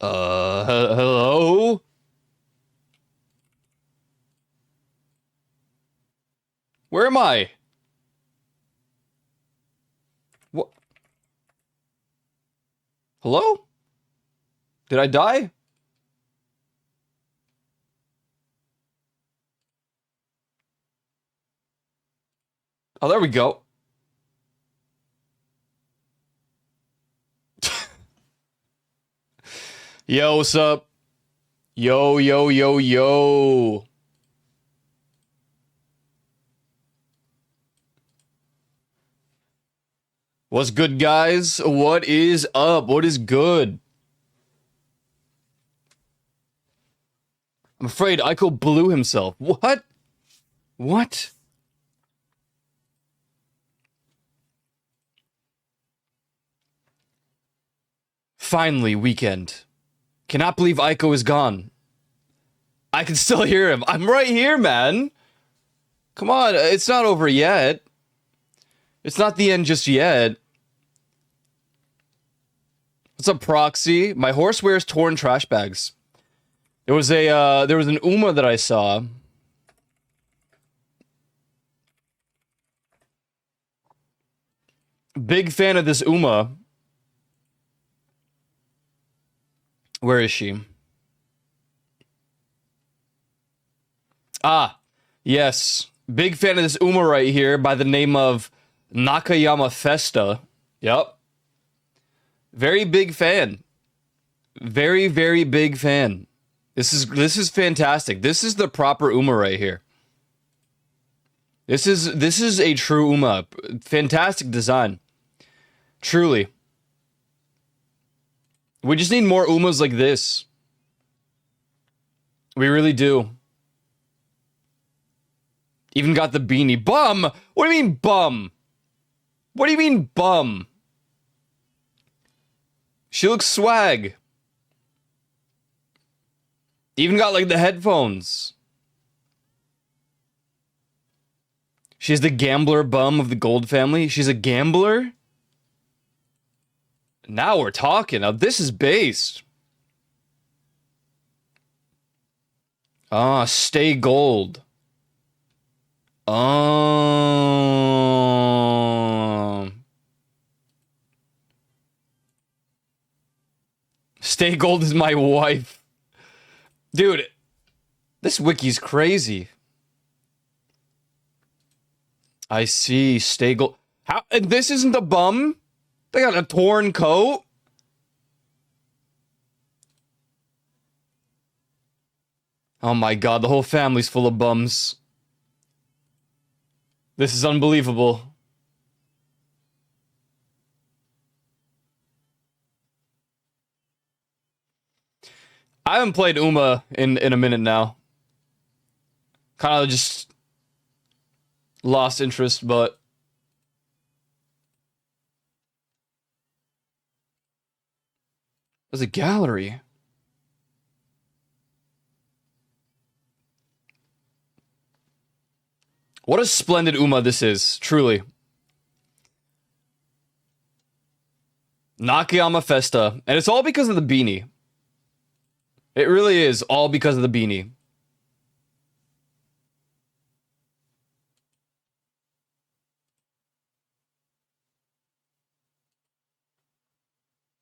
Hello? Where am I? What? Hello? Did I die? Oh, there we go. Yo, what's up? Yo, yo, yo, yo. What's good, guys? What is up? What is good? I'm afraid Aiko blew himself. What? What? Finally, weekend. Cannot believe Aiko is gone. I can still hear him. I'm right here, man. Come on, it's not over yet. It's not the end just yet. What's up, Proxy? My horse wears torn trash bags. There was an Uma that I saw. Big fan of this Uma. Where is she? Ah, yes. Big fan of this Uma right here by the name of Nakayama Festa. Yep. Very big fan. Very, very big fan. This is fantastic. This is the proper Uma right here. This is a true Uma. Fantastic design. Truly. We just need more Umas like this. We really do. Even got the beanie. Bum! What do you mean, bum? What do you mean, bum? She looks swag. Even got, like, the headphones. She's the gambler bum of the Gold family. She's a gambler? Now we're talking. Now this is based. Ah, stay gold. Stay gold is my wife. Dude, this wiki's crazy. I see. Stay gold. How? And this isn't the bum? They got a torn coat? Oh my god, the whole family's full of bums. This is unbelievable. I haven't played Uma in a minute now. Kind of just lost interest, but there's a gallery. What a splendid Uma this is, truly. Nakayama Festa. And it's all because of the beanie. It really is all because of the beanie.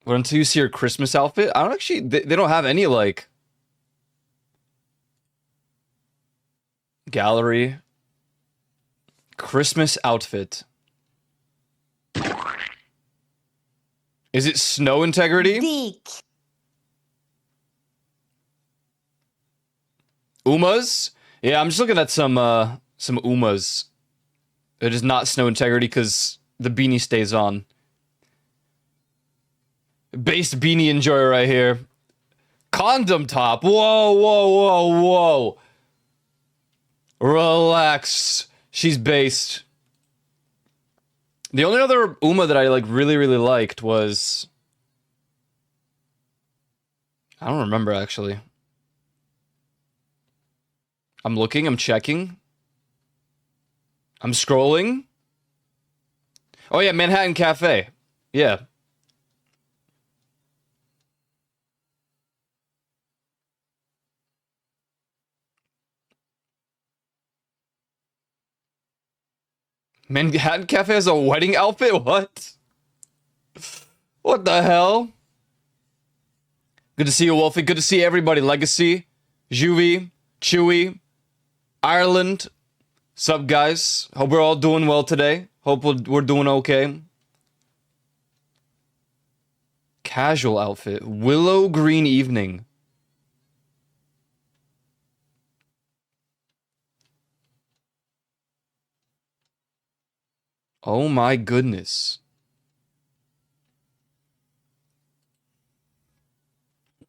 But until you see her Christmas outfit, I don't actually... They don't have any, like... gallery. Christmas outfit. Is it snow integrity? Deek. Umas? Yeah, I'm just looking at some Umas. It is not snow integrity because the beanie stays on. Based beanie enjoyer right here. Condom top. Whoa, whoa, whoa, whoa. Relax. She's based. The only other Uma that I like really, really liked was... I don't remember actually. I'm looking, I'm checking. I'm scrolling. Oh yeah, Manhattan Cafe. Yeah. Manhattan Cafe has a wedding outfit? What? What the hell? Good to see you, Wolfie. Good to see everybody. Legacy, Juvie, Chewy, Ireland. Sup, guys? Hope we're all doing well today. Hope we're doing okay. Casual outfit. Willow green evening. Oh my goodness.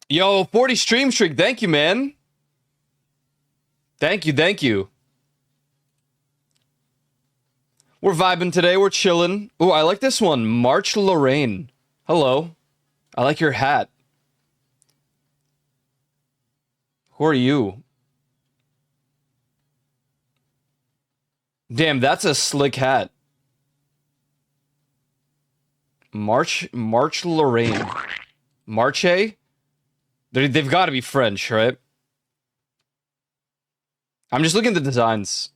Yo, 40 stream streak. Thank you, man. Thank you, thank you. We're vibing today. We're chilling. Ooh, I like this one. March Lorraine. Hello. I like your hat. Who are you? Damn, that's a slick hat. March Lorraine. Marche? They've got to be French, right? I'm just looking at the designs.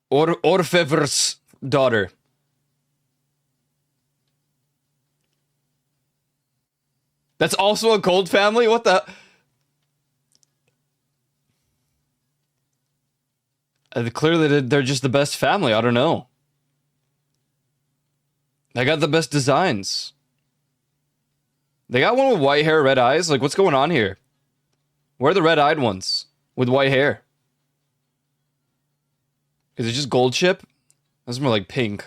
Orfevre's daughter. That's also a Gold family? What the... Clearly, they're just the best family. I don't know. They got the best designs. They got one with white hair, red eyes. Like, what's going on here? Where are the red-eyed ones with white hair? Is it just gold chip? That's more like pink.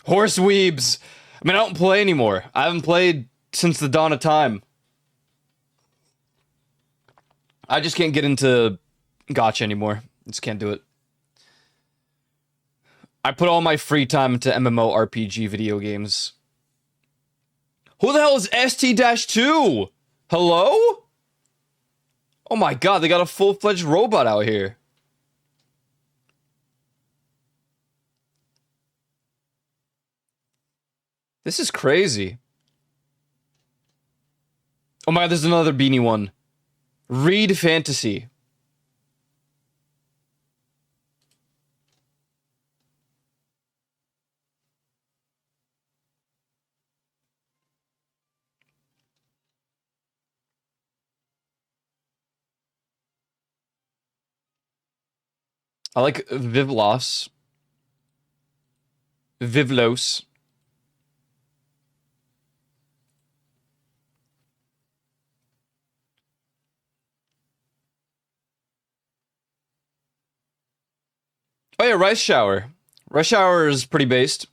Horse weebs. I mean, I don't play anymore. I haven't played since the dawn of time. I just can't get into gacha anymore. Just can't do it. I put all my free time into MMORPG video games. Who the hell is ST-2? Hello? Oh my god, they got a full-fledged robot out here. This is crazy. Oh my god, there's another beanie one. Read Fantasy. I like Vivlos. Vivlos. Oh yeah, Rice Shower. Rice Shower is pretty based.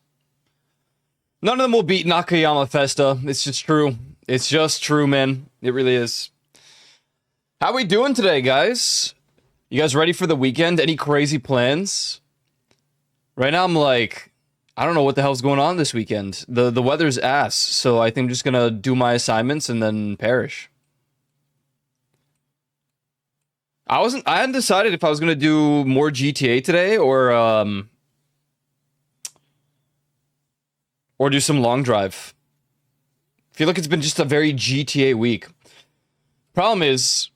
None of them will beat Nakayama Festa. It's just true. It's just true, man. It really is. How we doing today, guys? You guys ready for the weekend? Any crazy plans? Right now, I'm like, I don't know what the hell's going on this weekend. The weather's ass, so I think I'm just gonna do my assignments and then perish. I hadn't decided if I was gonna do more GTA today or do some long drive. I feel like it's been just a very GTA week. Problem is,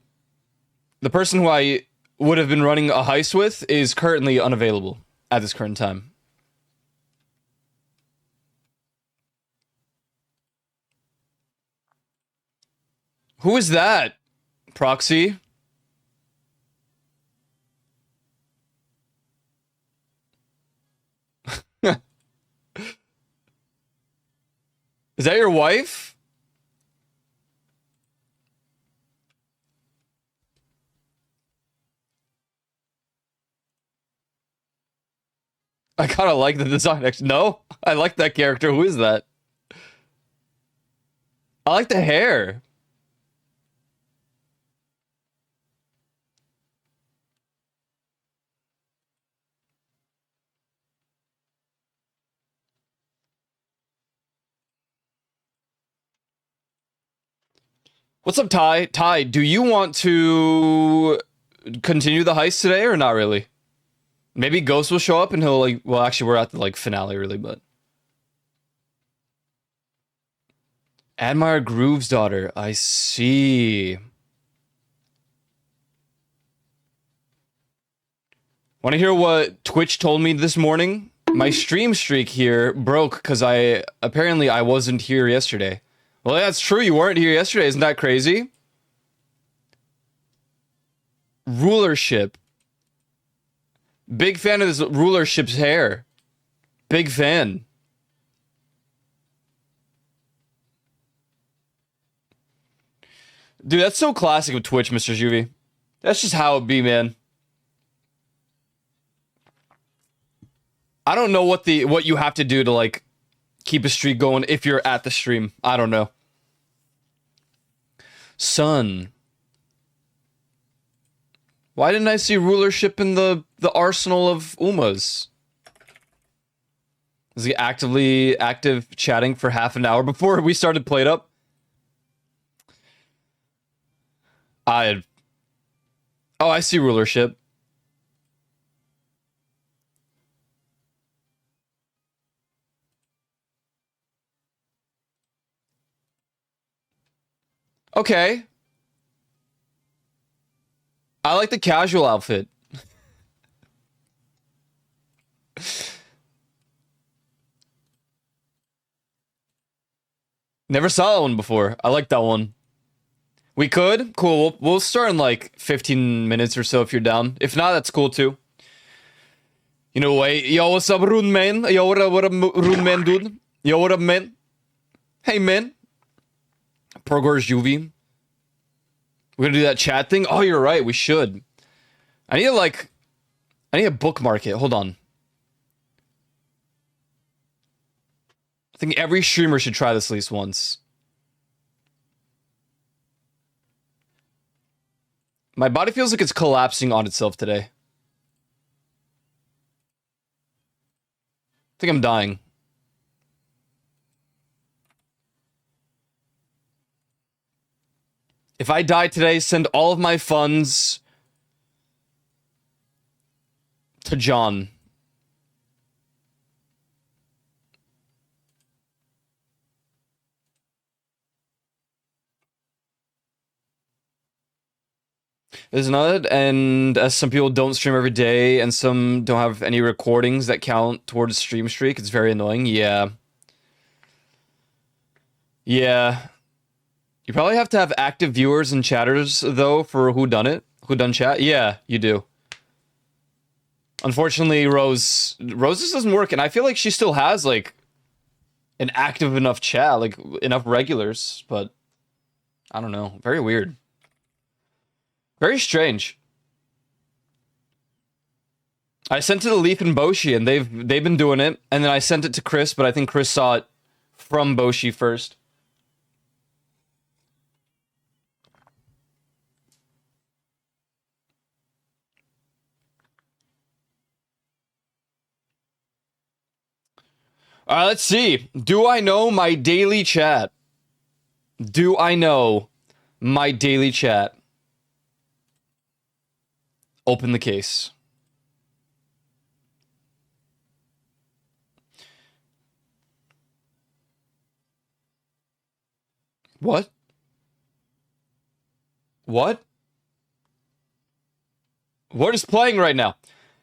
the person who I would have been running a heist with is currently unavailable at this current time. Who is that? Proxy? Is that your wife? I kind of like the design. Actually, no, I like that character. Who is that? I like the hair. What's up, Ty? Ty, do you want to continue the heist today or not really? Maybe Ghost will show up and he'll like, well, actually we're at the like finale really, but Admire Groove's daughter. I see. Want to hear what Twitch told me this morning? My stream streak here broke because I wasn't here yesterday. Well, that's true. You weren't here yesterday. Isn't that crazy? Rulership. Big fan of this rulership's hair. Big fan. Dude, that's so classic of Twitch, Mr. Juvie. That's just how it be, man. I don't know what you have to do to like keep a streak going if you're at the stream. I don't know. Son. Why didn't I see rulership in the arsenal of Umas? Was he active chatting for half an hour before we started Played Up? I see rulership. Okay. I like the casual outfit. Never saw that one before. I like that one. We could? Cool. We'll start in like 15 minutes or so if you're down. If not, that's cool too. You know what? Yo, what's up, Rune Man? Yo, what up, Rune Man, dude? Yo, what up, man? Hey, man. Progor's Juvie. We're gonna do that chat thing? Oh, you're right. We should. I need to bookmark it. Hold on. I think every streamer should try this at least once. My body feels like it's collapsing on itself today. I think I'm dying. If I die today, send all of my funds to John. There's another, and as some people don't stream every day, and some don't have any recordings that count towards stream streak, it's very annoying. Yeah. Yeah. You probably have to have active viewers and chatters, though, for Whodunit chat. Yeah, you do. Unfortunately, Rose just doesn't work, and I feel like she still has, like, an active enough chat, like, enough regulars, but I don't know. Very weird. Very strange. I sent it to Leaf and Boshi, and they've been doing it, and then I sent it to Chris, but I think Chris saw it from Boshi first. All right, let's see. Do I know my daily chat? Do I know my daily chat? Open the case. What? What? What is playing right now?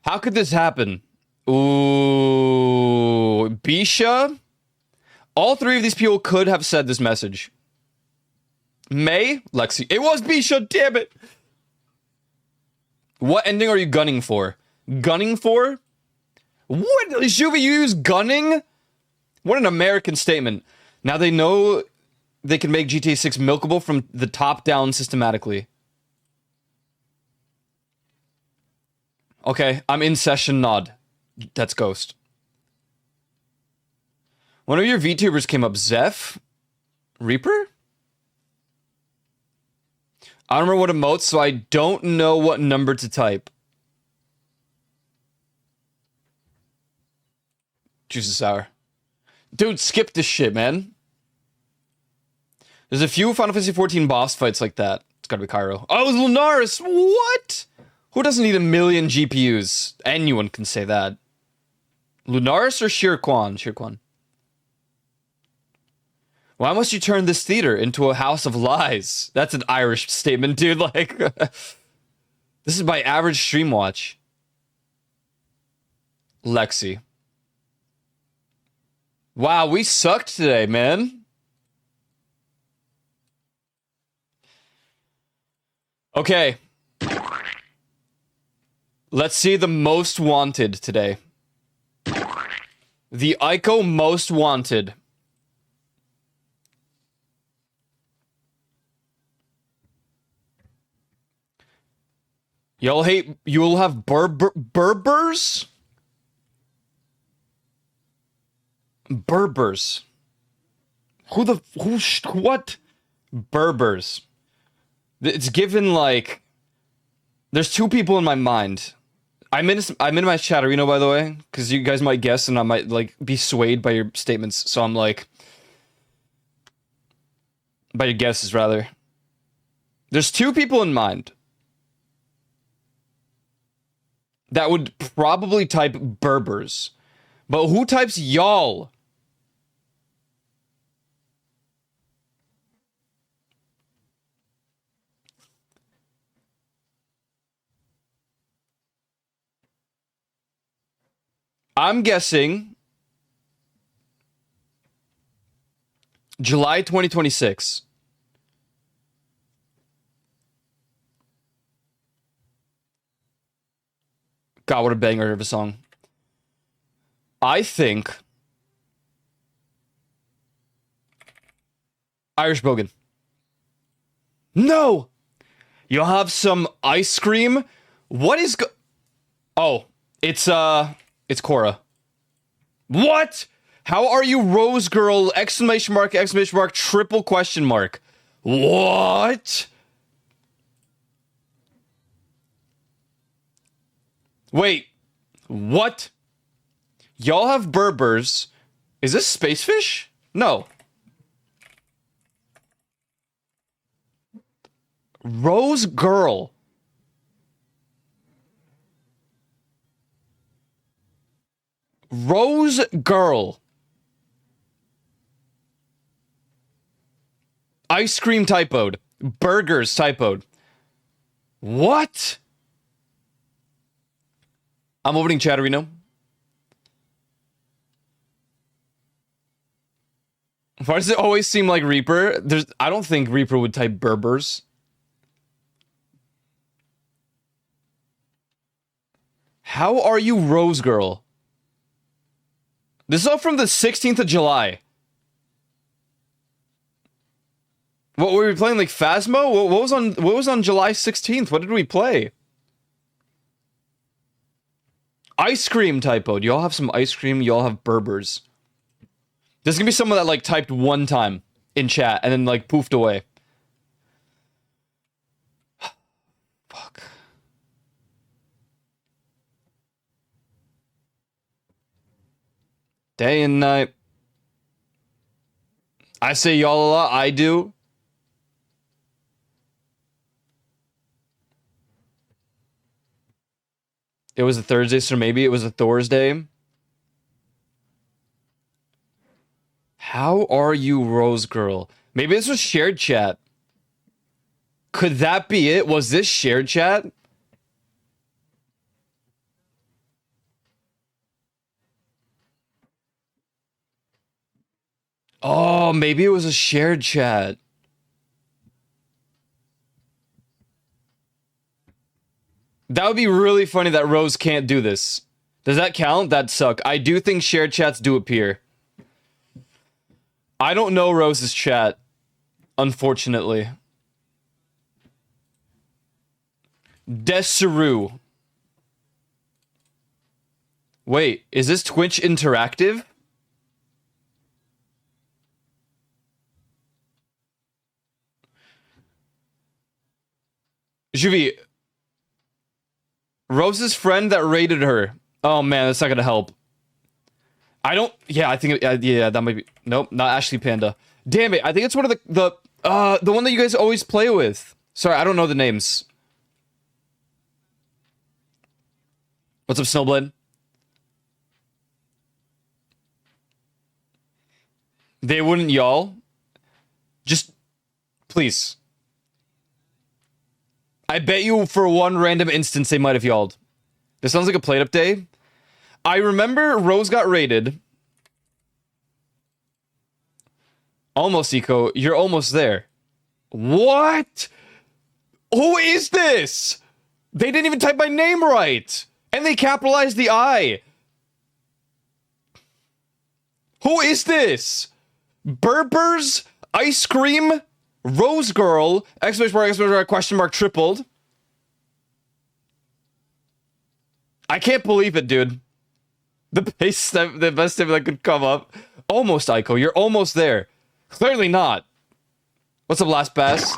How could this happen? Ooh, Bisha? All three of these people could have said this message. May? Lexi. It was Bisha, damn it! What ending are you gunning for? Gunning for? What? Juvie, you use gunning? What an American statement. Now they know they can make GTA 6 milkable from the top down systematically. Okay, I'm in session, nod. That's Ghost. One of your VTubers came up. Zeph? Reaper? I don't remember what emotes, so I don't know what number to type. Juice is sour. Dude, skip this shit, man. There's a few Final Fantasy 14 boss fights like that. It's gotta be Cairo. Oh, it was Lunaris! What? Who doesn't need a million GPUs? Anyone can say that. Lunaris or Shirquan? Shirquan. Why must you turn this theater into a house of lies? That's an Irish statement, dude. Like, this is my average stream watch. Lexi. Wow, we sucked today, man. Okay. Let's see the most wanted today. The Ico most wanted. You'll have Berbers? Berbers. What? Berbers. It's given like, there's two people in my mind. I'm in my chatterino, by the way, because you guys might guess and I might like be swayed by your statements. So I'm like, by your guesses rather. There's two people in mind that would probably type Berbers, but who types y'all? I'm guessing July 2026. God, what a banger of a song. I think Irish Bogan. No! You'll have some ice cream? What is Oh, it's Cora. What? How are you, Rose Girl? Exclamation mark, triple question mark. What? Wait. What? Y'all have Berbers. Is this Spacefish? No. Rose Girl. Rose Girl. Ice cream typoed. Burgers typoed. What? I'm opening Chatterino. Why does it always seem like Reaper? I don't think Reaper would type Berbers. How are you, Rose Girl? This is all from the 16th of July. What were we playing, like Phasmo? What was on July 16th? What did we play? Ice cream typo. Do y'all have some ice cream? Y'all have Berbers. There's gonna be someone that like typed one time in chat and then like poofed away. Fuck. Day and night. I say y'all a lot. I do. It was a Thursday, so maybe it was a Thursday. How are you, Rose Girl? Maybe this was shared chat. Could that be it? Was this shared chat? Oh, maybe it was a shared chat. That would be really funny that Rose can't do this. Does that count? That'd suck. I do think shared chats do appear. I don't know Rose's chat, unfortunately. Desaru. Wait, is this Twitch interactive? Juvi, Rose's friend that raided her. Oh man, that's not gonna help. I don't. Yeah, I think. Yeah, that might be. Nope, not Ashley Panda. Damn it! I think it's one of the one that you guys always play with. Sorry, I don't know the names. What's up, Snowblade? They wouldn't y'all. Please. I bet you for one random instance they might have y'alled. This sounds like a plate up day. I remember Rose got raided. Almost, Eco. You're almost there. What? Who is this? They didn't even type my name right. And they capitalized the I. Who is this? Burpers? Ice cream? Rose girl? Exclamation mark, question mark, tripled. I can't believe it, dude. The best time that could come up. Almost, Aiko. You're almost there. Clearly not. What's up, Last Bass?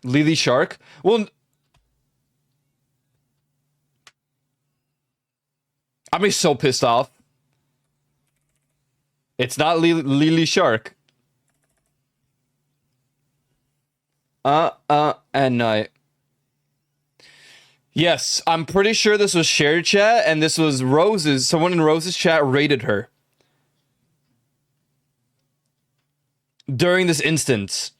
Lily Shark? Well, I'm be so pissed off. It's not Lily Shark. And I. Yes, I'm pretty sure this was shared chat, and this was Rose's. Someone in Rose's chat rated her during this instance.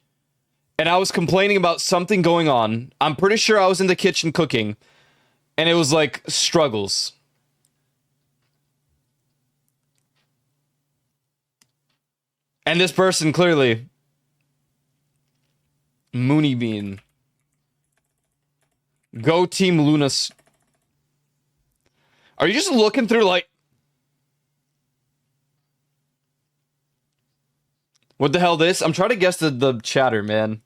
And I was complaining about something going on. I'm pretty sure I was in the kitchen cooking, and it was like struggles. And this person clearly. Mooney Bean. Go Team Lunas. Are you just looking through like... What the hell this? I'm trying to guess the chatter, man.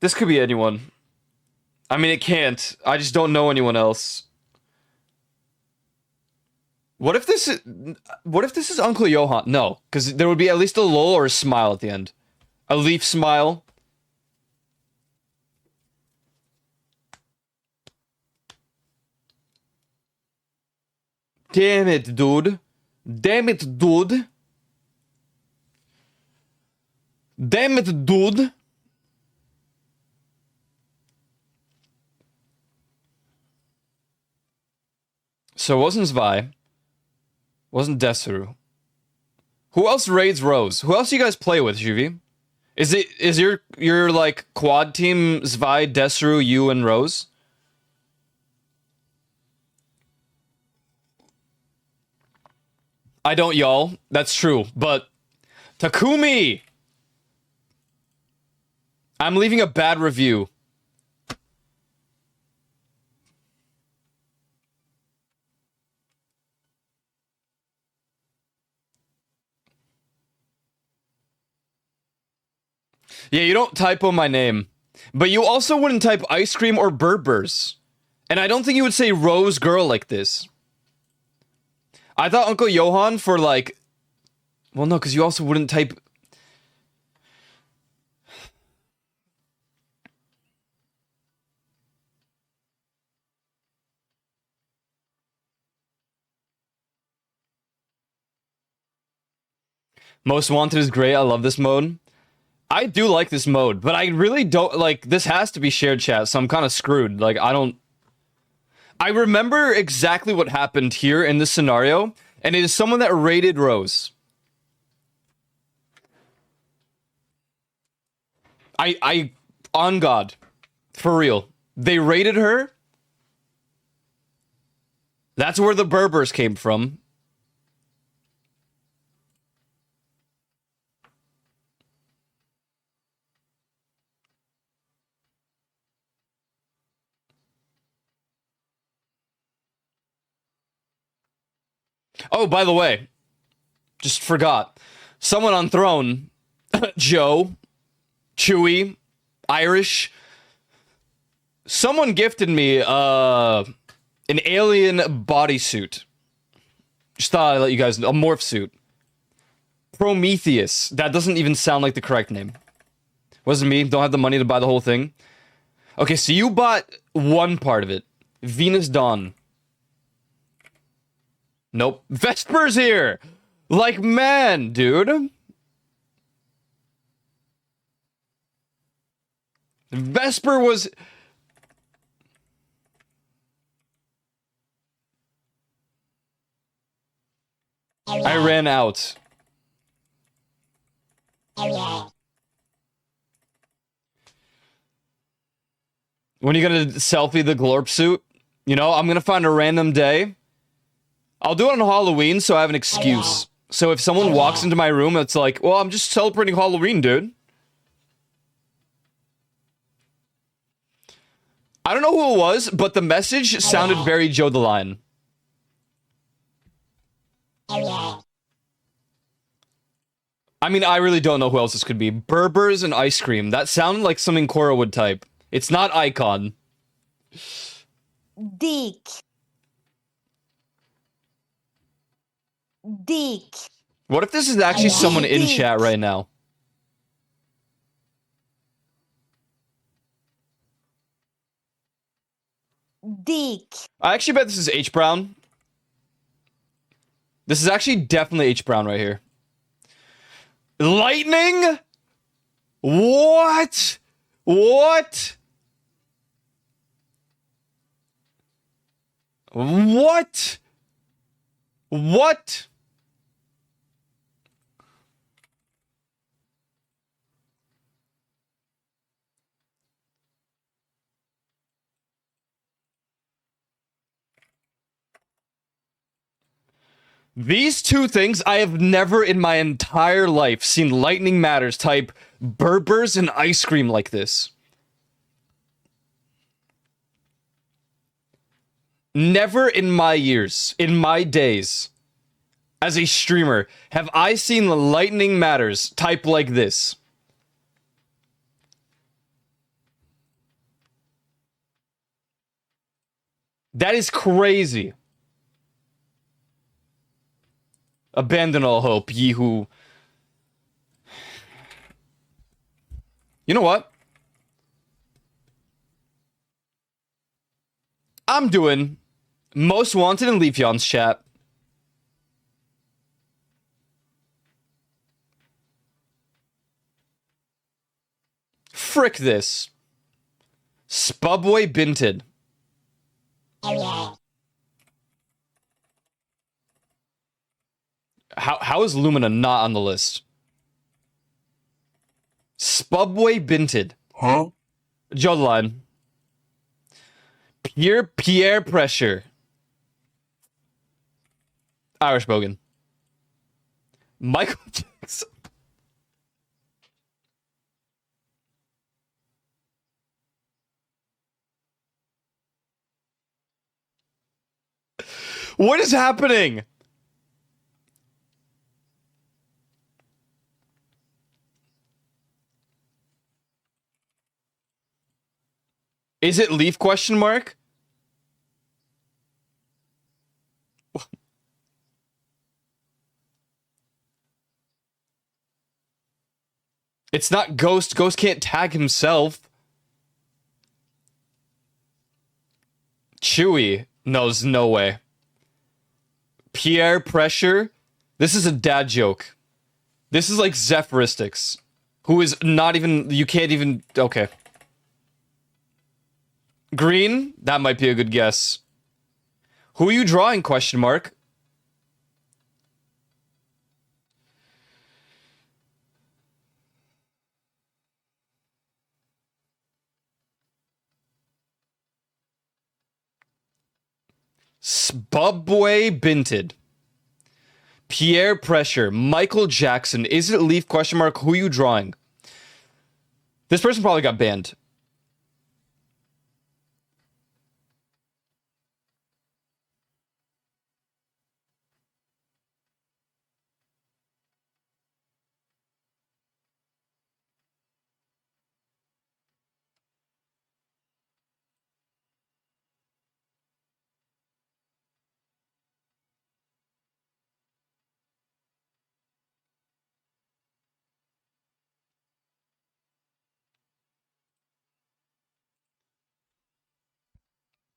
This could be anyone. I mean, it can't. I just don't know anyone else. What if this is Uncle Johan? No, because there would be at least a lol or a smile at the end. A leaf smile. Damn it, dude. Damn it, dude. Damn it, dude. So it wasn't Zwei. Wasn't Desaru. Who else raids Rose? Who else do you guys play with, Juvi? Is your like quad team Zwei, Desaru, you, and Rose? I don't, y'all. That's true. But Takumi! I'm leaving a bad review. Yeah, you don't typo my name. But you also wouldn't type ice cream or Berbers. And I don't think you would say Rose Girl like this. I thought Uncle Johan for like... Well, no, because you also wouldn't type... Most Wanted is great. I love this mode. I do like this mode, but I really don't... Like, this has to be shared chat, so I'm kind of screwed. Like, I don't... I remember exactly what happened here in this scenario, and it is someone that raided Rose. On God, for real, they raided her. That's where the Berbers came from. Oh, by the way, just forgot. Someone on Throne, Joe, Chewy, Irish. Someone gifted me an alien bodysuit. Just thought I'd let you guys know. A morph suit. Prometheus. That doesn't even sound like the correct name. Wasn't me. Don't have the money to buy the whole thing. Okay, so you bought one part of it. Venus Dawn. Nope. Vesper's here! Like, man, dude. Vesper was... I ran out. When are you gonna selfie the glorp suit? You know, I'm gonna find a random day. I'll do it on Halloween so I have an excuse. So if someone walks into my room, it's like, well, I'm just celebrating Halloween, dude. I don't know who it was, but the message sounded very Joe the Lion. I mean, I really don't know who else this could be. Berbers and ice cream. That sounded like something Cora would type. It's not Icon. Dick. Dick. What if this is actually someone in chat right now? Dick. I actually bet this is H Brown. This is actually definitely H Brown right here. Lightning? What? What? What? What? These two things, I have never in my entire life seen Lightning Matters type Berbers and ice cream like this. Never in my years, in my days, as a streamer, have I seen Lightning Matters type like this. That is crazy. Abandon all hope, ye who... You know what? I'm doing Most Wanted in Leafeon's chat. Frick this. Spubway Binted. How is Lumina not on the list? Spubway Binted. Huh? Jodline. Pierre Pressure. Irish Bogan. Michael Jackson. What is happening? Is it Leaf question mark? It's not Ghost. Ghost can't tag himself. Chewy. No, there's no way. Pierre Pressure. This is a dad joke. This is like Zephyristix, who is not even... You can't even... Okay. Green? That might be a good guess. Who are you drawing, question mark? Spubway Binted. Pierre Pressure. Michael Jackson. Is it Leaf question mark? Who are you drawing? This person probably got banned.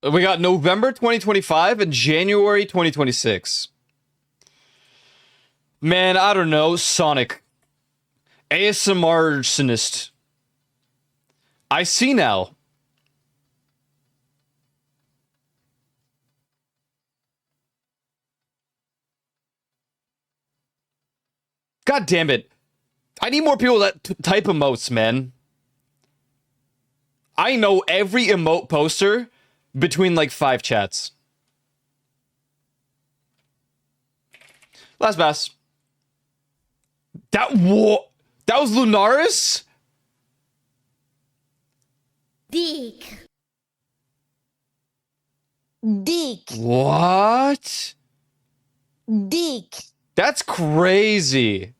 We got November 2025 and January 2026. Man, I don't know. Sonic. ASMR-sonist. I see now. God damn it. I need more people that type emotes, man. I know every emote poster between like 5 chats. Last pass. That was Lunaris? Dick. Dick. What? Dick. That's crazy.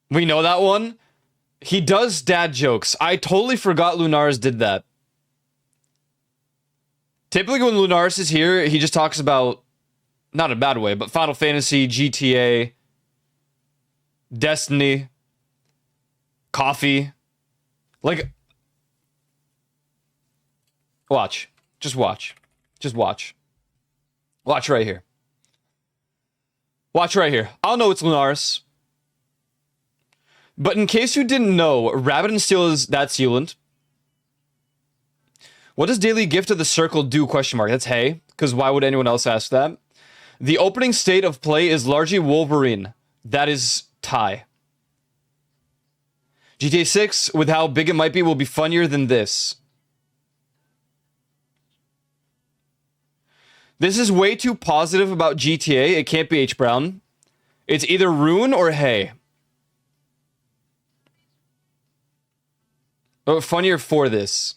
We know that one. He does dad jokes. I totally forgot Lunaris did that. Typically when Lunaris is here, he just talks about, not in a bad way, but Final Fantasy, GTA, Destiny, coffee. Like, watch. Just watch. Just watch. Watch right here. Watch right here. I'll know it's Lunaris. But in case you didn't know, Rabbit and Steel that's Euland. What does Daily Gift of the Circle do? Question mark. That's Hay, because why would anyone else ask that? The opening state of play is largely Wolverine. That is Ty. GTA 6, with how big it might be, will be funnier than this. This is way too positive about GTA. It can't be H. Brown. It's either Rune or Hay. Oh, funnier for this.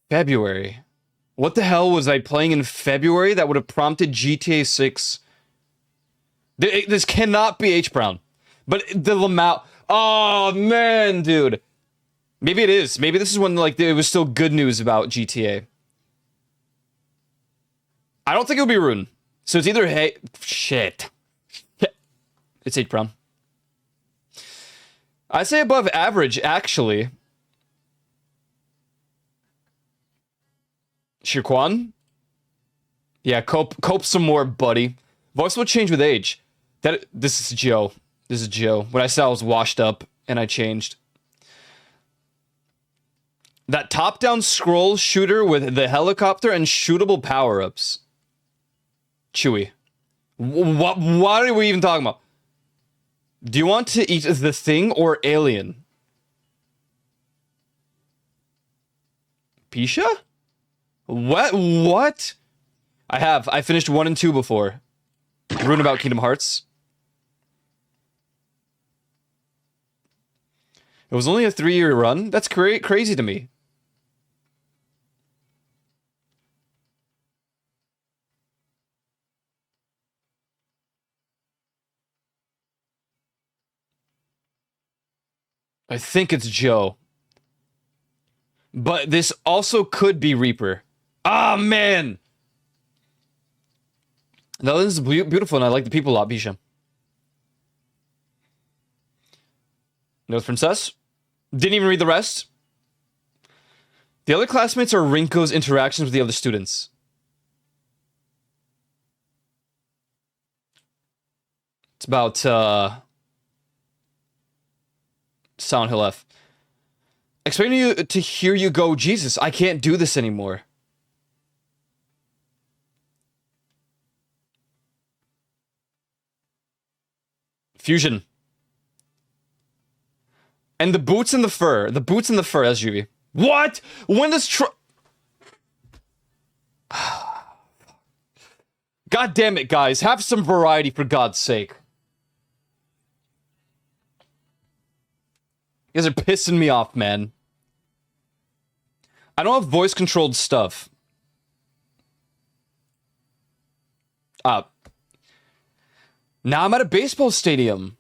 February. What the hell was I playing in February that would have prompted GTA 6? This cannot be H. Brown. But the Lamau... Oh, man, dude. Maybe it is. Maybe this is when like it was still good news about GTA. I don't think it'll be Rune. So it's either Hay... Shit. It's H. Brown. I say above average, actually. Shirquan? Yeah, cope some more, buddy. Voice will change with age. This is Joe. This is Joe. When I said I was washed up, and I changed. That top-down scroll shooter with the helicopter and shootable power-ups. Chewy. What are we even talking about? Do you want to eat the Thing or Alien? Pisha? What? I finished 1 and 2 before. Rune about Kingdom Hearts. It was only a 3-year run? That's crazy to me. I think it's Joe. But this also could be Reaper. Ah, man! No, this is beautiful, and I like the people a lot, Bisha. North Princess? Didn't even read the rest. The other classmates are Rinko's interactions with the other students. It's about, Silent Hill F. Expecting you to hear you go, Jesus, I can't do this anymore. Fusion. And the boots and the fur. The boots and the fur, SUV. What? When does God damn it, guys. Have some variety, for God's sake. You guys are pissing me off, man. I don't have voice-controlled stuff. Now I'm at a baseball stadium.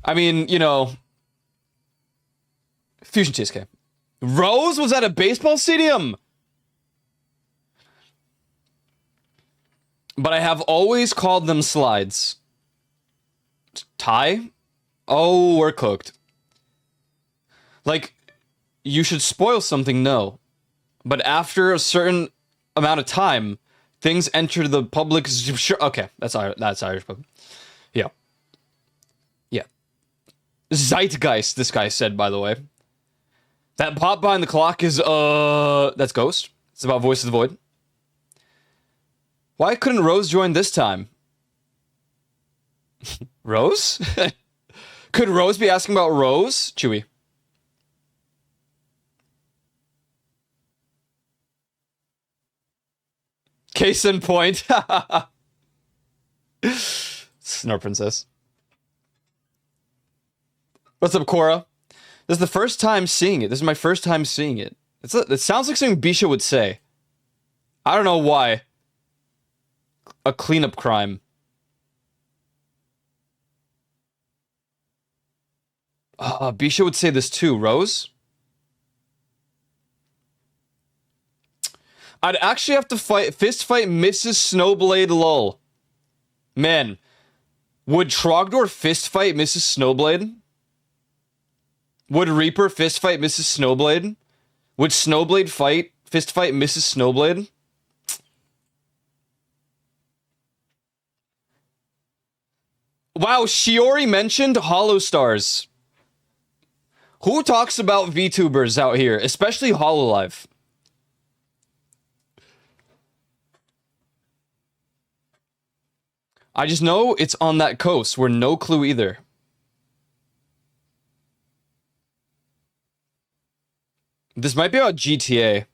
I mean, you know... Fusion TSK. Rose was at a baseball stadium? But I have always called them slides. Ty? Oh, we're cooked. Like, you should spoil something, no. But after a certain amount of time, things enter the public's... Sure, okay, that's Irish. Yeah. Zeitgeist, this guy said, by the way. That pop behind the clock is, that's Ghost. It's about Voice of the Void. Why couldn't Rose join this time? Rose? Could Rose be asking about Rose? Chewy. Case in point. Snore Princess. What's up, Cora? This is the first time seeing it. This is my first time seeing it. It sounds like something Bisha would say. I don't know why. A cleanup crime. Bisha would say this too. Rose? I'd actually have to fist fight Mrs. Snowblade lol. Man, would Trogdor fist fight Mrs. Snowblade? Would Reaper fist fight Mrs. Snowblade? Would Snowblade fist fight Mrs. Snowblade? Wow, Shiori mentioned Hollow Stars. Who talks about VTubers out here, especially Hololive? I just know it's on that coast. We're no clue either. This might be about GTA.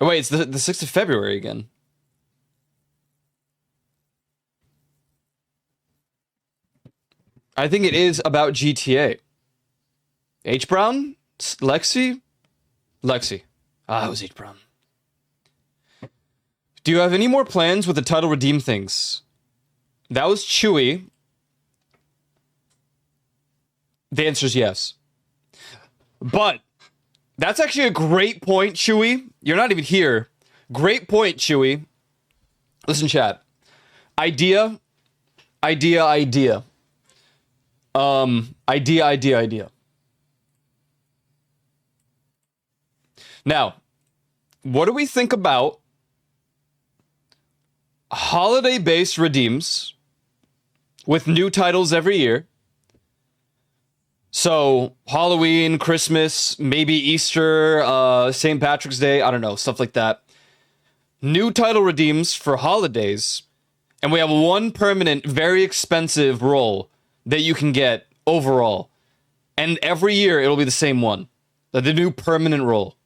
Oh wait, it's the 6th of February again. I think it is about GTA. H. Brown? Lexi? Lexi. Ah, it was H. Brown. Do you have any more plans with the title redeem things? That was Chewy. The answer is yes. But that's actually a great point, Chewy. You're not even here. Great point, Chewy. Listen, chat. Idea. Idea. Now, what do we think about holiday-based redeems with new titles every year? So, Halloween, Christmas, maybe Easter, St. Patrick's Day, I don't know, stuff like that. New title redeems for holidays, and we have one permanent, very expensive role that you can get overall. And every year, it'll be the same one. The new permanent role.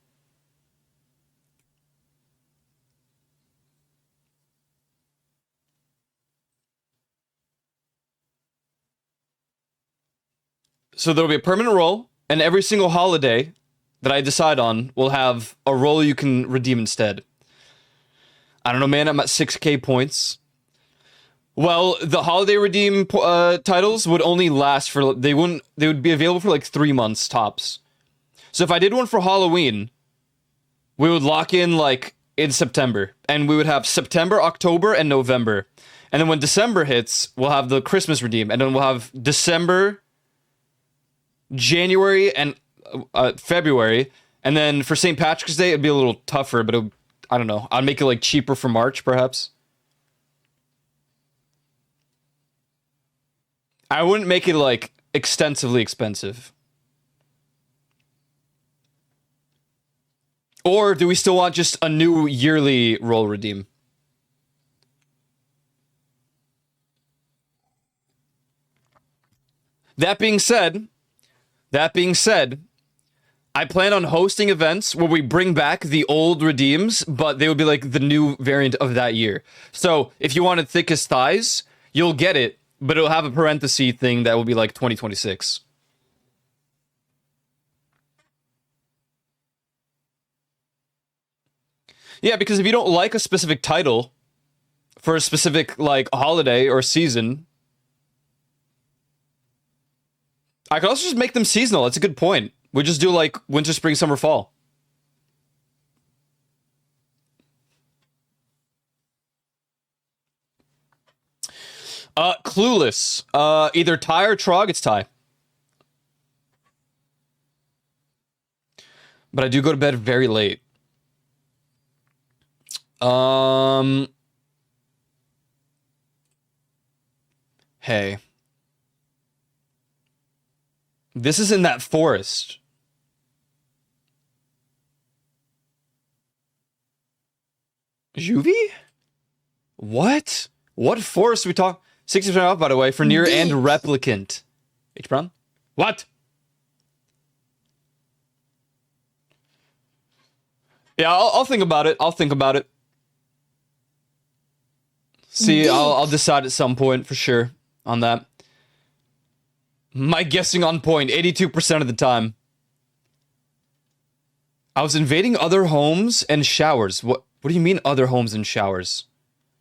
So there'll be a permanent role, and every single holiday that I decide on will have a role you can redeem instead. I don't know, man. I'm at 6k points. Well, the holiday redeem titles would only last for they would be available for like 3 months tops. So if I did one for Halloween, we would lock in like in September, and we would have September, October, and November. And then when December hits, we'll have the Christmas redeem, and then we'll have December, January, and February. And then for St. Patrick's Day, it'd be a little tougher, but I don't know. I'd make it like cheaper for March, perhaps. I wouldn't make it like extensively expensive. Or do we still want just a new yearly roll redeem? That being said, I plan on hosting events where we bring back the old redeems, but they would be like the new variant of that year. So if you wanted thick as thighs, you'll get it, but it'll have a parenthesis thing that will be like 2026. Yeah, because if you don't like a specific title for a specific like holiday or season, I could also just make them seasonal. That's a good point. We just do like winter, spring, summer, fall. Clueless. Either Ty or Trog. It's Ty. But I do go to bed very late. Hey, This is in that forest. Juvie? What? What forest we talk? 60% off, by the way, for Nier and Replicant. H. Brown? What? Yeah, I'll think about it. I'll think about it. See, I'll decide at some point for sure on that. My guessing on point, 82% of the time. I was invading other homes and showers. What do you mean other homes and showers?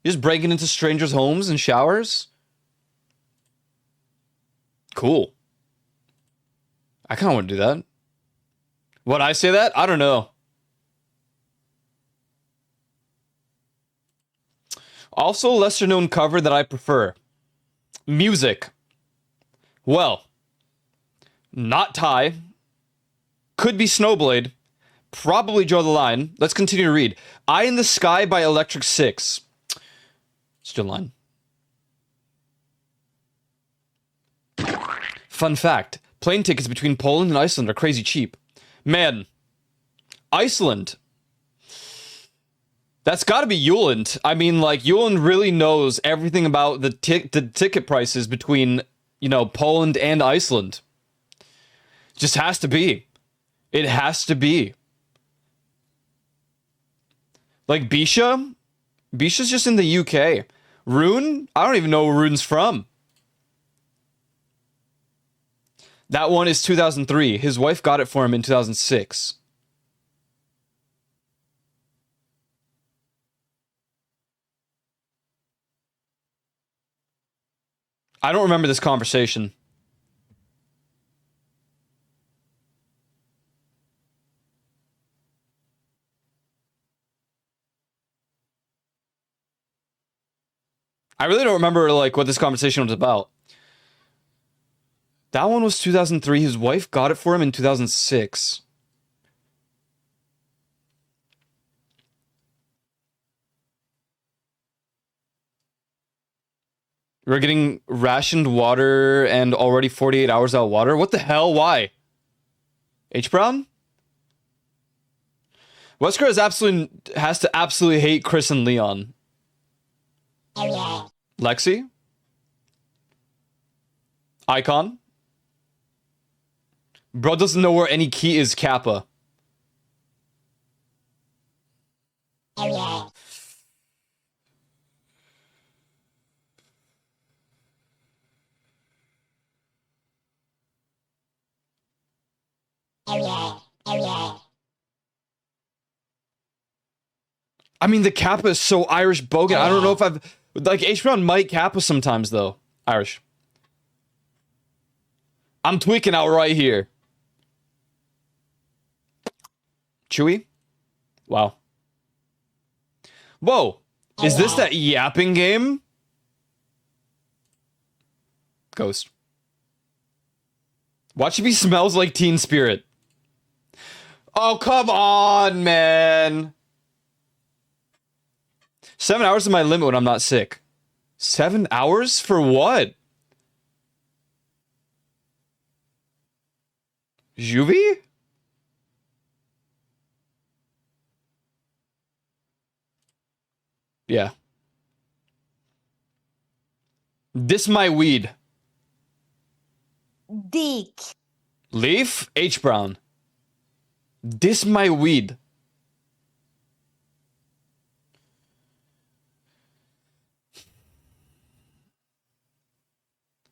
You're just breaking into strangers' homes and showers? Cool. I kind of want to do that. Would I say that? I don't know. Also, lesser known cover that I prefer. Music. Well, not Ty. Could be Snowblade. Probably Draw the Line. Let's continue to read. Eye in the Sky by Electric Six. Still line. Fun fact. Plane tickets between Poland and Iceland are crazy cheap. Man. Iceland. That's got to be Yuland. I mean, like, Yuland really knows everything about the ticket prices between, you know, Poland and Iceland. Just has to be. It has to be. Like, Bisha? Bisha's just in the UK. Rune? I don't even know where Rune's from. That one is 2003. His wife got it for him in 2006. I don't remember this conversation. I really don't remember, like, what this conversation was about. That one was 2003. His wife got it for him in 2006. We're getting rationed water and already 48 hours out of water. What the hell? Why? H. Brown? Wesker has to absolutely hate Chris and Leon. Lexi? Icon? Bro doesn't know where any key is, Kappa. I mean, the Kappa is so Irish bogan. I don't know if I've... Like, H. Brown might Kappa sometimes, though. Irish. I'm tweaking out right here. Chewy? Wow. Whoa. Is this that yapping game? Ghost. Watch if he smells like Teen Spirit. Oh, come on, man. 7 hours is my limit when I'm not sick. 7 hours? For what? Juvie? Yeah. This my weed. Dick. Leaf? H. Brown. This my weed.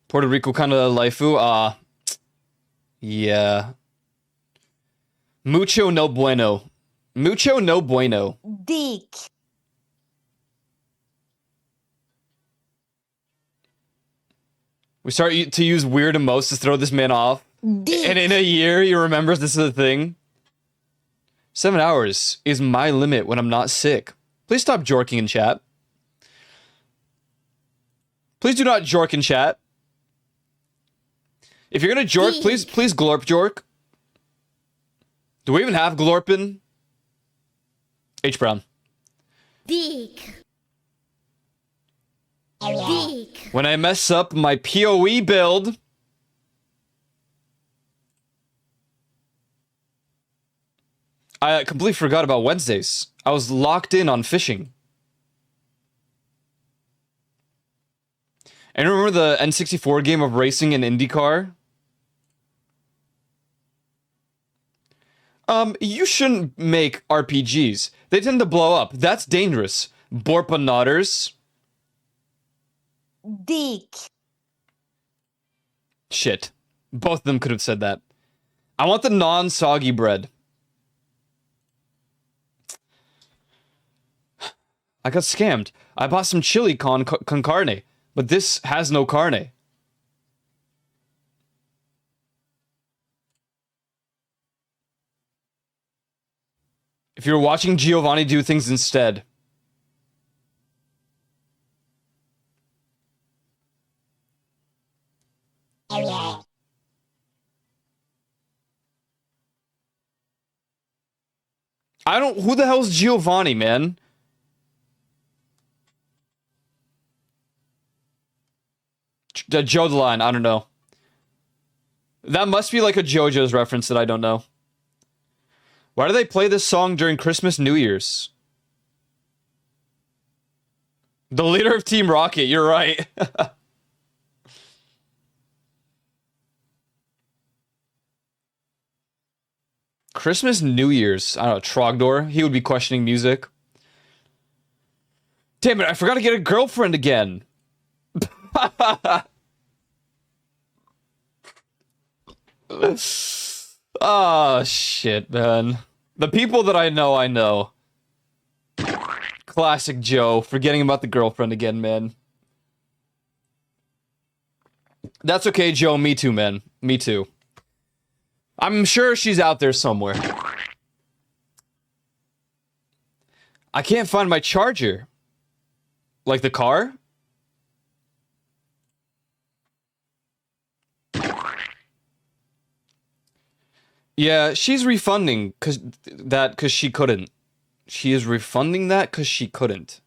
Puerto Rico kind of laifu? Yeah. Mucho no bueno. Mucho no bueno. Dick. We start to use weird emotes to throw this man off. Dick. And in a year, he remembers this is a thing. 7 hours is my limit when I'm not sick. Please stop jorking in chat. Please do not jork in chat. If you're gonna jork, please glorp jork. Do we even have glorpin? H. Brown. Dick. Dick. When I mess up my PoE build, I completely forgot about Wednesdays. I was locked in on fishing. And remember the N64 game of racing in IndyCar? You shouldn't make RPGs. They tend to blow up. That's dangerous. Borpanotters. Dick. Shit. Both of them could have said that. I want the non-soggy bread. I got scammed. I bought some chili con carne, but this has no carne. If you're watching Giovanni do things instead. Who the hell's Giovanni, man? Joe the Line, I don't know. That must be like a JoJo's reference that I don't know. Why do they play this song during Christmas, New Year's? The leader of Team Rocket, you're right. Christmas, New Year's. I don't know, Trogdor. He would be questioning music. Damn it, I forgot to get a girlfriend again. Oh, shit, man. The people that I know. Classic Joe, forgetting about the girlfriend again, man. That's okay, Joe. Me too, man. Me too. I'm sure she's out there somewhere. I can't find my charger. Like the car? Yeah, she's refunding cause she couldn't. She is refunding that cause she couldn't.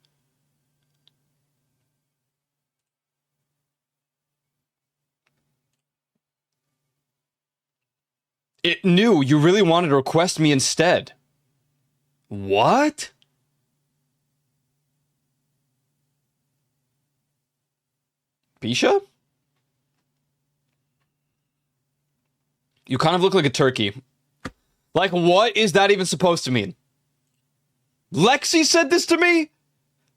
It knew you really wanted to request me instead. What? Bisha? You kind of look like a turkey. Like, what is that even supposed to mean? Lexi said this to me?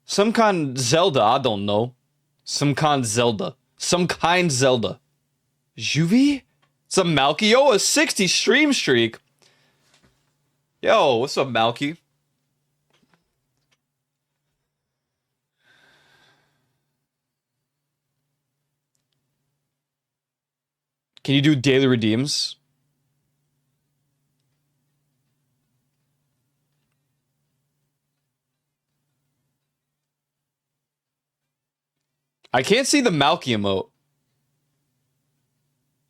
Some kind Zelda, I don't know. Some kind Zelda. Juvie? It's a Malky? Yo, a 60 stream streak. Yo, what's up, Malky? Can you do daily redeems? I can't see the Malky emote.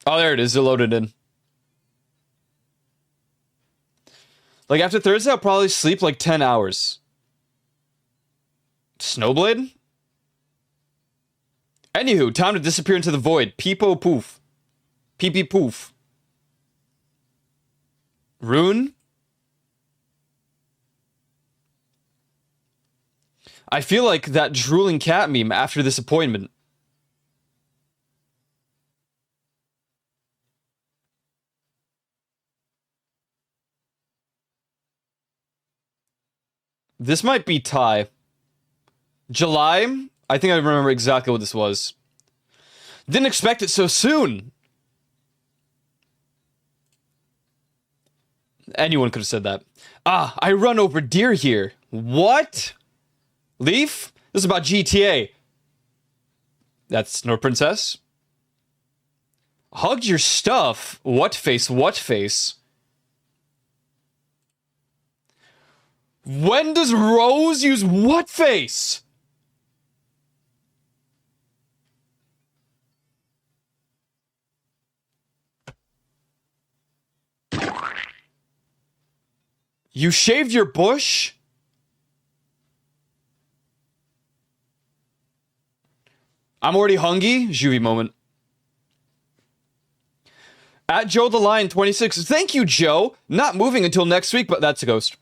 Oh, there it is. It loaded in. Like, after Thursday, I'll probably sleep like 10 hours. Snowblade? Anywho, time to disappear into the void. Peepo poof. Pee poof. Rune? I feel like that drooling cat meme after this appointment. This might be Ty. July? I think I remember exactly what this was. Didn't expect it so soon. Anyone could have said that. Ah, I run over deer here. What? Leaf? This is about GTA. That's no princess. Hugged your stuff. What face? What face? When does Rose use what face? You shaved your bush? I'm already hungry. Juvie moment. At Joe the Lion 26. Thank you, Joe. Not moving until next week, but that's a ghost.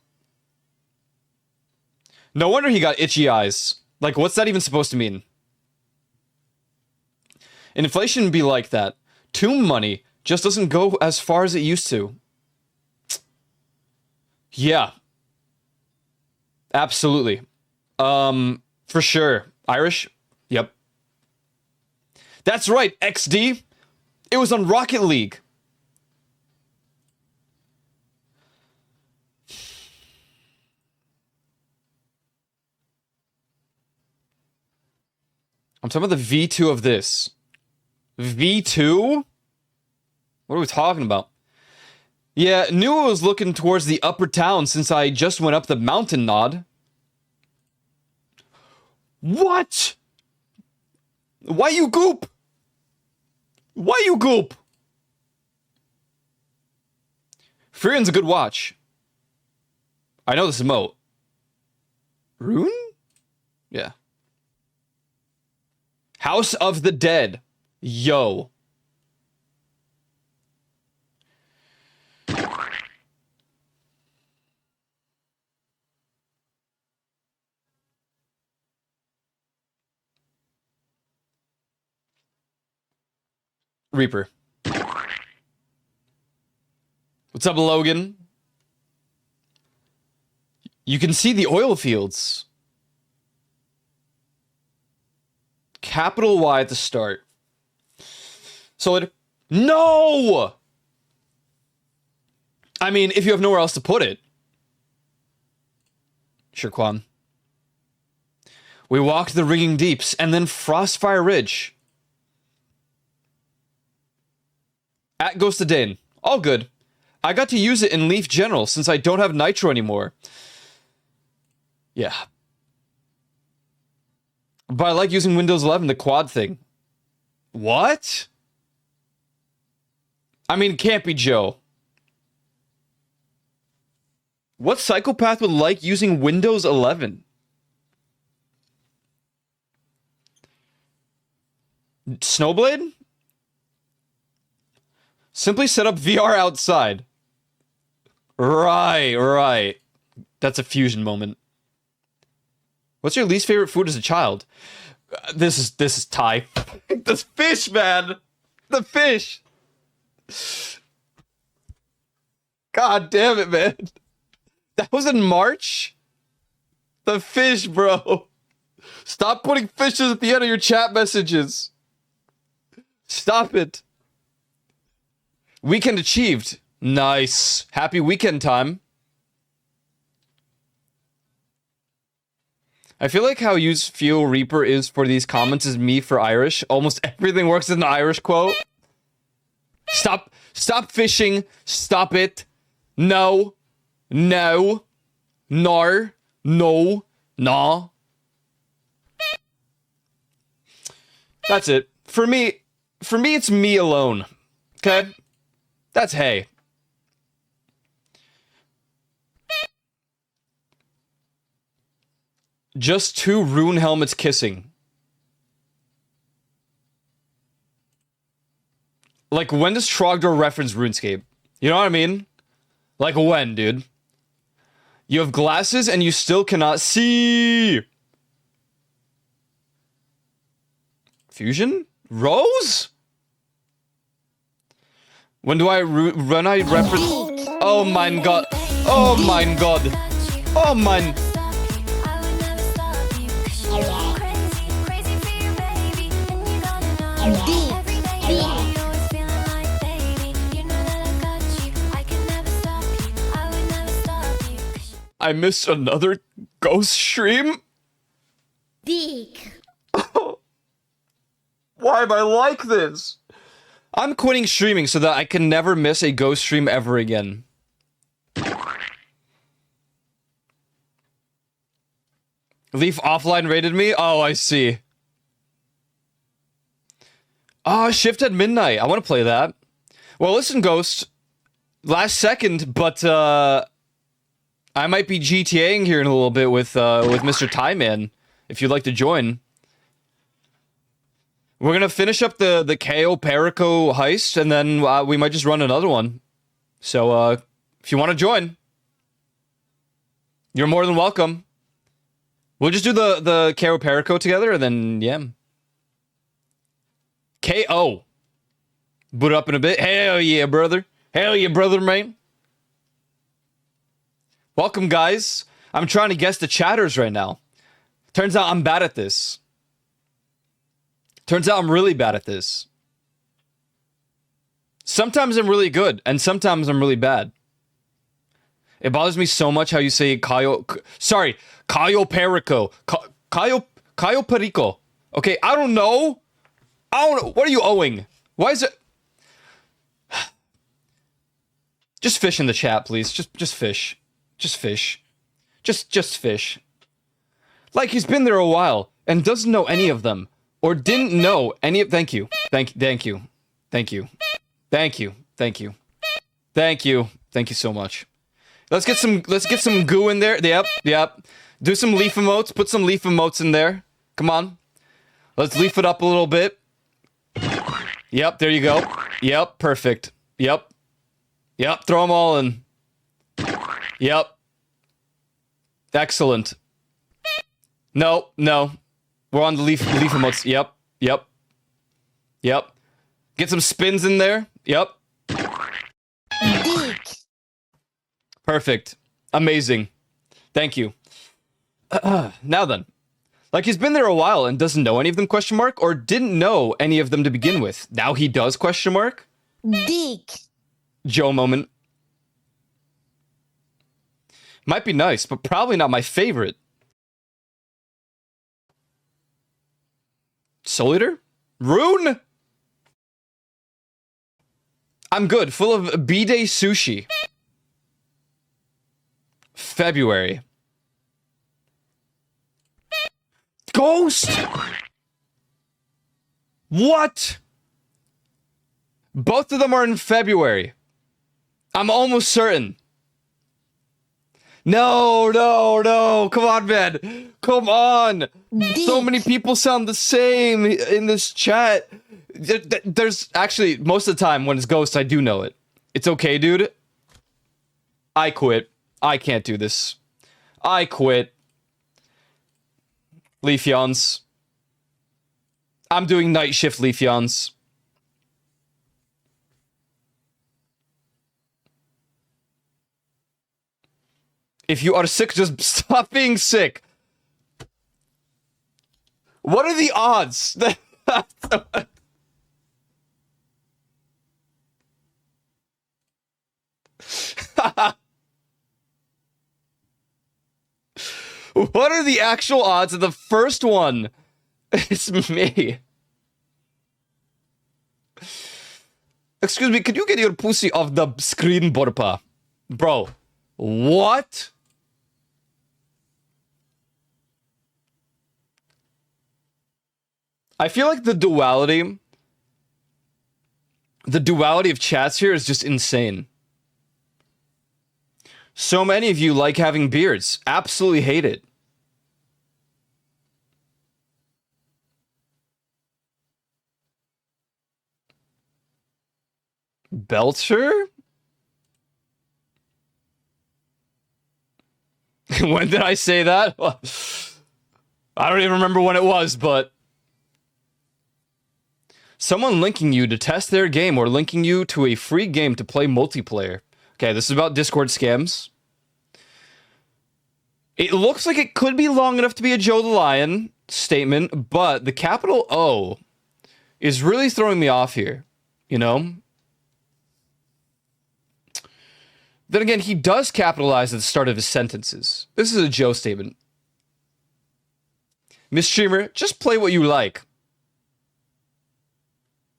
No wonder he got itchy eyes. Like, what's that even supposed to mean? Inflation be like that. Tomb money just doesn't go as far as it used to. Yeah. Absolutely. For sure. Irish? Yep. That's right, XD. It was on Rocket League. I'm talking about the V2 of this. V2? What are we talking about? Yeah, knew I was looking towards the upper town since I just went up the mountain, Nod. What? Why you goop? Why you goop? Frion's a good watch. I know this emote. Rune? Yeah. House of the Dead. Yo. Reaper. What's up, Logan? You can see the oil fields. Capital Y at the start. So it... No! I mean, if you have nowhere else to put it. Sure, Quan. We walked the Ringing Deeps and then Frostfire Ridge. At Ghost of Dane. All good. I got to use it in Leaf General since I don't have Nitro anymore. Yeah. But I like using Windows 11, the quad thing. What? I mean, it can't be Joe. What psychopath would like using Windows 11? Snowblade? Simply set up VR outside. Right. That's a fusion moment. What's your least favorite food as a child? This is Thai. The fish, man. The fish. God damn it, man. That was in March? The fish, bro. Stop putting fishes at the end of your chat messages. Stop it. Weekend achieved. Nice. Happy weekend time. I feel like how you feel Reaper is for these comments is me for Irish. Almost everything works in the Irish quote. Stop fishing. Stop it. No. No. Nar. No. Nah. That's it. For me, it's me alone. Okay? That's hey. Just two rune helmets kissing. Like, when does Trogdor reference RuneScape? You know what I mean? Like, when, dude? You have glasses and you still cannot see. Fusion? Rose? When I reference... Oh mein Gott. Oh mein Gott. Oh mein... I missed another ghost stream? Dick. Why am I like this? I'm quitting streaming so that I can never miss a ghost stream ever again. Leaf offline rated me? Oh, I see. Oh, Shift at Midnight. I want to play that. Well, listen, Ghost. Last second, but I might be GTAing here in a little bit with Mr. Tyman, if you'd like to join. We're gonna finish up the KO Perico heist, and then we might just run another one. So if you want to join, you're more than welcome. We'll just do the KO Perico together, and then yeah. KO. Boot up in a bit. Hell yeah, brother. Hell yeah, brother, man. Welcome, guys. I'm trying to guess the chatters right now. Turns out I'm bad at this. Turns out I'm really bad at this. Sometimes I'm really good, and sometimes I'm really bad. It bothers me so much how you say Cayo Perico. Cayo Perico. Okay, I don't know. What are you owing? Why is it? Just fish in the chat, please. Just fish. Just fish. Just fish. Like he's been there a while and doesn't know any of them. Or didn't know any of... Thank you. Thank you. Thank you. Thank you. Thank you. Thank you. Thank you so much. Let's get some goo in there. Yep. Do some leaf emotes. Put some leaf emotes in there. Come on. Let's leaf it up a little bit. Yep, there you go. Yep, perfect. Yep. Throw them all in. Yep. Excellent. No. We're on the leaf emotes. Yep. Get some spins in there. Yep. Dick. Perfect. Amazing. Thank you. Now then. Like he's been there a while and doesn't know any of them, question mark, or didn't know any of them to begin with. Now he does, question mark. Dick. Joe moment. Might be nice, but probably not my favorite. Soul Eater? Rune? I'm good. Full of B-Day sushi. February. Ghost? What? Both of them are in February. I'm almost certain. No. Come on, man. Come on. So many people sound the same in this chat. There's actually, most of the time when it's Ghost, I do know it. It's okay, dude. I quit. I can't do this. I quit. Leafeons. I'm doing night shift Leafeons. If you are sick, just stop being sick. What are the odds? What are the actual odds of the first one? It's me. Excuse me, can you get your pussy off the screen, Borpa? Bro, what? I feel like the duality of chats here is just insane. So many of you like having beards. Absolutely hate it. Belcher? When did I say that? I don't even remember when it was, but... Someone linking you to test their game or linking you to a free game to play multiplayer. Okay, this is about Discord scams. It looks like it could be long enough to be a Joe the Lion statement, but the capital O is really throwing me off here, you know? Then again, he does capitalize at the start of his sentences. This is a Joe statement. Miss Streamer, just play what you like.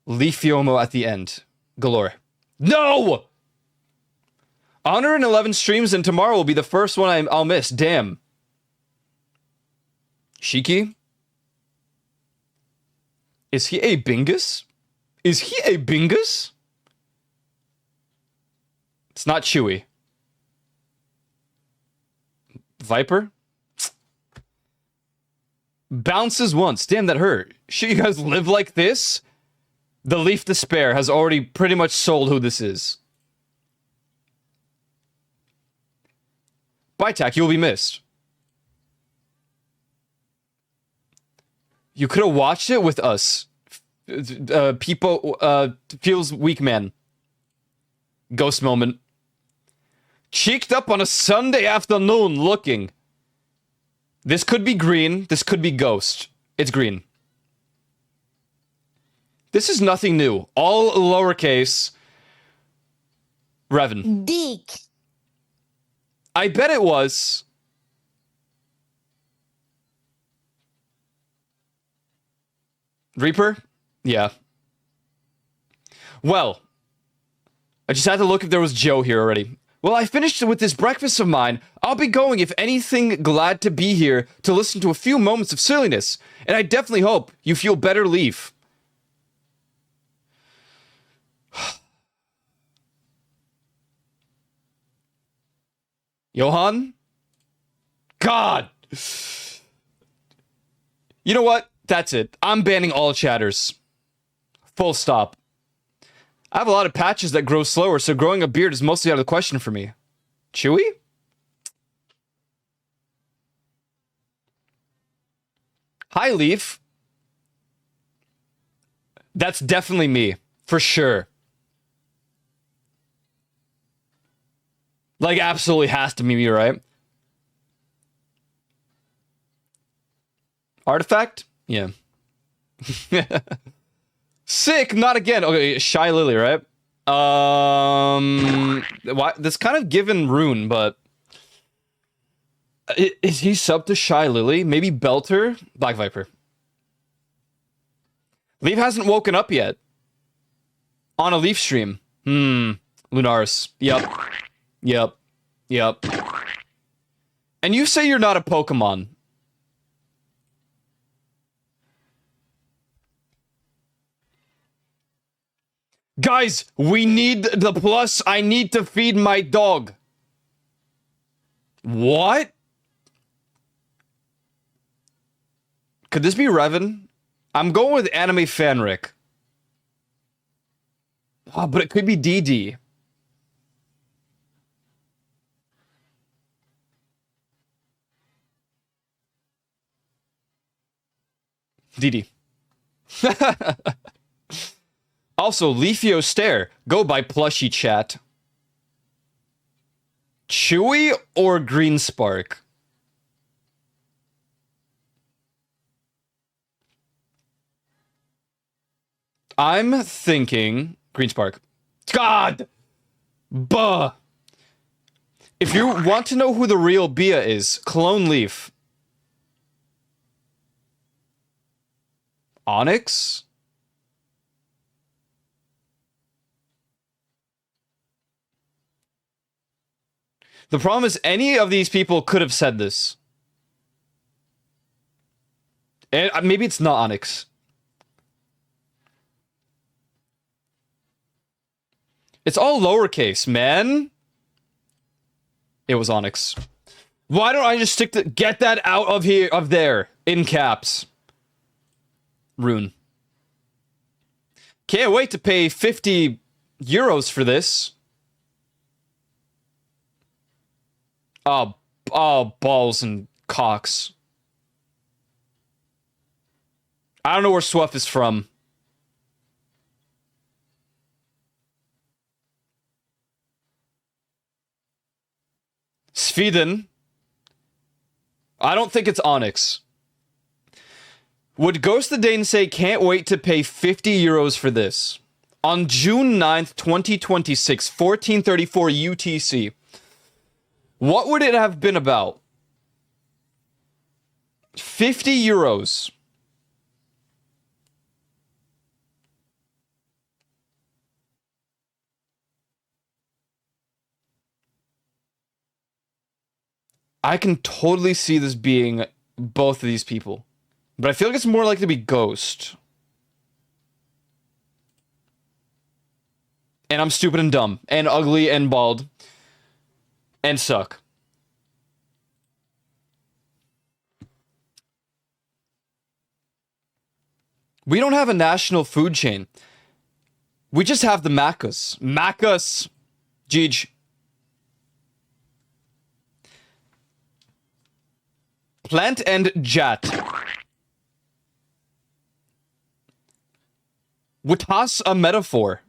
Leafiomo at the end. Galore. No! 111 streams and tomorrow will be the first one I'll miss. Damn. Shiki? Is he a Bingus? Is he a Bingus? It's not Chewy. Viper? Bounces once. Damn, that hurt. Shit, you guys live like this? The Leaf Despair has already pretty much sold who this is. Bye, Tack, you'll be missed. You could have watched it with us. Feels weak man. Ghost moment. Cheeked up on a Sunday afternoon looking. This could be green. This could be ghost. It's green. This is nothing new. All lowercase. Revan. Dick. I bet it was. Reaper? Yeah. Well, I just had to look if there was Joe here already. Well, I finished with this breakfast of mine. I'll be going, if anything, glad to be here to listen to a few moments of silliness. And I definitely hope you feel better, Leaf. Johan? God! You know what? That's it. I'm banning all chatters. Full stop. I have a lot of patches that grow slower, so growing a beard is mostly out of the question for me. Chewy? Hi, Leaf. That's definitely me. For sure. Like, absolutely has to be me, right? Artifact? Yeah. Sick, not again. Okay, Shy Lily, right? Why? That's kind of given Rune, but is he sub to Shy Lily? Maybe Belter? Black Viper. Leaf hasn't woken up yet. On a Leaf stream. Lunaris. Yep. And you say you're not a Pokemon. Guys, we need the plus. I need to feed my dog. What? Could this be Revan? I'm going with Anime Fanric. Oh, but it could be DD. DD. Also, Leafio Stare. Go by Plushy Chat. Chewy or Green Spark? I'm thinking Green Spark. God! Buh! If you want to know who the real Bia is, clone Leaf. Onyx? The problem is any of these people could have said this. And maybe it's not Onyx. It's all lowercase, man. It was Onyx. Why don't I just stick to get that out of here, of there, in caps? Rune. Can't wait to pay 50 euros for this. Oh, balls and cocks. I don't know where Swuff is from. Sweden. I don't think it's Onyx. Would Ghost the Dane say can't wait to pay 50 euros for this? On June 9th, 2026, 1434 UTC. What would it have been about? 50 euros. I can totally see this being both of these people. But I feel like it's more likely to be Ghost. And I'm stupid and dumb. And ugly and bald. And suck. We don't have a national food chain. We just have the Macca's. Macca's. Jeej. Plant and Jat. Watas a metaphor.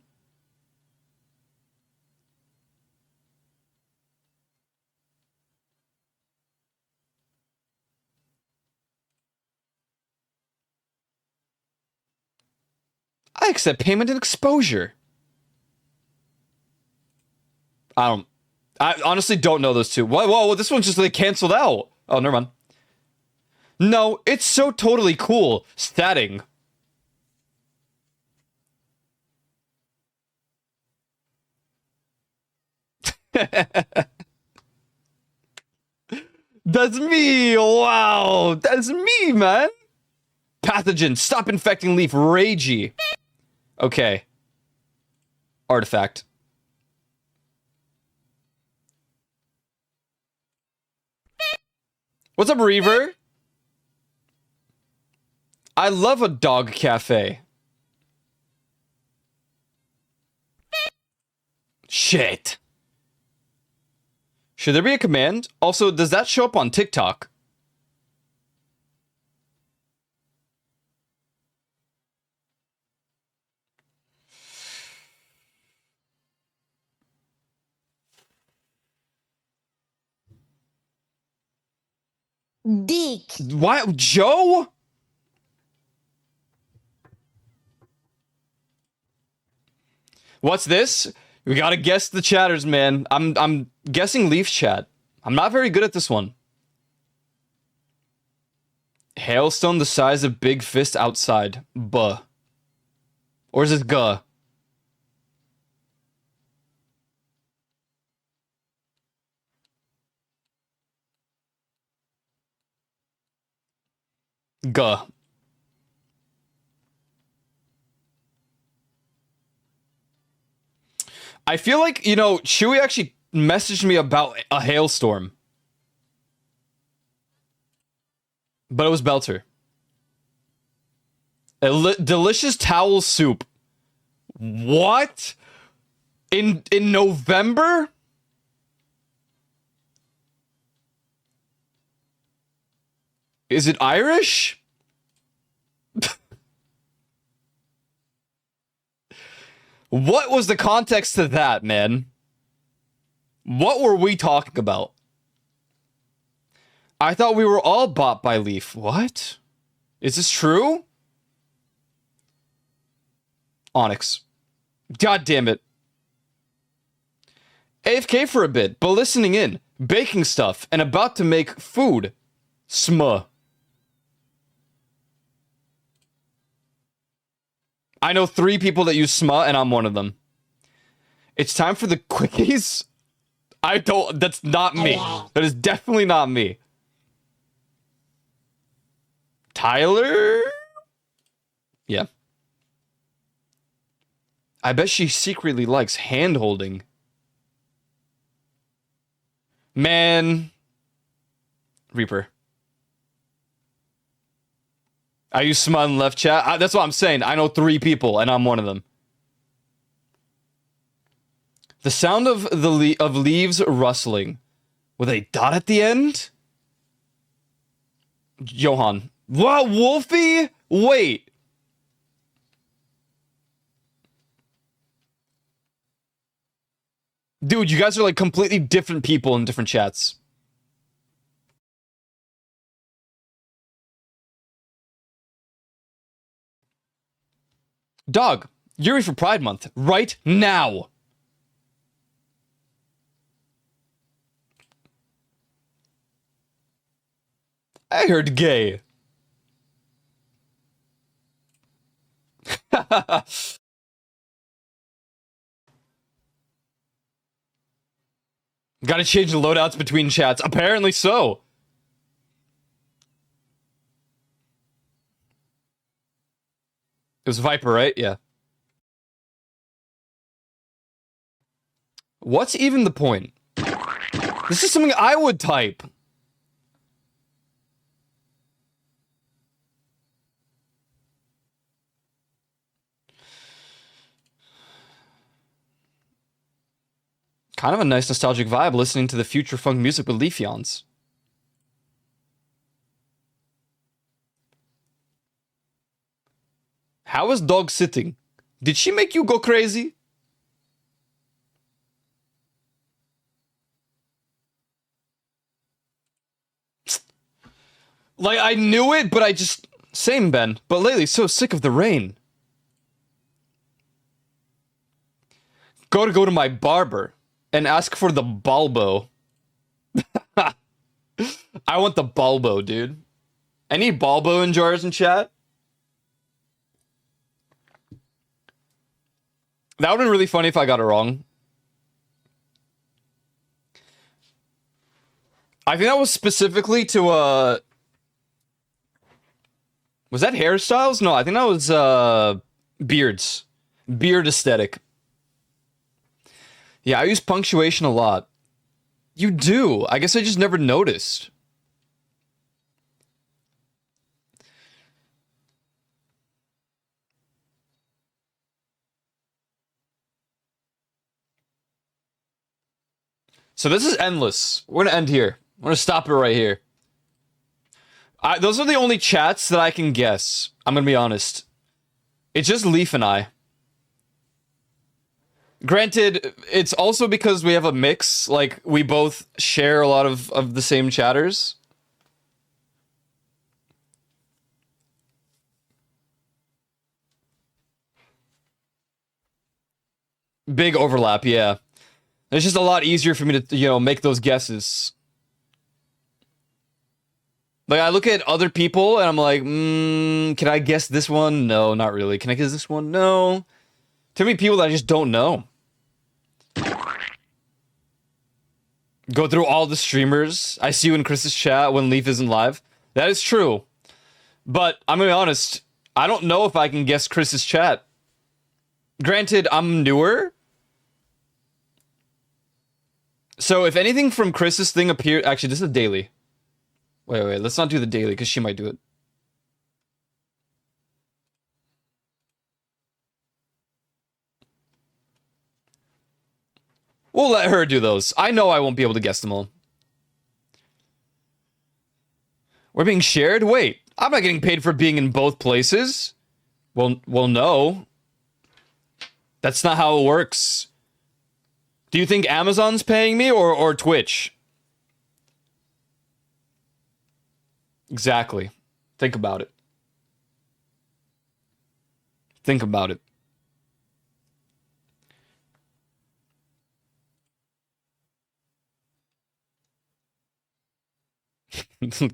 I accept payment and exposure. I honestly don't know those two. Whoa, this one's just like canceled out. Oh, never mind. No, it's so totally cool. Statting. That's me. Wow. That's me, man. Pathogen. Stop infecting leaf. Ragey. Okay. Artifact. What's up, Reaver? I love a dog cafe. Shit. Should there be a command? Also, does that show up on TikTok? Dick. Why, Joe? What's this? We gotta guess the chatters, man. I'm guessing Leaf chat. I'm not very good at this one. Hailstone the size of big fist outside. Buh. Or is it guh? Guh. I feel like, you know, Chewie actually messaged me about a hailstorm. But it was Belter. Delicious towel soup. What? In November? Is it Irish? What was the context to that, man? What were we talking about? I thought we were all bought by Leaf. What? Is this true? Onyx. God damn it. AFK for a bit, but listening in. Baking stuff and about to make food. Smuh. I know 3 people that use Smuh, and I'm one of them. It's time for the quickies? That's not me. That is definitely not me. Tyler? Yeah. I bet she secretly likes hand-holding. Man. Reaper. I use Smut in left chat. That's what I'm saying. I know 3 people, and I'm one of them. The sound of leaves rustling, with a dot at the end. Johan. What, Wolfie? Wait. Dude, you guys are like completely different people in different chats. Dog, Yuri for Pride Month, right now. I heard gay. Gotta change the loadouts between chats. Apparently so. It was Viper, right? Yeah. What's even the point? This is something I would type. Kind of a nice nostalgic vibe listening to the future funk music with Leafeons. How is dog sitting? Did she make you go crazy? Like, I knew it, but I just... Same, Ben. But lately, so sick of the rain. Gotta go to my barber and ask for the Balbo. I want the Balbo, dude. Any Balbo enjoyers in chat? That would have been really funny if I got it wrong. I think that was specifically to, was that hairstyles? No, I think that was, beards. Beard aesthetic. Yeah, I use punctuation a lot. You do. I guess I just never noticed. So this is endless. We're gonna end here. We're gonna stop it right here. Those are the only chats that I can guess. I'm gonna be honest. It's just Leaf and I. Granted, it's also because we have a mix. Like, we both share a lot of the same chatters. Big overlap, yeah. It's just a lot easier for me to, make those guesses. Like, I look at other people and I'm like, can I guess this one? No, not really. Can I guess this one? No. Too many people that I just don't know. Go through all the streamers. I see you in Chris's chat when Leaf isn't live. That is true. But I'm gonna be honest, I don't know if I can guess Chris's chat. Granted, I'm newer. So if anything from Chris's thing appears... Actually, this is a daily. Wait, let's not do the daily, because she might do it. We'll let her do those. I know I won't be able to guess them all. We're being shared? Wait, I'm not getting paid for being in both places. Well, no. That's not how it works. Do you think Amazon's paying me or Twitch? Exactly. Think about it. Think about it.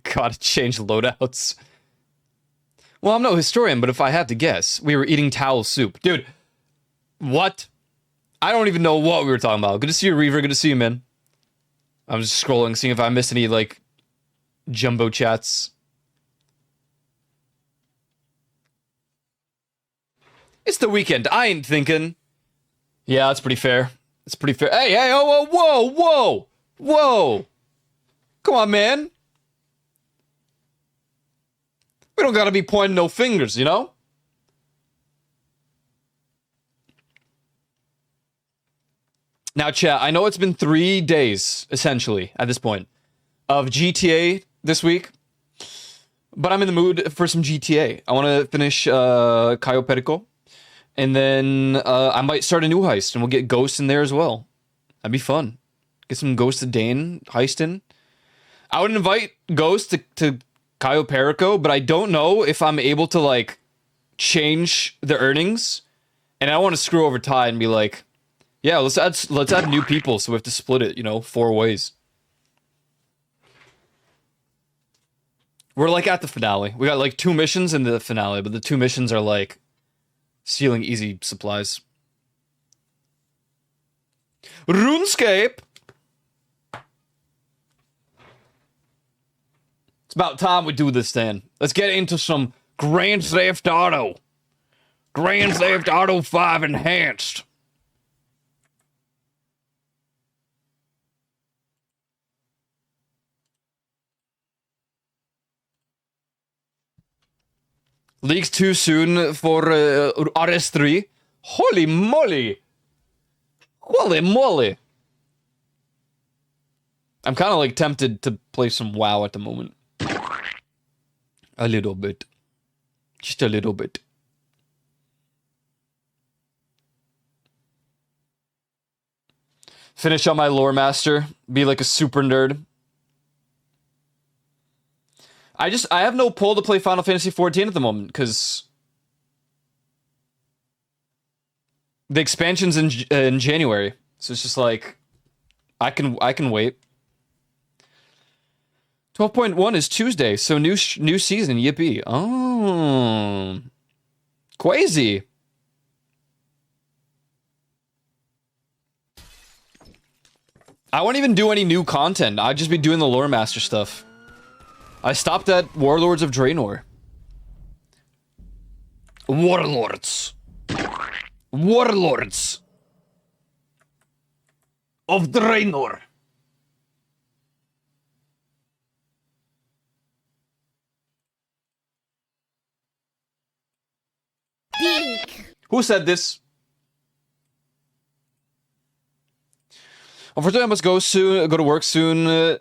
Gotta change loadouts. Well, I'm no historian, but if I had to guess, we were eating towel soup. Dude, what? I don't even know what we were talking about. Good to see you, Reaver. Good to see you, man. I'm just scrolling, seeing if I missed any, like, jumbo chats. It's the weekend. I ain't thinking. Yeah, that's pretty fair. It's pretty fair. Hey, oh, whoa. Come on, man. We don't gotta be pointing no fingers, you know? Now, chat, I know it's been 3 days, essentially, at this point, of GTA this week, but I'm in the mood for some GTA. I want to finish Cayo Perico, and then I might start a new heist, and we'll get Ghost in there as well. That'd be fun. Get some Ghost of Dane heist in. I would invite Ghost to Cayo Perico, but I don't know if I'm able to, like, change the earnings, and I don't want to screw over Ty and be like, yeah, let's add new people, so we have to split it, 4 ways. We're, like, at the finale. We got, like, 2 missions in the finale, but the 2 missions are, like, stealing easy supplies. RuneScape! It's about time we do this, then. Let's get into some Grand Theft Auto. Grand Theft Auto 5 Enhanced. Leaks too soon for RS3. Holy moly! Holy moly! I'm kind of like tempted to play some WoW at the moment. A little bit. Just a little bit. Finish on my lore master. Be like a super nerd. I have no pull to play Final Fantasy XIV at the moment because the expansion's in January, so it's just like I can wait. 12.1 is Tuesday, so new season. Yippee! Oh, Quasi. I won't even do any new content. I'd just be doing the lore master stuff. I stopped at Warlords of Draenor. Warlords. Warlords of Draenor. Dink. Who said this? Unfortunately, I must go soon. Go to work soon.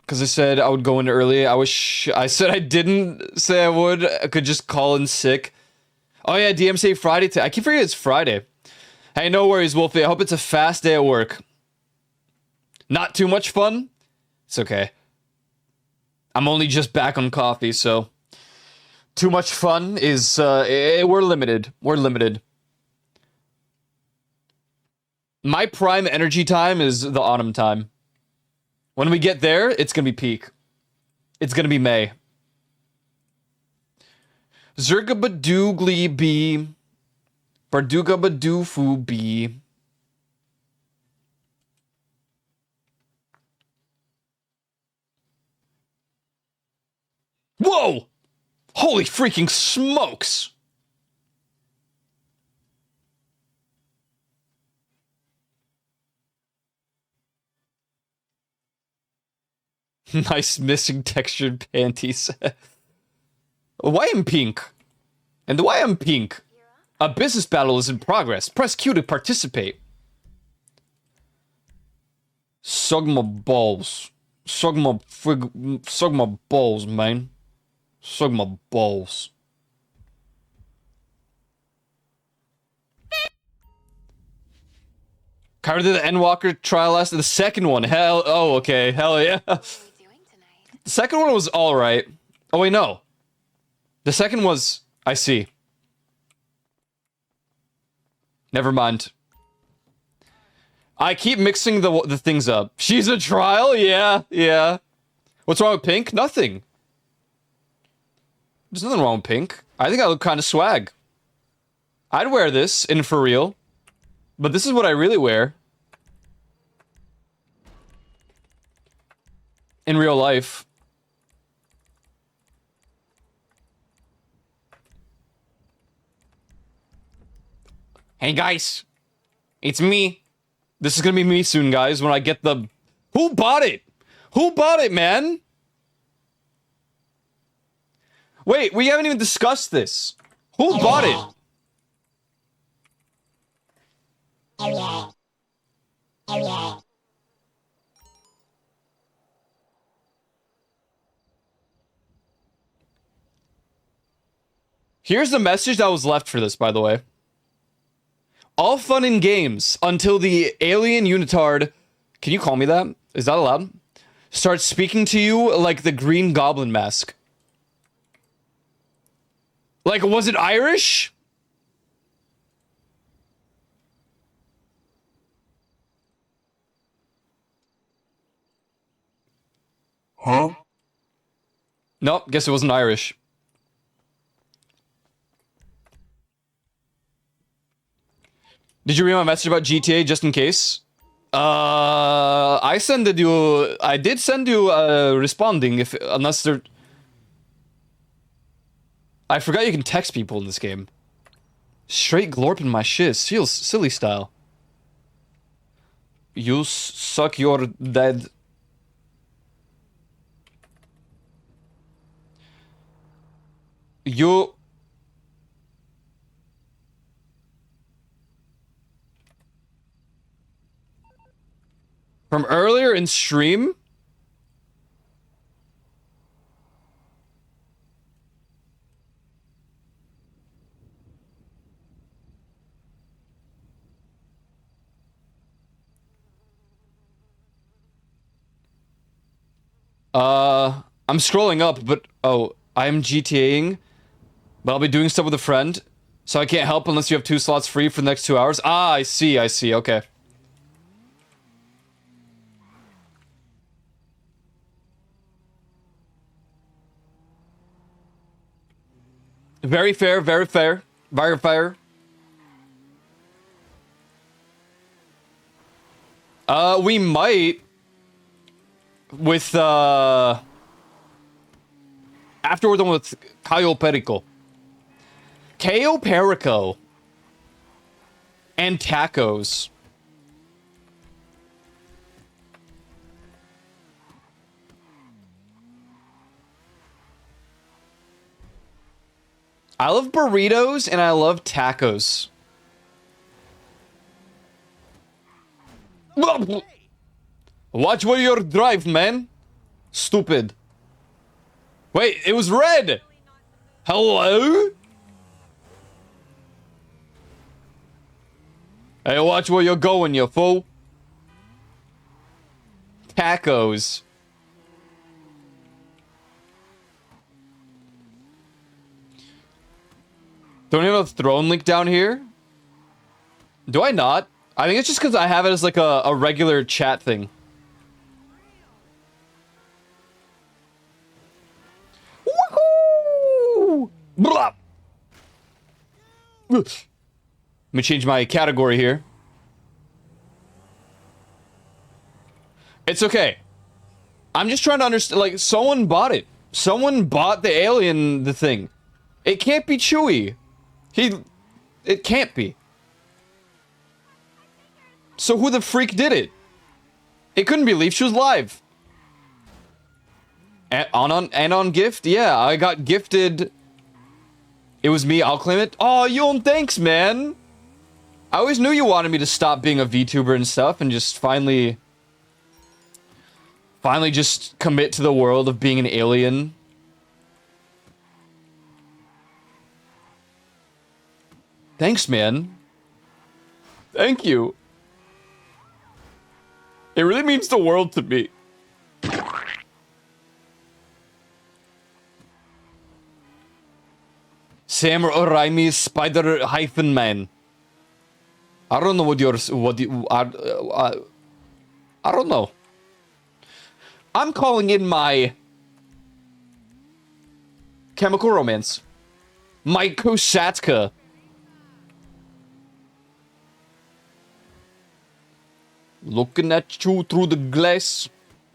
Because I said I would go in early. I said I didn't say I would. I could just call in sick. Oh yeah, DMCA Friday. I keep forgetting it's Friday. Hey, no worries, Wolfie. I hope it's a fast day at work. Not too much fun? It's okay. I'm only just back on coffee, so... Too much fun is... we're limited. We're limited. My prime energy time is the autumn time. When we get there, it's gonna be peak. It's gonna be May. Zergabadoogly B. Bardugabadoofu B. Whoa! Holy freaking smokes! Nice missing textured panties. Why am pink? And why am pink? A business battle is in progress. Press Q to participate. Sug my balls. Sug my balls, man. Sug my balls. Kyra did the Endwalker trial last. The second one. Hell. Oh, okay. Hell yeah. The second one was alright. Oh, wait, no. The second was. I see. Never mind. I keep mixing the things up. She's a trial? Yeah, yeah. What's wrong with pink? Nothing. There's nothing wrong with pink. I think I look kind of swag. I'd wear this in for real. But this is what I really wear. In real life. Hey guys. It's me. This is gonna be me soon, guys, when I get the... Who bought it? Who bought it, man? Wait, we haven't even discussed this. Who bought it? Here's the message that was left for this, by the way. All fun in games until the alien unitard... Can you call me that? Is that allowed? Starts speaking to you like the Green Goblin mask. Like, was it Irish? Huh? Nope, guess it wasn't Irish. Did you read my message about GTA just in case? I did send you responding unless there... I forgot you can text people in this game. Straight glorping my shiz. Feels silly style. You suck your dead. You... From earlier in stream? I'm scrolling up, but oh, I'm GTAing, but I'll be doing stuff with a friend, so I can't help unless you have 2 slots free for the next 2 hours. Ah, I see, okay. Very fair, very fair, very fair. We might with after we're done with Cayo Perico. Cayo Perico and tacos. I love burritos and I love tacos. Watch where you drive, man. Stupid. Wait, it was red. Hello? Hey, watch where you're going, you fool. Tacos. Don't you have a throne link down here? Do I not? I think it's just because I have it as like a regular chat thing. Woohoo! Blah! Let me change my category here. It's okay. I'm just trying to understand, like, someone bought it. Someone bought the alien, the thing. It can't be Chewie. It can't be. So who the freak did it? It couldn't be Leaf, she was live. On gift? Yeah, I got gifted. It was me, I'll claim it. Oh, Yon, thanks, man. I always knew you wanted me to stop being a VTuber and stuff and just finally just commit to the world of being an alien. Thanks, man. Thank you. It really means the world to me. Sam Raimi's Spider-Man. I don't know I don't know. I'm calling in my Chemical Romance. My Kosatka. Looking at you through the glass.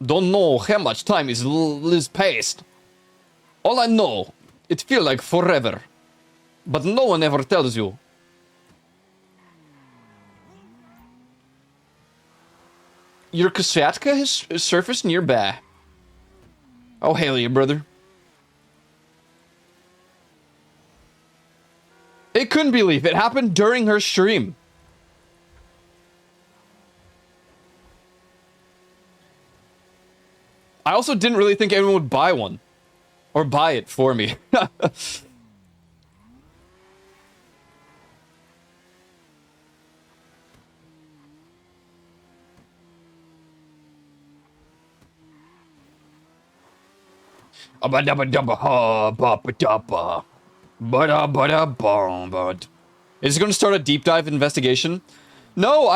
Don't know how much time is passed. All I know, it feel like forever. But no one ever tells you. Your Kosatka has surfaced nearby. Oh, hail you, brother. It couldn't be Leaf. It happened during her stream. I also didn't really think anyone would buy one. Or buy it for me. Is it going to start a deep dive investigation? No,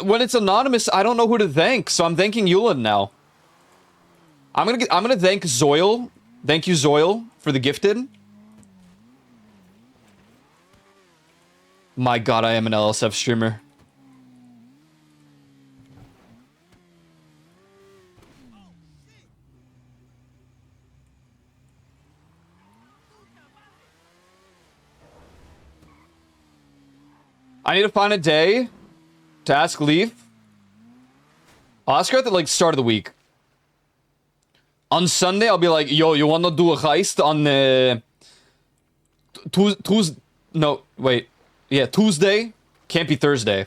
when it's anonymous, I don't know who to thank, so I'm thanking Yulin now. I'm gonna thank Zoil. Thank you, Zoil, for the gifted. My god, I am an LSF streamer. I need to find a day to ask Leaf. I'll ask her at the, like, start of the week. On Sunday, I'll be like, yo, you wanna do a heist on, Tuesday? No, wait. Yeah, Tuesday. Can't be Thursday.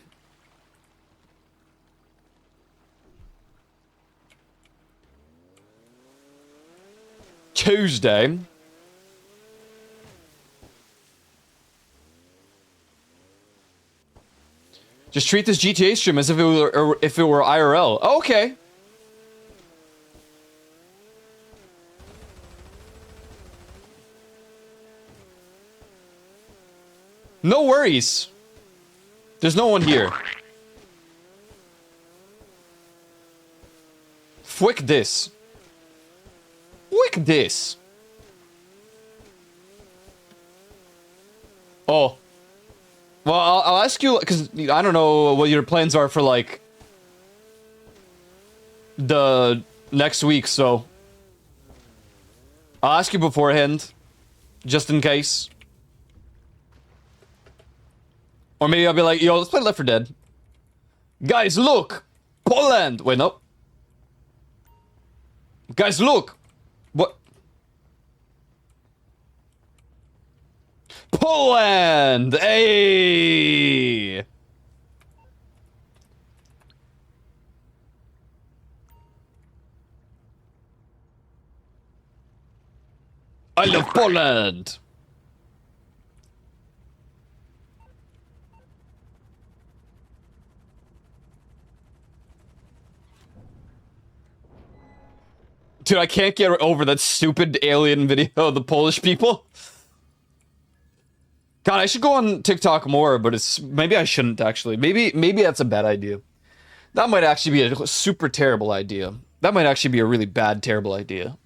Tuesday. Just treat this GTA stream as if it were IRL. Oh, okay. No worries. There's no one here. Fwick this. Fwick this. Oh. Well, I'll ask you, because I don't know what your plans are for, like, the next week, so I'll ask you beforehand, just in case. Or maybe I'll be like, yo, let's play Left 4 Dead. Guys, look! Poland! Wait, no. Guys, look! What? Poland! Hey! I love Poland! Dude, I can't get over that stupid alien video of the Polish people. God, I should go on TikTok more, but it's maybe I shouldn't actually. Maybe that's a bad idea. That might actually be a super terrible idea. That might actually be a really bad, terrible idea.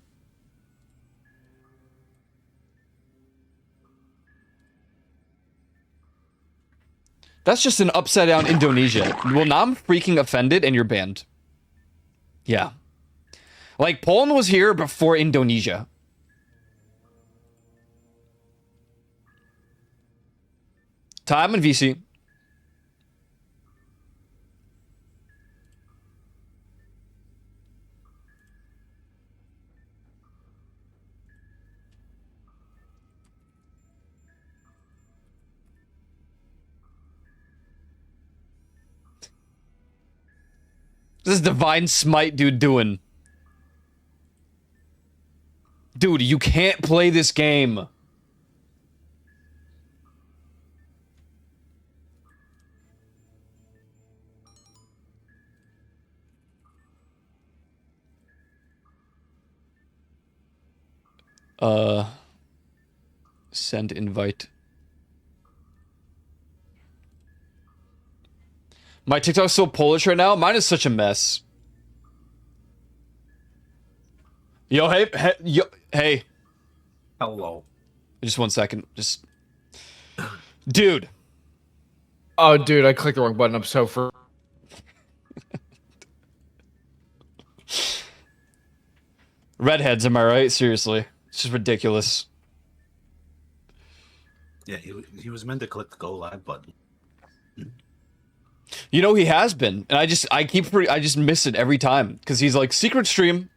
That's just an upside down Indonesia. Well, now I'm freaking offended and you're banned. Yeah. Like, Poland was here before Indonesia. Time and VC. This is Divine Smite dude doing. Dude, you can't play this game. Send invite. My TikTok's so Polish right now. Mine is such a mess. Yo, hey. Hello. Just 1 second. Just, dude. Oh, dude, I clicked the wrong button. I'm so for. Redheads, am I right? Seriously, it's just ridiculous. Yeah, he was meant to click the go live button. You know he has been, and I just miss it every time because he's like secret stream.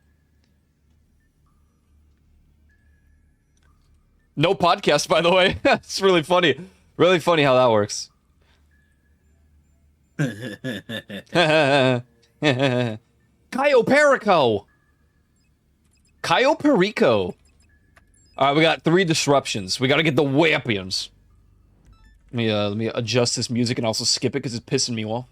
No podcast, by the way. It's really funny. Really funny how that works. Cayo Perico. Cayo Perico. All right, we got 3 disruptions. We got to get the weapons. Let me adjust this music and also skip it because it's pissing me off.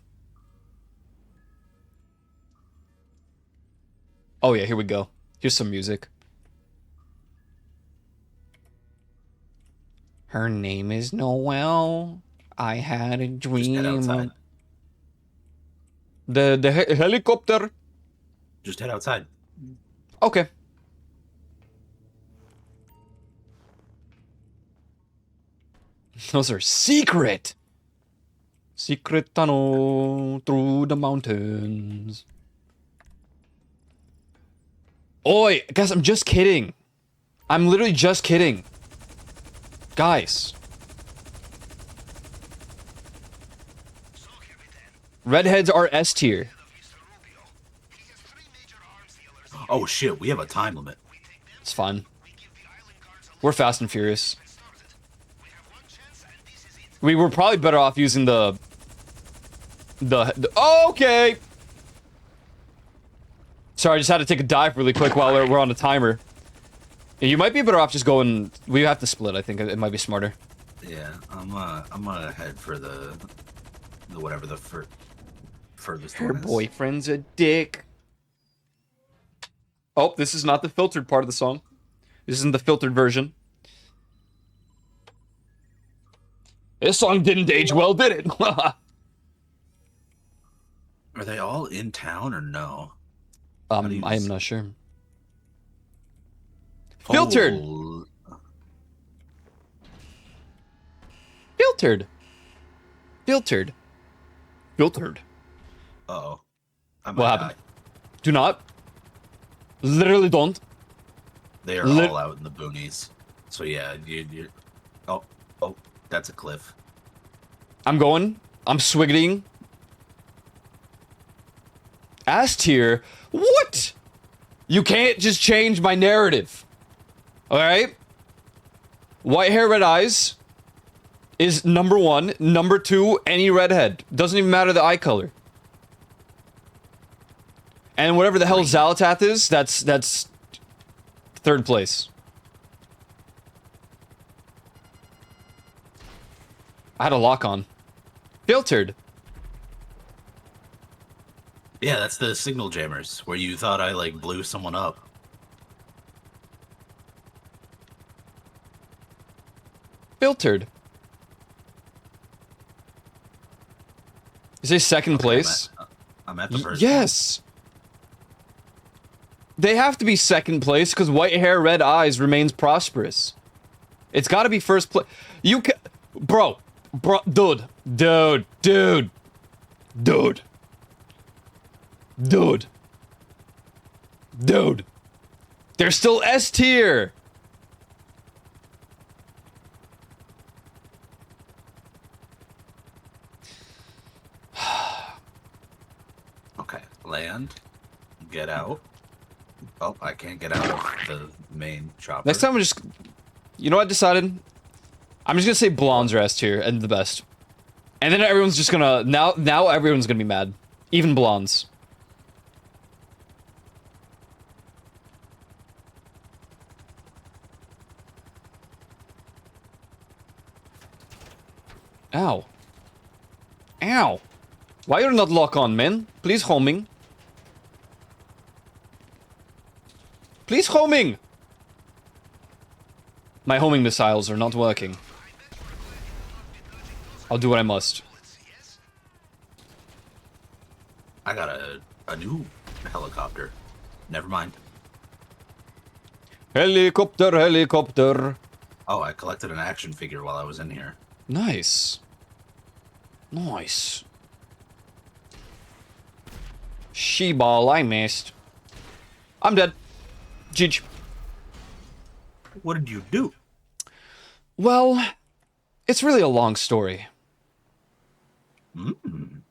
Oh yeah, here we go. Here's some music. Her name is Noelle. I had a dream. The helicopter. Just head outside. Okay. Those are secret. Secret tunnel through the mountains. Oi, guys, I'm just kidding. I'm literally just kidding. Guys. Redheads are S tier. Oh shit, we have a time limit. It's fine. We're fast and furious. We were probably better off using the oh, okay. Sorry, I just had to take a dive really quick while we're on the timer. You might be better off just going. We have to split. I think it might be smarter. Yeah, I'm gonna head for the whatever the furthest Your one is. boyfriend's a dick. Oh, this is not the filtered part of the song. This isn't the filtered version. This song didn't age well, did it? Are they all in town or no? I am not sure. Filtered. Oh, Filtered. Filtered. Filtered. uh-oh. I might What happened? die. Do not. Literally don't. They are all out in the boonies. So yeah, you oh, that's a cliff. I'm going. I'm swiggeting. S tier? What? You can't just change my narrative. Alright? White hair, red eyes is number 1. Number 2, any redhead. Doesn't even matter the eye color. And whatever the hell Xalatath is, that's 3rd place. I had a lock on. Filtered. Yeah, that's the signal jammers where you thought I like blew someone up. Filtered. Is it 2nd place? I'm at the first. Yes. They have to be 2nd place because white hair, red eyes remains prosperous. It's got to be 1st place. You can, bro, dude. They're still S tier. Okay, land. Get out. Oh, I can't get out of the main chopper. Next time, you know what I decided? I'm just gonna say blondes are S tier and the best, and then everyone's just gonna now everyone's gonna be mad, even blondes. Ow. Ow. Why you're not lock on, man? Please homing. Please homing! My homing missiles are not working. I'll do what I must. I got a new helicopter. Never mind. Helicopter, helicopter. Oh, I collected an action figure while I was in here. Nice. Nice. She-ball, I missed. I'm dead. Jeej. What did you do? Well, it's really a long story. Mm.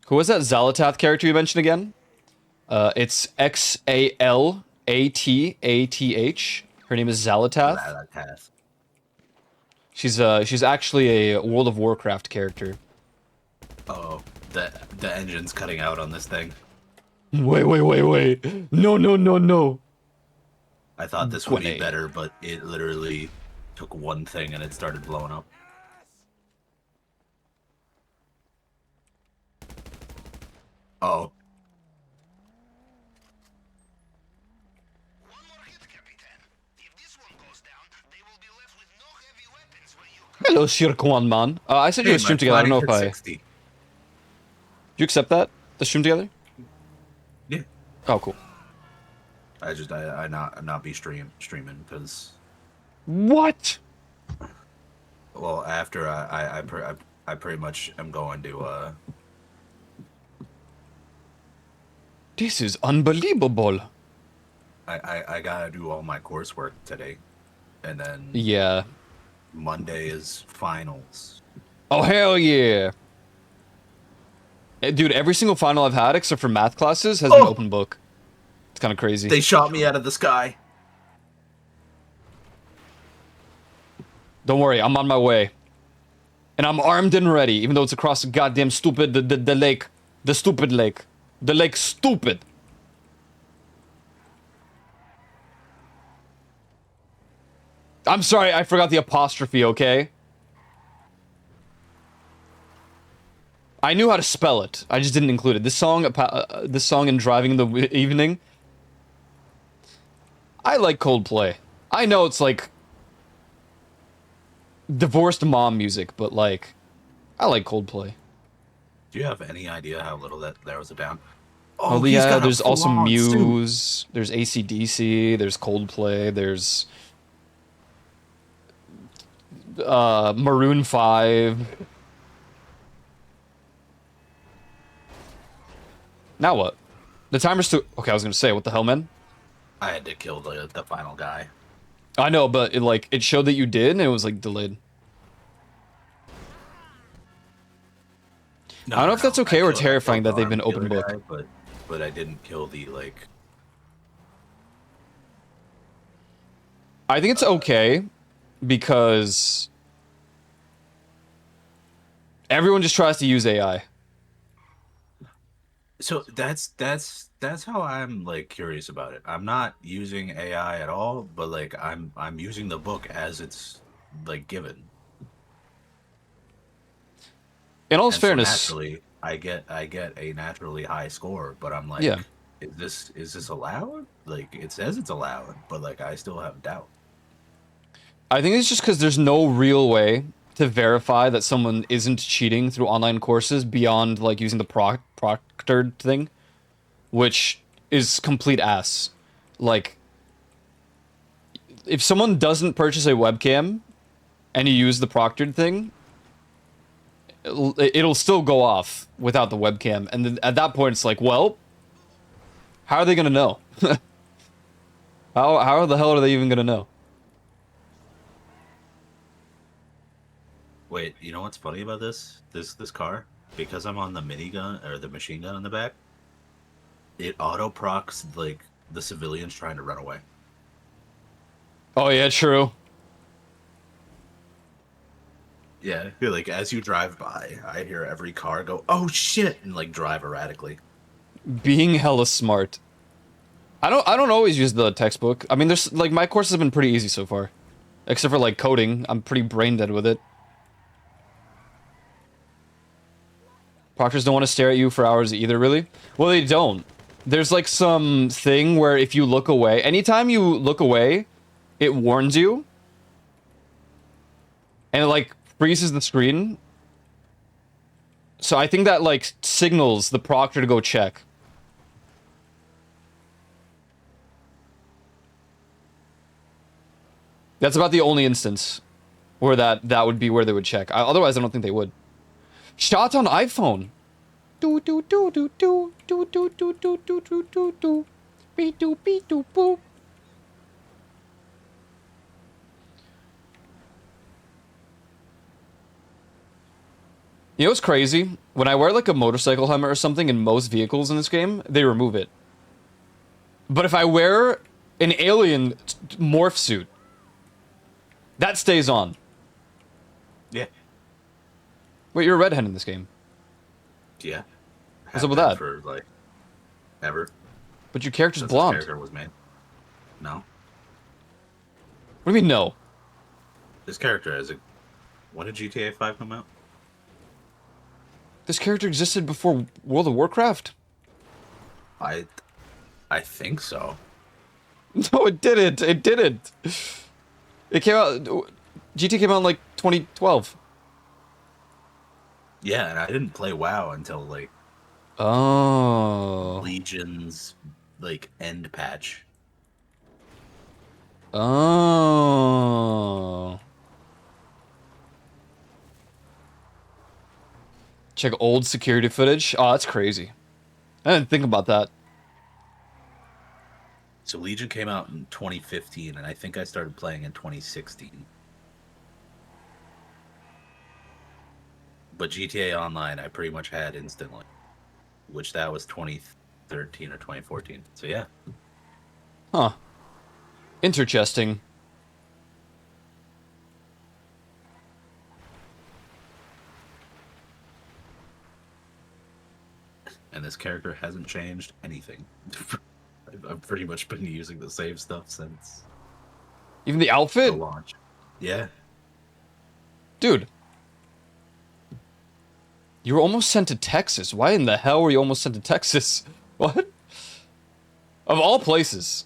Who was that Xalatath character you mentioned again? It's Xalatath. Her name is Xalatath. She's actually a World of Warcraft character. Oh, the engine's cutting out on this thing. Wait. No. I thought this would be Wait. better, but it literally took one thing and it started blowing up. Oh. Hello, Shirkwan man. I said you would stream together. I don't know if I... 60. Did you accept that? The stream together? Yeah. Oh, cool. I'm not be streaming because What? well after I pretty much am going to This is unbelievable. I gotta do all my coursework today, and then Yeah. Monday is finals. Oh, hell yeah. Dude, every single final I've had, except for math classes, has been Oh! open book. It's kind of crazy. They shot me out of the sky. Don't worry, I'm on my way. And I'm armed and ready, even though it's across the goddamn stupid, the lake. The stupid lake. The lake stupid. I'm sorry, I forgot the apostrophe, okay? I knew how to spell it. I just didn't include it. This song in Driving in the Evening. I like Coldplay. I know it's like divorced mom music, but like I like Coldplay. Do you have any idea how little that narrows it down? Oh he's yeah, got a there's also full-on suit. Muse, there's AC/DC, there's Coldplay, there's Maroon 5. Now what? The timer's still... Okay, I was gonna say, what the hell, man? I had to kill the final guy. I know, but it showed that you did, and it was like delayed. No, I don't know if that's okay or I terrifying killed that they've been the open other book. guy, but I didn't kill the like. I think it's okay because everyone just tries to use AI. So that's how I'm like curious about it. I'm not using AI at all, but like I'm using the book as it's like given. In all And so fairness, naturally, I get a naturally high score, but I'm like, yeah. is this allowed? Like it says it's allowed, but like I still have doubt. I think it's just because there's no real way to verify that someone isn't cheating through online courses beyond like using the proctored thing, which is complete ass. Like, if someone doesn't purchase a webcam and you use the proctored thing, it'll still go off without the webcam, and then at that point it's like, well, how are they gonna know? How the hell are they even gonna know? Wait, you know what's funny about this car? Because I'm on the minigun or the machine gun on the back, it auto procs like the civilians trying to run away. Oh yeah, true. Yeah, I feel like as you drive by, I hear every car go, "Oh shit!" and like drive erratically. Being hella smart. I don't always use the textbook. I mean, there's like my courses have been pretty easy so far, except for like coding. I'm pretty brain dead with it. Proctors don't want to stare at you for hours either, really? Well, they don't. There's like some thing where if you look away, anytime you look away, it warns you. And it like freezes the screen. So I think that like signals the proctor to go check. That's about the only instance where that would be where they would check. Otherwise, I don't think they would. Shot on iPhone. Do do do do do do do do do do do do do. Beep do beep do boop. You know what's crazy? When I wear like a motorcycle helmet or something in most vehicles in this game, they remove it. But if I wear an alien morph suit, that stays on. Yeah, Wait, you're a redhead in this game. yeah. What's up with Have that? been for like ever But your character's since blonde. this character was made. No, What do you mean no? this character is a. When did GTA 5 come out? This character existed before World of Warcraft? I think so. No, it didn't. It didn't. It came out... GT came out in, like, 2012. Yeah, and I didn't play WoW until like Oh. Legion's like end patch. Oh. Check old security footage. Oh, that's crazy. I didn't think about that. So Legion came out in 2015, and I think I started playing in 2016. But GTA Online, I pretty much had instantly, which that was 2013 or 2014. So yeah, Huh. Interchesting. and this character hasn't changed anything. I've pretty much been using the same stuff since. Even the to outfit? launch. Yeah. Dude. You were almost sent to Texas. Why in the hell were you almost sent to Texas? What? Of all places.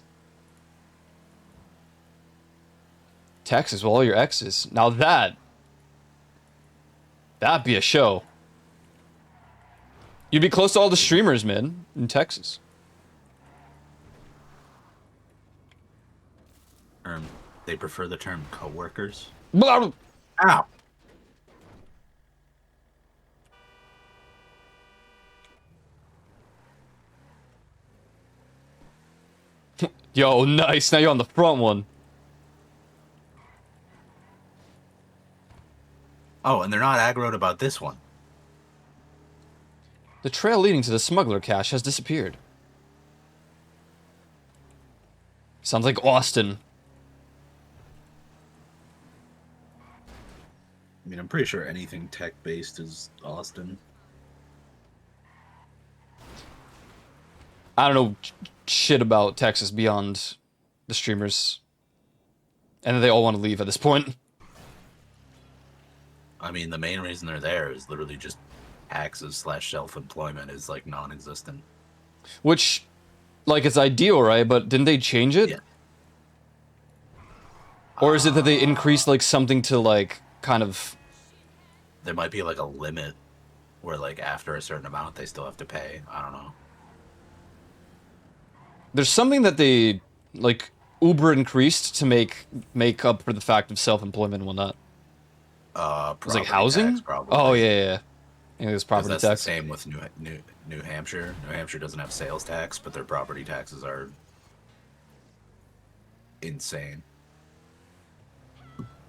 Texas with all your exes. Now that'd be a show. You'd be close to all the streamers, man, in Texas. They prefer the term coworkers. Blah. Ow! Yo, nice. Now you're on the front one. Oh, and they're not aggroed about this one. The trail leading to the smuggler cache has disappeared. Sounds like Austin. I mean, I'm pretty sure anything tech-based is Austin. I don't know shit about Texas beyond the streamers. And they all want to leave at this point. I mean, the main reason they're there is literally just taxes / self-employment is like non-existent. Which, like, it's ideal, right? But didn't they change it? Yeah. Or is it that they increased, like, something to, like, kind of... There might be like a limit where like after a certain amount they still have to pay. I don't know. There's something that they, like, uber increased to make up for the fact of self-employment and whatnot. It's like Property housing? tax, probably. Oh, yeah. I think it's 'Cause property that's tax. the same with New Hampshire. New Hampshire doesn't have sales tax, but their property taxes are insane.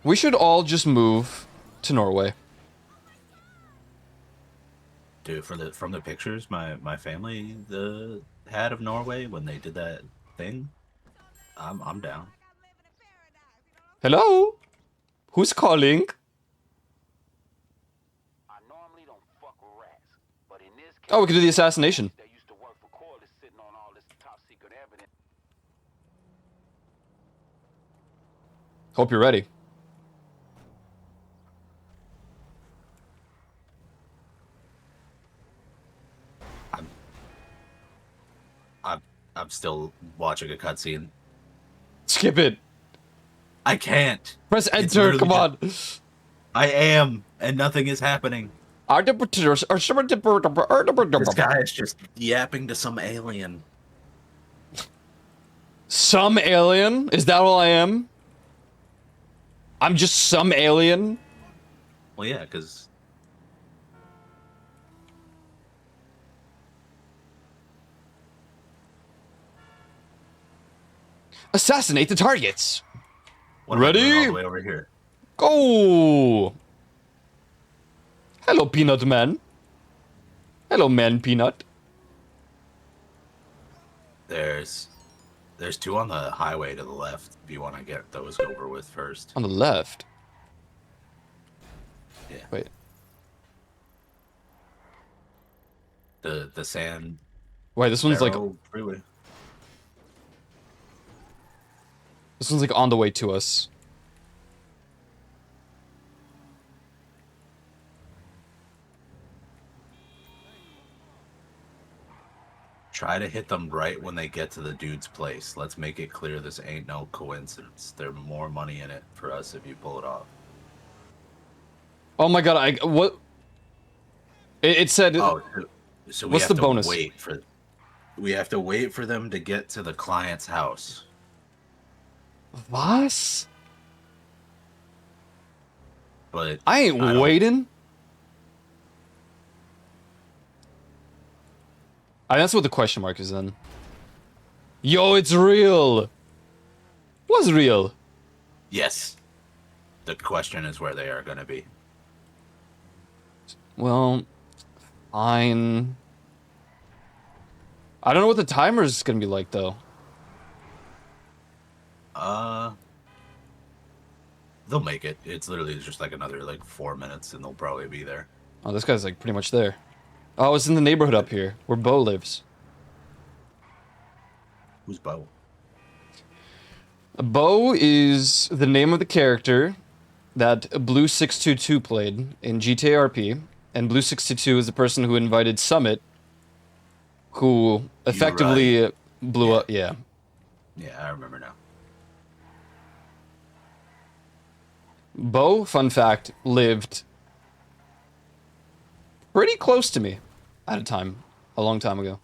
We should all just move to Norway. Dude, from the pictures my family had of Norway when they did that thing, I'm down. Hello? Who's calling? I normally don't fuck with rats, but in this case, Oh, we can do the assassination. they used to work for Corliss sitting on all this top secret evidence. Hope you're ready. I'm still watching a cutscene. Skip it. I can't. Press It's enter, literally come on. I am, and nothing is happening. This guy is just yapping to some alien. Some alien? Is that all I am? I'm just some alien? Well, yeah, because Assassinate the targets. what am I doing Ready? all the way over here? Go! Hello, Peanut Man. Hello, Man Peanut. There's two on the highway to the left. If you want to get those over with first. On the left. Yeah. Wait. The sand. Wait, this one's like Barrow freeway. on the way to us. Try to hit them right when they get to the dude's place. Let's make it clear this ain't no coincidence. There's more money in it for us if you pull it off. Oh my god, what? It said... Oh, so we What's have the to bonus? We have to wait for them to get to the client's house. What? But I ain't don't- waiting. That's what the question mark is then. Yo, it's real. What's real? Yes. The question is where they are going to be. Well, fine. I don't know what the timer is gonna be like though. They'll make it. It's literally just like another 4 minutes, and they'll probably be there. Oh, this guy's like pretty much there. Oh, it's in the neighborhood up here where Bo lives. Who's Bo? Bo is the name of the character that Blue 622 played in GTA RP, and Blue 622 is the person who invited Summit, who effectively blew up. Yeah. Yeah, I remember now. Bo, fun fact, lived pretty close to me at a time, a long time ago.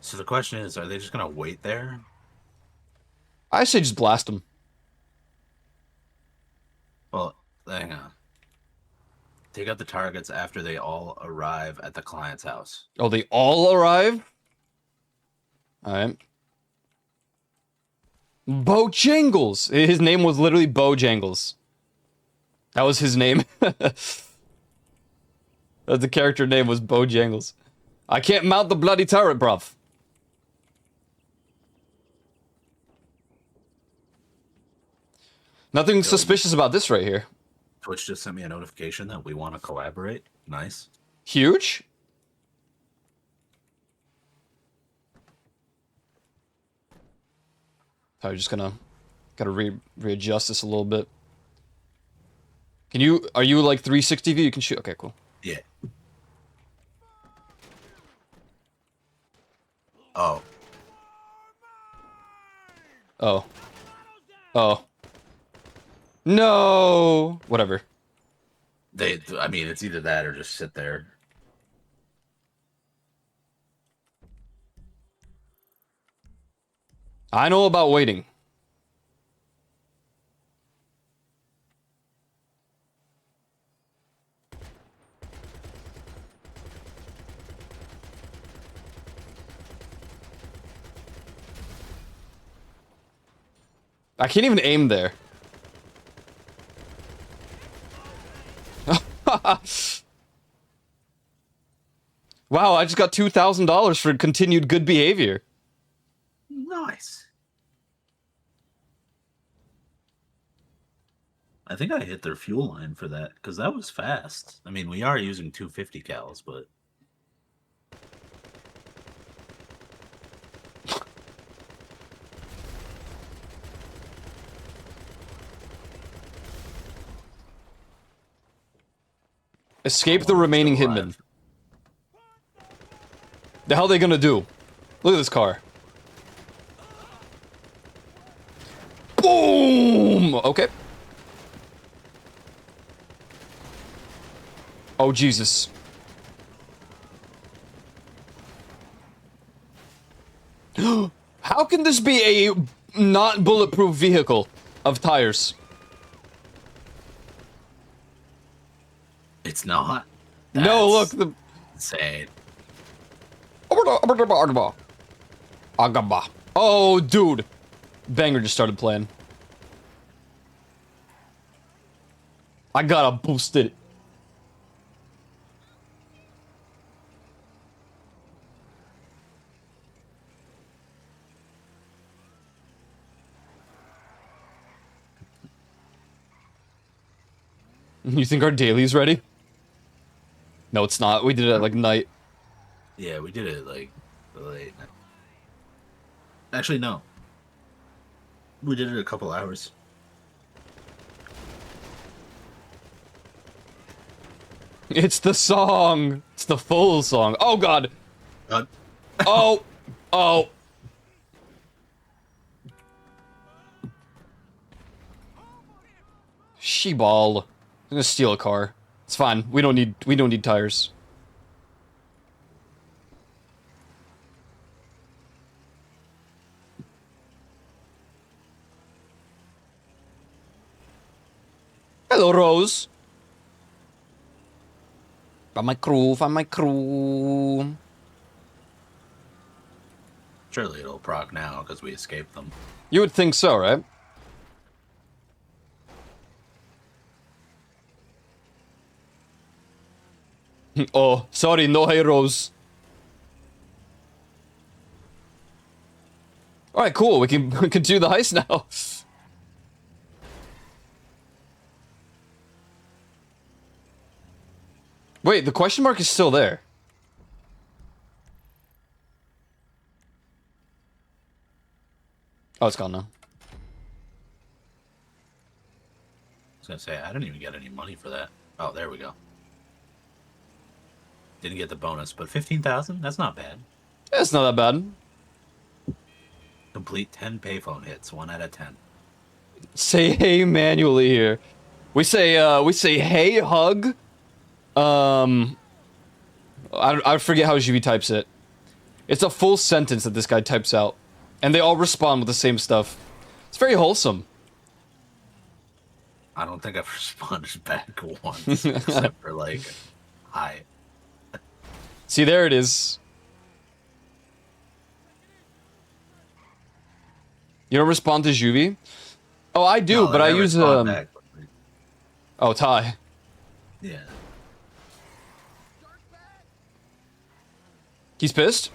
So the question is, are they just gonna wait there? I say just blast him. Well, hang on. Take out the targets after they all arrive at the client's house. Oh, they all arrive? Alright. Bojangles! His name was literally Bojangles. That was his name. The character name was Bojangles. I can't mount the bloody turret, bruv. Nothing suspicious about this right here. Twitch just sent me a notification that we want to collaborate. Nice. Huge? I'm just gotta readjust this a little bit. Are you like 360 view? You can shoot. Okay, cool. Yeah. Oh. Oh. Oh. No. Whatever. I mean, it's either that or just sit there. I know about waiting. I can't even aim there. Wow, I just got $2,000 for continued good behavior. Nice. I think I hit their fuel line for that because that was fast. I mean, we are using 250 cals, but Escape the remaining still hitmen. alive. The hell are they gonna do? Look at this car. Boom! Okay. Oh, Jesus. How can this be a not bulletproof vehicle of tires? It's not. No, look, That's the insane. Agaba. Oh, dude. Banger just started playing. I gotta boost it. You think our daily's ready? No, it's not. We did it at like night. Yeah, we did it like late. Actually, no. We did it a couple hours. It's the song. It's the full song. Oh god. Oh. Oh. She-ball. I'm gonna steal a car. It's fine. We don't need tires. Hello, Rose. Find my crew, find my crew. Surely it'll proc now because we escaped them. You would think so, right? Oh, sorry, no heroes. Alright, cool. We can do the heist now. Wait, the question mark is still there. Oh, it's gone now. I was gonna say, I didn't even get any money for that. Oh, there we go. Didn't get the bonus, but 15,000? That's not bad. It's not that bad. Complete 10 payphone hits, 1 out of 10. Say hey manually here. We say hey hug. I forget how GB types it. It's a full sentence that this guy types out, and they all respond with the same stuff. It's very wholesome. I don't think I've responded back once, except for like, hi. See, there it is. You don't respond to Juvie? Oh, I do, No, but I use respond back, but, Oh, Ty. yeah. He's pissed?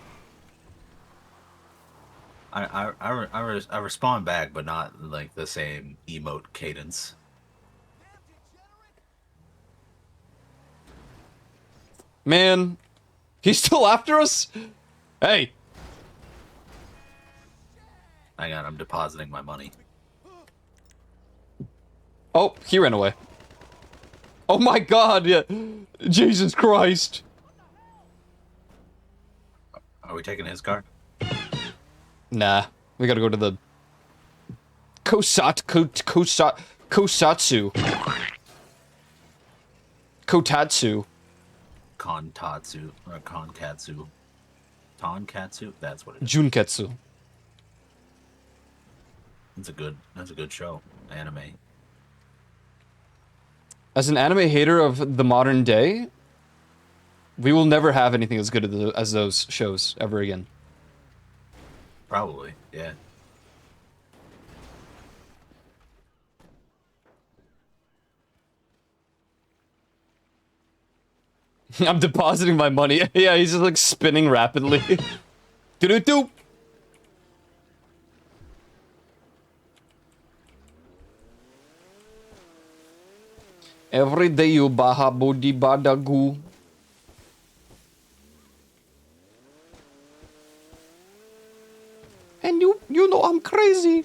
I respond back, but not like the same emote cadence. Man, he's still after us? Hey. Hang on, I'm depositing my money. Oh, he ran away. Oh my god, yeah. Jesus Christ. Are we taking his car? Nah, we gotta go to the Kosatsu. Kotatsu. Kontatsu or Konkatsu. Tonkatsu? That's what it is. Junketsu. That's a good show. Anime. As an anime hater of the modern day, we will never have anything as good as those shows ever again. Probably, yeah. I'm depositing my money. Yeah, he's just like spinning rapidly. Do-do-do. Every day you baha bodi badagu. And you know I'm crazy.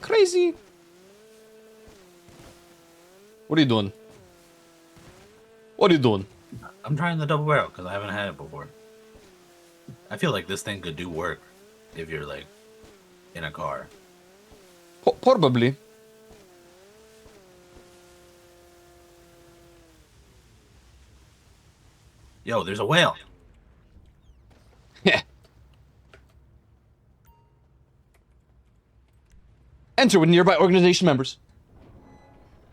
Crazy. What are you doing? What are you doing? I'm trying the double barrel because I haven't had it before. I feel like this thing could do work if you're like in a car. Probably. Yo, there's a whale. Yeah. Enter with nearby organization members.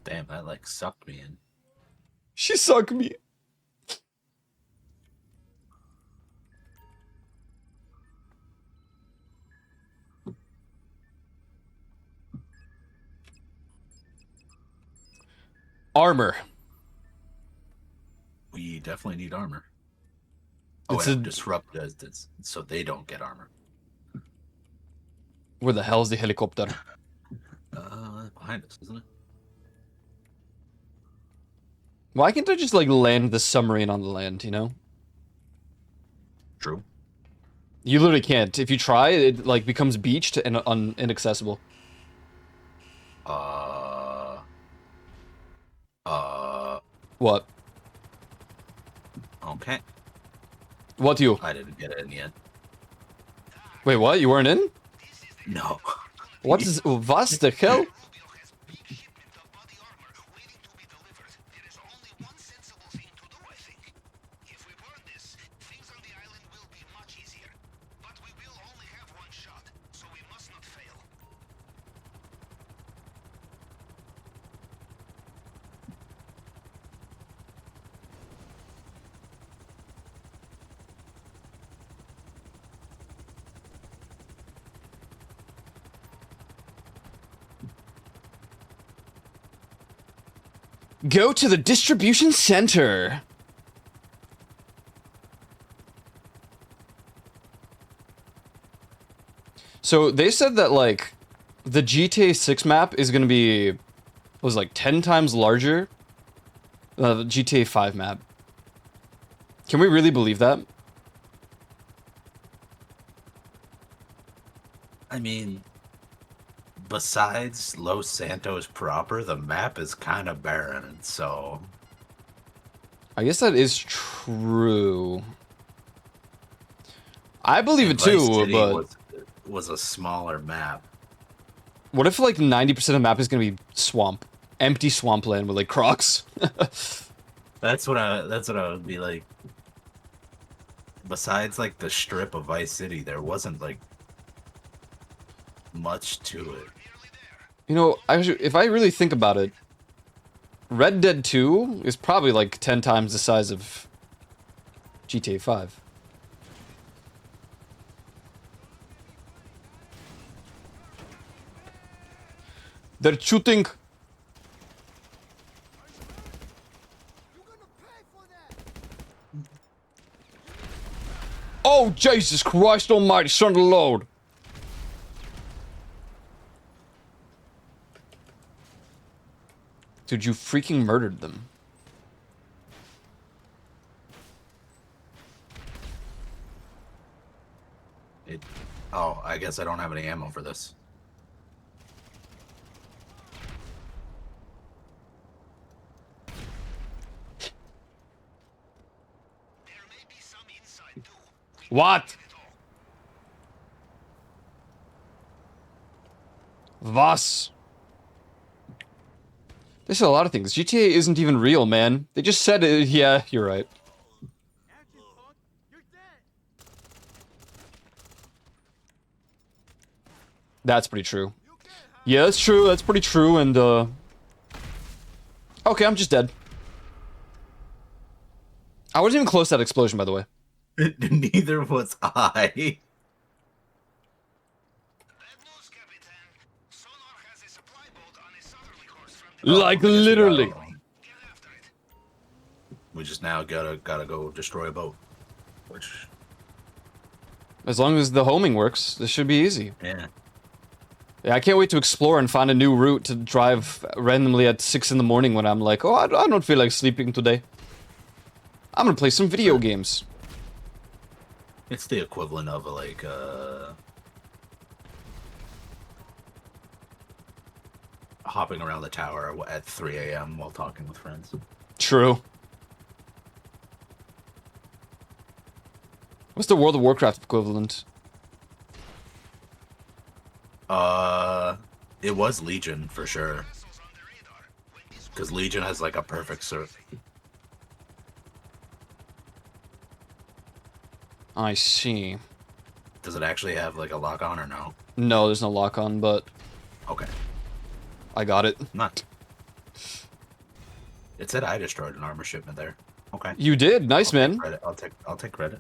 Damn, that like sucked me in. She sucked me. Armor. We definitely need armor. Oh, It's and a- disrupt does this so they don't get armor. Where the hell's the helicopter? Behind us, isn't it? Why can't I just like land the submarine on the land, you know? True. You literally can't. If you try, it like becomes beached and inaccessible. What? Okay. What you? I didn't get it in yet. Wait, what? You weren't in? No. What is... What the hell? Go to the distribution center. So they said that like the GTA 6 map is gonna be was like 10 times larger than the GTA 5 map. Can we really believe that? I mean, besides Los Santos proper, the map is kind of barren. So I guess that is true. I believe it Vice too, City but was a smaller map. what if like 90% of the map is gonna be swamp, empty swampland with like crocs? That's what I would be like. Besides like the strip of Vice City, there wasn't like much to it. You know, actually, if I really think about it, Red Dead 2 is probably like 10 times the size of GTA 5. They're shooting. Oh, Jesus Christ almighty, son of the Lord. Dude, you freaking murdered them. Oh, I guess I don't have any ammo for this. What? Was? There's a lot of things. GTA isn't even real, man. They just said it. Yeah, you're right. That's pretty true. Yeah, that's true. That's pretty true. And, okay, I'm just dead. I wasn't even close to that explosion, by the way. Neither was I. Like, I guess literally. We just now gotta go destroy a boat. Which, As long as the homing works, this should be easy. yeah. Yeah, I can't wait to explore and find a new route to drive randomly at 6 in the morning when I'm like, oh, I don't feel like sleeping today. I'm gonna play some video games. It's the equivalent of like hopping around the tower at 3 a.m. while talking with friends. True. What's the World of Warcraft equivalent? It was Legion for sure. Because Legion has like a perfect serve. I see. Does it actually have like a lock on or no? No, there's no lock on, but Okay. I got it. Not. It said I destroyed an armor shipment there. Okay. You did. Nice, I'll take man. credit. I'll take credit.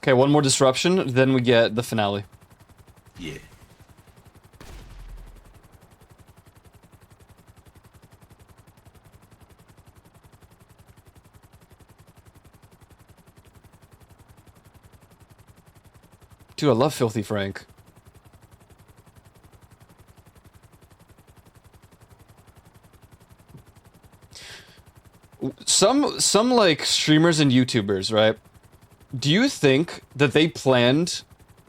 Okay, one more disruption, then we get the finale. Yeah. Dude, I love Filthy Frank. Some like streamers and YouTubers, right? Do you think that they planned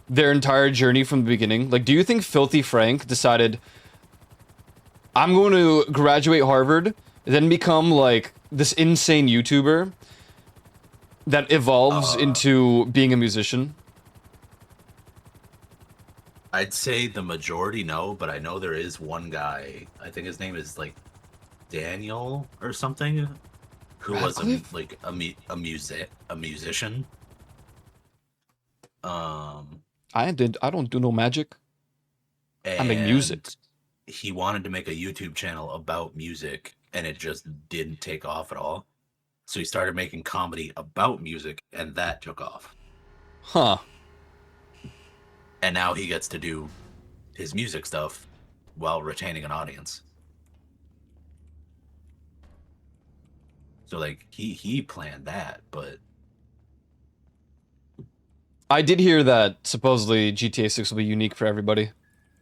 their entire journey from the beginning? Like, do you think Filthy Frank decided, I'm going to graduate Harvard, then become like this insane YouTuber that evolves into being a musician? I'd say the majority no, but I know there is one guy. I think his name is like Daniel or something, who was Radcliffe? like a musician. I don't do no magic. I make music. And he wanted to make a YouTube channel about music, and it just didn't take off at all. So he started making comedy about music, and that took off. Huh. And now he gets to do his music stuff while retaining an audience. So like he planned that, but I did hear that supposedly GTA 6 will be unique for everybody.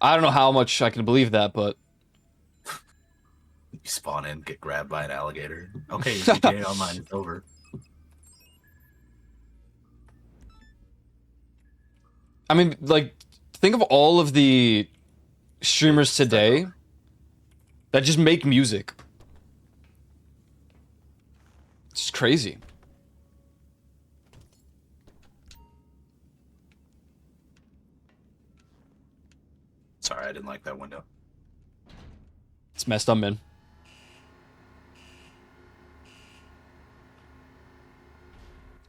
I don't know how much I can believe that, but you spawn in, get grabbed by an alligator. Okay, GTA Online is over. I mean, like, think of all of the streamers today that just make music. It's just crazy. Sorry, I didn't like that window. It's messed up, man.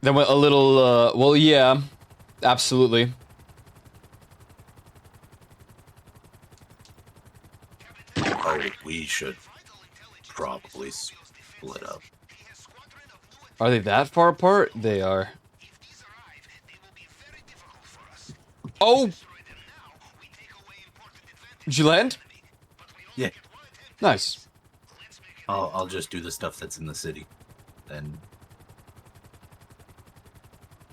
Then went a little, well, yeah, absolutely. Oh, we should probably split up. Are they that far apart? They are. Oh! Did you land? Yeah. Nice. I'll just do the stuff that's in the city, and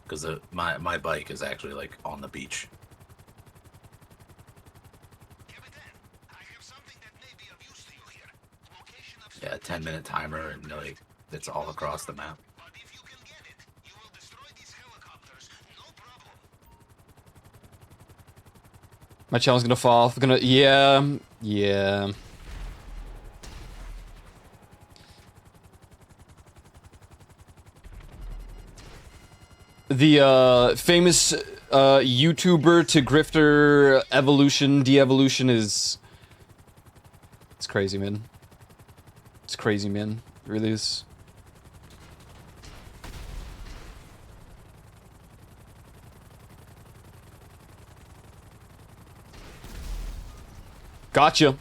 because my bike is actually like on the beach. Yeah, 10-minute timer, and like it's all across the map. My channel's gonna fall off. Gonna, yeah. The famous YouTuber to grifter evolution, de-evolution is... It's crazy, man. It's crazy, man. It really is. Gotcha.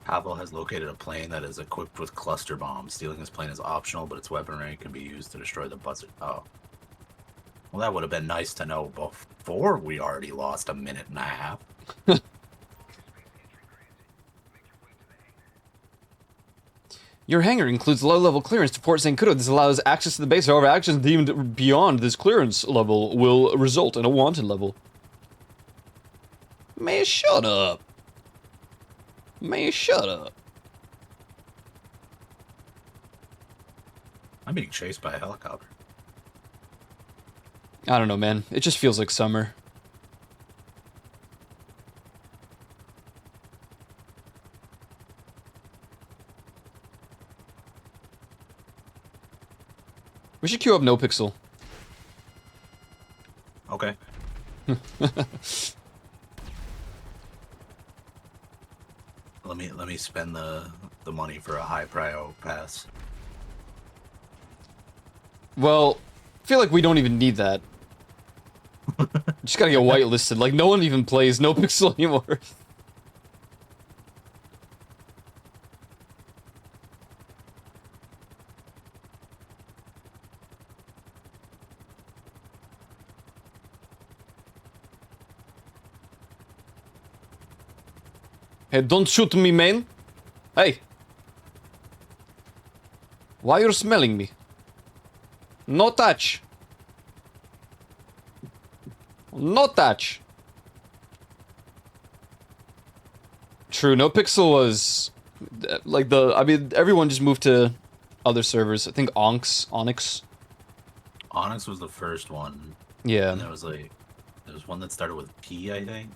Pavel has located a plane that is equipped with cluster bombs. Stealing this plane is optional, but its weaponry can be used to destroy the buzzard. Oh. Well, that would have been nice to know before we already lost a minute and a half. Your hangar includes low-level clearance to Port St. Kudo. This allows access to the base. However, actions deemed beyond this clearance level will result in a wanted level. Man, shut up. Man, shut up. I'm being chased by a helicopter. I don't know, man. It just feels like summer. We should queue up NoPixel. Okay. Let me spend the money for a high prio pass. Well, I feel like we don't even need that. Just gotta get whitelisted. Like, no one even plays NoPixel anymore. Hey, don't shoot me, man. Hey. Why you smelling me? No touch. No touch. True, NoPixel was like I mean, everyone just moved to other servers. I think Onyx. Onyx was the first one. Yeah. And there was one that started with P, I think.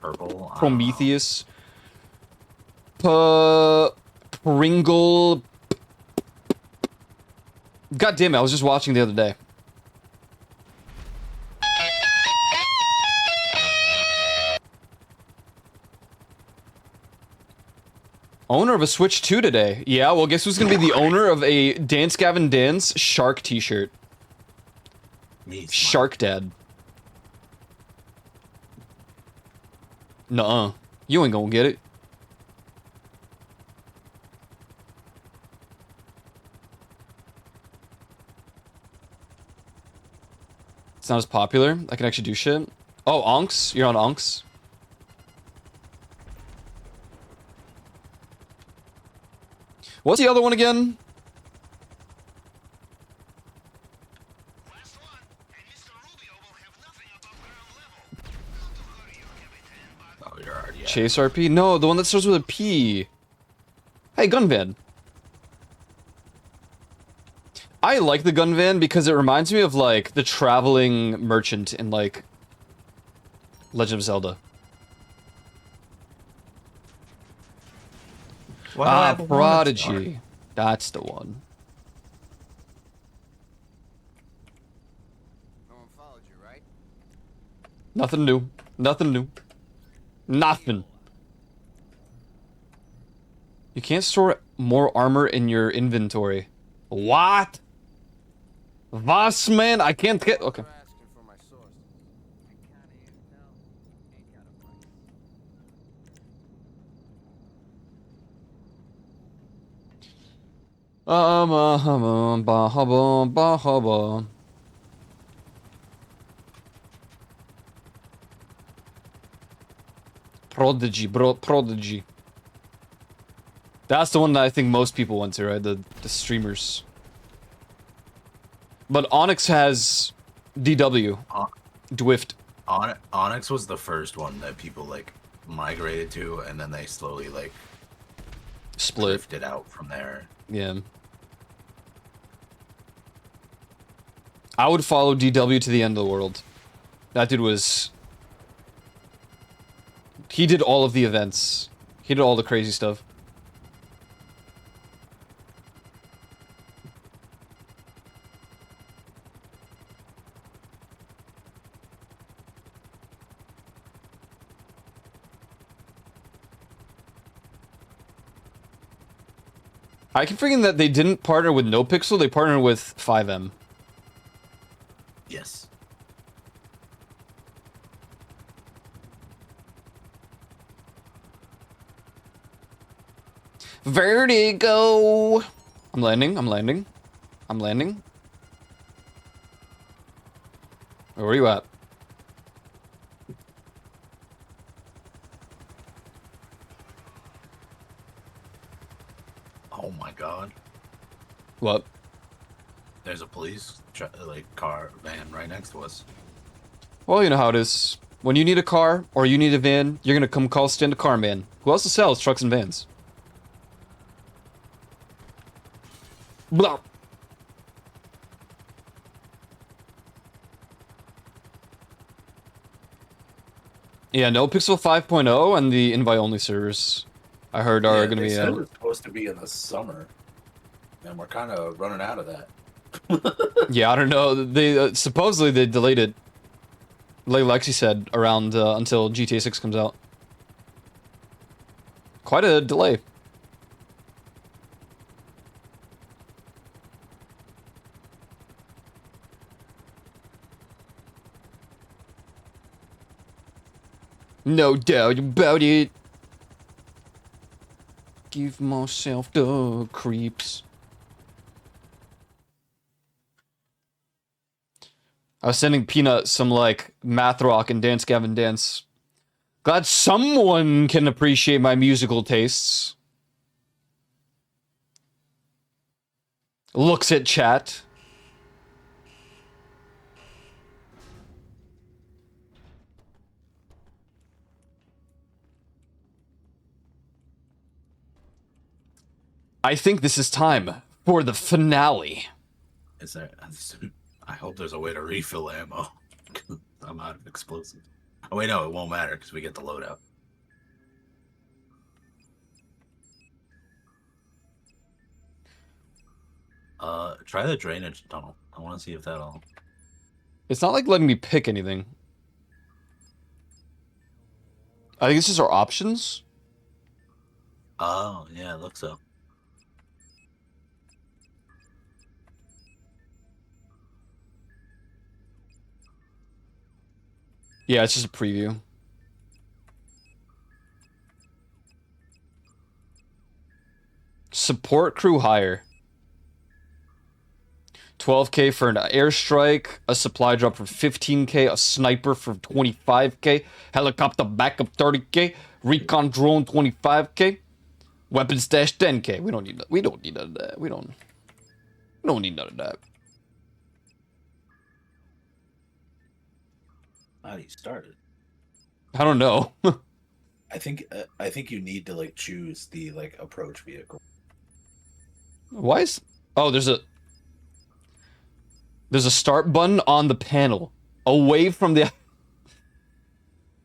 Purple. Prometheus. Pringle. God damn it, I was just watching the other day. Owner of a Switch 2 today. Yeah, well, guess who's gonna be the owner of a Dance Gavin Dance Shark t-shirt? Me. Shark Dad. Nuh-uh. You ain't gonna get it. It's not as popular. I can actually do shit. Oh, Onks? You're on Onks? What's the other one again? you're already at it. Chase RP? No, the one that starts with a P. Hey, gun van. I like the gun van because it reminds me of, like, the traveling merchant in, like, Legend of Zelda. Why do I have a walnut star? Prodigy. That's the one. No one followed you, right? Nothing new. Nothing new. Nothing. You can't store more armor in your inventory. What? Was, man? I can't get... Okay. You're asking for my source. I kinda even know. Ain't got a point. Bahaba. Prodigy, bro, Prodigy. That's the one that I think most people went to, right? The streamers. But Onyx has DW. Dwift. Onyx was the first one that people like migrated to, and then they slowly like Split. drifted out from there. Yeah. I would follow DW to the end of the world. That dude was... He did all of the events. He did all the crazy stuff. I keep forgetting that they didn't partner with NoPixel, they partnered with 5M. Yes. Vertigo! I'm landing, I'm landing. I'm landing. Where are you at? Oh my god. What? There's a police like car van right next to us. Well, you know how it is. When you need a car, or you need a van, you're gonna come call Stand a Car Man. Who else sells trucks and vans? Blah. Yeah, NoPixel 5.0 and the invite-only servers, I heard, are gonna be... It was supposed to be in the summer, and we're kind of running out of that. Yeah, I don't know. They supposedly they delayed it. Like Lexi said, around until GTA 6 comes out. Quite a delay. No doubt about it. Give myself the creeps. I was sending Peanut some, like, math rock and Dance Gavin Dance. Glad someone can appreciate my musical tastes. Looks at chat. I think this is time for the finale. Is there? I hope there's a way to refill ammo. I'm out of explosives. Oh wait, no, it won't matter because we get the loadout. Try the drainage tunnel. I want to see if that'll... It's not like letting me pick anything. I think this is our options. Oh, yeah, it looks so. Yeah, it's just a preview. Support crew hire. 12k for an airstrike, a supply drop for 15k, a sniper for 25k, helicopter backup 30k, recon drone 25k, weapon stash 10k. We don't need none of that. We don't need none of that. How do you start it? I don't know. I think you need to like choose the like approach vehicle. Why is... Oh, there's a start button on the panel. Away from the...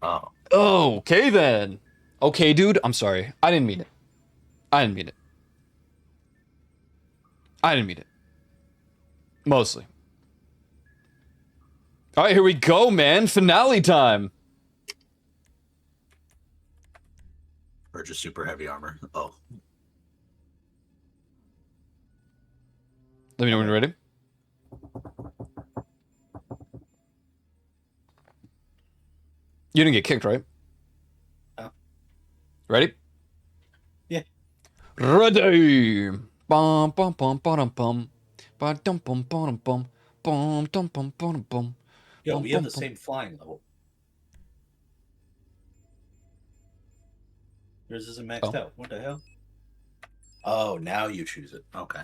Oh, Oh, okay then. Okay, dude, I'm sorry. I didn't mean it. I didn't mean it. I didn't mean it. Mostly. All right, here we go, man. Finale time. purchase super heavy armor. Oh, Let me know when you're ready. You didn't get kicked, right? Oh. Ready? Yeah. Ready. Bum bum bum bum bum. Ba dum bum bum bum. Bum dum bum bum bum. yo, Bum, we have bum, the bum. same flying level. Yours isn't maxed Oh. out. What the hell? Oh, now you choose it. Okay.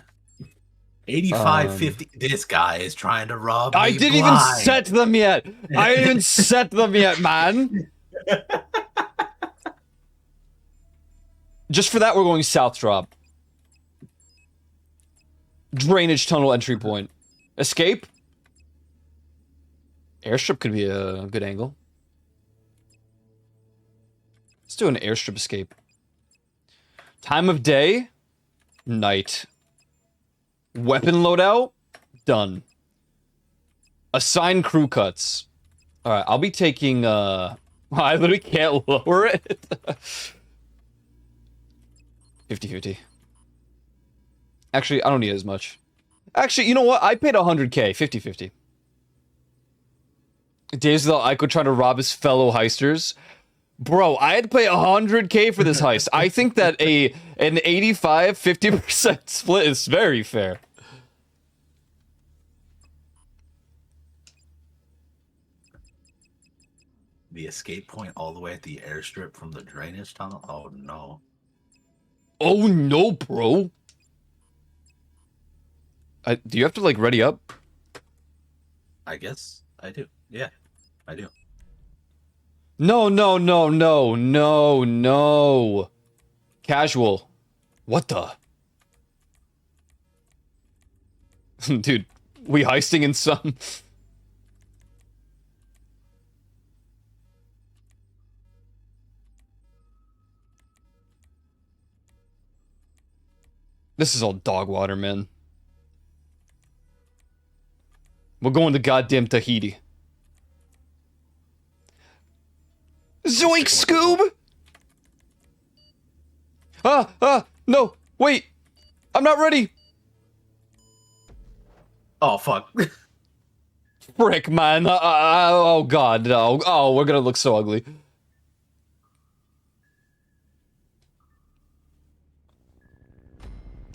85, 50. This guy is trying to rob I me didn't even blind. set them yet. I didn't even set them yet, man. Just for that, we're going south drop. Drainage tunnel entry point. Escape. Airstrip could be a good angle. Let's do an airstrip escape. Time of day. Night. Weapon loadout. Done. Assign crew cuts. Alright, I'll be taking, I literally can't lower it. 50-50. Actually, I don't need as much. Actually, you know what? I paid 100k. 50-50. Days that I could try to rob his fellow heisters. Bro, I had to pay 100k for this heist. I think that an 85-50% split is very fair. The escape point all the way at the airstrip from the drainage tunnel. Oh no. Oh no, bro. Do you have to, like, ready up? I guess I do. Yeah, I do. No, no, no, no, no, no. Casual. What the? Dude, we heisting in some... This is all dog water, man. We're going to goddamn Tahiti. Zoink, Scoob! No, wait. I'm not ready. Oh fuck. Frick, man. Oh, God. Oh, we're gonna look so ugly.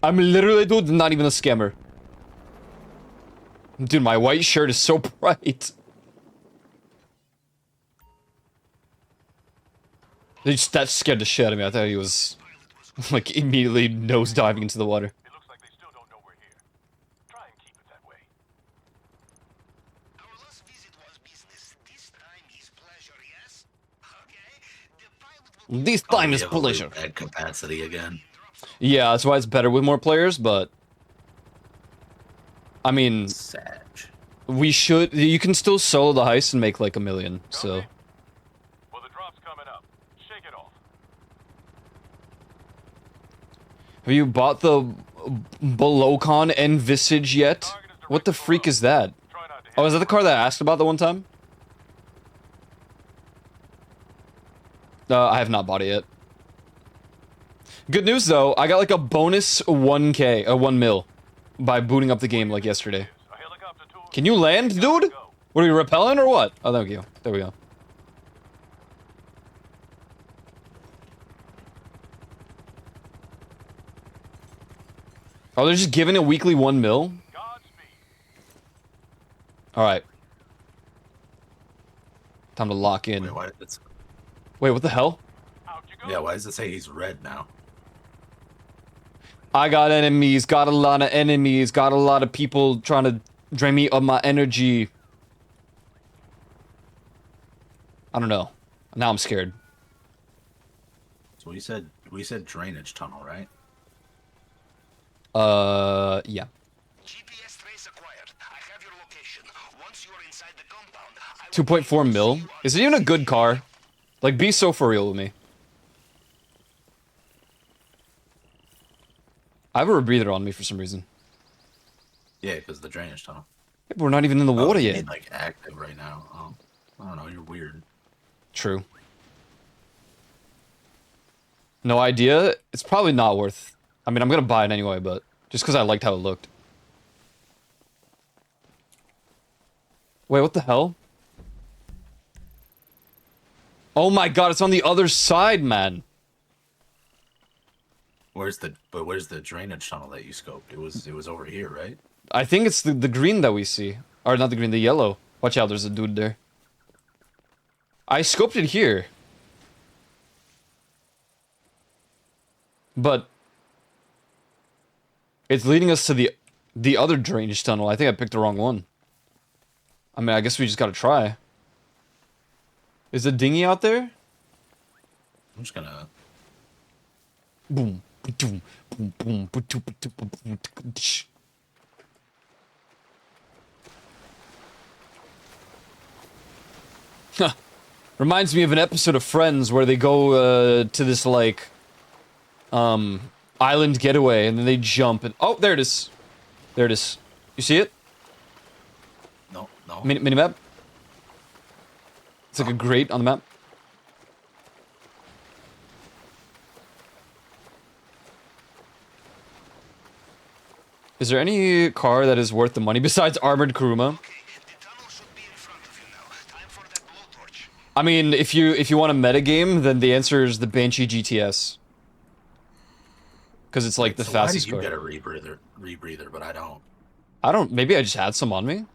I'm literally, dude, not even a scammer. Dude, my white shirt is so bright. That scared the shit out of me. I thought he was, like, immediately nose diving into the water. It looks like they still don't know we're here. Try and keep it that way. Our last visit was business. This time is pleasure, yes? Okay. The pilot will This Oh, time we is have a pleasure. bad capacity again. Yeah, that's why it's better with more players, but... I mean, Sag. we should... You can still solo the heist and make, like, $1 million, so... Well, the drop's coming up. Shake it off. Have you bought the Bolocon Envisage yet? What the freak is that? Try not to hit Oh, is that the car that I asked about the one time? I have not bought it yet. Good news, though. I got, like, a bonus 1k, 1 mil, by booting up the game, like, yesterday. a helicopter tool. Can you land, dude? What are we, repelling or what? Oh, there we go. There we go. Oh, they're just giving a weekly 1 mil? Godspeed. Alright. Time to lock in. Wait, why, it's, Wait, what the hell? Out you go. yeah, why does it say he's red now? I got enemies, got a lot of enemies, got a lot of people trying to drain me of my energy. I don't know. Now I'm scared. So we said drainage tunnel, right? Yeah. GPS trace acquired. I have your location. Once you are inside the compound, I will 2.4 mil? Is it even a good car? Like, be so for real with me. I have a rebreather on me for some reason. Yeah, because the drainage tunnel. Yeah, but we're not even in the water you yet. mean, like active right now. Oh, I don't know. You're weird. True. No idea. It's probably not worth. I mean, I'm gonna buy it anyway, but just because I liked how it looked. Wait, what the hell? Oh my god, it's on the other side, man. Where's the drainage tunnel that you scoped? It was over here, right? I think it's the green that we see. Or not the green, the yellow. Watch out, there's a dude there. I scoped it here. But it's leading us to the other drainage tunnel. I think I picked the wrong one. I mean, I guess we just gotta try. Is the dinghy out there? I'm just gonna. Boom. Boom. Boom. Boom. Boom. Huh. Reminds me of an episode of Friends where they go to this like island getaway and then they jump and oh, there it is. There it is. You see it? No. Mini map. It's like a grate on the map. Is there any car that is worth the money besides Armored Kuruma? Okay, the tunnel should be in front of you now. Time for that blowtorch. I mean, if you want a metagame, then the answer is the Banshee GTS. Because it's like the So fastest why car. do you get a rebreather, but I don't? I don't. Maybe I just had some on me.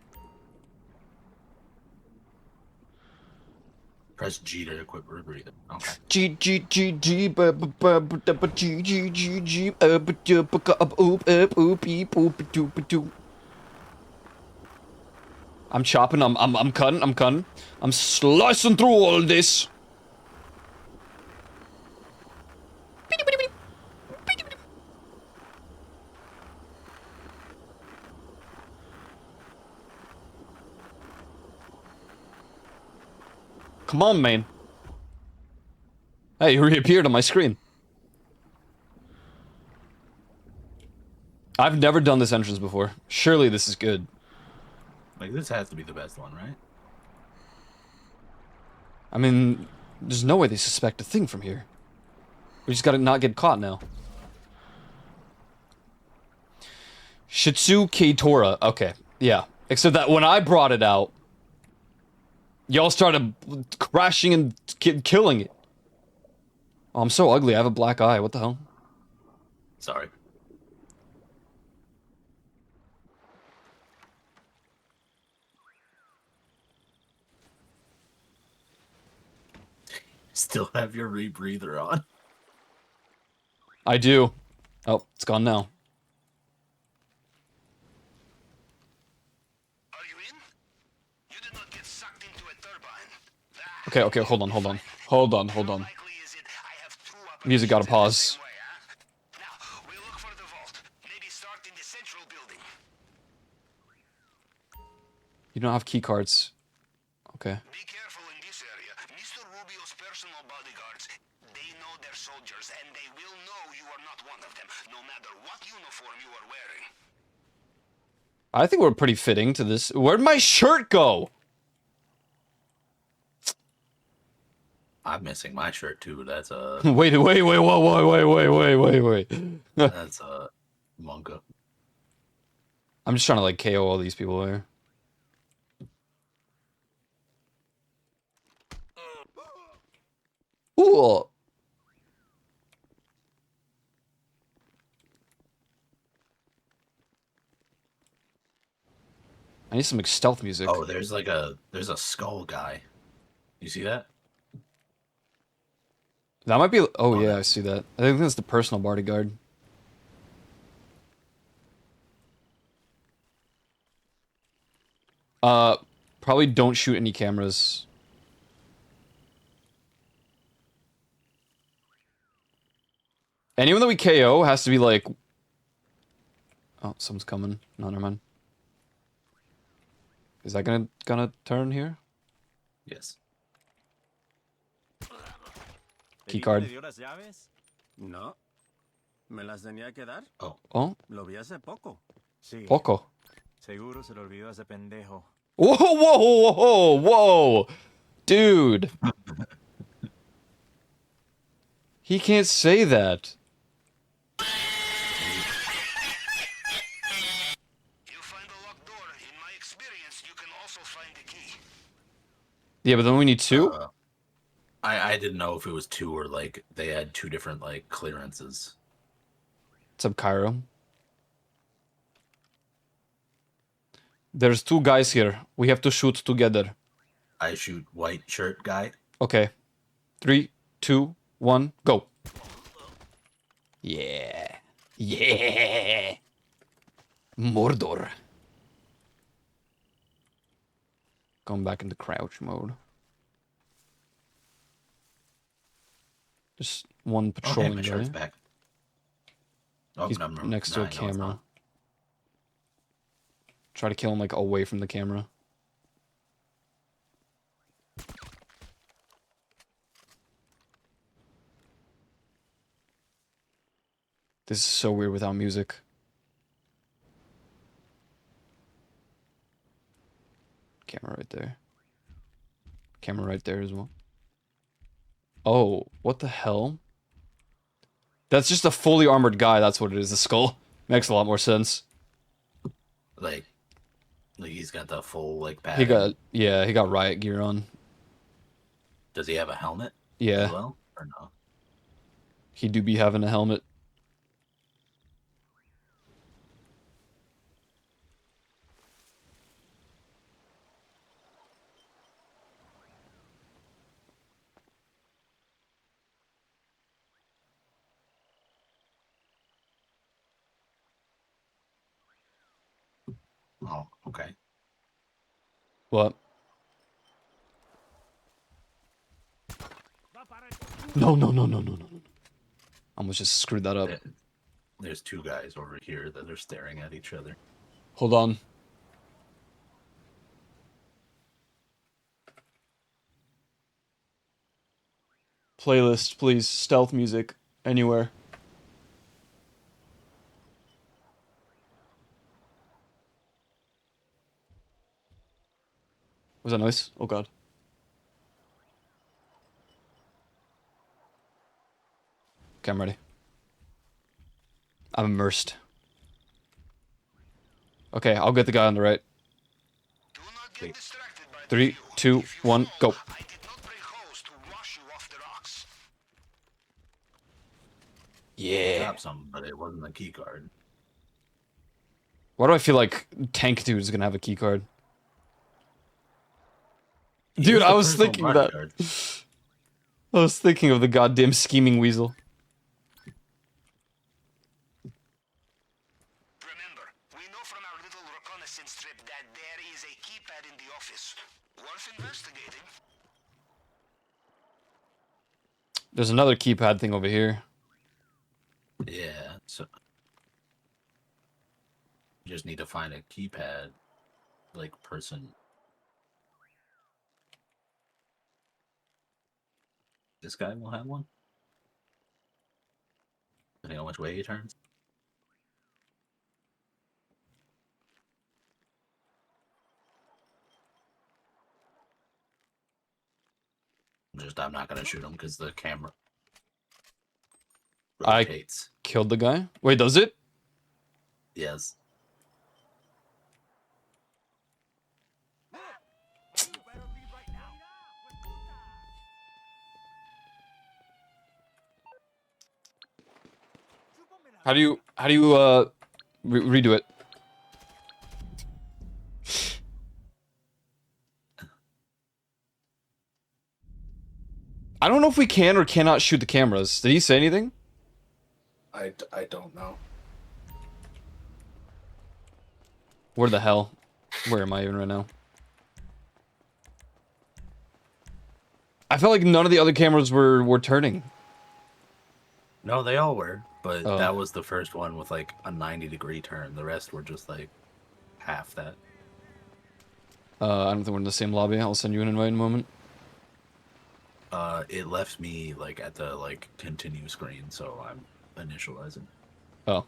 Press G to equip rebreather. Okay. G G G G ba ba ba ba da ba G G G G ba da ba ka up oop beep oop doop doop. I'm chopping. I'm cutting. I'm cutting. I'm slicing through all this. Come on, man. Hey, you reappeared on my screen. I've never done this entrance before. Surely this is good. Like this has to be the best one, right? I mean, there's no way they suspect a thing from here. We just gotta not get caught now. Shitsu Keitora. Okay, yeah. Except that when I brought it out, y'all started crashing and killing it. Oh, I'm so ugly. I have a black eye. What the hell? Sorry. Still have your rebreather on. I do. Oh, it's gone now. Are you in? You did not get sucked into a turbine. Okay, okay, hold on. Likely is it I have two Music gotta operations in the pause. same way, huh? Now, we'll look for the vault. Maybe start in the central building. You don't have key cards. Okay. Be careful in this area. Mr. Rubio's personal bodyguards, they know their soldiers, and they will know you are not one of them, no matter what uniform you are wearing. I think we're pretty fitting to this. Where'd my shirt go? I'm missing my shirt too. That's a Wait, wait. that's a manga. I'm just trying to like KO all these people here. Ooh. I need some like, stealth music. Oh, there's a skull guy. You see that? That might be. Oh yeah, I see that. I think that's the personal bodyguard. Probably don't shoot any cameras. Anyone that we KO has to be like... Oh, someone's coming. No, never mind. Is that gonna turn here? Yes. Keycard. dio las llaves? No. ¿Me las tenía que dar? Oh, Lo vi hace poco. Sí. poco. Seguro se lo olvidó a ese pendejo. Whoa, whoa, whoa, whoa! Dude! He can't say that. You find a locked door. In my experience, you can also find a key. Yeah, but then we need two? I didn't know if it was two or like they had two different like clearances. What's up, Cairo? There's two guys here. We have to shoot together. I shoot white shirt guy. Okay. 3, 2, 1, go. Yeah. Yeah. Mordor. Going back into crouch mode. Just one Okay, patrolling my guy. shirt's back. Oh, He's no, next to a no, it's camera. not. Try to kill him like away from the camera. This is so weird without music. Camera right there. Camera right there as well. Oh, what the hell? That's just a fully armored guy, that's what it is, the skull. Makes a lot more sense. Like he's got the full like He pattern. he got riot gear on. Does he have a helmet? Yeah, As well, or no? he do be having a helmet. Oh, okay. What? No, no, no, no, no, no, no. Almost just screwed that up. There- There's two guys over here that are staring at each other. Hold on. Playlist, please. Stealth music. Anywhere. Was that nice? Oh god. Okay, I'm ready. I'm immersed. Okay, I'll get the guy on the right. Do not get Wait. distracted by the 3, view. 2, If you 1, fall, go. I did not bring hose to wash you off the rocks. Yeah. Got some, but it wasn't a key card. Why do I feel like Tank Dude is gonna have a key card? Dude, I was thinking that. I was thinking of the goddamn scheming weasel. Remember, we know from our little reconnaissance trip that there is a keypad in the office. Worth investigating. There's another keypad thing over here. Yeah, so you just need to find a keypad, like person. This guy will have one. Depending on which way he turns. I'm not gonna shoot him because the camera I- rotates. Killed the guy? Wait, does it? Yes. How do you redo it? I don't know if we can or cannot shoot the cameras. Did he say anything? I don't know. Where the hell? Where am I even right now? I felt like none of the other cameras were turning. No, they all were, but Oh. that was the first one with like a 90-degree turn. The rest were just like half that. I don't think we're in the same lobby. I'll send you an invite in a moment. It left me like at the like continue screen, so I'm initializing. Oh.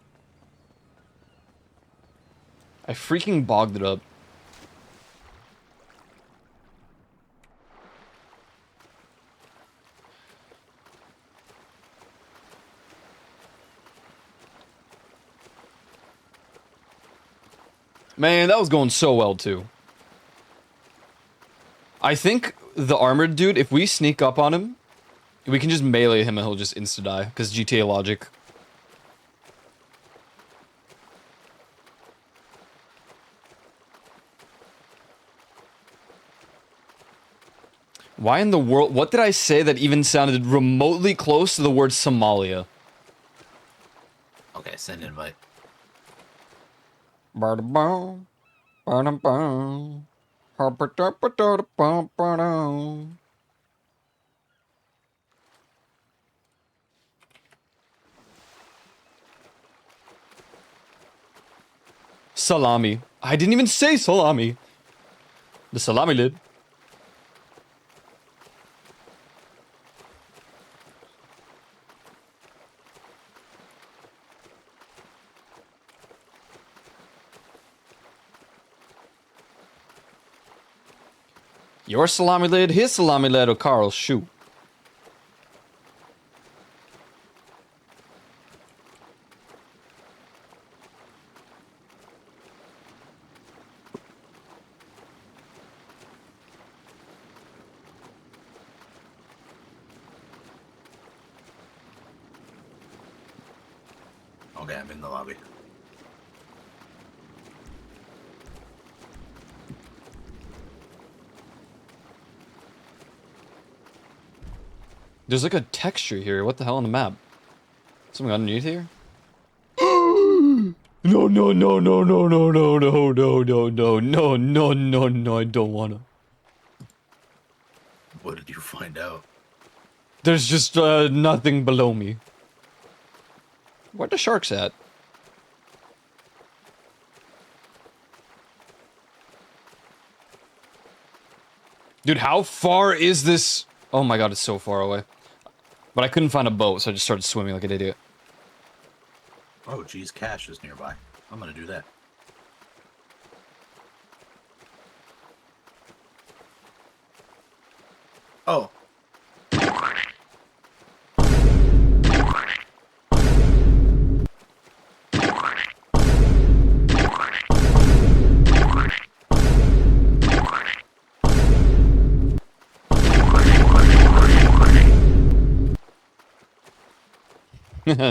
I freaking bogged it up. Man, that was going so well, too. I think the armored dude, if we sneak up on him, we can just melee him and he'll just insta-die, because GTA logic. Why in the world? What did I say that even sounded remotely close to the word Somalia? Okay, send invite. Ba-da-bow, ba-da-bow, ha-ba-da-ba-da-da-ba-ba-dow. Salami. I didn't even say salami. The salami lid. Your salami lid, his salami lid, or Carl's shoe. Okay, I'm in the lobby. There's like a texture here. What the hell on the map? Something underneath here? No, no, no, no, no, no, no, no, no, no, no, no, no, no, no, I don't wanna. What did you find out? There's just nothing below me. Where the sharks at? Dude, how far is this? Oh my god, it's so far away. But I couldn't find a boat, so I just started swimming like an idiot. Oh, geez, cash is nearby. I'm gonna do that. Oh.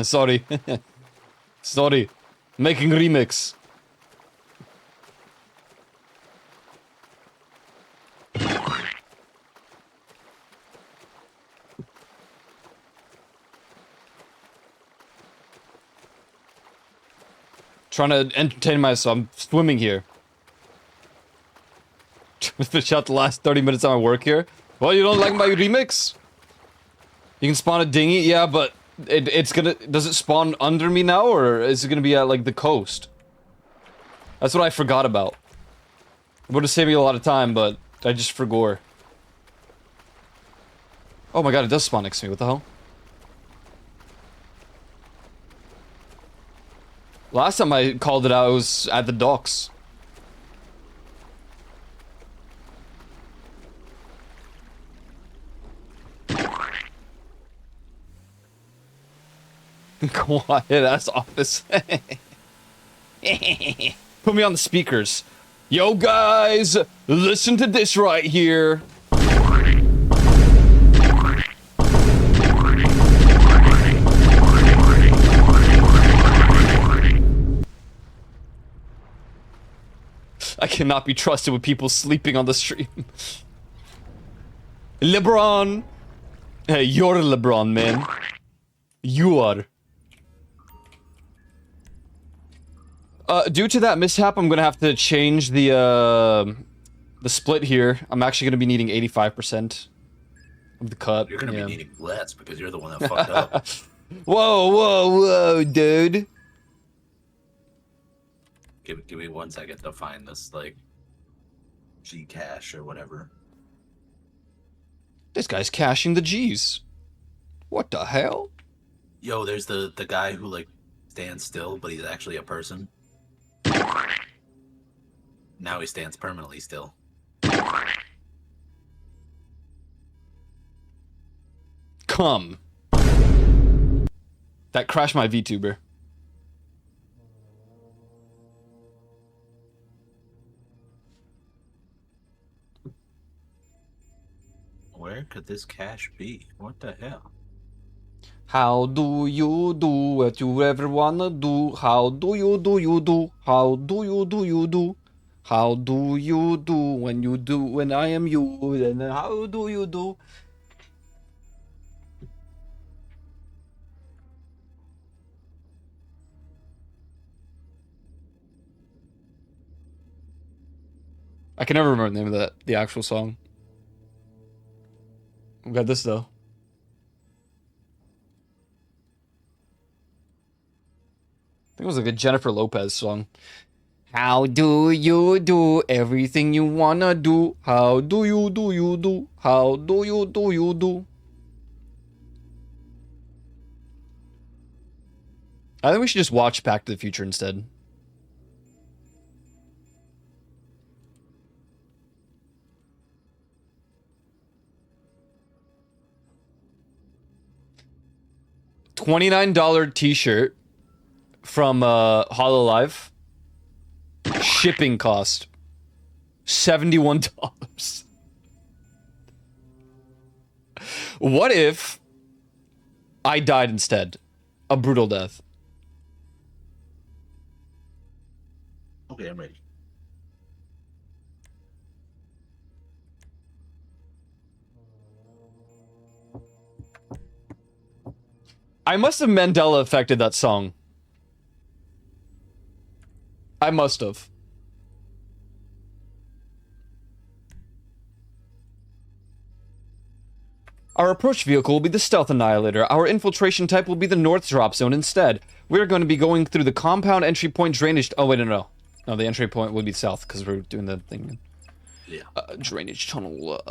Sorry. Sorry. Making remix. Trying to entertain myself. I'm swimming here. Trying to finish out the last 30 minutes of my work here. Well, you don't like my remix? You can spawn a dinghy? Yeah, but it's gonna... Does it spawn under me now, or is it gonna be at, like, the coast? That's what I forgot about. It would have saved me a lot of time, but I just forgot. Oh my god, it does spawn next to me. What the hell? Last time I called it out, it was at the docks. Quiet ass office. Put me on the speakers. Yo guys, listen to this right here. I cannot be trusted with people sleeping on the stream. LeBron. Hey, you're LeBron, man. You are. Due to that mishap, I'm gonna have to change the split here. I'm actually gonna be needing 85% of the cut. You're gonna be needing less because you're the one that fucked up. Whoa, whoa, whoa, dude. Give me 1 second to find this, like, Gcash or whatever. This guy's cashing the G's. What the hell? Yo, there's the guy who, like, stands still, but he's actually a person. Now he stands permanently still. Come. That crashed my VTuber. Where could this cash be? What the hell? How do you do what you ever wanna do? How do you do? How do you do? How do you do when I am you? And how do you do? I can never remember the name of the actual song. We got this though. I think it was like a Jennifer Lopez song. How do you do everything you wanna do? How do you do? How do you do? I think we should just watch Back to the Future instead. $29 t-shirt from HoloLive. Shipping cost $71. What if I died instead? A brutal death. Okay, I'm ready. I must have Mandela affected that song. I must have. Our approach vehicle will be the Stealth Annihilator. Our infiltration type will be the North Drop Zone instead. We're going to be going through the compound entry point drainage... Oh, wait, no. No, the entry point would be south, because we're doing the thing. Yeah. Drainage tunnel.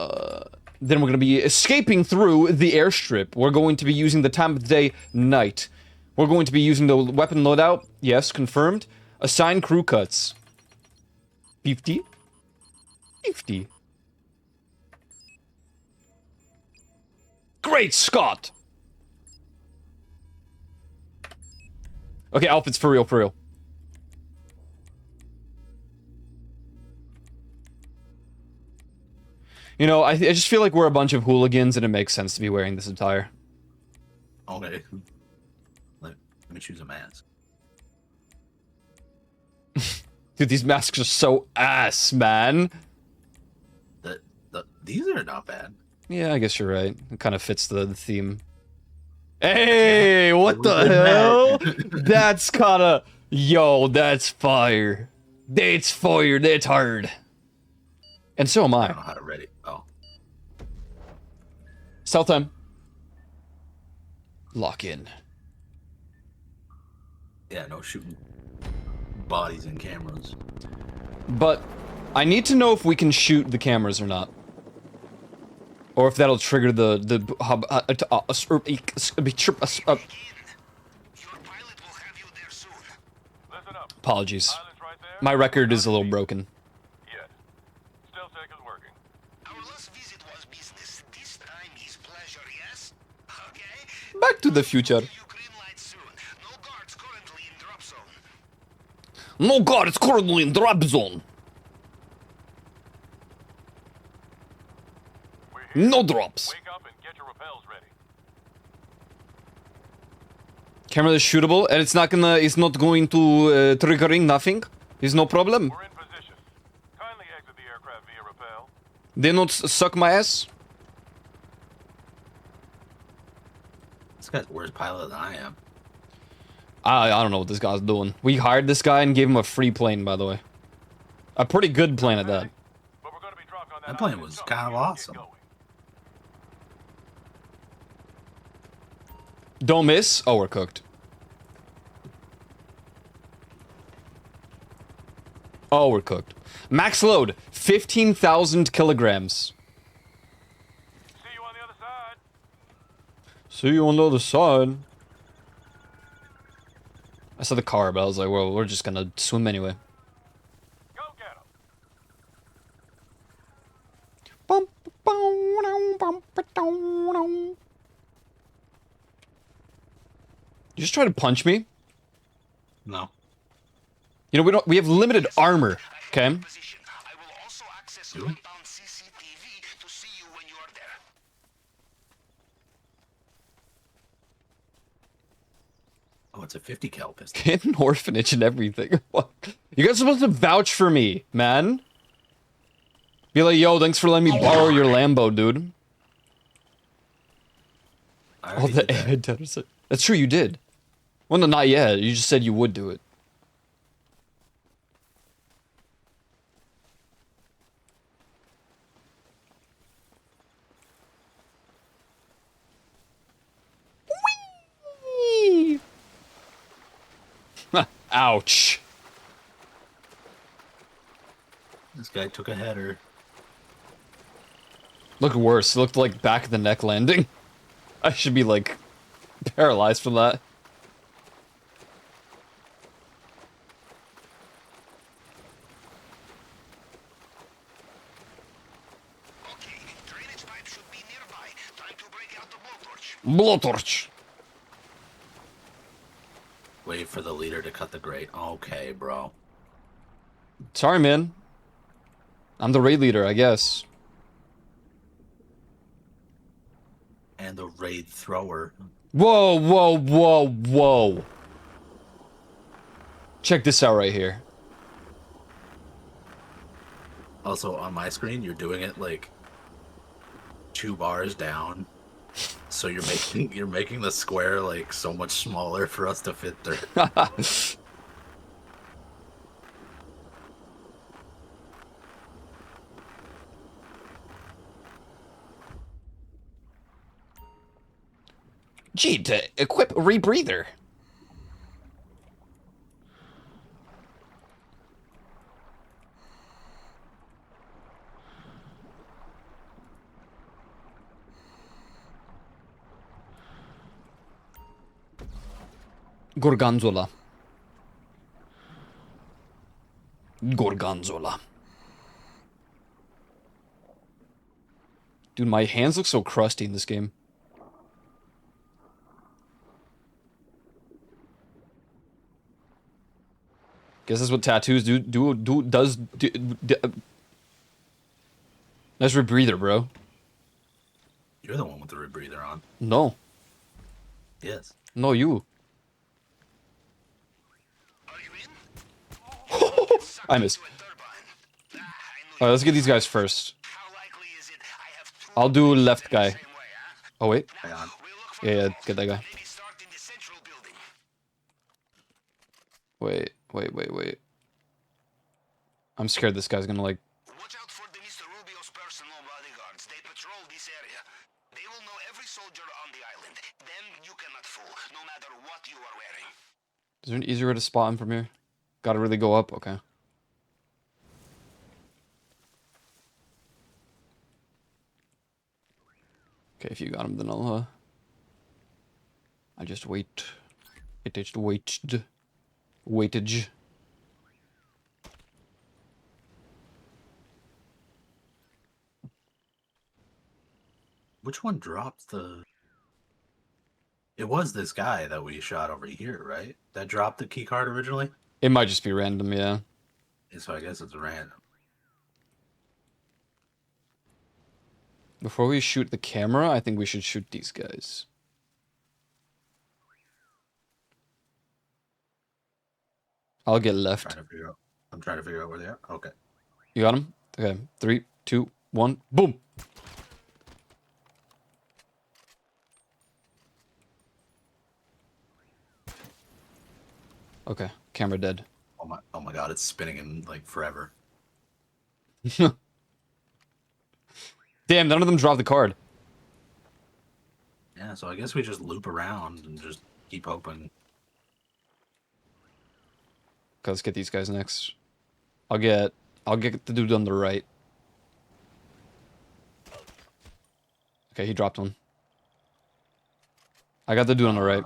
Then we're going to be escaping through the airstrip. We're going to be using the time of the day, night. We're going to be using the weapon loadout. Yes, confirmed. Assign crew cuts. 50? 50. Great Scott! Okay, outfits for real, for real. You know, I just feel like we're a bunch of hooligans and it makes sense to be wearing this attire. Okay. Let me choose a mask. Dude, these masks are so ass, man. These are not bad. Yeah, I guess you're right. It kind of fits the theme. Hey, what the Good hell? man. That's kind of... Yo, that's fire. That's fire. That's hard. And so am I I. don't know how to ready. Oh. Stealth time. Lock in. Yeah, no shooting bodies and cameras. But I need to know if we can shoot the cameras or not. Or if that'll trigger the Your pilot will have you there soon. Listen up. apologies. Pilot's right there. My record is a little broken. Yes. Stealth tech is working. Our last visit was business. This time is pleasure, yes? Okay. Back to the future. You green light soon. No guards currently in drop zone. No god, it's currently in drop zone. We're here. No drops. Wake up and get your repels ready. Camera is shootable, and it's not going to triggering nothing. There's no problem. We're in position. Kindly exit the aircraft via repel. They not suck my ass. This guy's worse pilot than I am. I don't know what this guy's doing. We hired this guy and gave him a free plane, by the way. A pretty good plane at that. But we're gonna be dropped on That plane island was zone. kind of Get awesome. going. Don't miss. Oh, we're cooked. Oh, we're cooked. Max load, 15,000 kilograms. See you on the other side. See you on the other side. I saw the car, but I was like, well, we're just gonna swim anyway. Go get 'em. You just try to punch me? No. You know, we have limited armor, okay? Position. I will also access Do we? compound CCTV to see you when you are there. Oh, it's a 50 cal pistol. Get an orphanage and everything. What? You guys are supposed to vouch for me, man. Be like, yo, thanks for letting me borrow your Lambo, dude. I Oh, already the did that. antenna. That's true, you did. Well, no, not yet. You just said you would do it. Whee! Ouch. This guy took a header. Looked worse. It looked like back of the neck landing. I should be like paralyzed from that. Okay, drainage pipe should be nearby. Time to break out the blowtorch. Blowtorch. Wait for the leader to cut the grate. Okay, bro. Sorry, man. I'm the raid leader, I guess. And the raid thrower. Whoa, whoa, whoa, whoa. Check this out right here. Also, on my screen, you're doing it like 2 bars down. So you're making the square like so much smaller for us to fit through. Gee, to equip a rebreather. Gorgonzola. Gorgonzola. Dude, my hands look so crusty in this game. Guess that's what tattoos does. That's rebreather, bro. You're the one with the rebreather on. No. Yes. No, you. Are you in? I missed. To a turbine. I knew Alright, let's get these guys first. How likely is it I have two I'll do left guy. same way, huh? Oh, wait. Hang on. We'll look for Yeah, yeah, both. get that guy. Maybe start in the central building. Wait. I'm scared this guy's gonna, like... Watch out for the Mr. Rubio's personal bodyguards. They patrol this area. They will know every soldier on the island. Them you cannot fool, no matter what you are wearing. Is there an easier way to spot him from here? Gotta really go up? Okay. Okay, if you got him, then I'll, I just wait. It just waited. Weightage. Which one dropped the... It was this guy that we shot over here, right? That dropped the key card originally? It might just be random, yeah. So I guess it's random. Before we shoot the camera, I think we should shoot these guys. I'll get left. I'm trying to figure out where they are. Okay. You got him? Okay. 3, 2, 1. Boom! Okay. Camera dead. Oh my god, it's spinning in like forever. Damn, none of them dropped the card. Yeah. Yeah, so I guess we just loop around and just keep hoping. Okay, let's get these guys next. I'll get the dude on the right. Okay, he dropped one. I got the dude on the right.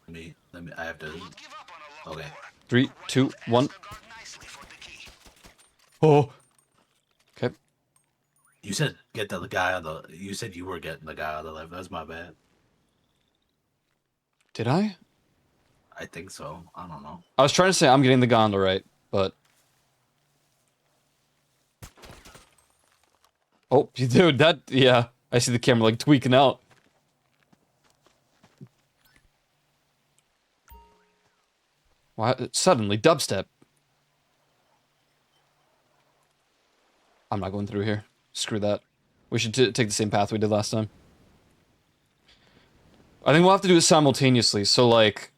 Let me. I have to. Not give up on a locked Okay. door. 3, 2, 1. Ask the guard nicely for the key. Oh. Okay. You said get the guy on the. You said you were getting the guy on the left. That's my bad. Did I? I think so. I don't know. I was trying to say I'm getting the guy on the right, but. Oh, dude, that, yeah. I see the camera like tweaking out. Why suddenly dubstep? I'm not going through here. Screw that. We should take the same path we did last time. I think we'll have to do it simultaneously. So like,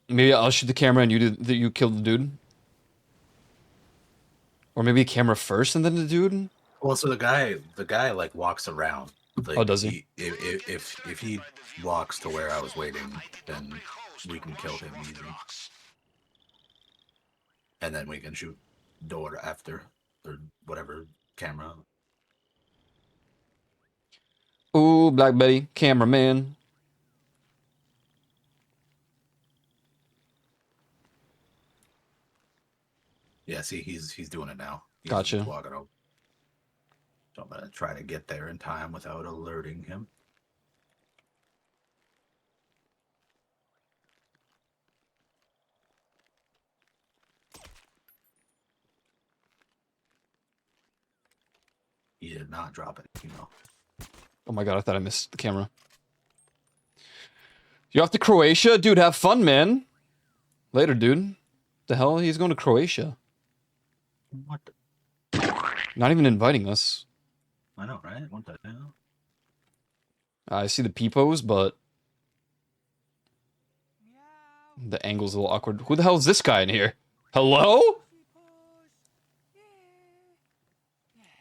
maybe I'll shoot the camera and you kill the dude, or maybe camera first and then the dude. Well, so the guy like walks around. Like, Oh, does he? If he walks to where I was waiting, then we can kill him easy, and then we can shoot door after or whatever camera. Ooh, Black Betty, cameraman. Yeah, see, he's doing it now. He's Gotcha. walking over. So I'm gonna try to get there in time without alerting him. He did not drop it, you know. Oh my god, I thought I missed the camera. You off to Croatia? Dude, have fun, man. Later, dude. The hell? He's going to Croatia. What? Not even inviting us. I know, right? What the hell? I see the peepos, but the angle's a little awkward. Who the hell is this guy in here? Hello?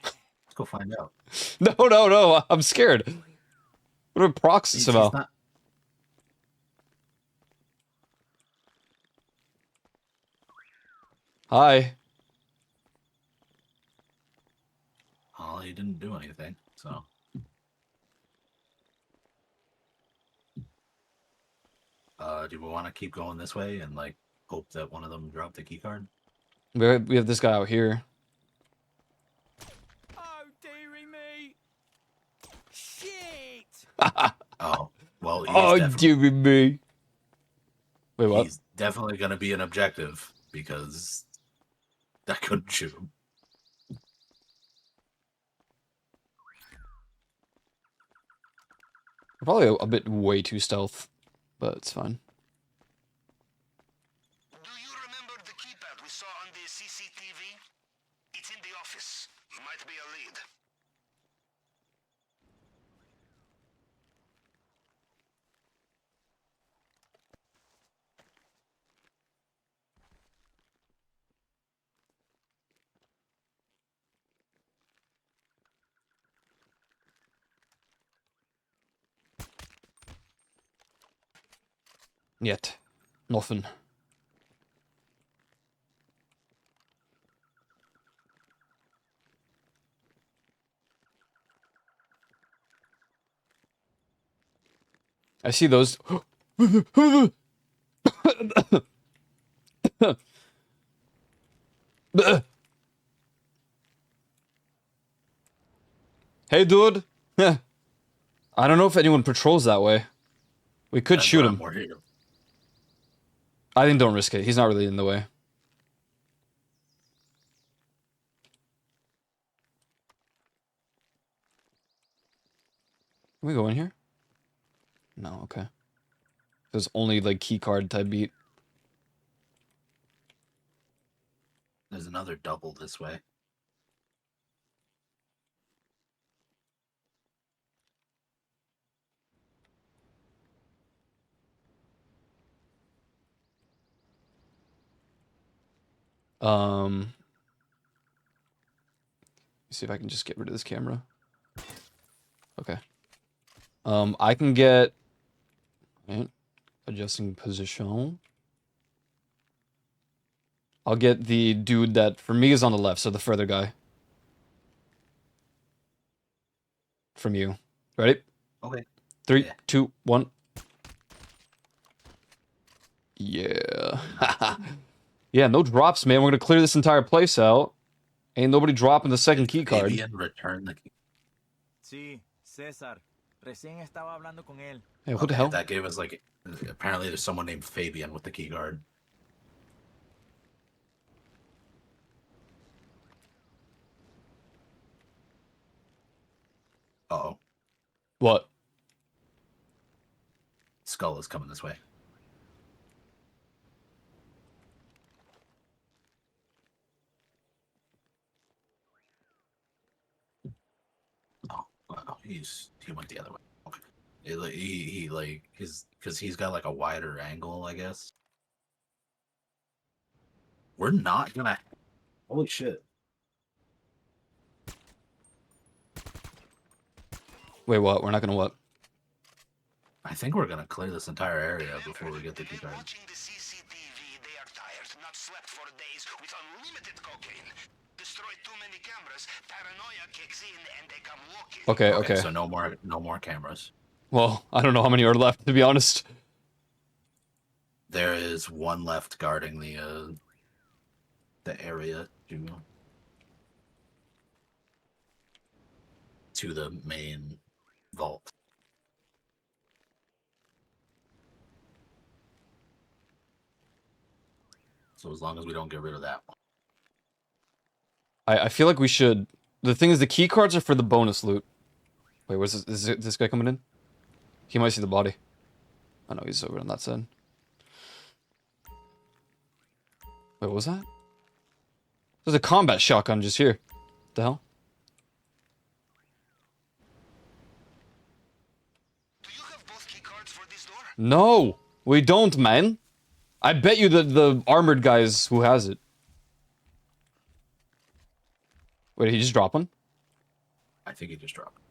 Let's go find out. No. I'm scared. What are proxies He's about? not- Hi. Oh, he didn't do anything, so. Do we want to keep going this way and like hope that one of them dropped the key card? We have this guy out here. Oh, dearie me. Shit. Oh, well, Oh, dear me. Wait, what? he's definitely going to be an objective because I couldn't shoot him. We're probably a bit way too stealth, but it's fine. Do you remember the keypad we saw on the CCTV? It's in the office. Might be a lead. Yet. Nothing. I see those. Hey, dude. I don't know if anyone patrols that way. We could shoot him. We're here. I think don't risk it. He's not really in the way. Can we go in here? No, okay. There's only like key card type beat. There's another double this way. Let's see if I can just get rid of this camera. Okay. I can get right, adjusting position. I'll get the dude that for me is on the left, so the further guy. From you. Ready? Okay. 3, Yeah. 2, 1. Yeah. Yeah, no drops, man. We're gonna clear this entire place out. Ain't nobody dropping the second key card. Fabian, return the key. Sí, César. Recién estaba hablando con él. Hey, what the Okay, hell? That gave us like apparently there's someone named Fabian with the key card. Uh-oh. What? Skull is coming this way. Oh, wow. He went the other way. Okay. He like his because he's got like a wider angle, I guess. We're not gonna. Holy shit! Wait, what? We're not gonna what? I think we're gonna clear this entire area before we get the key card. Watching the CCTV, they are tired, not slept for days with unlimited cocaine. Destroy too many cameras, paranoia kicks in, and they come walking. Okay, Okay, okay. so no more cameras. Well, I don't know how many are left, to be honest. There is one left guarding the area to the main vault. So as long as we don't get rid of that one. I feel like we should... The thing is, the key cards are for the bonus loot. Wait, where's this? Is this guy coming in? He might see the body. Oh no, he's over on that side. Wait, what was that? There's a combat shotgun just here. What the hell? Do you have both key cards for this door? No! We don't, man! I bet you the armored guy is who has it. Wait, did he just drop one? I think he just dropped.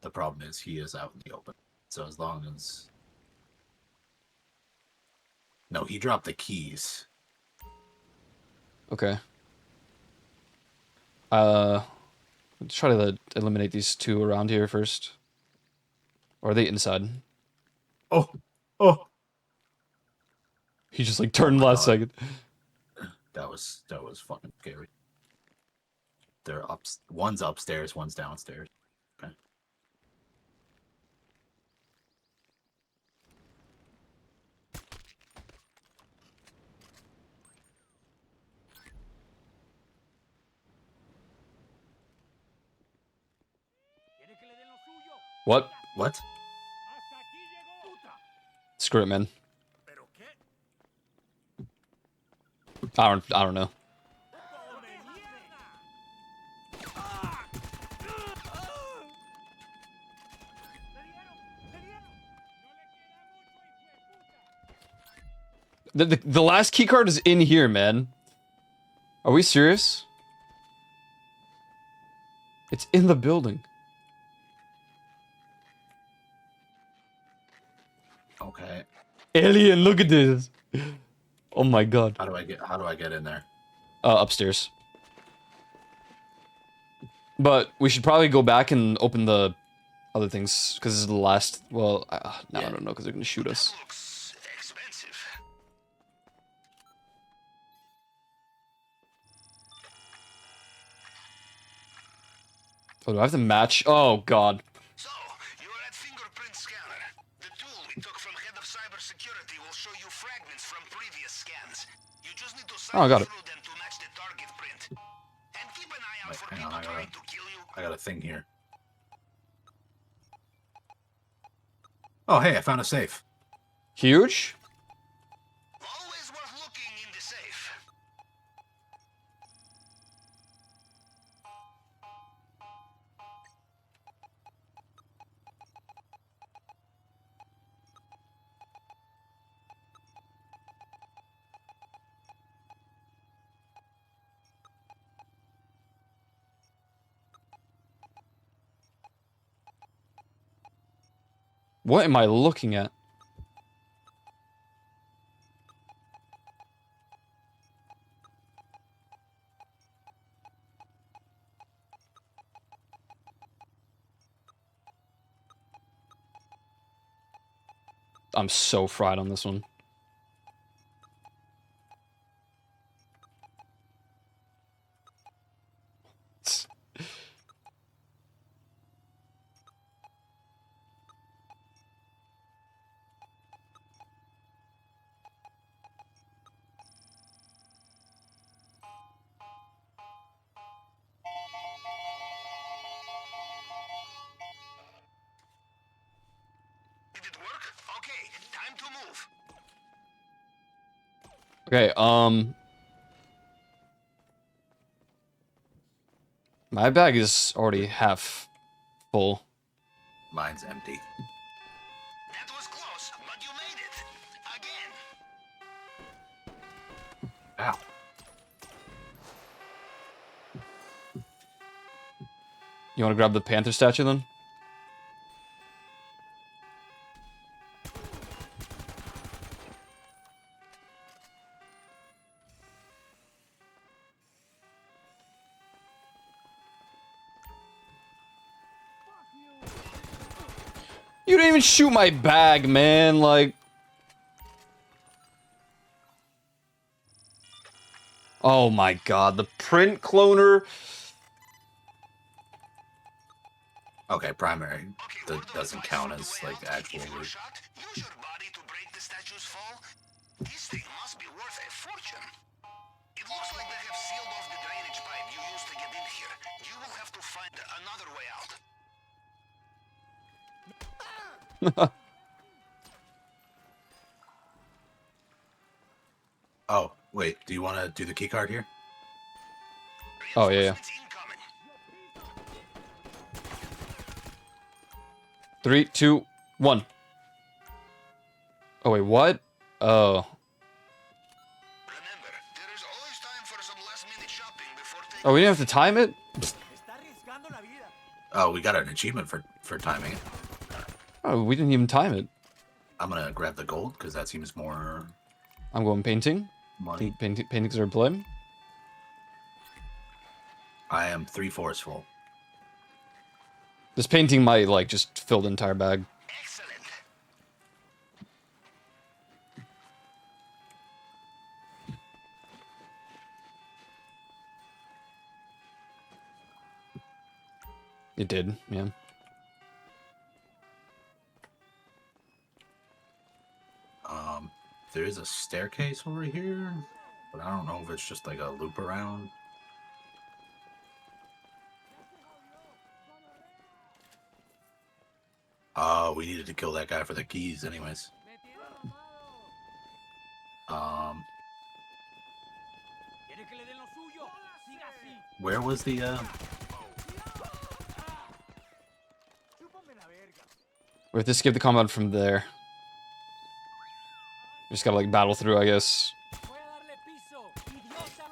The problem is he is out in the open. So as long as... No, he dropped the keys. Okay. Let's try to eliminate these two around here first. Or are they inside? Oh! He just like turned last God. second. That was fucking scary. They're up. One's upstairs, one's downstairs. Okay. What? What? Screw it, man. I don't know. The last key card is in here, man. Are we serious? It's in the building. Okay. Alien, look at this. Oh my god. How do I get in there? Upstairs. But we should probably go back and open the other things because this is the last. Well, now I don't know because they're gonna shoot us. That looks expensive. Oh, do I have to match? Oh god. So, you are at Fingerprint Scanner. The tool we took from Head of Cybersecurity will show you fragments from previous scans. You just need to Oh, I got cycle it. through them to match the target print. And keep an eye out Wait, for hang on, people trying to kill you. I got a thing here. Oh, hey, I found a safe. Huge? Always worth looking in the safe. What am I looking at? I'm so fried on this one. Did it work? Okay, time to move. Okay, my bag is already half full. Mine's empty. That was close, but you made it. Again. Ow. You want to grab the panther statue then? You didn't even shoot my bag, man. Like, oh my god, the print cloner. Okay, primary. Okay, That order the doesn't device count on the as way like out. actual If you were loot. shot, use your body to break the statue's fall. This thing must be worth a fortune. It looks like they have sealed off the drainage pipe you used to get in here. You will have to find another way out. Oh, wait. Do you want to do the key card here? Oh, yeah, yeah. Reinforcements incoming. 3, 2, 1. Oh wait, what? Oh, Remember, there is always time for some last-minute shopping before taking oh, we didn't have to time it. Está arriesgando la vida. Oh, we got an achievement for timing it. Oh, we didn't even time it. I'm gonna grab the gold because that seems more I'm going painting. money. Paintings are in play. I am 3/4 full. This painting might like just fill the entire bag. Excellent. It did, yeah. There is a staircase over here, but I don't know if it's just like a loop around. We needed to kill that guy for the keys, anyways. ¿Quiere que le den lo suyo? Siga así. Where was the Chúpame la verga. We have to skip the combat from there. We just gotta like battle through, I guess. Voy a darle piso. Idiota.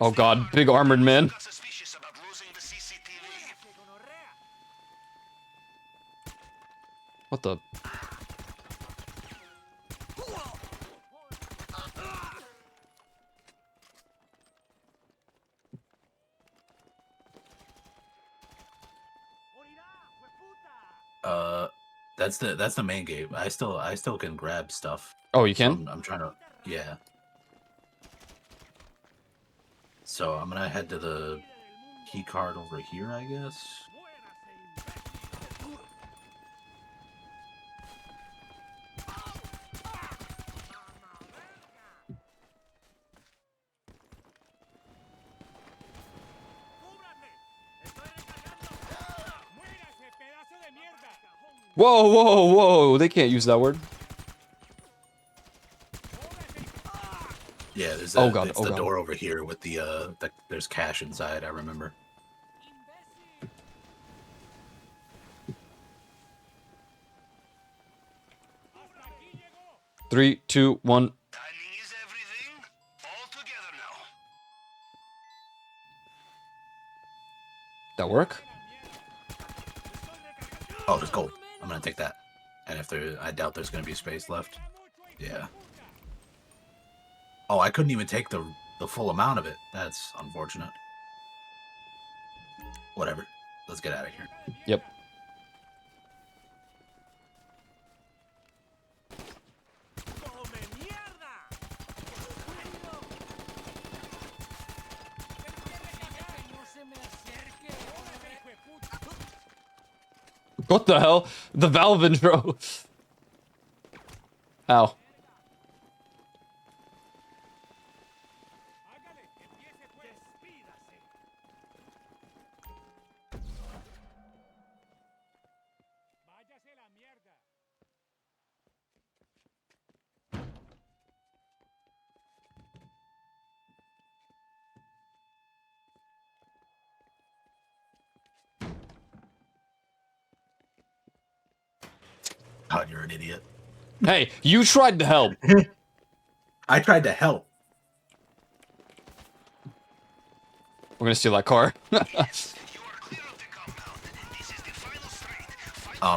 Oh god, big armored man. Got suspicious about losing the CCTV. Gonorrea. What the? that's the main gate. I still can grab stuff. Oh, you So can? I'm trying to, yeah. So I'm gonna head to the key card over here, I guess. Whoa, whoa, whoa! They can't use that word. Yeah, there's Oh a, god, it's oh the god. door over here with the there's cash inside. I remember. Three, two, one. Timing is everything. All together now. That work? Oh, there's gold. I'm gonna take that. And if there, I doubt there's gonna be space left. Yeah. Oh, I couldn't even take the full amount of it. That's unfortunate. Whatever. Let's get out of here. Yep. What the hell? The Valve intro. Ow. God, you're an idiot. Hey, you tried to help. I tried to help. We're gonna steal that car.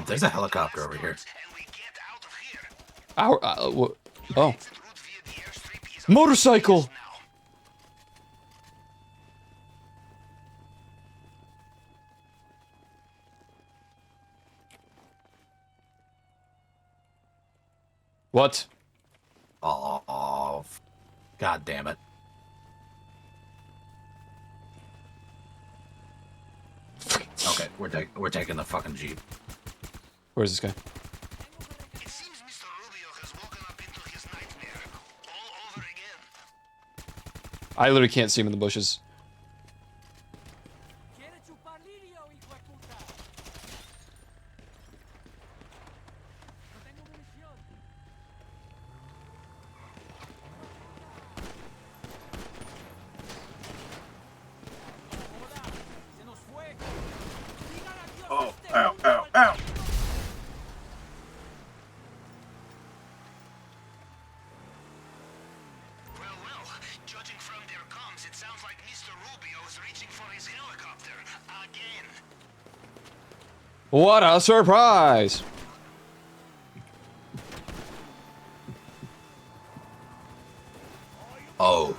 There's a helicopter over here. Oh. Motorcycle! What? Oh, God damn it. Okay, we're taking the fucking Jeep. Where's this guy? It seems Mr. Rubio has woken up into his nightmare all over again. I literally can't see him in the bushes. Oh, ow, ow, ow. Well, judging from their comms, it sounds like Mr. Rubio is reaching for his helicopter again. What a surprise! Oh.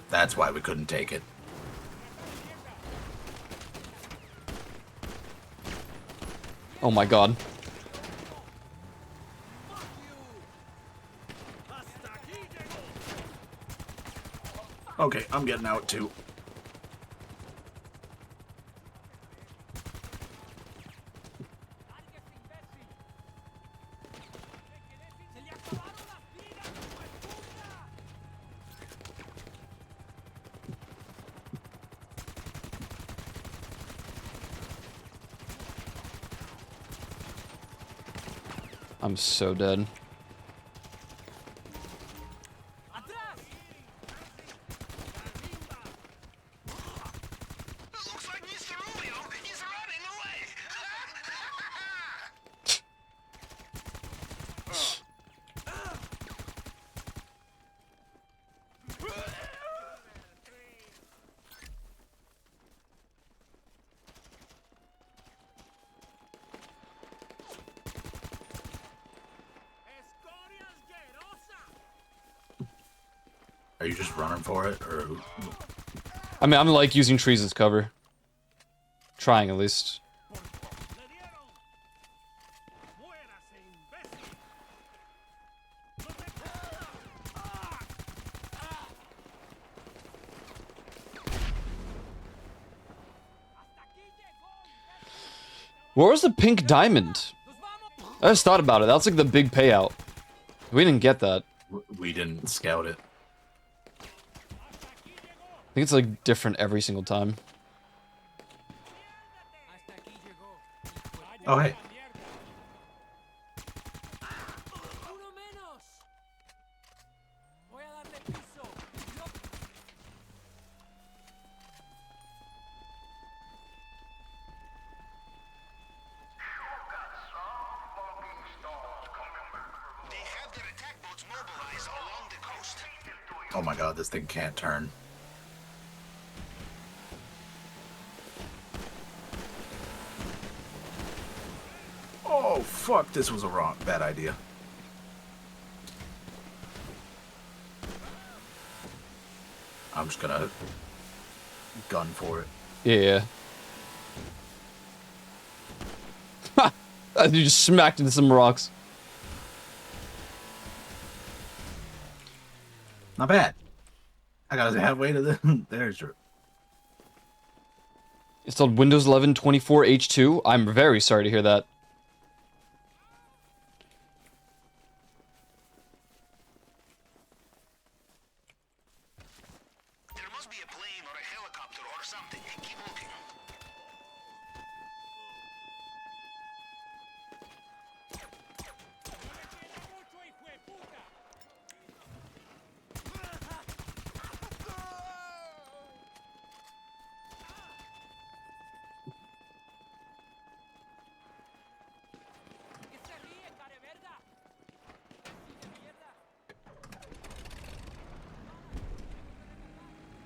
That's why we couldn't take it. Oh my god. Okay, I'm getting out too. I'm so dead. Looks like Mr. Rubio is running away. Are you just running for it, or? I mean, I'm like using trees as cover. Trying at least. Where was the pink diamond? I just thought about it. That's like the big payout. We didn't get that. We didn't scout it. I think it's like different every single time. Oh, hey. They have their attack boats mobilized along the coast. Oh my god, this thing can't turn. Oh fuck! This was a bad idea. I'm just gonna gun for it. Yeah. Ha! You just smacked into some rocks. Not bad. I got halfway to the. There's your. Installed Windows 11 24H2. I'm very sorry to hear that. There must be a plane or a helicopter or something. Keep looking.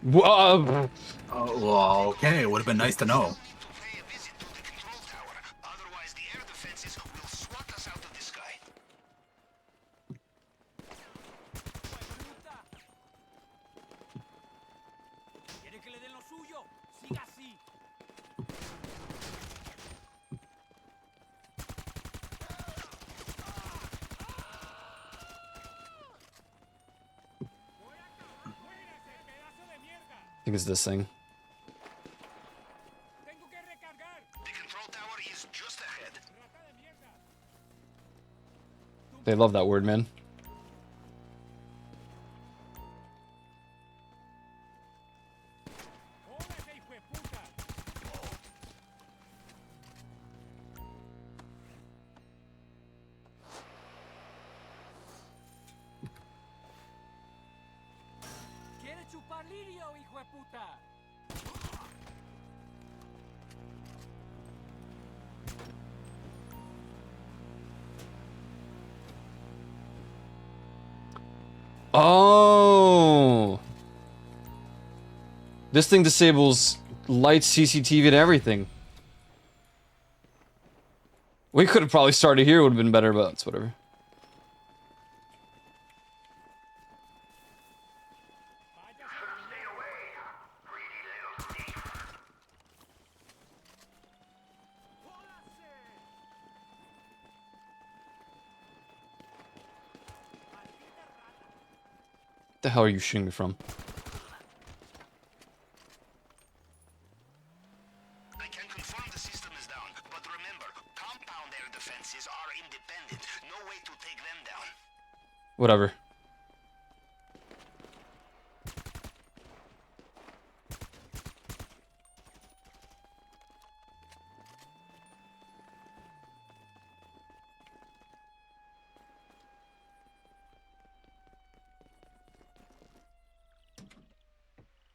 Whoa. Oh, well, okay. It would have been nice to know. Pay a visit to the control tower. Otherwise, the air defenses will swat us out of the sky. ¿Quiere que le den lo suyo? Siga así. I think it's this thing. Tengo que recargar. The control tower is just ahead. They love that word, man. ¡Jódete, hijo de puta! ¿Quiere chupar lirio, hijo de puta? Oh. This thing disables lights, CCTV, and everything. We could have probably started here, would have been better, but it's whatever. The hell are you shooting me from? I can confirm the system is down, but remember, compound air defenses are independent. No way to take them down. Whatever.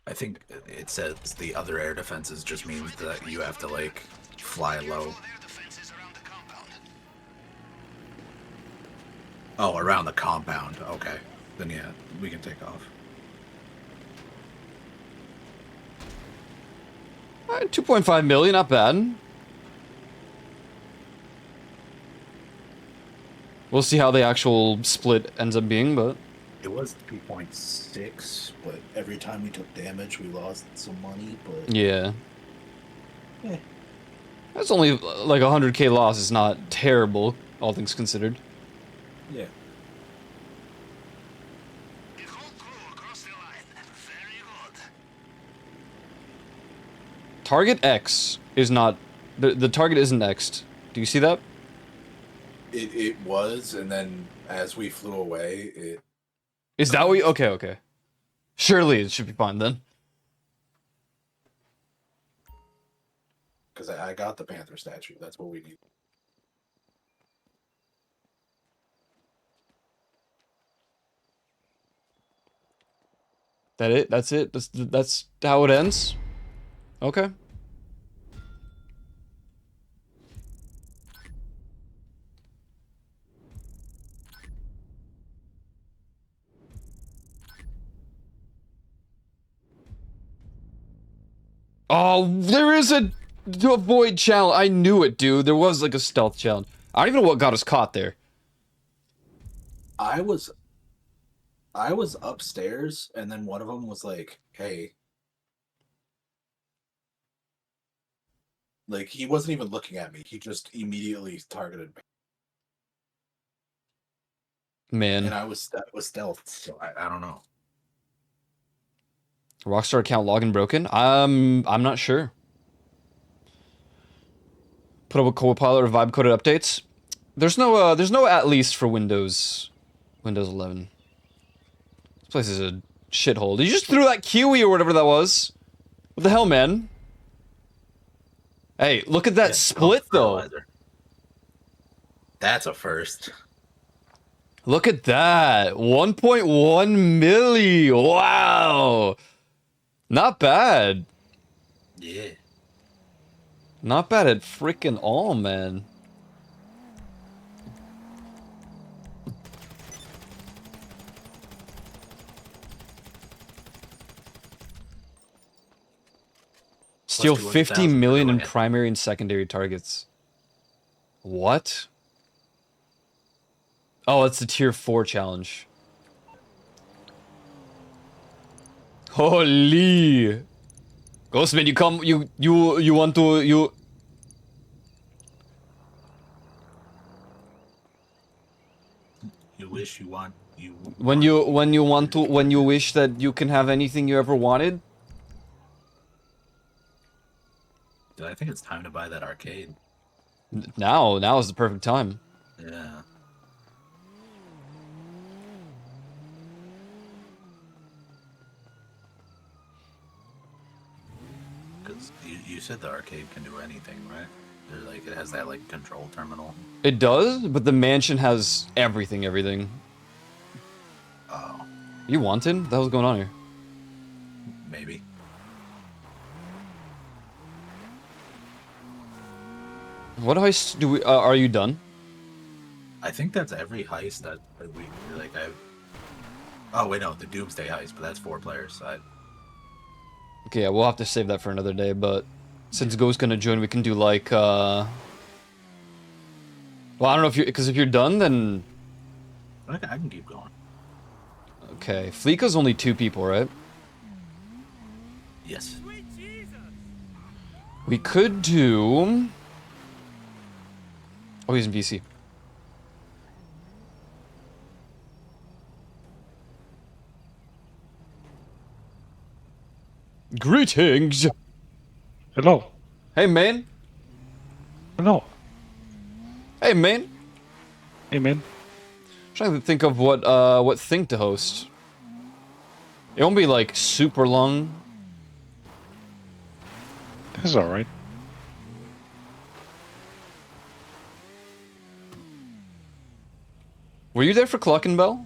I think it says the other air defenses just means that you have to like fly low. Air defenses around the compound. Oh, around the compound. Okay. Then yeah, we can take off. 2.5 million, not bad. We'll see how the actual split ends up being, but It was 2.6, but every time we took damage, we lost some money. But yeah. Eh. That's only like 100k loss. Is not terrible, all things considered. yeah, The whole crew across the line. Very good. Target X is not the target isn't X'd. Do you see that? it was, and then as we flew away, it Is that what you, okay. Surely it should be fine then. because I got the Panther statue. That's what we need. That it? That's it? That's how it ends? Okay. Oh, there is a void challenge. I knew it, dude. There was like a stealth challenge. I don't even know what got us caught there. I was upstairs, and then one of them was like, "Hey," like he wasn't even looking at me. He just immediately targeted me, Man, and I was stealth, so I don't know. Rockstar account login broken? I'm not sure. Put up a Copilot or vibe coded updates. There's no at least for Windows 11. This place is a shithole. Did you just throw that Kiwi or whatever that was? What the hell, man? Hey, look at that Yeah, split though. fertilizer. That's a first. Look at that. 1.1 milli. Wow. Not bad. Yeah. Not bad at freaking all, man. Steal 50 200,000 million in per primary and secondary targets. What? Oh, it's the tier 4 challenge. Holy. Ghostman, you come, you want to, you... You wish you want you. When you want to, when you wish that you can have anything you ever wanted? Dude, I think it's time to buy that arcade. Now is the perfect time. Yeah. Because you said the arcade can do anything, right? There's like it has that like control terminal. It does, but the mansion has everything. Oh, You wanted? What the hell's going on here? maybe. What heist do we, are you done? I think that's every heist that we like. Oh wait, no, the Doomsday heist, but that's 4 players. Okay, yeah, we'll have to save that for another day, but since Go's gonna join, we can do like, well, I don't know if you're, because if you're done, then... I can keep going. Okay, Fleeka's only 2 people, right? Yes. We could do... Oh, he's in VC. Greetings! Hello. Hey, man! Hello. Hey, man! Hey, man. Trying to think of what thing to host. It won't be like super long. This is alright. Were you there for Cluckenbell?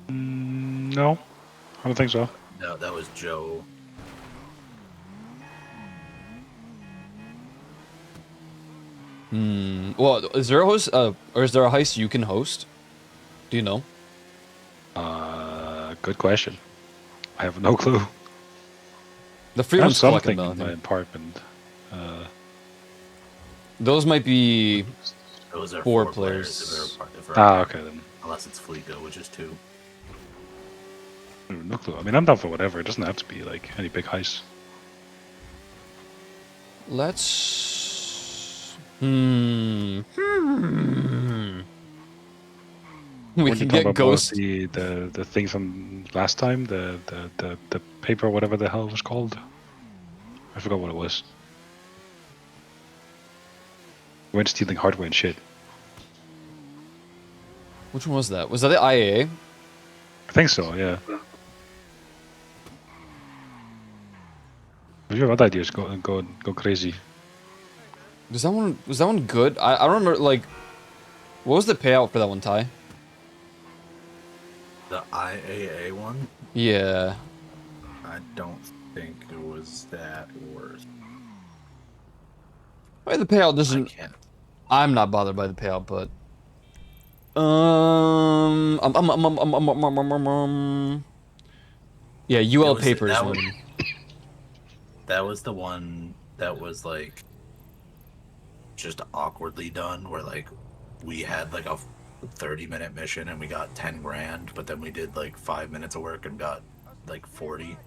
No, I don't think so. No, that was Joe. Well, is there a host, or is there a heist you can host? Do you know? Good question. I have no clue. The free I have one's something Cluckenbell, I in my think. apartment. Those might be Those are 4 4 players. If they're Okay then. unless it's Fleeko, which is 2. No clue. I mean, I'm down for whatever. It doesn't have to be like any big heist. Let's... We When you can talk get about Ghost... the thing from last time, the paper, whatever the hell it was called. I forgot what it was. We went stealing hardware and shit. Which one was that? Was that the IAA? I think so, yeah. If you have other ideas, go crazy. Was that one good? I remember, like... What was the payout for that one, Ty? The IAA one, Yeah. I don't think it was that worse. Well, the payout I doesn't... can't. I'm not bothered by the payout, but... Yeah, UL was- Papers that one. was- That was the one that was like just awkwardly done, where like we had like a 30-minute mission and we got 10 grand, but then we did like 5 minutes of work and got like 40.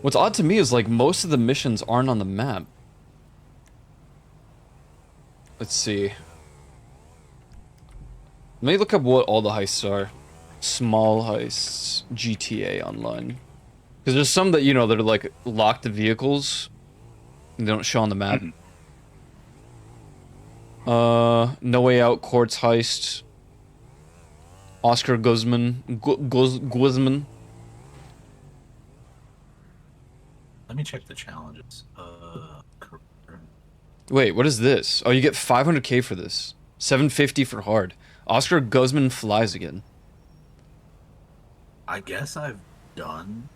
What's odd to me is like most of the missions aren't on the map. Let's see. Let me look up what all the heists are. Small heists, GTA Online. Because there's some that, you know, that are like locked vehicles. And they don't show on the map. No Way Out, Courts Heist. Oscar Guzman. Guzman. Let me check the challenges. Wait, what is this? Oh, you get 500k for this. 750 for hard. Oscar Guzman flies again. I guess I've done...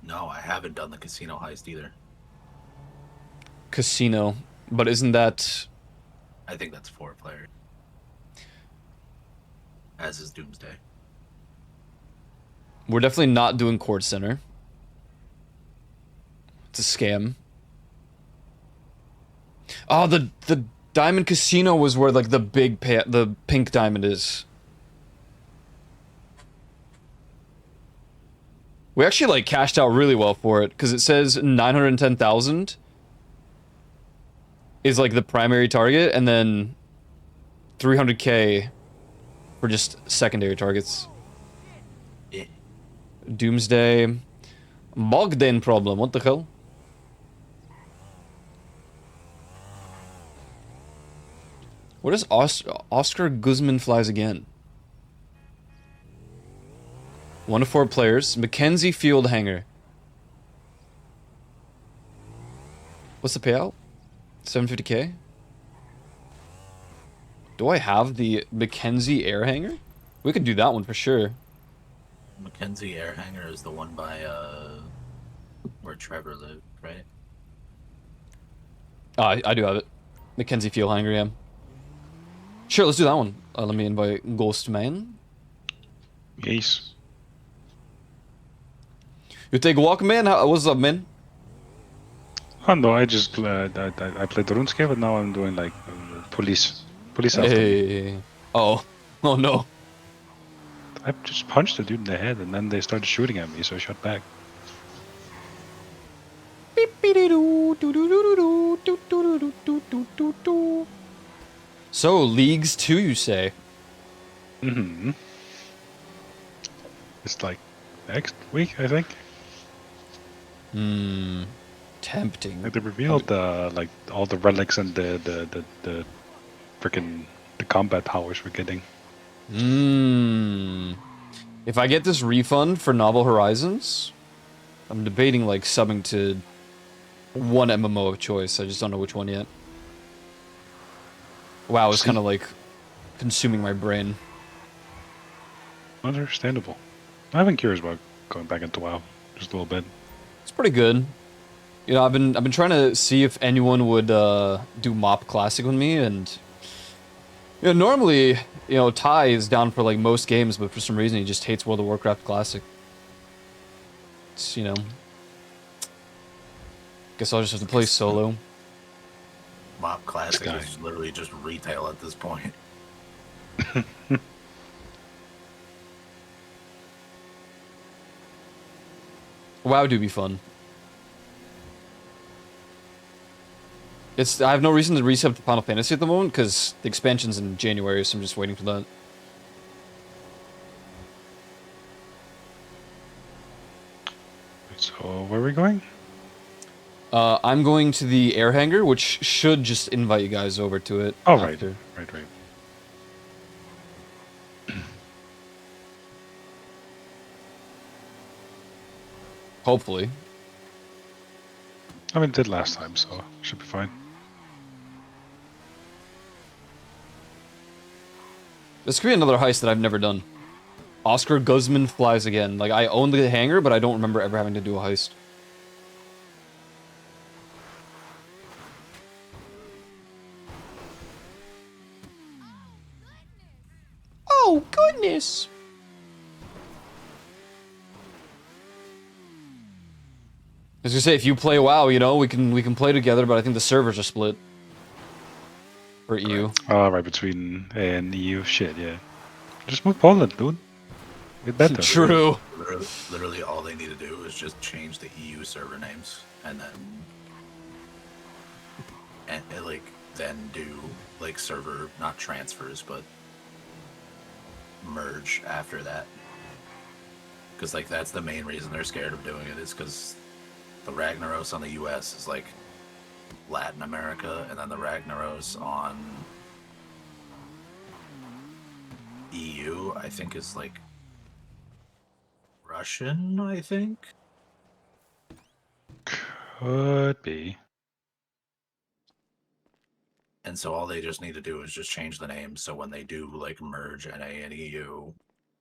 No, I haven't done the casino heist either. Casino. But isn't that... I think that's 4 players. As is Doomsday. We're definitely not doing Court Center. It's a scam. Oh, the Diamond Casino was where like the pink diamond is. We actually like cashed out really well for it because it says 910,000 is like the primary target, and then 300k for just secondary targets. Yeah. Doomsday. Bogdan problem. What the hell? What is Oscar Guzman flies again? 1 to 4 players. Mackenzie Field Hangar. What's the payout? 750k? Do I have the Mackenzie Air Hangar? We could do that one for sure. Mackenzie Air Hangar is the one by where Trevor lived, right? I do have it. Mackenzie Field Hangar, yeah. Sure, let's do that one. Let me invite Ghost Man. Yes. You take a walk, man? What's up, man? Oh no, I just I played the RuneScape, but now I'm doing like police after me. Hey. Oh. Oh no. I just punched the dude in the head, and then they started shooting at me, so I shot back. So, Leagues 2, you say? Mm-hmm. It's like next week, I think. Tempting. Like they revealed like all the relics and the freaking the combat powers we're getting. If I get this refund for Novel Horizons, I'm debating like subbing to one MMO of choice. I just don't know which one yet. Wow, it's kind of like consuming my brain. Understandable. I've been curious about going back into WoW just a little bit. It's pretty good. You know, I've been trying to see if anyone would do Mop Classic with me, and you know, normally, you know, Ty is down for like most games, but for some reason he just hates World of Warcraft Classic. It's, you know, guess I'll just have to play solo. Mob Classic Guy. is literally just retail at this point. WoW do be fun. I have no reason to resub to Final Fantasy at the moment because the expansion's in January, so I'm just waiting for that. So where are we going? I'm going to the air hangar, which should just invite you guys over to it. Oh, right. after. Right. Hopefully. I mean, it did last time, so should be fine. This could be another heist that I've never done. Oscar Guzman flies again. Like, I own the hangar, but I don't remember ever having to do a heist. Oh, goodness! was gonna say, if you play WoW, you know, we can play together, but I think the servers are split. For EU. Oh, right, between A and EU. Shit, yeah. Just move Poland, dude. Get better. True. Literally, all they need to do is just change the EU server names, and then do like server, not transfers, but merge after that. Because like that's the main reason they're scared of doing it, is because the Ragnaros on the US is like Latin America, and then the Ragnaros on EU, I think, is like Russian, I think. Could be. And so all they just need to do is just change the name, so when they do like merge NA and EU,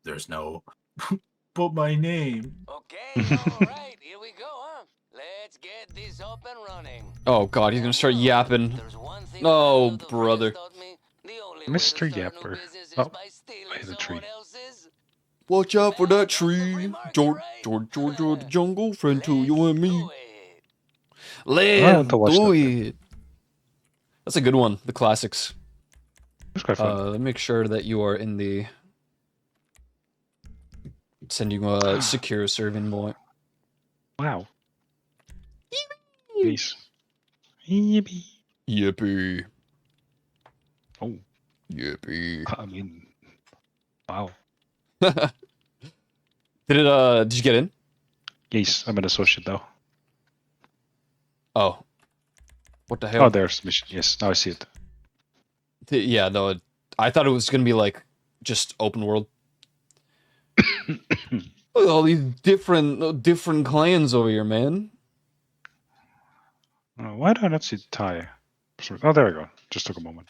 there's no but my name. Okay, alright, here we go, huh? Let's get this up and running. Oh god, he's gonna start yapping. There's one thing Oh, the friends brother. taught me. The only way to Mr. start no Yapper. business is Oh, by stealing I hit a tree. someone else's. Watch out for that tree. George, the jungle, friend to you and me. Do it. I Let's want to watch do that. it. That's a good one. The classics. It's quite fun. Let me make sure that you are in the. Send you a secure serve invite. Wow. Peace. Yippee. Yippee. Oh, Yippee. I mean, wow. Did you get in? Yes, I'm an associate now. Oh. What the hell? Oh, there's mission. Yes, now I see it. Yeah, no, I thought it was gonna be like just open world. Look at all these different clans over here, man. Why do I not see Thai? Oh, there we go. Just took a moment.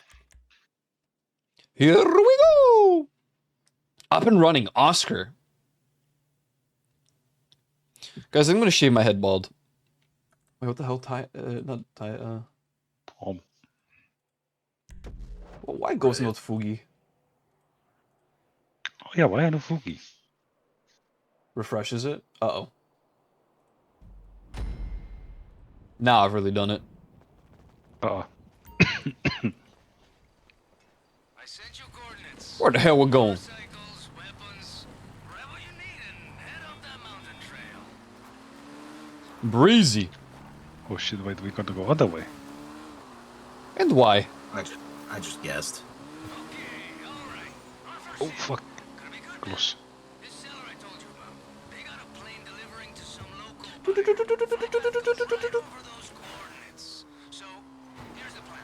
Here we go. Up and running, Oscar. Guys, I'm gonna shave my head bald. Wait, what the hell? Not Thai. Oh, Why Ghost not Fugi? yeah, why I know Fugi? Refreshes it. Uh-oh. Now I've really done it. Uh-oh. I sent you coordinates. Where the hell we're going? Motorcycles, weapons, whatever you need, and head up that mountain trail. Breezy. Oh shit, wait, we got to go other way. And why? I just guessed. Okay, alright. Our first Oh, hit. fuck. Gonna be good. Close. This seller I told you about, they got a plane delivering to some local buyer. Over those coordinates. So, here's the plan.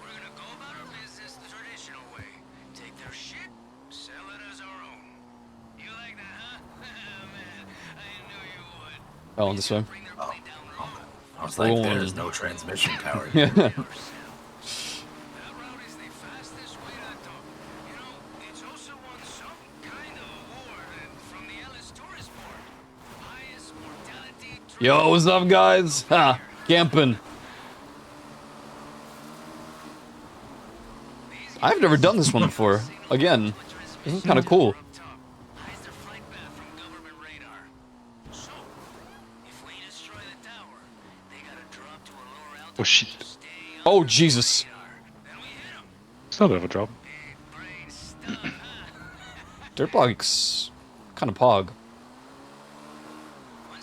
We're gonna go about our business the traditional way. Take their shit, sell it as our own. You like that, huh? Man, I knew you would. Oh, this way. Bring their plane down low. I was like, Oh. there's no transmission tower. Yeah. That route is the fastest way to talk. You know, it's also won some kind of award from the Ellis Tourist Board. Highest mortality. Yo, what's up, guys? Ha, camping. I've never done this one before. Again, this is kind of cool. Hides their flight path from government radar. So, if we destroy the tower, they gotta drop to a lower altitude. Oh shit. Stay on Oh, Jesus. then we hit 'em. It's not a bit of a drop. Big brain stuff, huh? Dirtbog's kind of pog.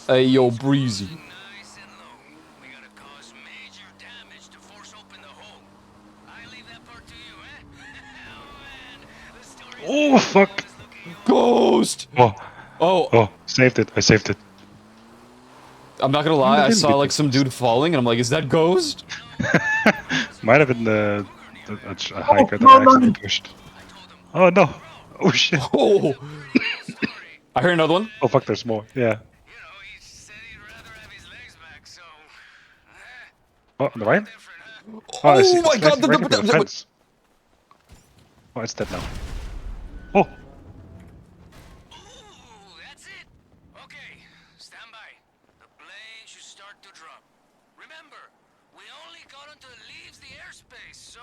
Hey, yo, Breezy. Nice and low. We gotta cause major damage to force open the hole. I leave that part to you, eh? Oh man, the story Oh, fuck. is looking Ghost! Oh, Oh, oh, saved it. I saved it. I'm not gonna lie, I didn't saw get like this. some dude falling, and I'm like, is that Ghost? Might have been a hiker that I accidentally pushed. Oh no. Oh shit. Oh! I heard another one. Oh fuck, there's more. Yeah. You know, he said he'd rather have his legs back, so Oh, on the right? different, huh? Oh, I see. Oh my It's god, right into the fence. Oh, it's dead now. Oh, Ooh, that's it. Okay, stand by. The plane should start to drop. Remember, we only got until it leaves the airspace, so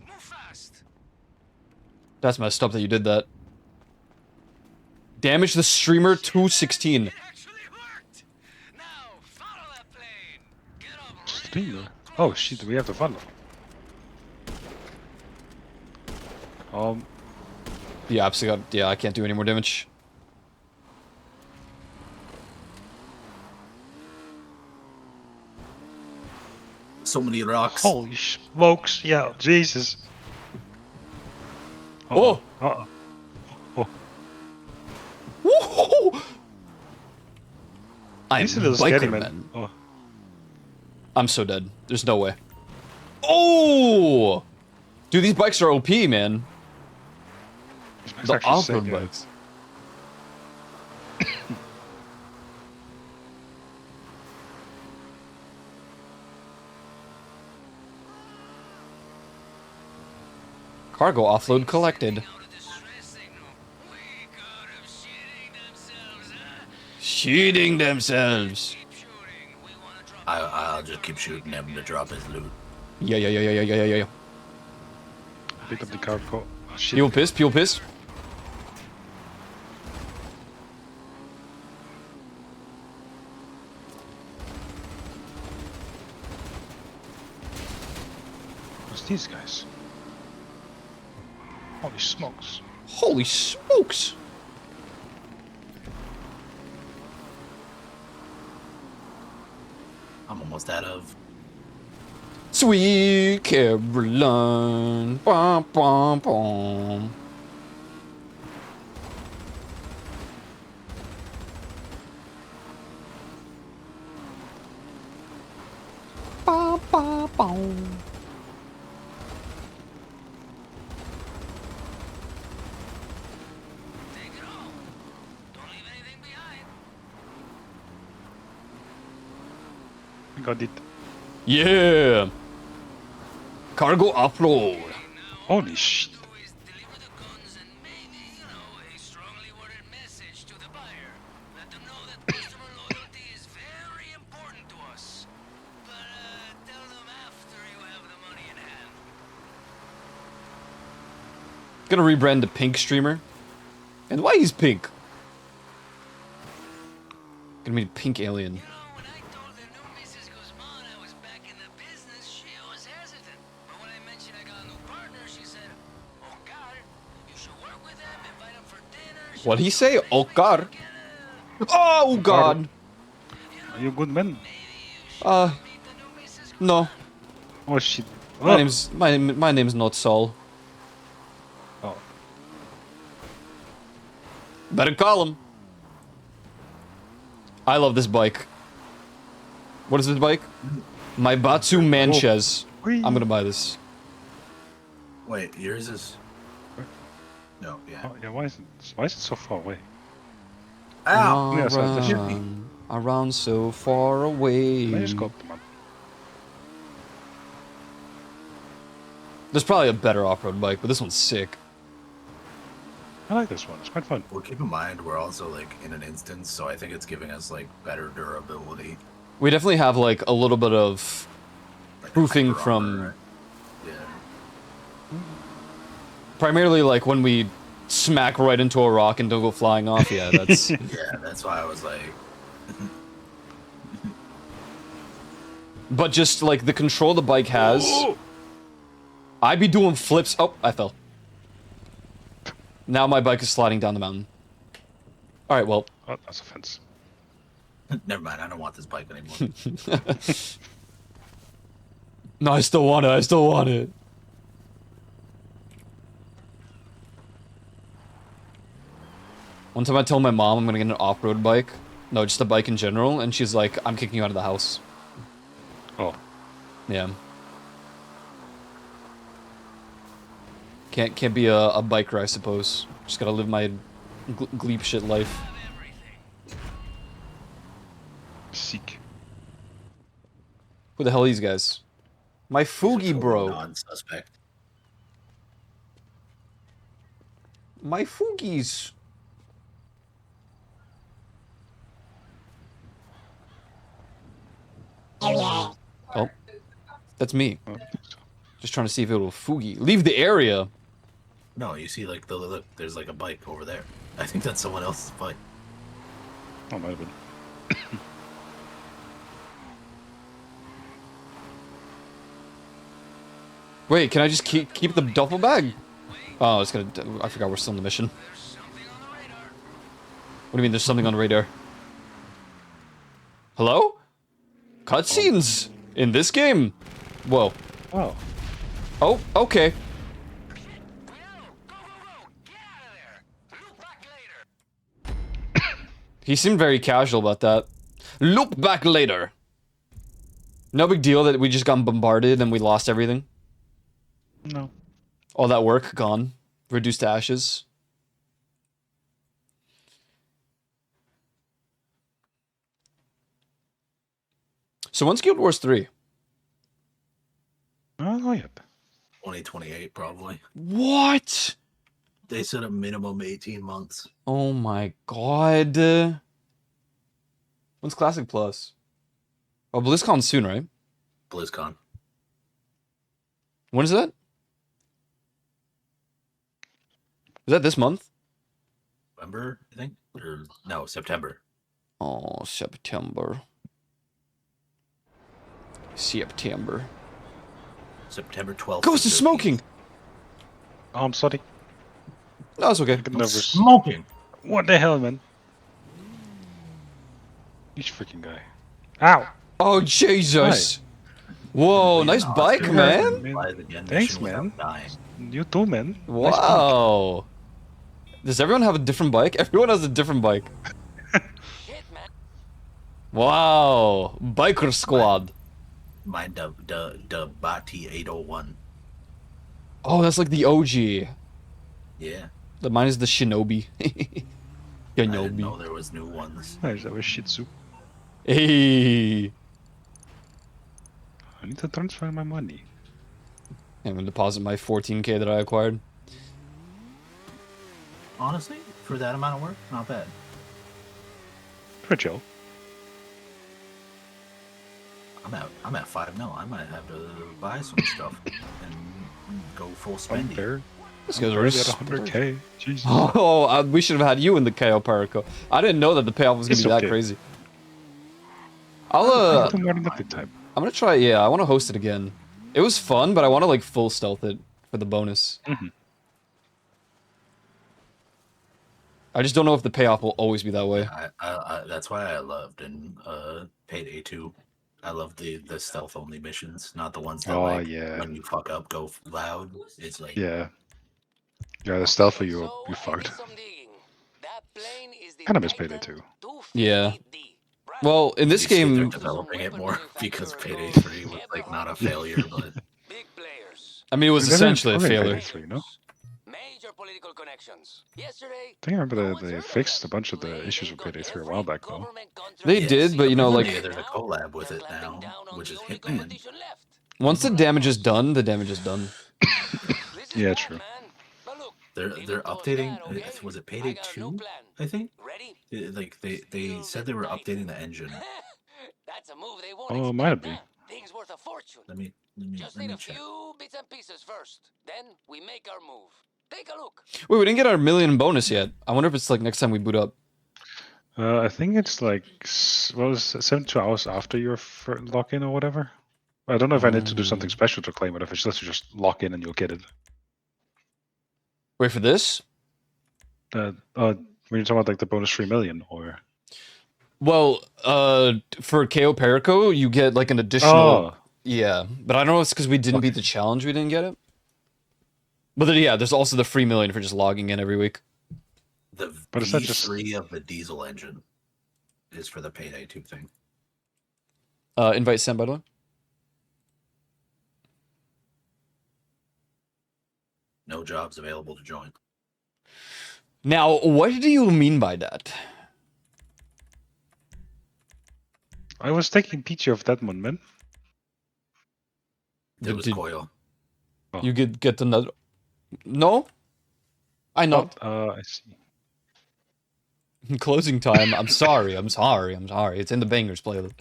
move fast. That's messed up that you did that. Damage the streamer 216. It actually worked. Now follow that stream. Oh shit, we have to follow. Yeah, absolutely. Yeah, I can't do any more damage. So many rocks. Holy smokes! Yeah, Jesus. Oh! Uh-oh. Oh, Woo-hoo-hoo! I'm he's a little scary, biker, man. man. Oh, I'm so dead. There's no way. Oh! Dude, these bikes are OP, man. this bike's The actually sick, off-road yeah. bikes. Cargo offload collected. Shooting themselves. I'll just keep shooting him to drop his loot. Yeah. Pick up the cargo. Oh shit. People pissed, people pissed. What's these guys? Holy smokes. Holy smokes! I'm almost out of. Sweet Caroline. Bum, bum, bum. Bum, bum, bum. I got it. Yeah! Cargo offload. Holy shit. Gonna rebrand the pink streamer. And why he's pink? Gonna be a pink alien. What'd he say? Oh god. Oh god. Are you a good man? No. Oh shit. My Oh. name's not Saul. Oh. Better call him. I love this bike. What is this bike? My Batsu Manchez. Whee. I'm gonna buy this. Wait, yours is. No, yeah. Oh, yeah, why is it so far away? Ow! Yeah, so that should be. Around so far away. Can I just go up the map? There's probably a better off-road bike, but this one's sick. I like this one. It's quite fun. Well, keep in mind we're also like in an instance, so I think it's giving us like better durability. We definitely have like a little bit of Like proofing hyper from armor. Yeah. primarily like when we smack right into a rock and don't go flying off. Yeah, that's Yeah, that's why I was like. but just like the control the bike has. I'd be doing flips. Oh, I fell. Now my bike is sliding down the mountain. All right, well, Oh, that's a fence. Never mind, I don't want this bike anymore. no, I still want it. I still want it. One time I told my mom I'm gonna get an off-road bike. No, just a bike in general, and she's like, "I'm kicking you out of the house." Oh. Yeah. Can't be a biker, I suppose. Just gotta live my gleep shit life. Seek. Who the hell are these guys? My Fugi bro. Non-suspect. My Fugis. Oh. That's me. Oh. Just trying to see if it'll Fugi. Leave the area. No, you see, like look, there's like a bike over there. I think that's someone else's bike. Oh, might have been. Wait, can I just keep the duffel bag? Oh, it's gonna. I forgot we're still in the mission. What do you mean? There's something on the radar? Hello? Cutscenes in this game. Whoa. Oh. Oh, okay. He seemed very casual about that. Look back later. No big deal that we just got bombarded and we lost everything. No. All that work gone. Reduced to ashes. So when's Guild Wars 3? I don't know yet. 2028 probably. What? They said a minimum 18 months. Oh my god. When's Classic Plus? Oh, BlizzCon's soon, right? BlizzCon. When is that? Is that this month? November, I think? Or no, September. Oh, September. September. September 12th. Ghost is smoking! Oh, I'm sorry. No, it's okay. I'm nervous. Smoking! What the hell, man? Each freaking guy. Ow! Oh, Jesus! Whoa, nice bike, man! Thanks, man. You too, man. Wow! Does everyone have a different bike? Everyone has a different bike. Wow! Biker squad. Mine the Bati 801. Oh, that's like the OG. Yeah. Mine is the Shinobi. I didn't know Shinobi. there was new ones. Nice, that was Shih Tzu. Hey! I need to transfer my money. I'm gonna deposit my 14k that I acquired. Honestly, for that amount of work, not bad. Pretty chill. I'm at 5 mil. I might have to buy some stuff and go full I'm spendy. there. This guy's I'm already already at 100k. Jesus. Oh, we should have had you in the KO Paraco. I didn't know that the payoff was gonna It's be that okay. crazy. I'll I'm running up the time. I'm gonna try. Yeah, I want to host it again. It was fun, but I want to like full stealth it for the bonus. Mhm. I just don't know if the payoff will always be that way. That's why I loved in Payday 2. I love the stealth only missions, not the ones that like yeah. when you fuck up go loud. It's like Yeah. Yeah, the stealth for you fucked. Kinda miss Payday 2. Yeah. Well, in this you see they're game, developing it more because Payday 3 was like not a failure, but I mean, it was essentially a failure. Payday 3, no? I think I remember they fixed a bunch of the issues with Payday 3 a while back, though. They did, but you know, like there's a collab with it now, which is Hitman. once the damage is done, the damage is done. Yeah, true. They're updating. Was it Payday 2? I think. Like they said they were updating the engine. Oh, it might be. Let me check. Bits and pieces first. Then we make our move. Take a look. Wait, we didn't get our million bonus yet. I wonder if it's like next time we boot up. I think it's like, what was it, 72 hours after your lock-in or whatever? I don't know if I need to do something special to claim it, if it's literally just lock in and you'll get it. Wait for this? When you're talking about like the bonus 3 million, or... Well, for KO Perico, you get like an additional... Yeah, but I don't know if it's because we didn't beat the challenge we didn't get it. But then, yeah, there's also the free million for just logging in every week. The But is that just... V3 of the diesel engine is for the Payday 2 thing. Invite sent, by the way. No jobs available to join. Now, what do you mean by that? I was taking picture of that one, man. It was Coil. You get another... No? I know. I see. Closing time. I'm sorry. I'm sorry. I'm sorry. It's in the bangers playlist.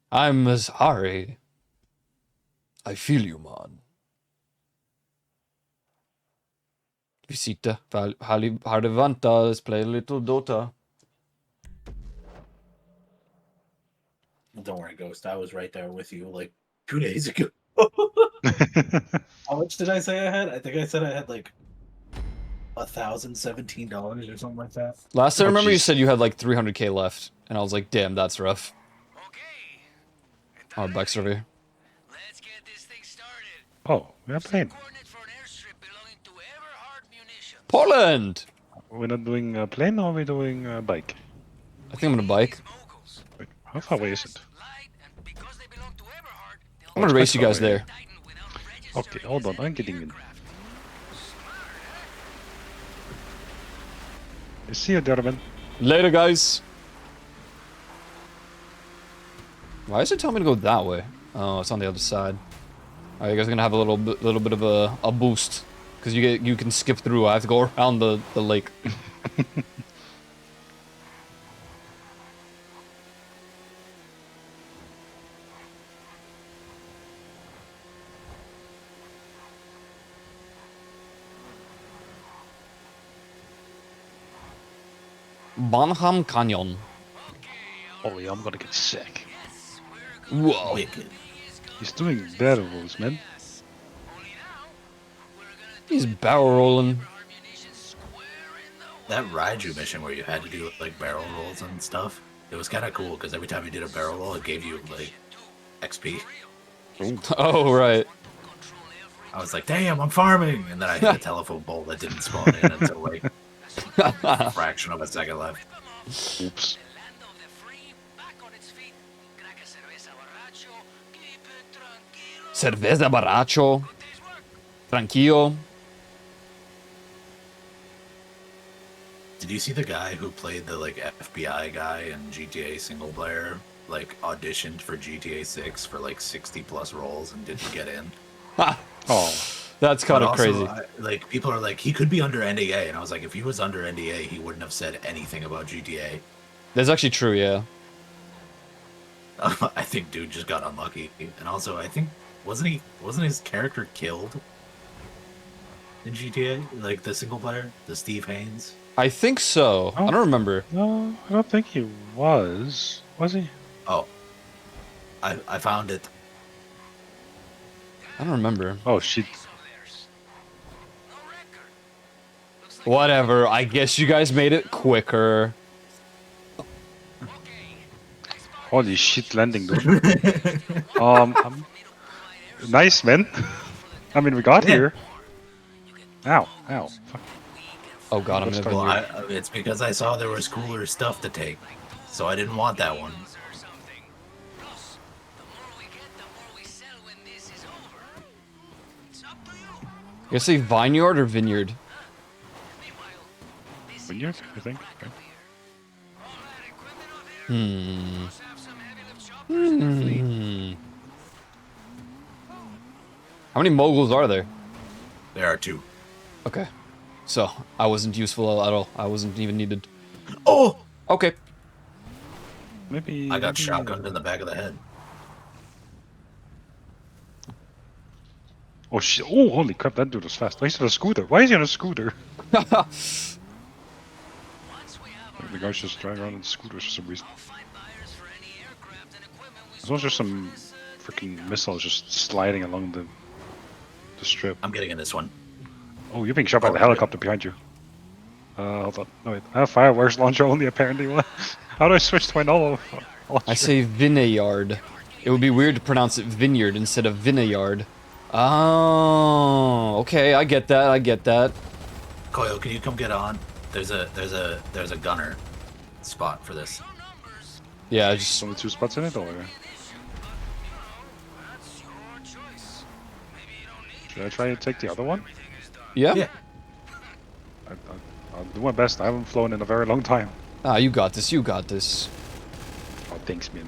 I'm sorry. I feel you, man. Visita. Harvanta. Let's play a little Dota. Don't worry, Ghost. I was right there with you like 2 days ago. How much did I say I had? I think I said I had like $1,017 or something like that. Last I Oh, remember, you jeez. said you had like 300k left, and I was like, damn, that's rough. Oh, back survey. Let's get this thing started. Oh, we are playing. Coordinate for an airstrip belonging to Everhard Munitions. Poland. We're not doing a plane, or are we doing a bike? I think I'm gonna bike. Moguls. Wait, how far away is it? Light, and because they belong to Everhard, they'll I'm gonna race you quite guys far away. there. Titan without registering Okay, hold as on, I'm enemy getting in. aircraft. See you, gentlemen. Later, guys. Why is it telling me to go that way? Oh, it's on the other side. Alright, you guys are gonna have a little bit of a boost, because you can skip through. I have to go around the lake. Bonham Canyon. Holy, I'm gonna get sick. Whoa. Wicked. He's doing barrel rolls, man. He's barrel rolling. That Raiju mission where you had to do like barrel rolls and stuff, it was kind of cool because every time you did a barrel roll, it gave you like XP. Oh, right. I was like, damn, I'm farming! And then I hit a telephone pole that didn't spawn in until like a fraction of a second left. Oops. Cerveza Baracho. Tranquillo. Did you see the guy who played the like FBI guy in GTA single player, like auditioned for GTA 6 for like 60 plus roles and didn't get in? Oh, That's kind But of also, crazy. like people are like, he could be under NDA, and I was like, if he was under NDA, he wouldn't have said anything about GTA. That's actually true, yeah. I think dude just got unlucky, and also I think wasn't his character killed in GTA, like the single player, the Steve Haynes? I think so. I Oh. don't remember. no, I don't think he was. Was he? Oh, I found it. I don't remember. Oh, shit. Whatever. I guess you guys made it quicker. Holy shit, landing, dude. Nice, man. I mean, we got Yeah. here. Ow, ow. Fuck. Oh god, I'm Let's gonna. Well, it's because I saw there was cooler stuff to take, so I didn't want that one. You say vineyard or vineyard? Vineyard, I think. Okay. Hmm. How many moguls are there? There are two. Okay. So, I wasn't useful at all. I wasn't even needed. Oh! Okay. Maybe. I got maybe- shotgunned in the back of the head. Oh shit! Oh, holy crap! That dude was fast. Why is he on a scooter? Why is he on a scooter? The guys just drive around on scooters for some reason. As long as there's some freaking missiles just sliding along the strip. I'm getting in this one. Oh, you're being shot by Oh, the helicopter behind you. Hold on. No, wait. I have fireworks launcher only, apparently. What? How do I switch to my normal launcher? I say vineyard. It would be weird to pronounce it vineyard instead of vineyard. Oh, okay. I get that. I get that. Koyo, can you come get on? There's a gunner spot for this. Yeah, just Only two spots in it, or should I try and take the other one? yeah. Yeah. I'll do my best. I haven't flown in a very long time. Ah, you got this. You got this. Oh, thanks, man.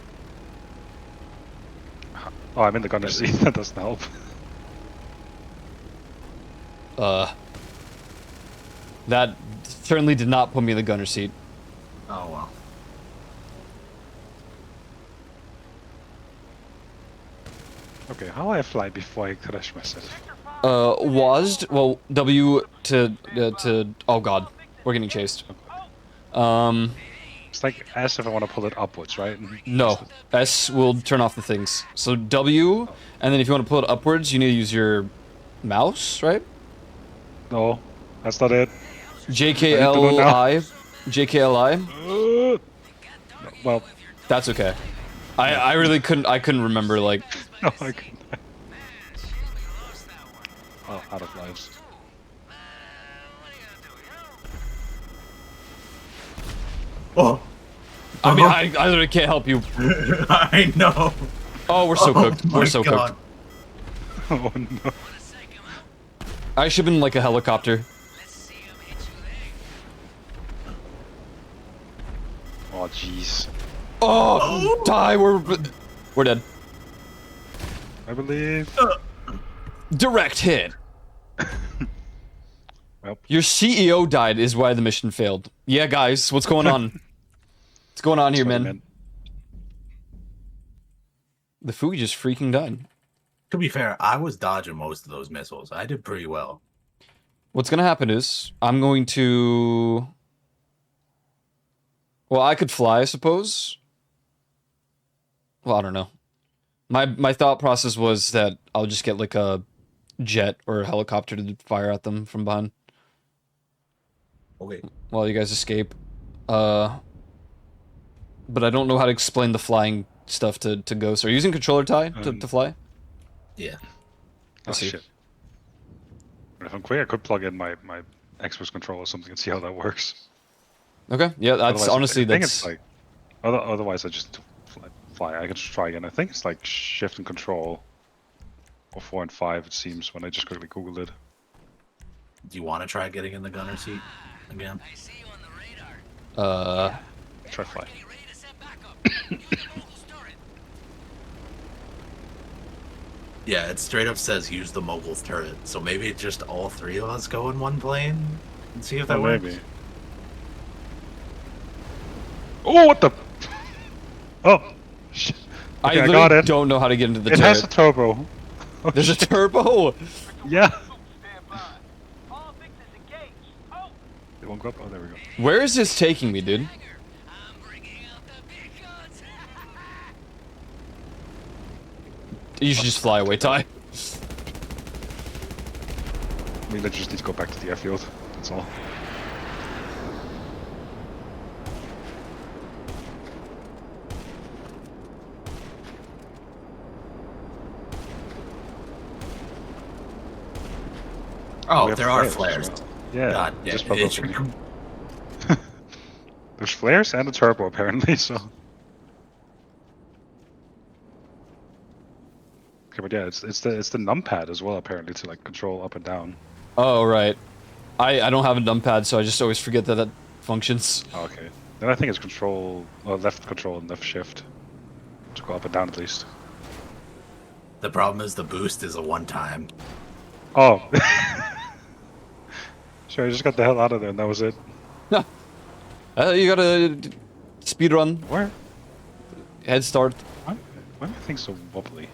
Oh, I'm in the gunner seat. That doesn't help. That certainly did not put me in the gunner seat. Oh well. Okay, how do I fly before I crash myself? WASD. Well, W to. Oh god, we're getting chased. It's like as if I want to pull it upwards, right? No, S will turn off the things. So W, and then if you want to pull it upwards, you need to use your mouse, right? No, that's not it. JKLI. JKLI. Well, That's okay. I really couldn't remember like. no, I couldn't. Oh, out of lives. Oh, I mean, I literally can't help you. I know. Oh, we're so cooked. my We're so God. cooked. Oh no. I should have been like a helicopter. Oh jeez. Oh, die. We're dead. I believe. Direct hit. Well, Your CEO died is why the mission failed. Yeah, guys, what's going on? What's going on here, sorry, man? The Fugi just freaking died. To be fair, I was dodging most of those missiles. I did pretty well. What's gonna happen is I'm going to. Well, I could fly, I suppose. Well, I don't know. My thought process was that I'll just get like a jet or a helicopter to fire at them from behind Okay. while you guys escape. But I don't know how to explain the flying stuff to Ghost. Are you using controller tie to fly? Yeah. I see. shit. But if I'm quick, I could plug in my Xbox controller or something and see how that works. Okay. Yeah, that's Otherwise, honestly I think that's. it's like. Otherwise, I just fly. I can just try again. I think it's like Shift and Control, or 4 and 5. It seems when I just quickly googled it. Do you want to try getting in the gunner seat again? Try fly. Yeah, it straight up says use the mogul's turret. So maybe just all three of us go in one plane and see if that works. Maybe. Oh, what the? Oh, shit. Okay, I I got literally it. don't know how to get into the It turret. has a turbo. Oh, There's a shit. turbo. Yeah. Stand by. All fixes engaged. Oh! It won't go up. Oh, there we go. Where is this taking me, dude? You should just fly away, Ty. I mean, they just need to go back to the airfield. That's all. Oh, We have there are as flares. well. Yeah. God, yeah, just it should probably. There's flares and a turbo apparently. So. Okay, but yeah, it's the numpad as well apparently to like control up and down. Oh, right. I don't have a numpad, so I just always forget that functions. Oh, okay. Then I think it's control, well, left control and left shift to go up and down at least. The problem is the boost is a one-time. Oh. Sure, I just got the hell out of there and that was it. You gotta speed run, Where? head start. Why are things so wobbly?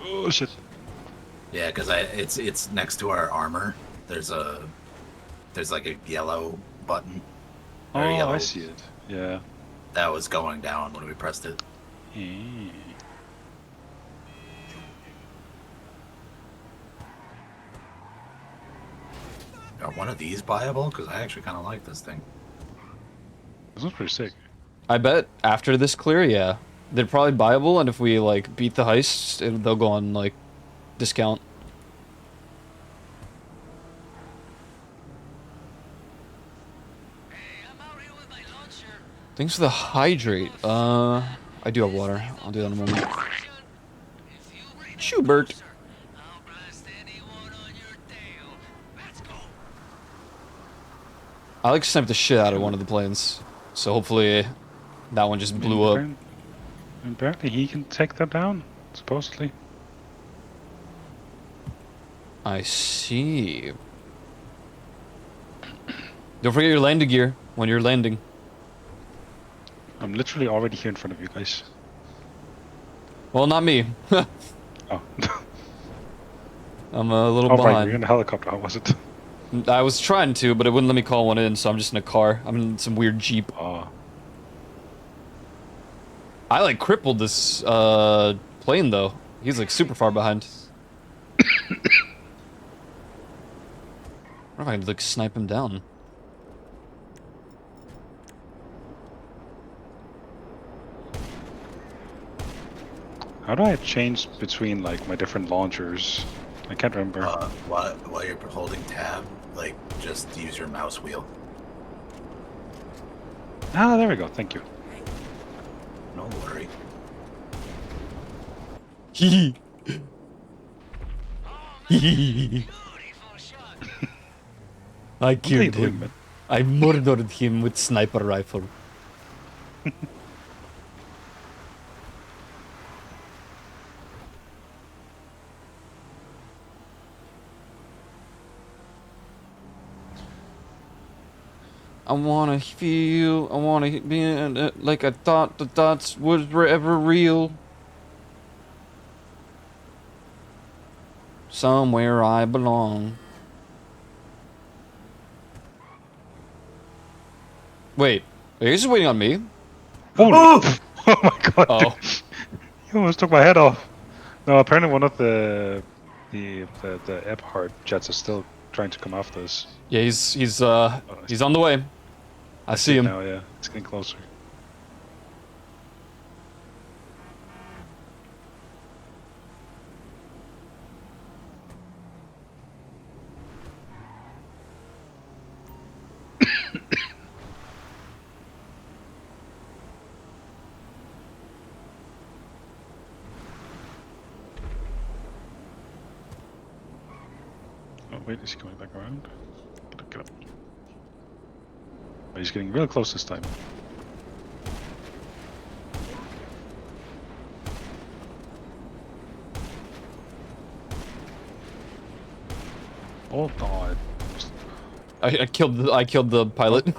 Oh shit. Yeah, because it's next to our armor. There's like a yellow button. Oh, Or yellow. I see it. Yeah. That was going down when we pressed it. Eh. Are one of these buyable? Because I actually kind of like this thing. This one's pretty sick. I bet after this clear, yeah, they're probably buyable, and if we like beat the heist, they'll go on like discount. Thanks for the hydrate. I do have water. I'll do that in a moment. Schubert. I like sniped the shit out of one of the planes, so hopefully that one just blew up. Apparently he can take them down, supposedly. I see. Don't forget your landing gear when you're landing. I'm literally already here in front of you guys. Well, not me. Oh. I'm a little Oh, right, behind. you're in the helicopter. How was it? I was trying to, but it wouldn't let me call one in, so I'm just in a car. I'm in some weird Jeep. Oh. I like crippled this plane though. He's like super far behind. I wonder if I can like snipe him down. How do I change between like my different launchers? I can't remember. While you're holding tab, like just use your mouse wheel. Ah, there we go. Thank you. No worry. Hee hee. I What are you killed doing, him. man? I murdered him with sniper rifle. I wanna feel, I wanna be like I thought the thoughts was ever real. Somewhere I belong. Wait, are you just waiting on me? Holy! Oh my god! Oh. Dude. You almost took my head off. No, apparently one of the Ephard jets is still trying to come after us. Yeah, he's on the way. I see him. Now, yeah, it's getting closer. Oh wait, is he coming back around? Get up. Oh, he's getting real close this time. Oh god. I killed the pilot.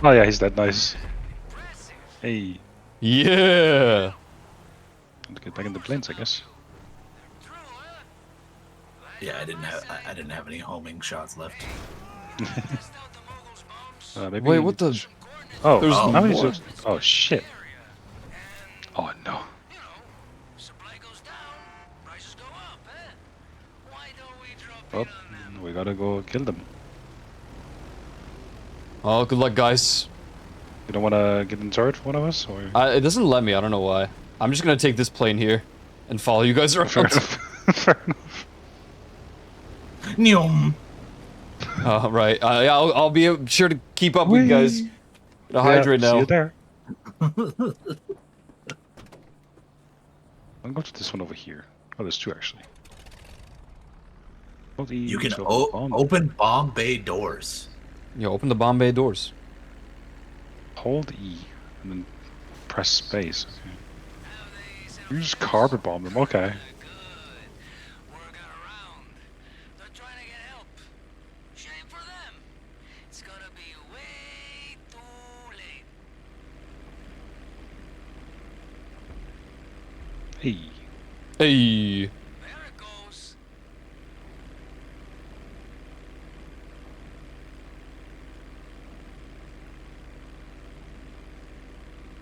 Oh yeah, he's dead. Nice. Hey, Yeah. time to get back in the planes, I guess. Yeah, I didn't have any homing shots left. Maybe Wait, what the? Oh, There's how many? more. Oh shit! Oh no! Oh, we gotta go kill them. Oh, good luck, guys. You don't wanna get in charge, one of us, or? It doesn't let me. I don't know why. I'm just gonna take this plane here and follow you guys around. Fair enough. Fair enough. Nyom. Right. I'll be sure to keep up with you guys. Gonna hydrate See now. you there. I'll go to this one over here. Oh, there's two actually. Hold E You can to open bomb. open bomb bay doors. Yeah, open the Bombay doors. Hold E and then press space. Okay. You just carpet bomb them. Okay. Hey. Hey.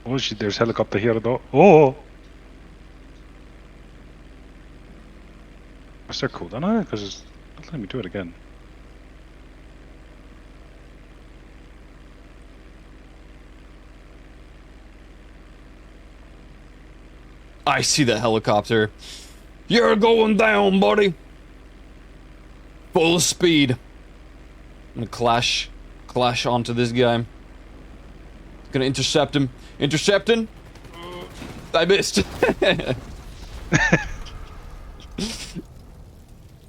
Oh shit, there's helicopter here though. Oh! Is there cooldown on it? Because it's not letting me do it again. I see the helicopter. You're going down, buddy. Full speed. I'm gonna clash onto this guy. Gonna intercept him. Intercepting. I missed.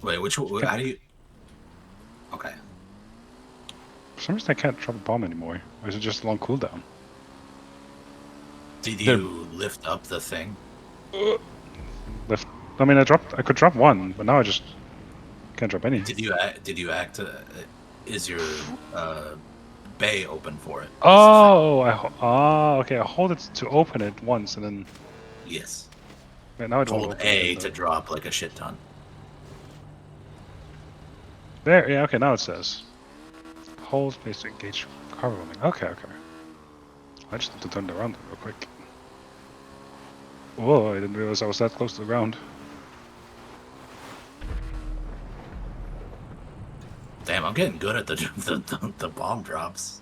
Wait, how do you? Okay. For some reason I can't drop a bomb anymore. Or is it just a long cooldown? Did you lift up the thing? Lift. I mean, I could drop one, but now I just can't drop any. Did you act? Is your bay open for it? Oh, okay. I hold it to open it once, and then Yes. now I don't Hold open A it, to drop like a shit ton. There, yeah, okay, now it says. Hold space to engage cargo roaming. Okay, okay. I just need to turn around real quick. Whoa, I didn't realize I was that close to the ground. Damn, I'm getting good at the the bomb drops.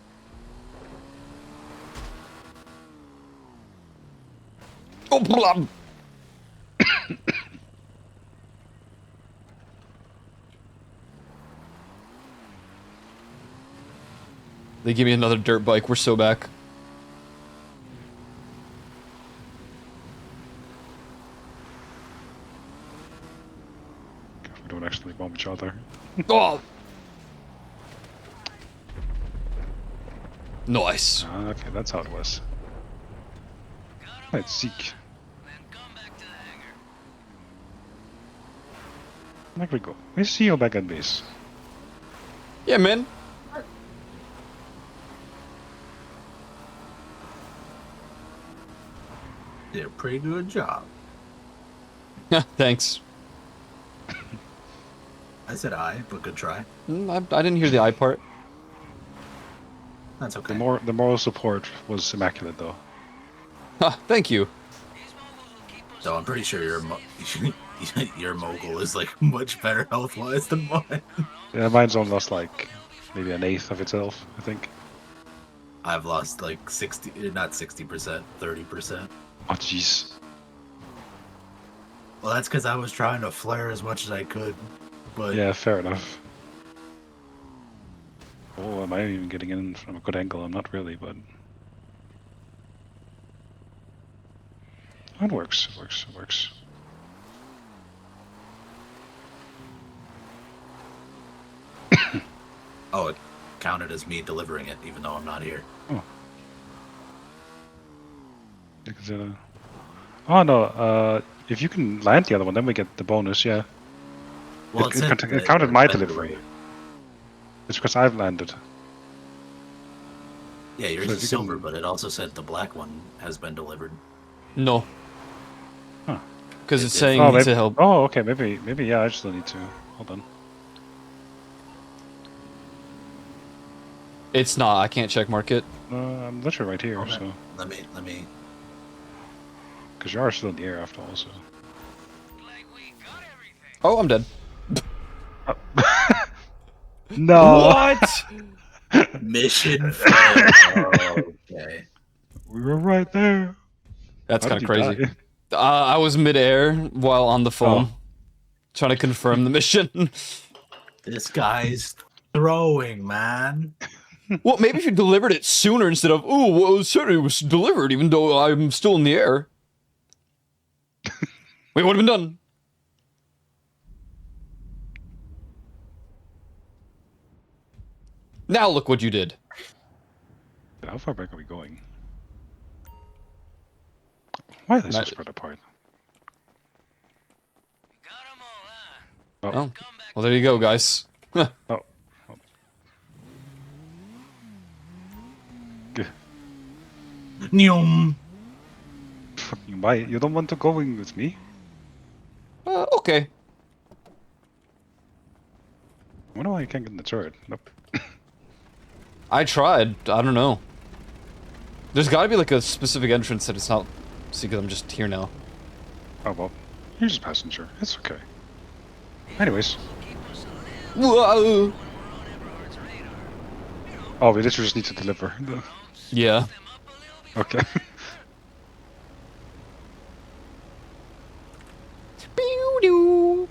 Oh, blah. They give me another dirt bike. We're so back. We don't actually bomb each other. Oh. Nice. Okay, that's how it was. Let's seek. Then come back to the hangar. There we go. We see you back at base. Yeah, man. Did a pretty good job. Thanks. I said I, but good try. I didn't hear the I part. That's okay. The moral support was immaculate, though. Thank you. So I'm pretty sure your mogul is like much better health-wise than mine. Yeah, mine's only lost like maybe an eighth of itself, I think. I've lost like 60, not 60%, 30%. Oh, jeez. Well, that's because I was trying to flare as much as I could, but Yeah, fair enough. Oh, am I even getting in from a good angle? I'm not really, but... It works, it works, it works. oh, it counted as me delivering it, even though I'm not here. Oh. Because, oh no, if you can land the other one, then we get the bonus, yeah. Well, it counted my delivery. It's because I've landed. Yeah, yours So is if you silver, can- but it also said the black one has been delivered. No. Huh. Because it's It- saying Oh, need maybe, to help. oh, okay, maybe, yeah, I just don't need to. Hold on. It's not. I can't check market. I'm literally right here, Okay. so... Let me. Because you are still in the air after all, so... Like we got everything. Oh, I'm dead. No! What? Mission failed. Okay. We were right there. That's How kind of did you crazy. die? I was midair while on the phone, Oh. trying to confirm the mission. This guy's throwing, man. Well, maybe if you delivered it sooner instead of, oh, well, it said it was delivered, even though I'm still in the air. We would have been done. Now look what you did. How far back are we going? Why are they so Not- spread apart? Got 'em all, huh? Oh, Oh, well, there you go, guys. oh. oh. G- Nyum. Fucking why? You don't want to go in with me? Okay. I wonder why you can't get in the turret. Nope. I tried. I don't know. There's got to be like a specific entrance that it's not. See, because I'm just here now. Oh well. You're just a passenger. It's okay. Anyways. Whoa. Oh, we literally just need to deliver. Yeah. Okay. Pew-doo.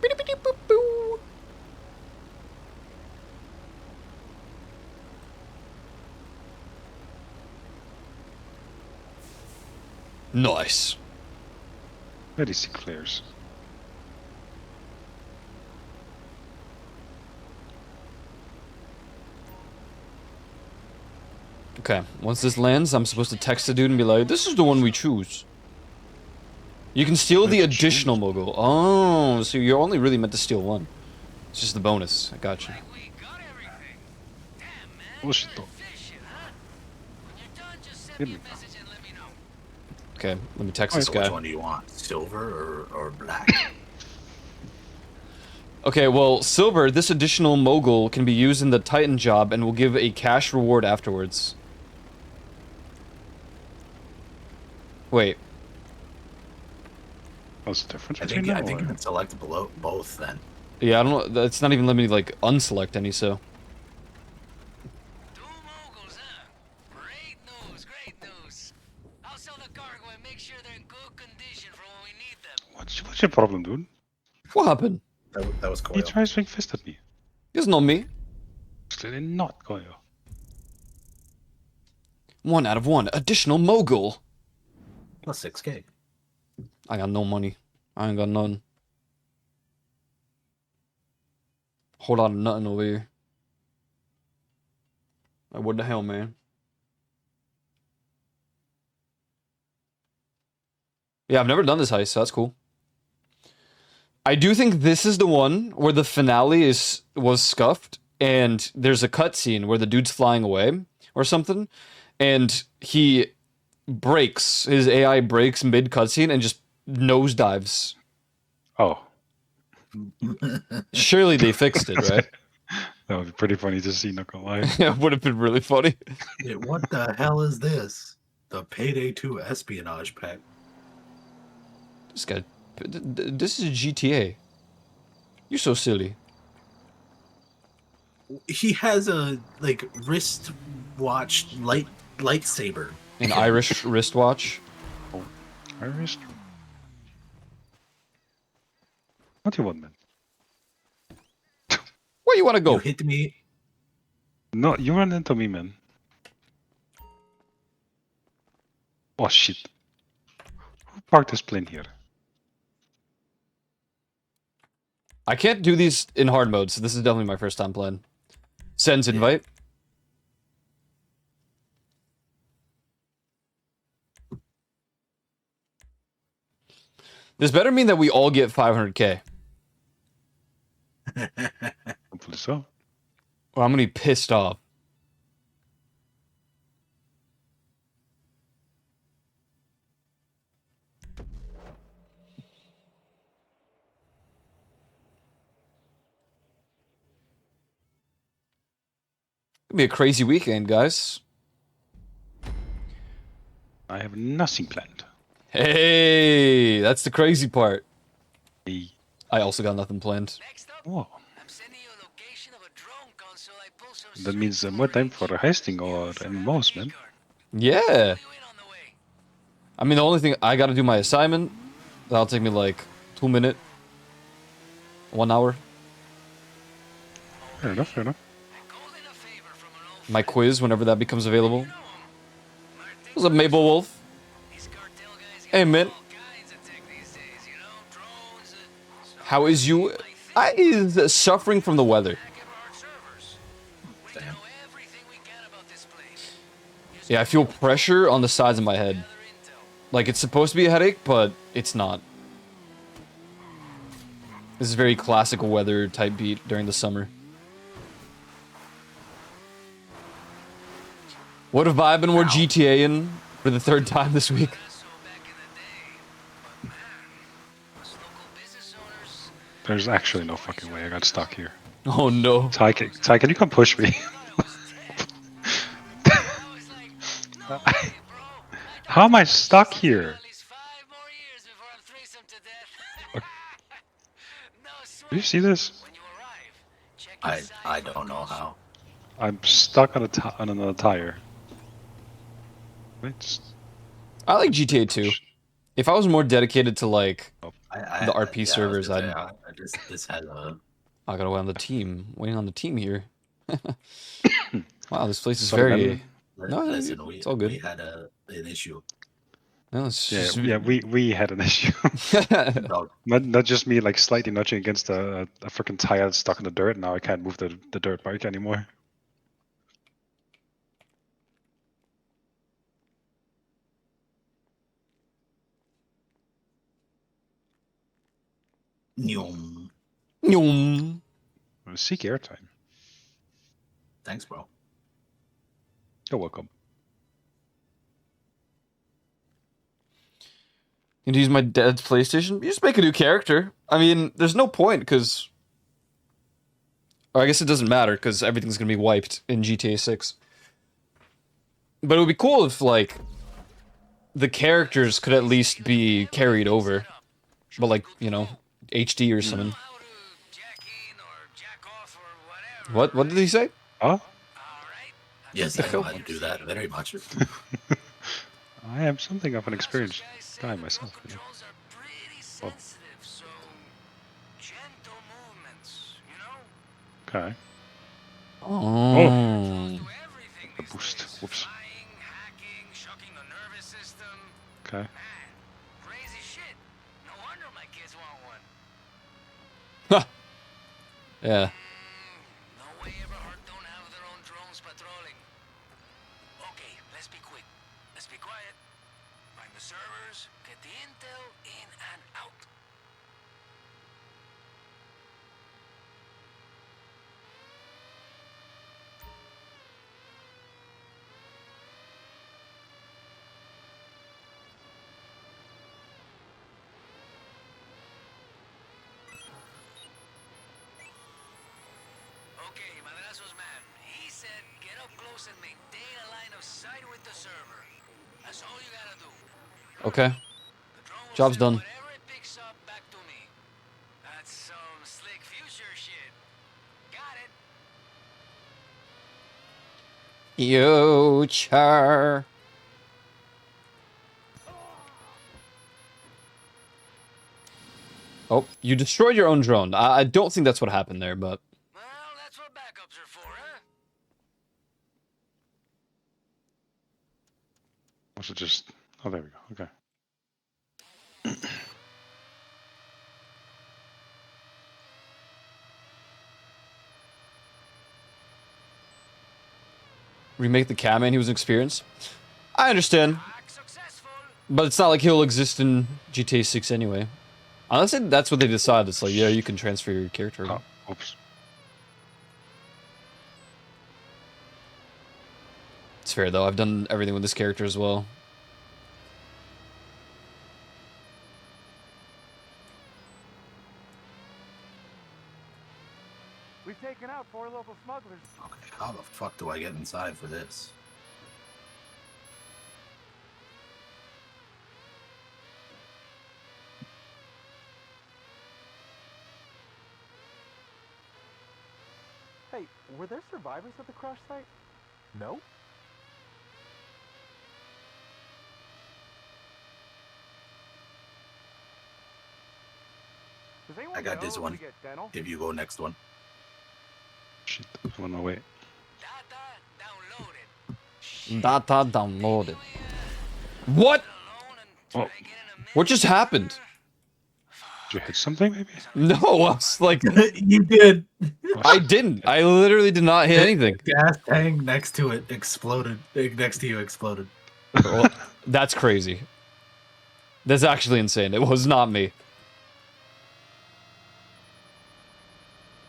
Bidi-bidi-boo-boo. Nice. Very sick flares. Okay, once this lands, I'm supposed to text the dude and be like, this is the one we choose. You can steal the additional mogul. Oh, so you're only really meant to steal one. It's just the bonus. I got you. Like we got everything. Damn, man. Bullshit though. Efficient, huh? When you're done, just send Give me me a message and let me know. Okay, let me text Alright, this So guy. which one do you want? Silver or black? Okay, well, silver, this additional mogul can be used in the Titan job and will give a cash reward afterwards. Wait. What's the difference I between think them? I think you or- can select below both then. Yeah, I don't know. That's not even letting me, like, unselect any, so. Two moguls, huh? Great news, great news. I'll sell the cargo and make sure they're in good condition for when we need them. What's your problem, dude? What happened? That was He Coil. tries to fist at me. It's not me. It's clearly not Koyo. 1 out of 1. Additional mogul. Plus 6K. I got no money. I ain't got none. Whole lot of nothing over here. Like, what the hell, man? Yeah, I've never done this heist, so that's cool. I do think this is the one where the finale was scuffed, and there's a cutscene where the dude's flying away or something, and he breaks, his AI breaks mid cutscene and just nosedives. Oh, Surely they fixed it, right? that would be pretty funny to see, not gonna lie. Yeah, it would have been really funny. Yeah, what the hell is this? The Payday 2 espionage pack. This guy, this is GTA. You're so silly. He has a like wrist watch lightsaber. An Irish wristwatch. Irish? What do you want, man? Where you want to You go? hit me. No, you ran into me, man. Oh shit. Who parked this plane here? I can't do these in hard mode, so this is definitely my first time playing. Sends invite. This better mean that we all get 500k. Hopefully so. Or I'm gonna be pissed off. It'll be a crazy weekend, guys. I have nothing planned. Hey, that's the crazy part. Hey. I also got nothing planned. Next up, Oh, I'm sending you a location of a drone console I pulled some that means more time for heisting or MMOs, man. Yeah. You in on the way. I mean, the only thing, I gotta do my assignment. That'll take me like 2 minutes. 1 hour. Fair enough, fair enough. Called in a favor from an old My quiz, whenever that becomes available. What's up, Maple Wolf? These cartel guys Hey, man. all kinds of tech these days, you know? Drones, How is you? I is suffering from the weather. our servers. We know everything we can about this place. Yeah, I feel pressure on the sides of my head. Gather intel. Like, it's supposed to be a headache, but it's not. This is very classic weather type beat during the summer. What have I been more GTA in for the 3rd time this week? So back in the day. But man, those local business owners, There's actually no fucking way I got stuck here. Oh no. Ty, can you come push me? I was like, no way, bro. I How am I stuck here? at least 5 more years before I'm threesome to death. No sweat. Do you see this? When you arrive, check I inside I for the don't know console. how. I'm stuck on on another tire. Wait, just- I like GTA 2. If I was more dedicated to, like, I The RP yeah, I was servers, gonna say, I'd- I just this has a I gotta wait on the team. Waiting on the team here. Wow, this place is Sorry, very... man. No, listen. it's all good. We had an issue. No, it's Yeah, just... yeah, we had an issue. No, not just me like slightly nudging against a freaking tire that's stuck in the dirt. Now I can't move the dirt bike anymore. Nyum. Nyum. Seek airtime. Thanks, bro. You're welcome. You use my dad's PlayStation? You just make a new character. I mean, there's no point, because Or I guess it doesn't matter because everything's gonna be wiped in GTA 6. But it would be cool if like the characters could at least be carried over, but like you know, HD or something. How to jack in or jack off or whatever. What did he say? Oh, All right. Yes, I know how to do that very much. I am something of an experienced Guys say guy the myself. road You know. controls are pretty Oh. sensitive, so gentle movements, you know? Okay. Oh. Do everything A these boost. days. Whoops. Flying, hacking, shocking the nervous system. Okay. Man, crazy shit. No wonder my kids want one. Yeah. No way Everhart don't have their own drones patrolling. Okay, let's be quick. Let's be quiet. Find the servers, get the intel in and out. Okay, Madrazo's man. He said get up close and maintain a line of sight with the server. That's all you gotta do. Okay. The drone will Job's send done. whatever it picks up back to me. That's some slick future shit. Got it. Future. Oh, you destroyed your own drone. I don't think that's what happened there, but Well, that's what backups are for, huh? Was it just? Oh, there we go. Okay. remake the Catman. He was experienced. I understand, Hack successful. but it's not like he'll exist in GTA 6 anyway. Honestly, that's what they decided. It's like, yeah, you can transfer your character. Oh, oops. It's fair though. I've done everything with this character as well. We've taken out 4 local smugglers. Okay, how the fuck do I get inside for this? Hey, were there survivors at the crash site? No? Does anyone I got know this who one. to get dental? If you go next one. Shit. I'm on my way. Data downloaded. Data downloaded. What? Oh, What just happened? did you hit something maybe? No, I was like, You did. I didn't. I literally did not hit anything. Gas tank next to it exploded. Next to you exploded. Well, that's crazy. That's actually insane. It was not me.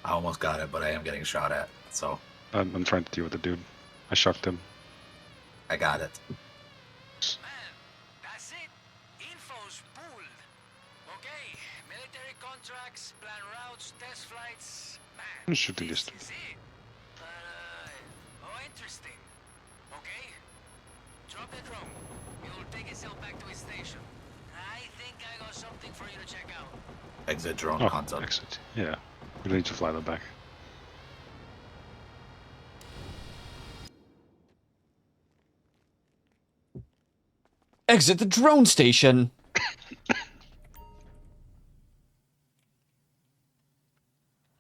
I almost got it, but I am getting shot at. So I'm trying to deal with the dude. I shocked him. I got it. Man, that's it. Info's pooled. Okay, military contracts, plan routes, test flights. Man, I'm shooting this. this is it. But, interesting. Okay, drop the drone. You'll take itself back to its station. I think I got something for you to check out. Exit drone Oh, concept. exit. Yeah. We need to fly them back. Exit the drone station.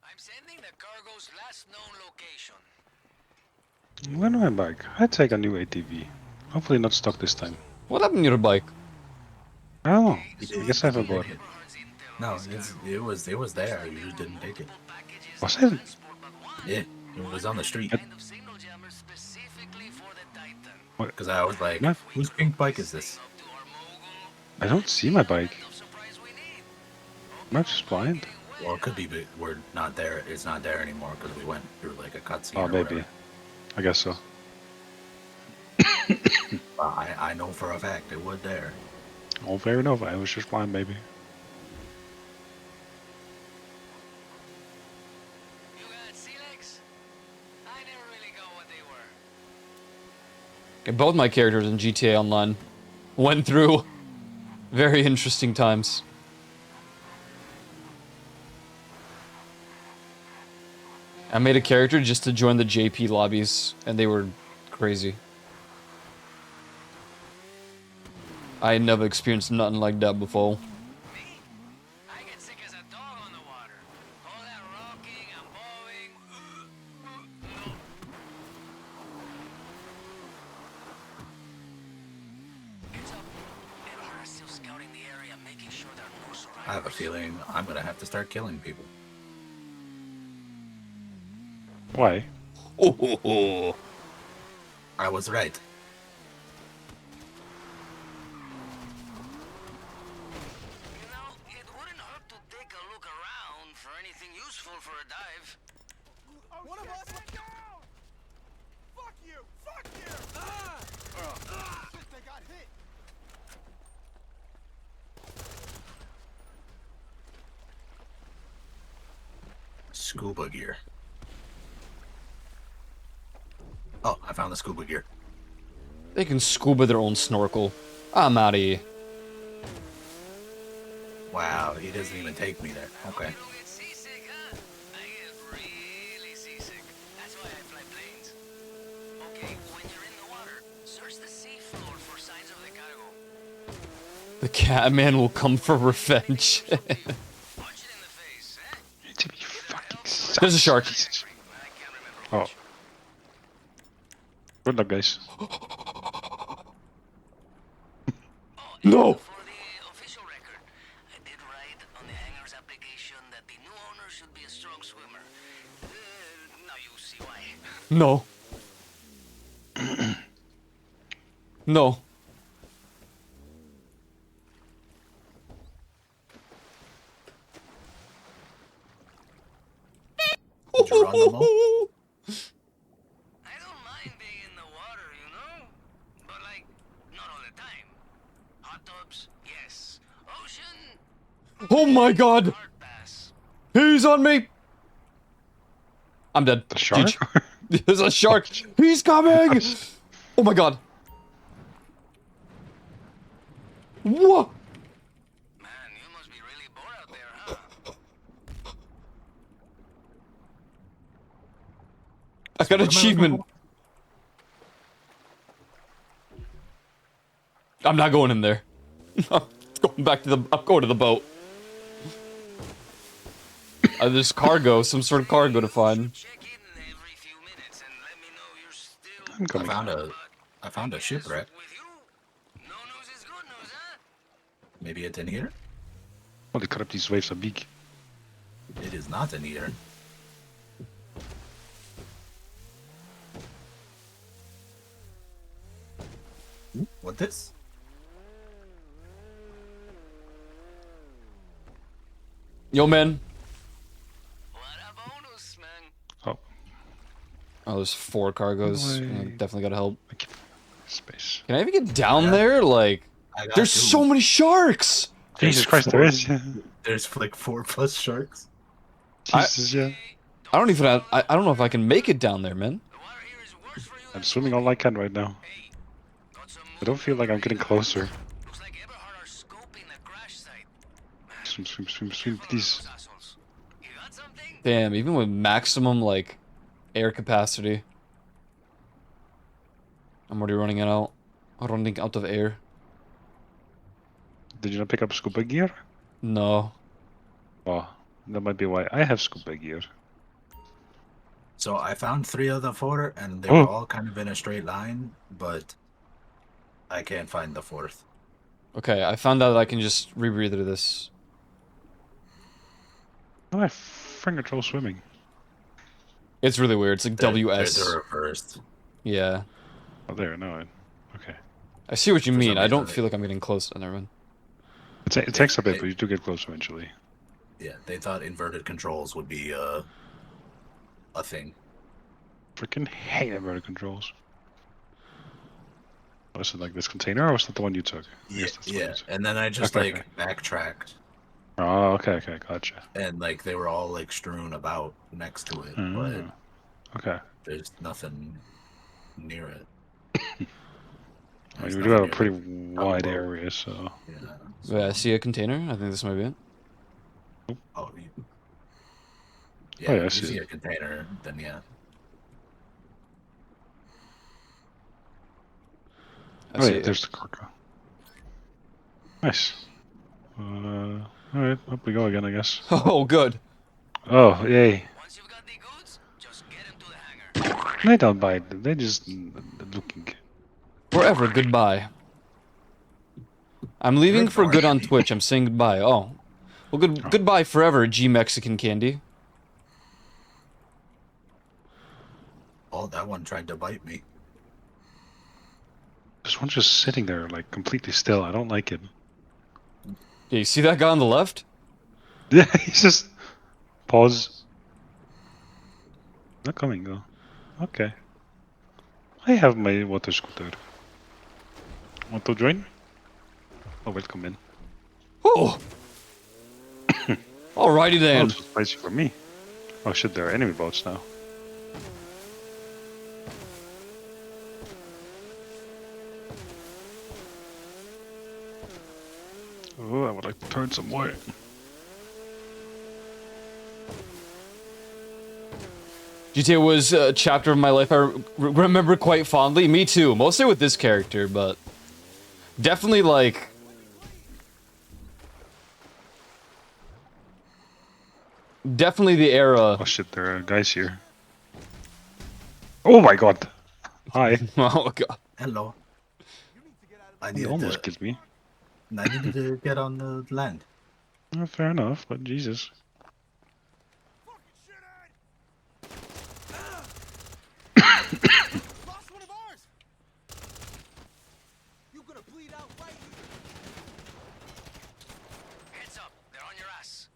I'm sending the cargo's last known location. When am I back? I take a new ATV. Hopefully not stuck this time. What happened to your bike? I don't know. I guess I haven't bought it. No, it was there. You just didn't take it. Was it? Yeah, it was on the street. Kind of signal jammer specifically for the Titan. Because I was like, What? whose pink bike is this? Up to our mogul. I don't see my bike. No surprise we need. Am I just blind? Well, it could be, but we're not there. It's not there anymore because we went through like a cutscene. Oh, or maybe. whatever. I guess so. I know for a fact it would there. Oh, fair enough. I was just blind, maybe. You got sea leg? Both my characters in GTA Online went through very interesting times. I made a character just to join the JP lobbies, and they were crazy. I had never experienced nothing like that before. I get sick as a dog on the water. All that rocking and bowing. No. Heads up. Eberhard is still scouting the area, making sure there are no survivors. I have a feeling I'm gonna have to start killing people. Why? Oh. I was right. You know, it wouldn't hurt to take a look around for anything useful for a dive. One of us went down! Fuck you! Fuck you! Shit, they got hit! Scuba gear. Oh, I found the scuba gear. They can scuba their own snorkel. I'm out of here. Wow, he doesn't even take me there. Okay. You get seasick, huh? I get really seasick. That's why I fly planes. Okay, when you're in the water, search the seafloor for signs of the cargo. The Catman will come for revenge. Punch it in the face, eh? To be fucking There's a shark. I can't remember Oh. which. Good luck, guys. No! For the official record, I did write on the hangar's application that the new owner should be a strong swimmer. Now you see why. No. No. Geronimo? I don't mind being in the water, you know? But like, not all the time. Hot tubs, yes. Ocean, Oh my god! hard pass. He's on me! I'm dead. The shark? GG. There's a shark! He's coming! Oh my god. What? Man, you must be really bored out there, huh? I got an achievement. I'm not going in there. I'm going back to the. I'm going to the boat. There's cargo, some sort of cargo to find. Check in every few minutes and let me know you're still I'm coming. I found a shipwreck. with you. No news is good news, huh? Maybe it's in here? Holy crap, these waves are big. It is not in here. Ooh, what this? Yo, man. What a bonus, man. Oh, Oh, there's 4 cargoes. Wait. Definitely gotta help. I keep space. Can I even get down there? Like, I got there's two. so many sharks! Jesus Christ, there is. Yeah. There's like 4+ sharks. Jesus, yeah. I don't even have, I don't know if I can make it down there, man. The water here is worse for you I'm than swimming all I can right now. Hey, got some I don't feel like I'm getting closer. Looks like Eberhard are scoping the crash site. Swim, swim, swim, swim, please. Those assholes. You got something? Damn, even with maximum, like, air capacity. I'm already running out. Running out of air. Did you not pick up scuba gear? No. Oh, that might be why I have scuba gear. So I found 3 of the 4, and they Oh. were all kind of in a straight line, but I can't find the 4th. Okay, I found out that I can just rebreather this. Oh, I freaking control swimming. It's really weird. It's like WS. They're reversed. Yeah. Oh, there, no. Okay. I see what you For mean. some I don't reason, feel like I'm getting close. Never mind. It takes a bit, but you do get close eventually. Yeah, they thought inverted controls would be a thing. Freaking hate inverted controls. Was it like this container, or was that the one you took? Yes, that's the one Yeah, you took. and then I just Okay, like backtracked, Oh, okay, gotcha. and like they were all like strewn about next to it, Mm. but Okay. there's nothing near it. I mean, It's we not do have a nearly pretty how wide low. area, so Yeah. Yeah, I see a container. I think this might be it. Oh, yeah, I if see you see it. a container, then yeah. I Oh see yeah, it. there's the cargo. Nice. Alright, up we go again, I guess. Oh, good. Oh, yay. Once you've got the goods, just get them to the hangar. They don't bite, they just looking. Forever goodbye. I'm leaving for good on ignoring me. Twitch. I'm saying goodbye. Oh. Well, goodbye forever, G Mexican Candy. Oh, that one tried to bite me. This one's just sitting there, like, completely still. I don't like it. Yeah, you see that guy on the left? Yeah, he's just... Pause. Not coming, though. Okay. I have my water scooter. Want to join? Oh, welcome in. Oh! Alrighty Oh, then. this was spicy for me. Oh shit, there are enemy boats now. Oh, I would like to turn some more. GTA was a chapter of my life I remember quite fondly. Me too. Mostly with this character, but... Definitely, like... Definitely the era... Oh shit, there are guys here. Oh my god! Hi. Oh god. Hello. I He needed almost to, killed me. I needed to get on the land. Fair enough, but Jesus. Lost one of ours. You're gonna bleed out right here. Heads up, they're on your ass.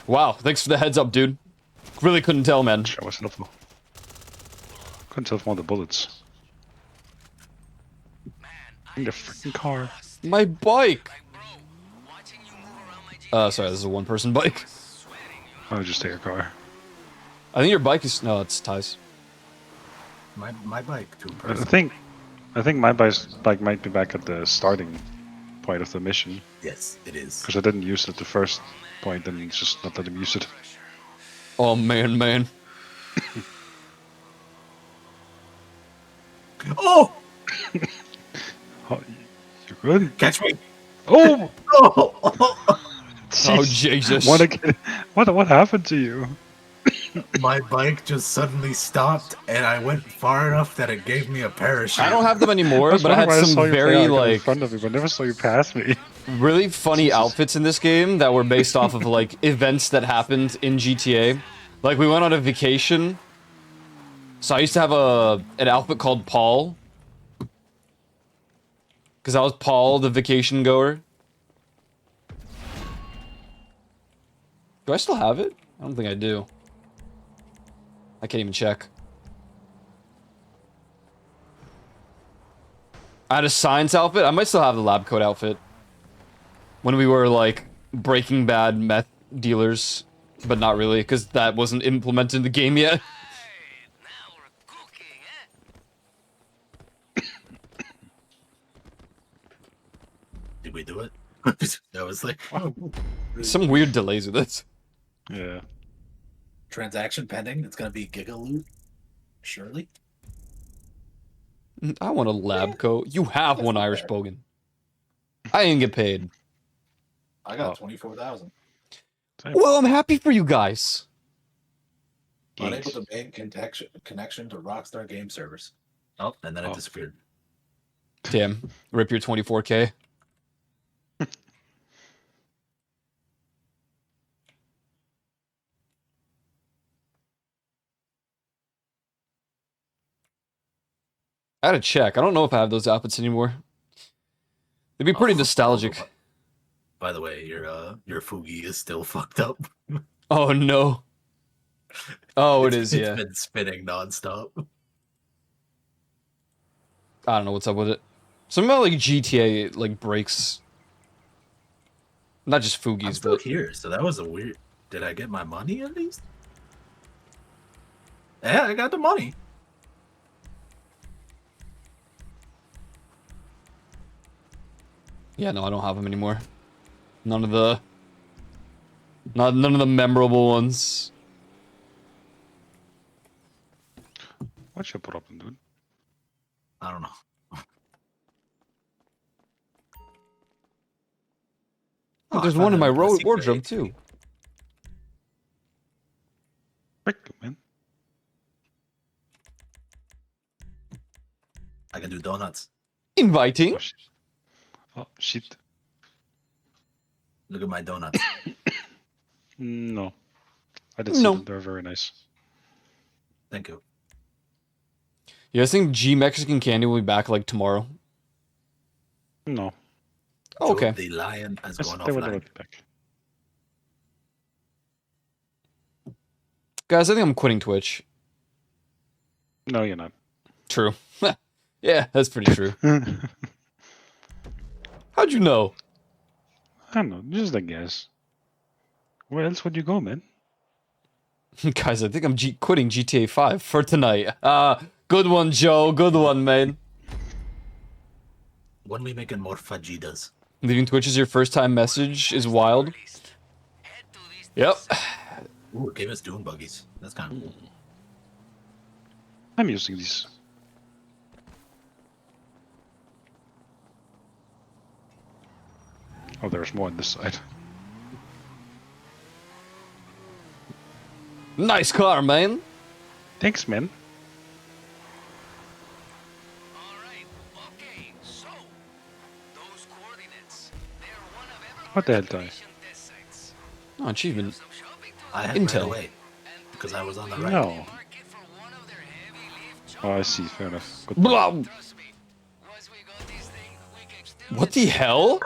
Wow, thanks for the heads up, dude. Really couldn't tell, man. That was helpful. Couldn't tell from all the bullets. In the freaking car. My bike! Sorry, this is a one-person bike. I would just take a car. I think your bike is... No, it's Ty's. My bike, two I person. think my bike might be back at the starting point of the mission. Yes, it is. Because I didn't use it at the first point and it's just not let him use it. Oh, man. Oh! Oh, you're good? Catch me! Oh! Oh! Oh, Jeez. Jesus. What happened to you? My bike just suddenly stopped, and I went far enough that it gave me a parachute. I don't have them anymore, That's but I had why some saw you very, play, I got in like... front of you, but I never saw you pass me. really funny outfits in this game that were based off of like events that happened in GTA. Like we went on a vacation. So I used to have an outfit called Paul. Cause I was Paul, the vacation goer. Do I still have it? I don't think I do. I can't even check. I had a science outfit. I might still have the lab coat outfit. When we were like Breaking Bad meth dealers, but not really, because that wasn't implemented in the game yet. Now we're cooking, eh? Did we do it? That was like... Some weird delays with this. Yeah. Transaction pending. It's gonna be Gigaloot. Surely. I want a lab coat. You have one, Irish Bogan. I didn't get paid. I got 24,000. Well, I'm happy for you guys. Unable to make connection to Rockstar game servers. Oh, and then it disappeared. Damn. Rip your 24K. I gotta check. I don't know if I have those outfits anymore. They'd be pretty nostalgic. By the way, your Fugi is still fucked up. Oh no. Oh, it is, yeah. It's been spinning nonstop. I don't know what's up with it. Something about like GTA like breaks. Not just I'm Fugies, still but here, so that was a weird... Did I get my money at least? Yeah, I got the money. Yeah, no, I don't have them anymore. None of the none of the memorable ones. What's your problem, dude? I don't know. Oh, there's I one in found my a secret wardrobe AT. too. Frick, man. I can do donuts. Inviting. Oh shit. Oh shit. Look at my donuts. No. I did see No. them. They're very nice. Thank you. You guys think G Mexican Candy will be back like tomorrow? No. Oh, okay. Joe the lion has Yes, gone they will never offline. be back. Guys, I think I'm quitting Twitch. No, you're not. True. Yeah, that's pretty true. How'd you know? I don't know. Just a guess. Where else would you go, man? Guys, I think I'm quitting GTA 5 for tonight. Good one, Joe. Good one, man. When are we making more fajitas? Leaving Twitch as your first time message is wild. Yep. Ooh, it gave us dune buggies. That's kind of cool. I'm using these. Oh, there's more on this side. Nice car, man. Thanks, man. What the hell, Ty? Oh, achievement. I had right Intel. away because I was on the right. No. Oh, I see. Fair enough. Good. Blah. What the hell?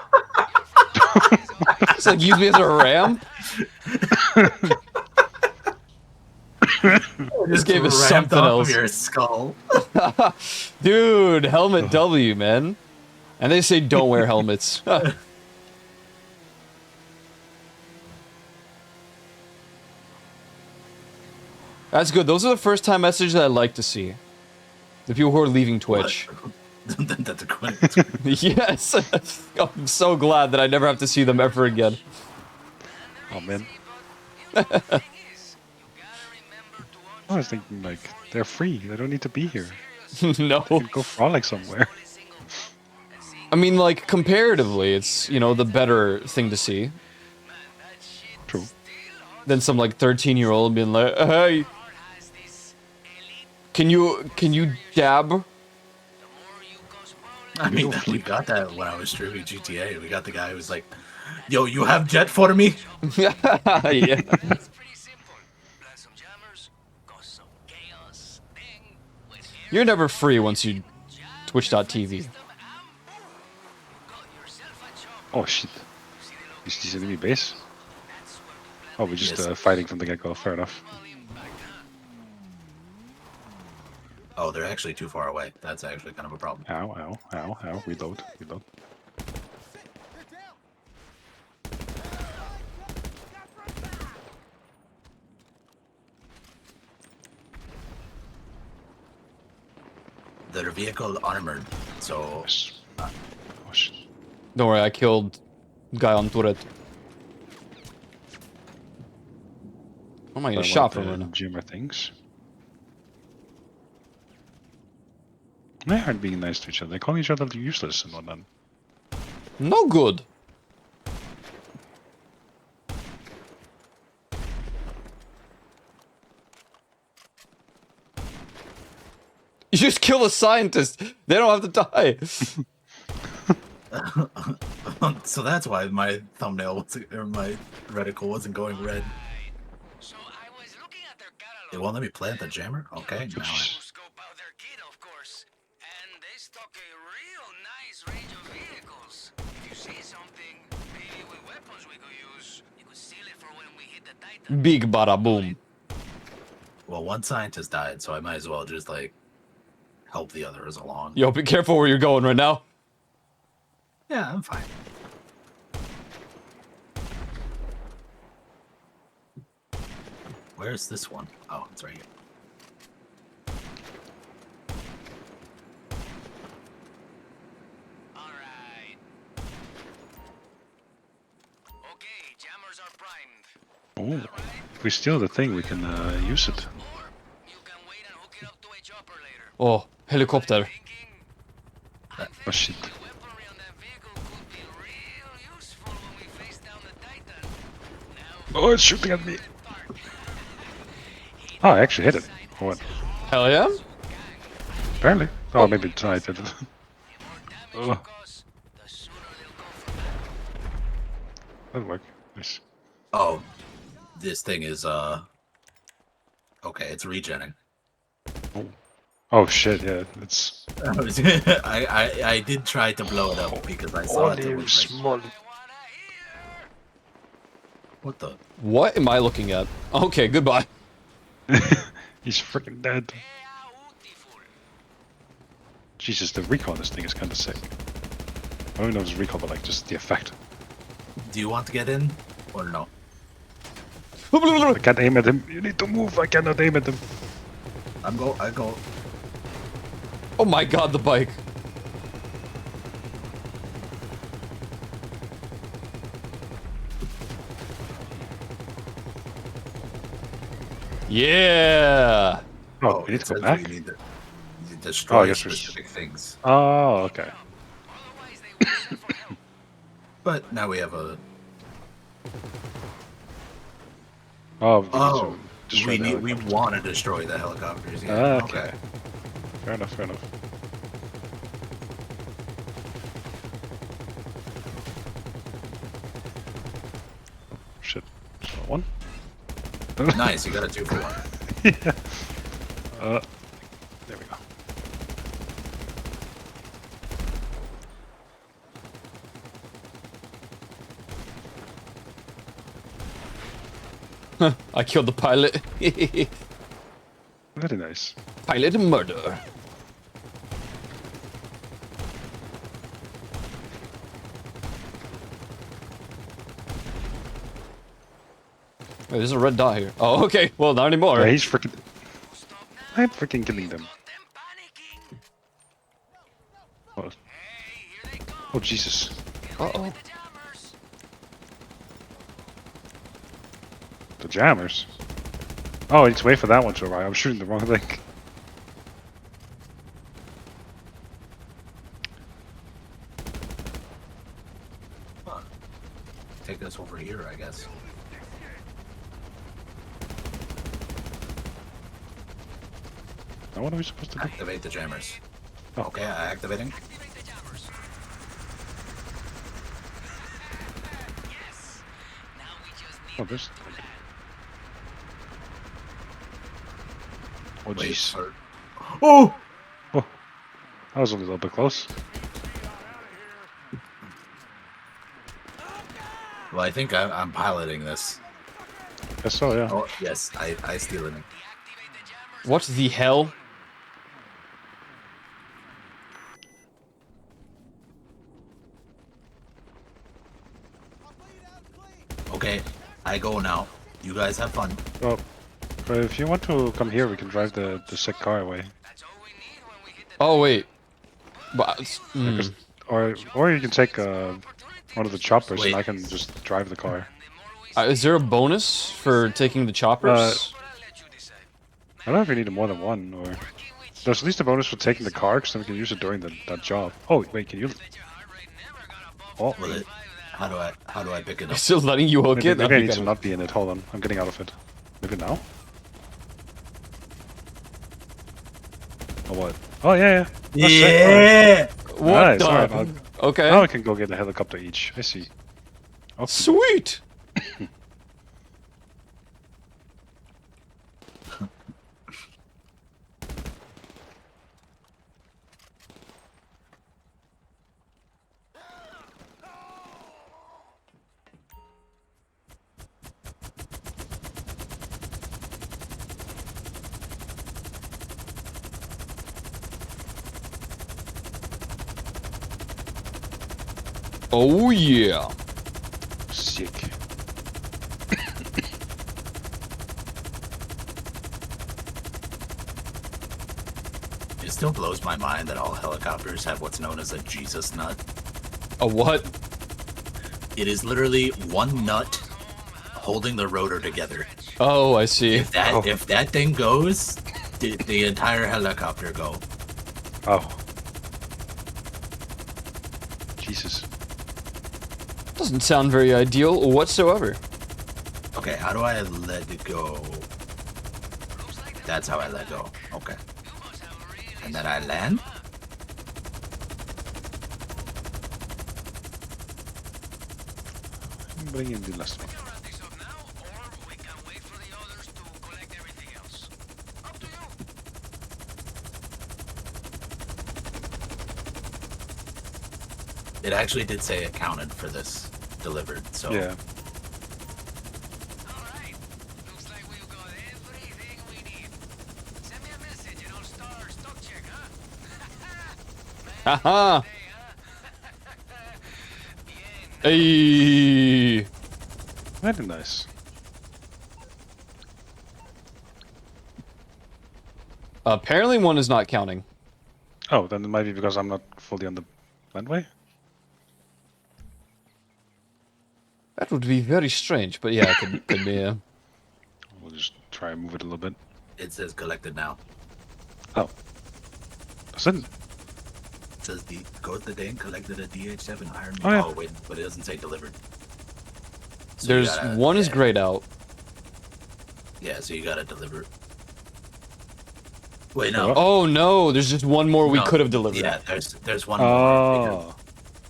It's like use me as a ram. This game is Ramped something off else. of your skull. Dude, helmet W, man. And they say don't wear helmets. That's good. Those are the first time messages that I like to see. The people who are leaving Twitch. That's a good. Yes. I'm so glad that I never have to see them ever again. Oh, man. I was thinking, like, they're free. They don't need to be here. No. They can go frolic somewhere. I mean, like, comparatively, it's, you know, the better thing to see. True. Than some, like, 13-year-old being like, hey, can you dab? I mean, we got that when I was streaming GTA. We got the guy who was like, "Yo, you have jet for me?" Yeah. You're never free once you Twitch.tv. Oh, shit. Is this enemy base? Oh, we're just fighting from the get-go. Fair enough. Oh, they're actually too far away. That's actually kind of a problem. Ow, ow, ow, ow. Reload, reload. Their vehicle armored, so. Oh, shit. Don't worry, I killed guy on turret. Oh my god, shot from right now. Jimmer things. They aren't being nice to each other. They call each other useless and whatnot. No good. You just kill a scientist. They don't have to die. So that's why my thumbnail wasn't, or my reticle wasn't going red. It won't let me plant the jammer? Okay, now I... Big bada boom. Well, one scientist died, so I might as well just, like, help the others along. Yo, be careful where you're going right now. Yeah, I'm fine. Where's this one? Oh, it's right here. Oh, if we steal the thing, we can use it. Oh, helikopter. Oh shit. Oh, it's shooting at me. Oh, I actually hit it. Or what? Hell yeah. Apparently. Oh, maybe I did it. Oh. That'll work. Nice. Oh, this thing is okay. It's regenning. Oh shit! Yeah, it's. I did try to blow it up because I saw it. Was small. What the? What am I looking at? Okay, goodbye. He's freaking dead. Jesus, the recoil on this thing is kind of sick. I don't know if it's recoil, but like just the effect. Do you want to get in or no? I can't aim at him. You need to move. I cannot aim at him. I go. Oh my god, the bike. Oh, Yeah. we need it to go says back. we need to destroy I guess we're- specific things. Oh, okay. But now we have a. Oh, we need Oh, to destroy the we helicopter. want to destroy the helicopters. Yeah. Okay. Fair enough. Fair enough. Shit. Just one. Nice, you got a 2 for 1. Yeah. There we go. I killed the pilot. Very nice. Pilot murder. Wait, there's a red dot here. Oh, okay. Well, not anymore. Yeah, he's freaking. I'm freaking killing them. Oh, oh Jesus. Uh-oh. The jammers. Oh, I need to wait for that one to arrive. I'm shooting the wrong thing. Take us over here, I guess. Now what are we supposed to do? Activate the jammers. Oh. Okay, activating. Oh, this. Oh, Wait jeez. for- Oh! Oh, that was a little bit close. Well, I think I'm piloting this. Guess so, yeah. Oh, yes, I steal it. What the hell? Okay, I go now. You guys have fun. Well, if you want to come here, we can drive the sick car away. Oh, wait. But, Because- or you can take one of the choppers, Wait. and I can just drive the car. is there a bonus for taking the choppers? I don't know if you need more than one, or there's at least a bonus for taking the car, because then we can use it during that job. Oh wait, can you? Oh, Will it? How do I pick it up? Still letting you hook maybe, it? maybe I Okay, need to got it. not be in it. Hold on, I'm getting out of it. Maybe now. Oh what? Oh yeah, yeah. Yeah! What Nice, the? alright, Okay. Now we can go get a helicopter each. I see. Oh, Sweet. Oh yeah. sick. It still blows my mind that all helicopters have what's known as a Jesus nut. A what? It is literally one nut holding the rotor together. Oh, I see. If that thing goes, the entire helicopter go. Oh. Jesus. Doesn't sound very ideal whatsoever. Okay, how do I let it go? That's how I let go. Okay. And then I land? Bring in the last one. It actually did say it counted for this delivered, so... Yeah. Haha! Hey! Very nice. Apparently one is not counting. Oh, then it might be because I'm not fully on the landway? That would be very strange, but yeah, it could be, yeah. We'll just try and move it a little bit. It says collected now. Oh. Does it? It says go to the day and collected a DH7 iron. Oh, yeah. Oh, wait, but it doesn't say delivered. So There's one is grayed out. Yeah, so you gotta deliver. Wait, no. Oh no, there's just one more we No. could have delivered. Yeah, there's one more. Because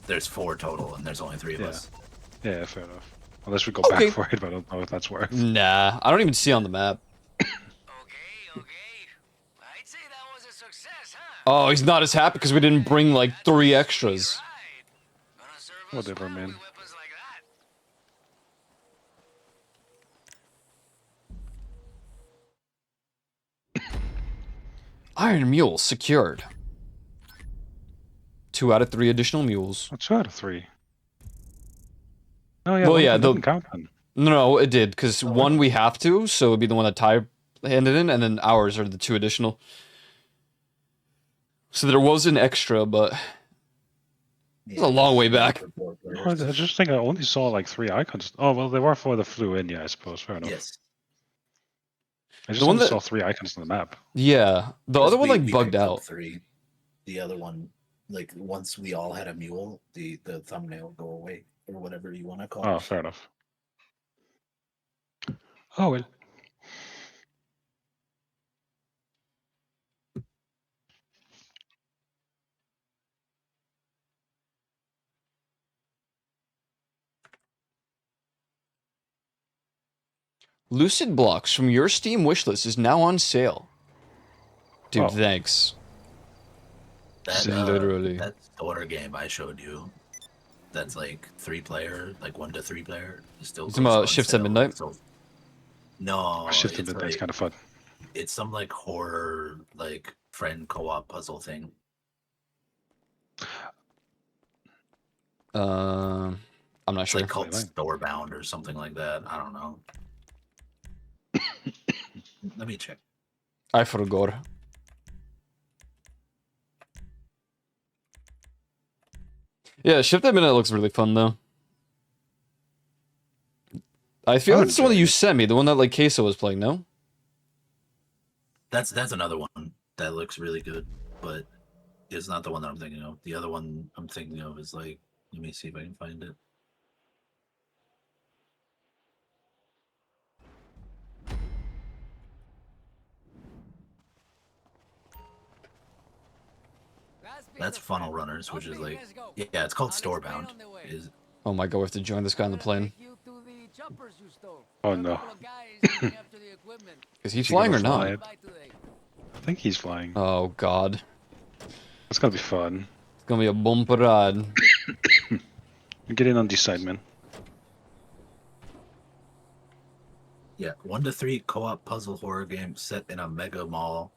there's 4 total, and there's only 3 of us. Yeah, fair enough. Unless we go Okay. back for it, but I don't know if that's worth. Nah, I don't even see on the map. Oh, he's not as happy because we didn't bring like 3 extras. Whatever, man. Iron Mule secured. 2 out of 3 additional mules. Oh, 2 out of 3. Oh, yeah, Well, one yeah, didn't count then. No, it did, because one we have to, so it'd be the one that Ty handed in, and then ours are the 2 additional. So there was an extra, but it's a long way back. Oh, I just think I only saw like 3 icons. Oh, well, they were for the flew in, yeah, I suppose. Fair enough. Yes. I just The one only that- saw 3 icons on the map. Yeah, the other one We- like we bugged picked up out. 3. The other one, like once we all had a mule, the thumbnail go away or whatever you want to call Oh, it. fair enough. Oh, well. Lucid Blocks from your Steam wishlist is now on sale. Dude, Oh. thanks. That, Literally. that store game I showed you, that's like 3-player, like 1 to 3 player, is still You talking goes about on Shifts sale. at Midnight? So, no, Shift a it's bit, that's like- kind of fun. It's some like horror, like friend co-op puzzle thing. I'm not It's sure. like called Storebound or something like that. I don't know. Let me check. I forgot. Yeah, Shift That Minute looks really fun though. I feel I like it's the one that enjoyed you it. sent me, the one that like Queso was playing, no? That's another one that looks really good, but it's not the one that I'm thinking of. The other one I'm thinking of is like, let me see if I can find it. That's Funnel Runners, which is like, yeah, it's called Storebound. Is Oh my god, we have to join this guy on the plane. Oh, no. Is he Is he flying or gonna fly not? it? I think he's flying. Oh god. It's gonna be fun. It's gonna be a bumper ride. Get in on this side, man. yeah, 1 to 3 co-op puzzle horror game set in a mega mall.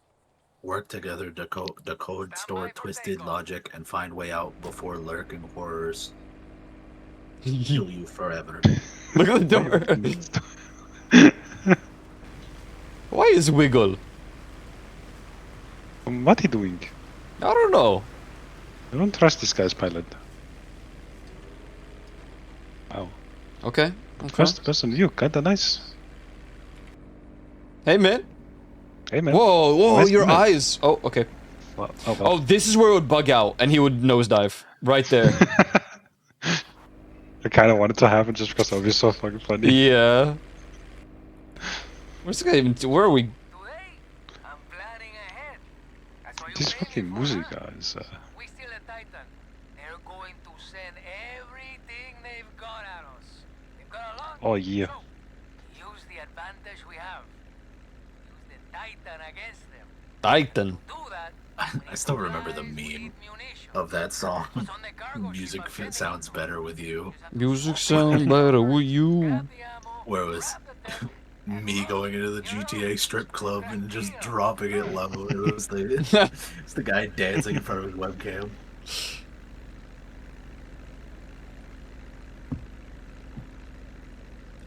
Work together, decode store twisted logic, and find way out before lurking horrors kill you forever. Look at the door. Why is Wiggle? What he doing? I don't know. I don't trust this guy's pilot. Wow. Okay. First on you, kinda nice. Hey, man. Hey man. Whoa, whoa, Nice your to meet. eyes. Oh, okay. Well, Oh, this is where it would bug out, and he would nosedive. Right there. I kind of wanted to happen just because that would be so fucking funny. Yeah. Where's the guy even? Where are we? Today, I'm planning ahead. That's why you These pay me fucking for music that. guys. We steal a Titan. They're going to send everything they've got at us. They've got a lot. Oh yeah. So, use the advantage we have. Use the Titan against them. Titan. Do that. I still remember the meme of that song. Music sounds better with you. Music sounds better with you. Where it was me going into the GTA strip club and just dropping it low. It was it's the guy dancing in front of his webcam.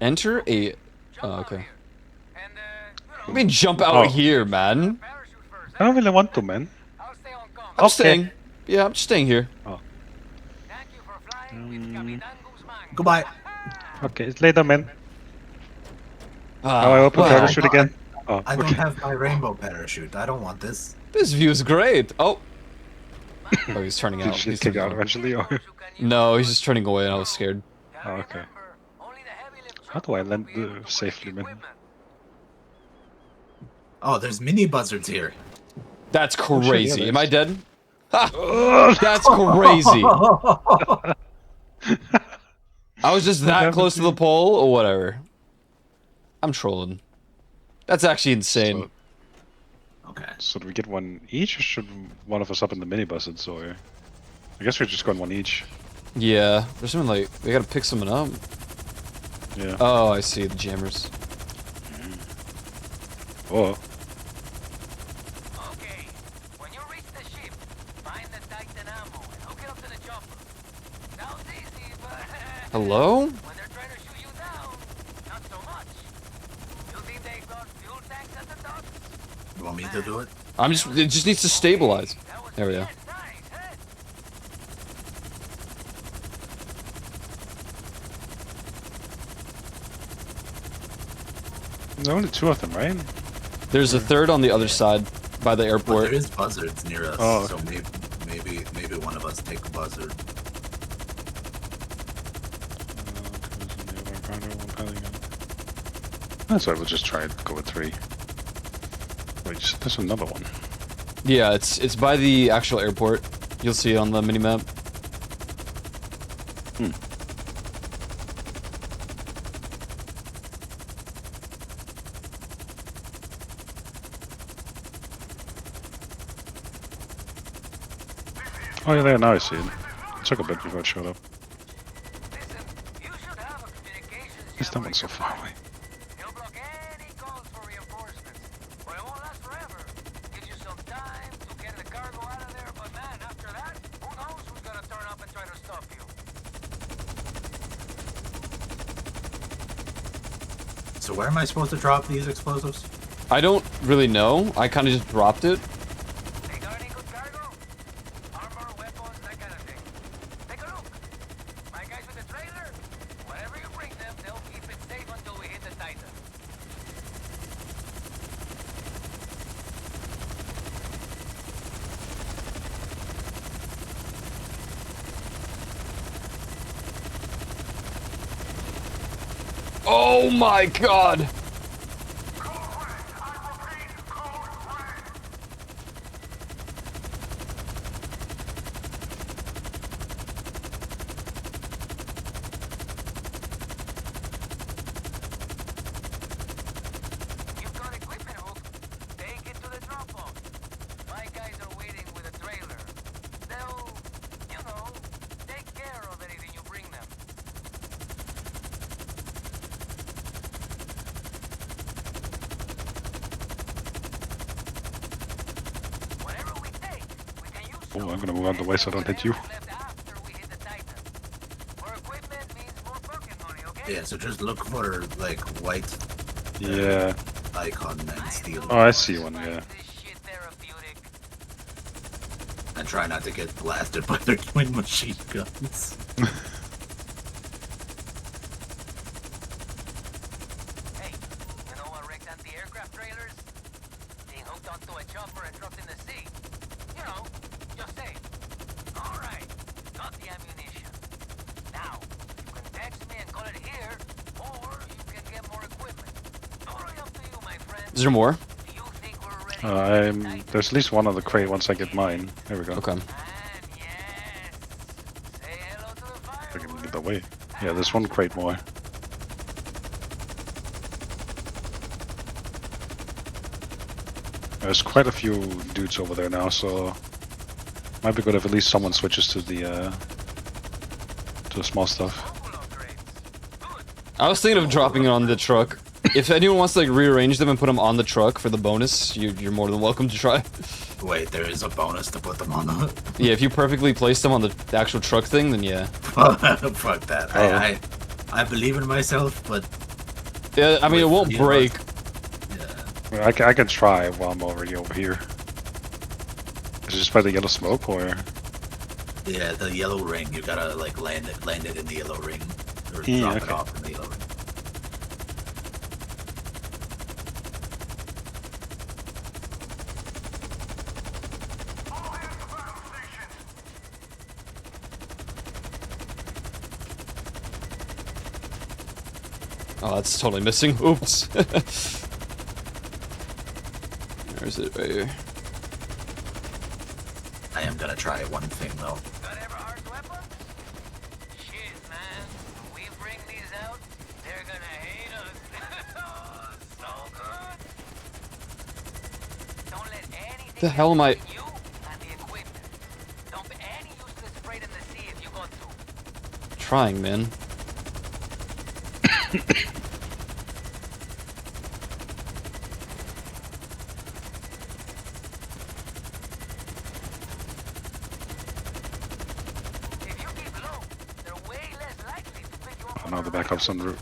Enter a. Oh, okay. I mean, jump out Oh. here, man. I don't really want to, man. I'm staying. Yeah, I'm just staying here. Goodbye. Okay, it's later, man. Ah, How I open wow. parachute again? Oh, I don't okay. have my rainbow parachute. I don't want this. This view's great. Oh. Oh, he's turning Did out. you He's just kick turning out eventually, or? No, he's just turning away, and I was scared. Oh, okay. How do I land safely, man? Oh, there's mini buzzards here. That's shit, yeah, crazy. there Am I is. dead? Ha! That's crazy. I was just that happened close to to the you? pole, or whatever. I'm trolling. That's actually insane. Okay. So do we get one each, or should one of us up in the minibus, or? I guess we're just going one each. Yeah, there's something like we gotta pick someone up. Yeah. Oh, I see the jammers. Oh. Okay, when you reach the ship, find the Titan ammo and hook it up to the chopper. Sounds easy, but Hello? when they're trying to shoot you down, not so much. You think they got fuel tanks at the top? You want me to do it? I'm just. It just needs to stabilize. There we go. Nice, eh? There's only two of them, right? There's a third on the other side, by the But airport. there is buzzards near us, Oh. so maybe one of us take the buzzard. That's why we'll just try and go with three. Wait, there's another one. Yeah, it's by the actual airport. You'll see it on the minimap. Oh yeah, there, now I see it. It took a bit before it showed up. Listen, you should have a communications Is that channel one so in your far phone. away? He'll block any calls for reinforcements. But it won't last forever. Gives you some time to get the cargo out of there, but man, after that, who knows who's gonna turn up and try to stop you. So where am I supposed to drop these explosives? I don't really know. I kind of just dropped it. They got any good cargo? Armor, weapons, that kind of thing. Take a look. My guys with the trailer, whatever you bring them, they'll keep it safe until we hit the Titan. Oh my god! You've got equipment, Hook. Take it to the drop-off. My guys are waiting with a trailer. They'll, you know, take care of anything you bring them. Whatever we take, we can use Oh, I'm gonna move out of the way so I don't hit you. left after we hit the Titan. More equipment means more pocket money, okay? Yeah, so just look for like white Yeah. icon and steal. Oh, I see one, yeah. This shit therapeutic. And try not to get blasted by their twin machine guns. Is there more? There's at least one on the crate once I get mine. There we go. Okay. I can get away. Yeah, there's one crate more. There's quite a few dudes over there now, so might be good if at least someone switches to the small stuff. I was thinking of dropping it on the truck. If anyone wants to like rearrange them and put them on the truck for the bonus, you're more than welcome to try. Wait, there is a bonus to put them on the. Yeah, if you perfectly place them on the actual truck thing, then yeah. Fuck that. Oh. I believe in myself, but Yeah, I mean it won't break. yeah. I can try while I'm already over here. Is it just by the yellow smoke, or? Yeah, the yellow ring. You gotta like land it in the yellow ring, or Yeah, drop it okay. off in the yellow ring. Oh, that's totally missing. Oops. Where's it? Right here. I am gonna try one thing though. Got Everhard's weapons? Shit, man. When we bring these out, they're gonna hate us. Oh, so good. Don't let anything The hell am I? get you and the equipment. Dump any useless freight in the sea if you got to. Trying, man. If you keep low, they're way less likely to pick you up Oh on no, the backup's en route.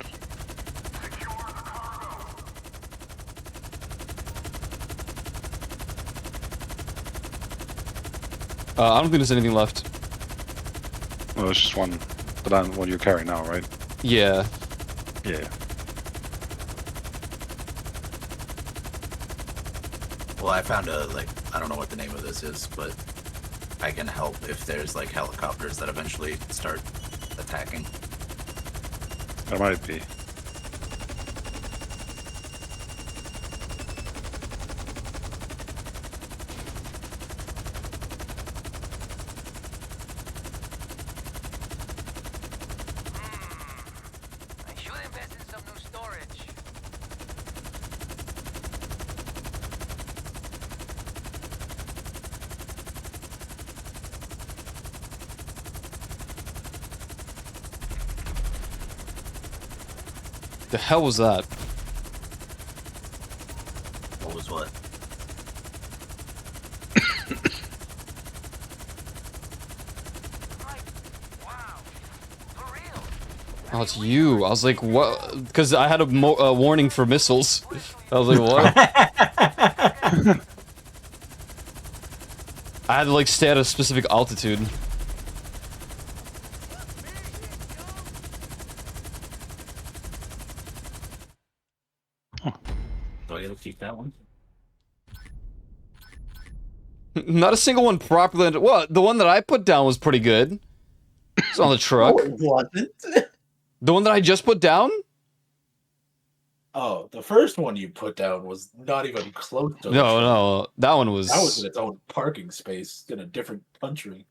I don't think there's anything left. Well, there's just one, one you're carrying now, right? Yeah. Yeah. Well, I found I don't know what the name of this is, but I can help if there's like helicopters that eventually start attacking. There might be. I should invest in some new storage. The hell was that? What was what? Oh, it's you. I was like, what? Because I had a warning for missiles. I was like, what? I had to like stay at a specific altitude. Do I get to keep that one? Not a single one properly. What? The one that I put down was pretty good. It's on the truck. No, it wasn't. The one that I just put down? Oh, the first one you put down was not even close to. No, that one was. That was in its own parking space in a different country.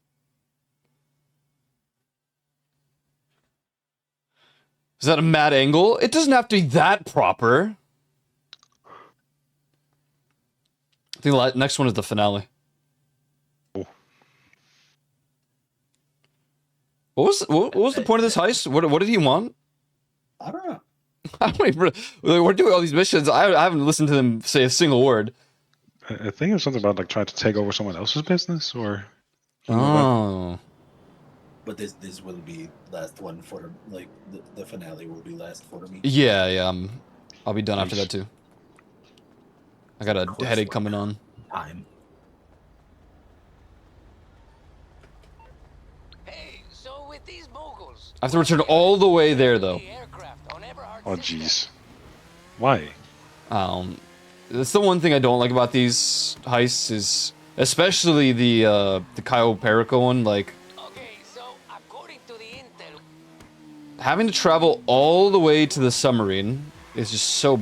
Is that a mad angle? It doesn't have to be that proper. I think the next one is the finale. What was the point of this heist? What did he want? I don't know. I don't even, we're doing all these missions. I haven't listened to them say a single word. I think it was something about like trying to take over someone else's business, or. Oh. But this will be last one for like the finale will be last for me. Yeah. I'll be done after that too. I got a headache coming on. Time. Hey, so with these moguls, I have to return all the way there though. Oh jeez. Why? That's the one thing I don't like about these heists is especially the Cayo Perico one, like having to travel all the way to the submarine is just so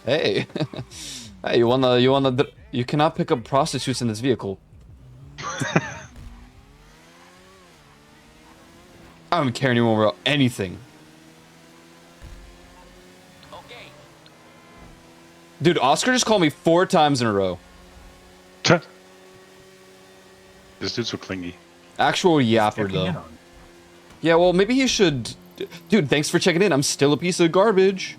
Hey. Hey, you cannot pick up prostitutes in this vehicle. I don't care anymore about anything. Okay. Dude, Oscar just called me 4 times in a row. This dude's so clingy. Actual yapper, Checking in though. on- Yeah, well, maybe he should... Dude, thanks for checking in. I'm still a piece of garbage.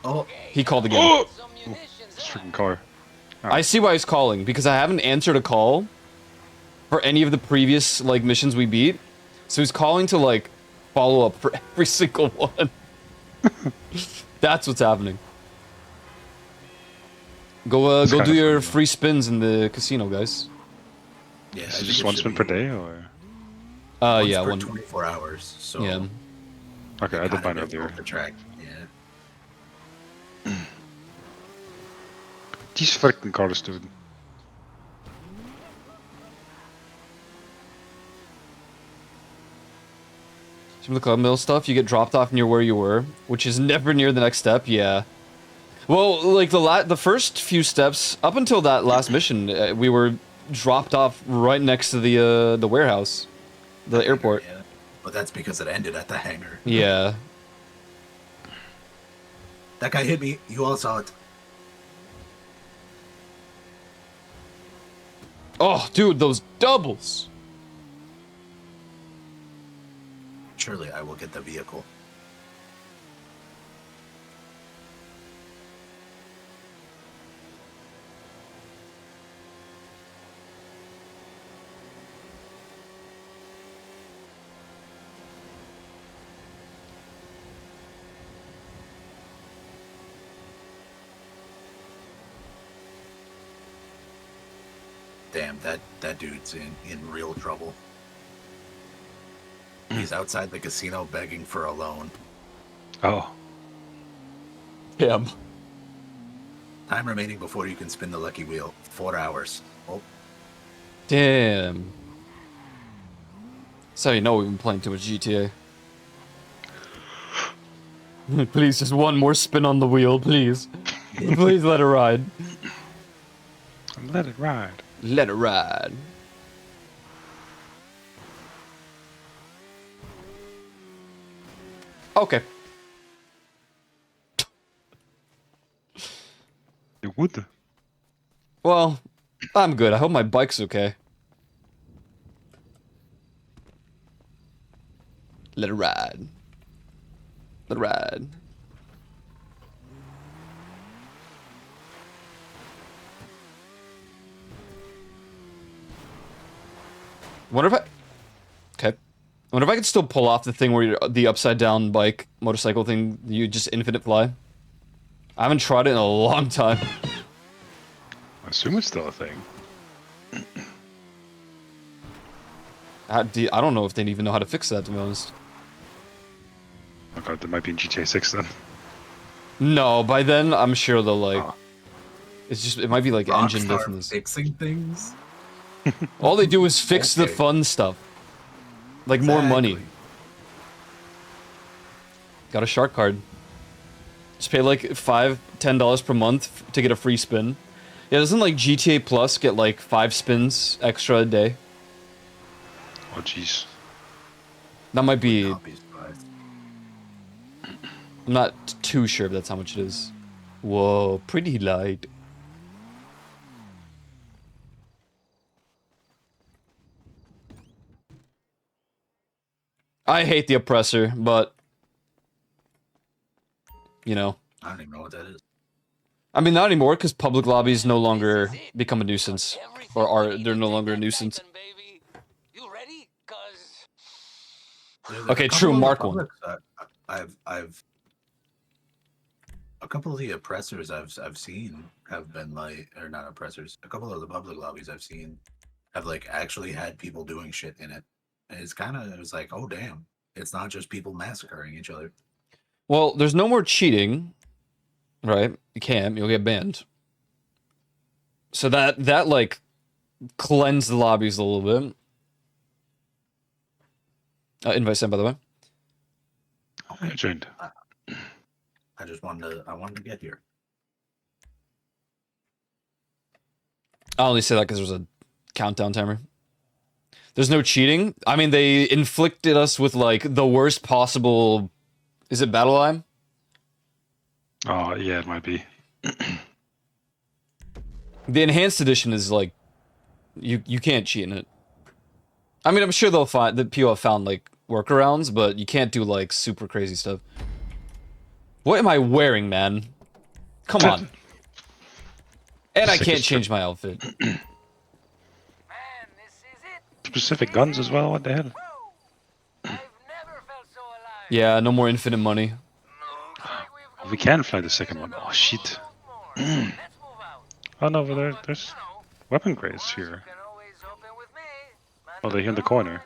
Oh, He called again. Some munitions, This huh? freaking car. I see why he's calling, because I haven't answered a call for any of the previous, like, missions we beat. So he's calling to, like, follow up for every single one. That's what's happening. Go It's do kinda your funny, free spins in the casino, guys. yeah. I Is it think just it one should spin be per day, or? once Yeah, per one. 24 hours. So Yeah. Okay, I did kinda mine difficult earlier. to track. Yeah. These freaking cars, dude. Some of the club mill stuff, you get dropped off near where you were, which is never near the next step. Yeah. Well, like the first few steps up until that last mission, we were dropped off right next to the warehouse, the airport. Yeah. But that's because it ended at the hangar. Yeah. That guy hit me. You all saw it. Oh, dude, those doubles. Surely I will get the vehicle. Damn, that dude's in real trouble. He's outside the casino begging for a loan. Oh, Damn. Time remaining before you can spin the lucky wheel. 4 hours. Oh, Damn. So you know we've been playing too much GTA. Please, just one more spin on the wheel, please. Please let it ride. let it ride. Let it ride. Okay. You would. Well, I'm good. I hope my bike's okay. Let it ride. Let it ride. Wonder if I... Okay. Wonder if I could still pull off the thing where you're the upside down bike motorcycle thing. You just infinite fly. I haven't tried it in a long time. I assume it's still a thing. I don't know if they even know how to fix that, to be honest. Oh god, that might be in GTA 6 then. No, by then I'm sure they'll like. Oh. It's just it might be like engine Rockstar difference. fixing things. All they do is fix the Okay. fun stuff, like more money. Exactly. Got a shark card. Just pay like $5-10 per month to get a free spin. Yeah, doesn't like GTA Plus get like 5 spins extra a day? Oh jeez. That might be. Not be surprised. I'm not too sure if that's how much it is. Whoa, pretty light. I hate the oppressor, but you know, I don't even know what that is. I mean, not anymore because public lobbies no longer become a nuisance, or are they're no longer a nuisance. Baby. You ready? 'Cause There's a Okay, couple true, of the mark one. publics that I've a couple of the oppressors I've seen have been like, or not oppressors. A couple of the public lobbies I've seen have like actually had people doing shit in it. And it was like, oh damn, it's not just people massacring each other. Well, there's no more cheating, right? You can't. You'll get banned. So that like cleansed the lobbies a little bit. Invite sent, by the way. I joined. I just wanted to get here. I only say that because there's a countdown timer. There's no cheating. I mean, they inflicted us with like the worst possible. Is it Battle Line? Oh yeah, it might be. The enhanced edition is like, you can't cheat in it. I mean, I'm sure they'll find that people have found like workarounds, but you can't do like super crazy stuff. What am I wearing, man? Come on. And I can't change my outfit. Specific guns as well. What the hell? Yeah, no more infinite money. We can fly the second one. Oh shit. Oh no, but there's weapon crates here. Oh, they're here in the corner.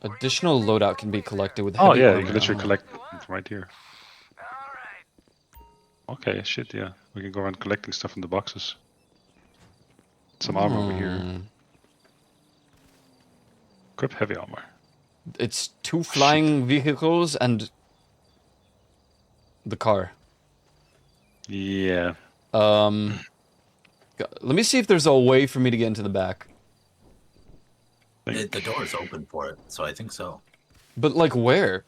Additional loadout can be collected with. Oh heavy yeah, armor. you can literally collect it right here. Okay, shit, yeah. We can go around collecting stuff in the boxes. Some armor over here. Equip heavy armor. It's 2 flying vehicles and the car. Yeah. Let me see if there's a way for me to get into the back. The door is open for it, so I think so. But like where?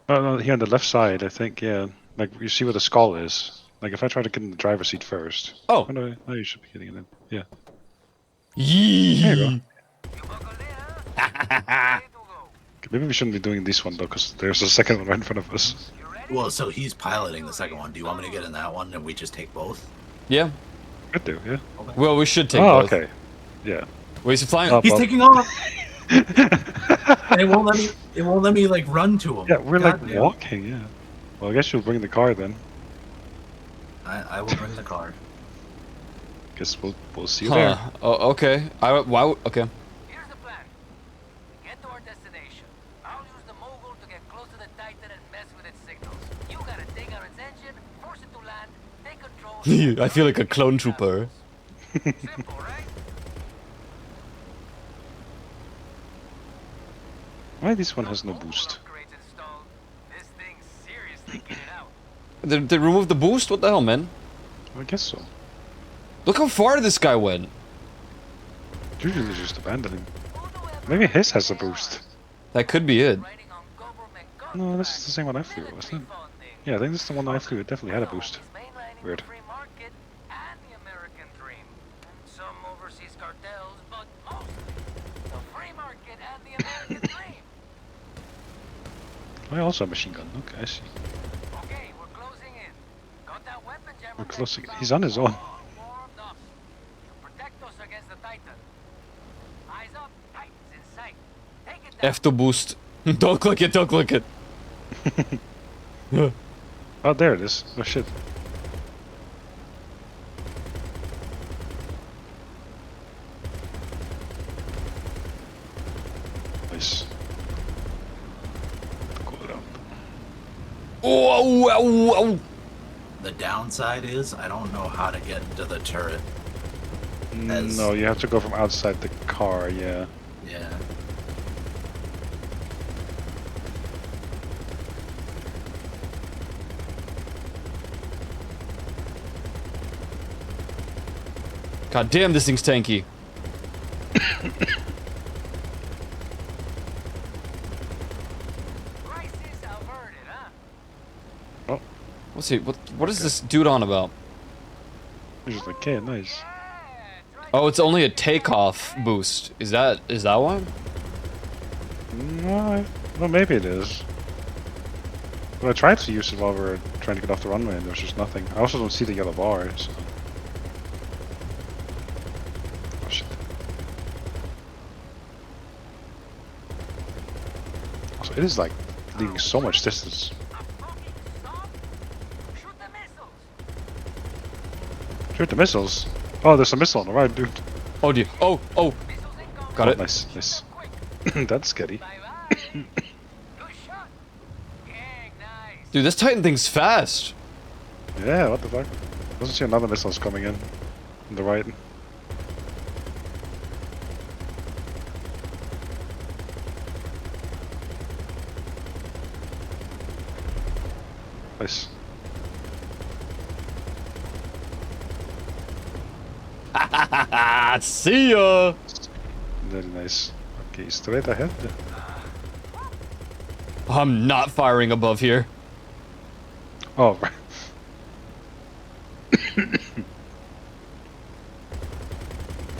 Oh, no, here on the left side, I think, yeah. Like, you see where the skull is. Like, if I try to get in the driver's seat first. Oh. No, you should be getting it in. Yeah. Yee. There you go. Maybe we shouldn't be doing this one, though, because there's a second one right in front of us. Well, so he's piloting the second one. Do you want me to get in that one and we just take both? Yeah. Could do, yeah. Okay. Well, we should take Oh, both. okay. Yeah. Wait, is he flying? Oh, He's well. taking off. And it won't let me. It won't let me like run to him. Yeah, we're like Goddamn. walking, yeah. Well, I guess you'll bring the car then. I will bring the car. Guess we'll see you there. Oh, okay. Okay. Here's the plan. Get to our destination. I'll use the mogul to get close to the Titan and mess with its signals. You gotta take out its engine, force it to land, take control. I feel like a clone trooper. Simple, right? Why this one has no boost? Upgrades installed. This thing's seriously kitted out. They removed the boost? What the hell, man? I guess so. Look how far this guy went. Usually just abandoning. Maybe his has a boost. That could be it. No, this is the same one I flew, wasn't it? Yeah, I think this is the one I flew. It definitely had a boost. Weird. Free market and the American dream. Some overseas cartels, but mostly the free market and the American dream. I also have a machine gun. Okay, I see. Okay, we're closing in. Got that weapon jammer. We're closing. He's on his own. Warmed up. Protect us against the Titan. Eyes up, Titan's in sight. Take it down. F to boost. Don't click it, don't click it. Oh, there it is. Oh shit. Nice. Cool it up. Whoa. The downside is I don't know how to get into the turret. No, you have to go from outside the car, yeah. Yeah. God damn, this thing's tanky. Crisis averted, huh? Oh, What's he? What is this dude on about? he's just like, okay, nice. Oh, it's only a takeoff boost. Is that one? No, well, maybe it is. Well, I tried to use it while we were trying to get off the runway and there was just nothing. I also don't see the yellow bar, so... Oh shit. Also, it is like leaving so much distance. Shoot the missiles. Shoot the missiles! Oh, there's a missile on the right, dude. Oh, dear. Oh. Got Oh, it. nice, nice. That's scary. Good shot. Gang, nice. Dude, this Titan thing's fast. Yeah, what the fuck? Doesn't see another missile's coming in. On the right. Nice. See ya. Very nice. Okay, straight ahead. I'm not firing above here. Oh, right.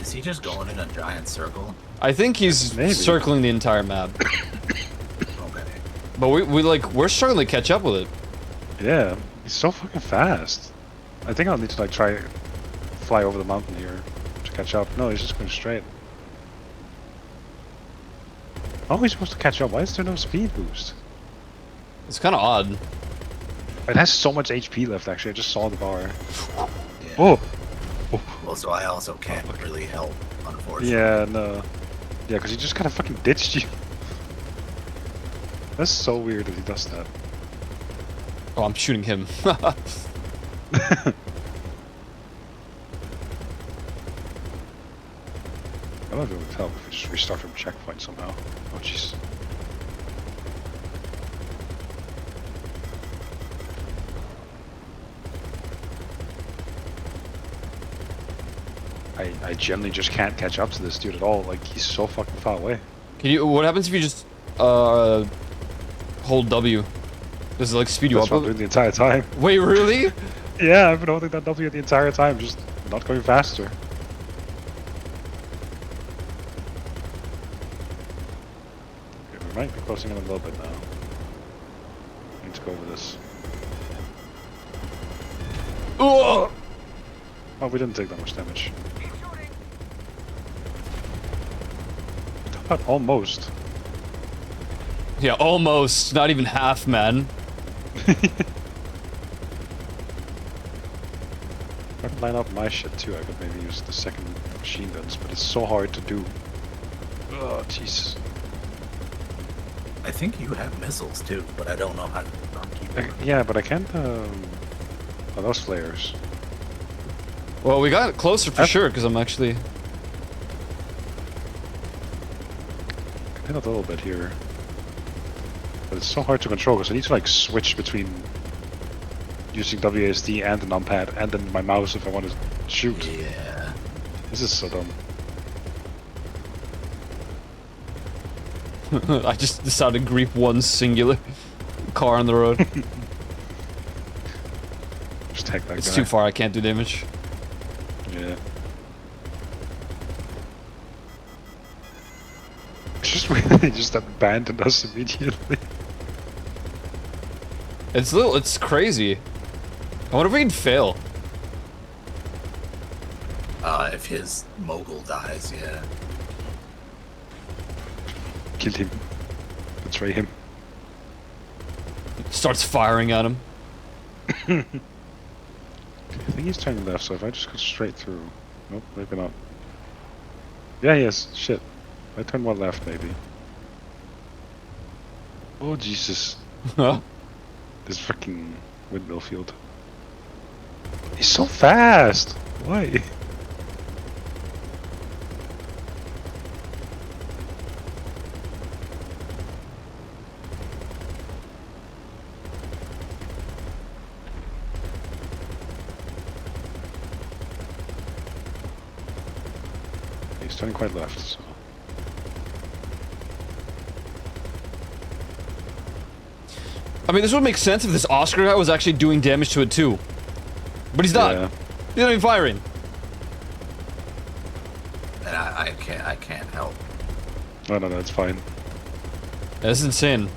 Is he just going in a giant circle? I think he's Maybe. circling the entire map. Okay. But we're struggling to catch up with it. Yeah, he's so fucking fast. I think I'll need to like try fly over the mountain here to catch up. No, he's just going straight. How are we supposed to catch up? Why is there no speed boost? It's kind of odd. It has so much HP left. Actually, I just saw the bar. Yeah. Oh. Well, so I also can't really help, unfortunately. Yeah, no. Yeah, because he just kind of fucking ditched you. That's so weird that he does that. Oh, I'm shooting him. I don't know if it would help if we just restart from checkpoint somehow. Oh, jeez. I generally just can't catch up to this dude at all. Like, he's so fucking far away. Can you? What happens if you just hold W? Does it like speed you That's up? what I'm doing the entire time. Wait, really? Yeah, I've been holding that W the entire time, just not going faster. Okay, we might be closing in a little bit now. I need to go over this. Oh! Oh, we didn't take that much damage. But almost. Yeah, almost. Not even half, man. If I could line up my shit too, I could maybe use the second machine guns, but it's so hard to do. Oh, jeez. I think you have missiles too, but I don't know how to keep them. Yeah, but I can't, oh, those flares. Well, we got closer for sure, because I'm actually... I hit a little bit here. But it's so hard to control, because I need to like switch between using WASD and the numpad, and then my mouse if I want to shoot. Yeah. This is so dumb. I just decided to grief one singular car on the road. Just take that It's guy. too far, I can't do damage. Yeah. It's just weird that they just abandoned us immediately. It's crazy. I wonder if we can fail. If his mogul dies, yeah. Kill him. Betray him. Starts firing at him. I think he's turning left, so if I just go straight through... Nope, maybe not. Yeah, he is. Shit. If I turn one left, maybe. Oh, Jesus. This freaking windmill field. He's so fast! Why? He's turning quite left, so... I mean, this would make sense if this Oscar guy was actually doing damage to it too. But he's not. Yeah. He's not even firing. And I can't help. No, it's fine. That's insane.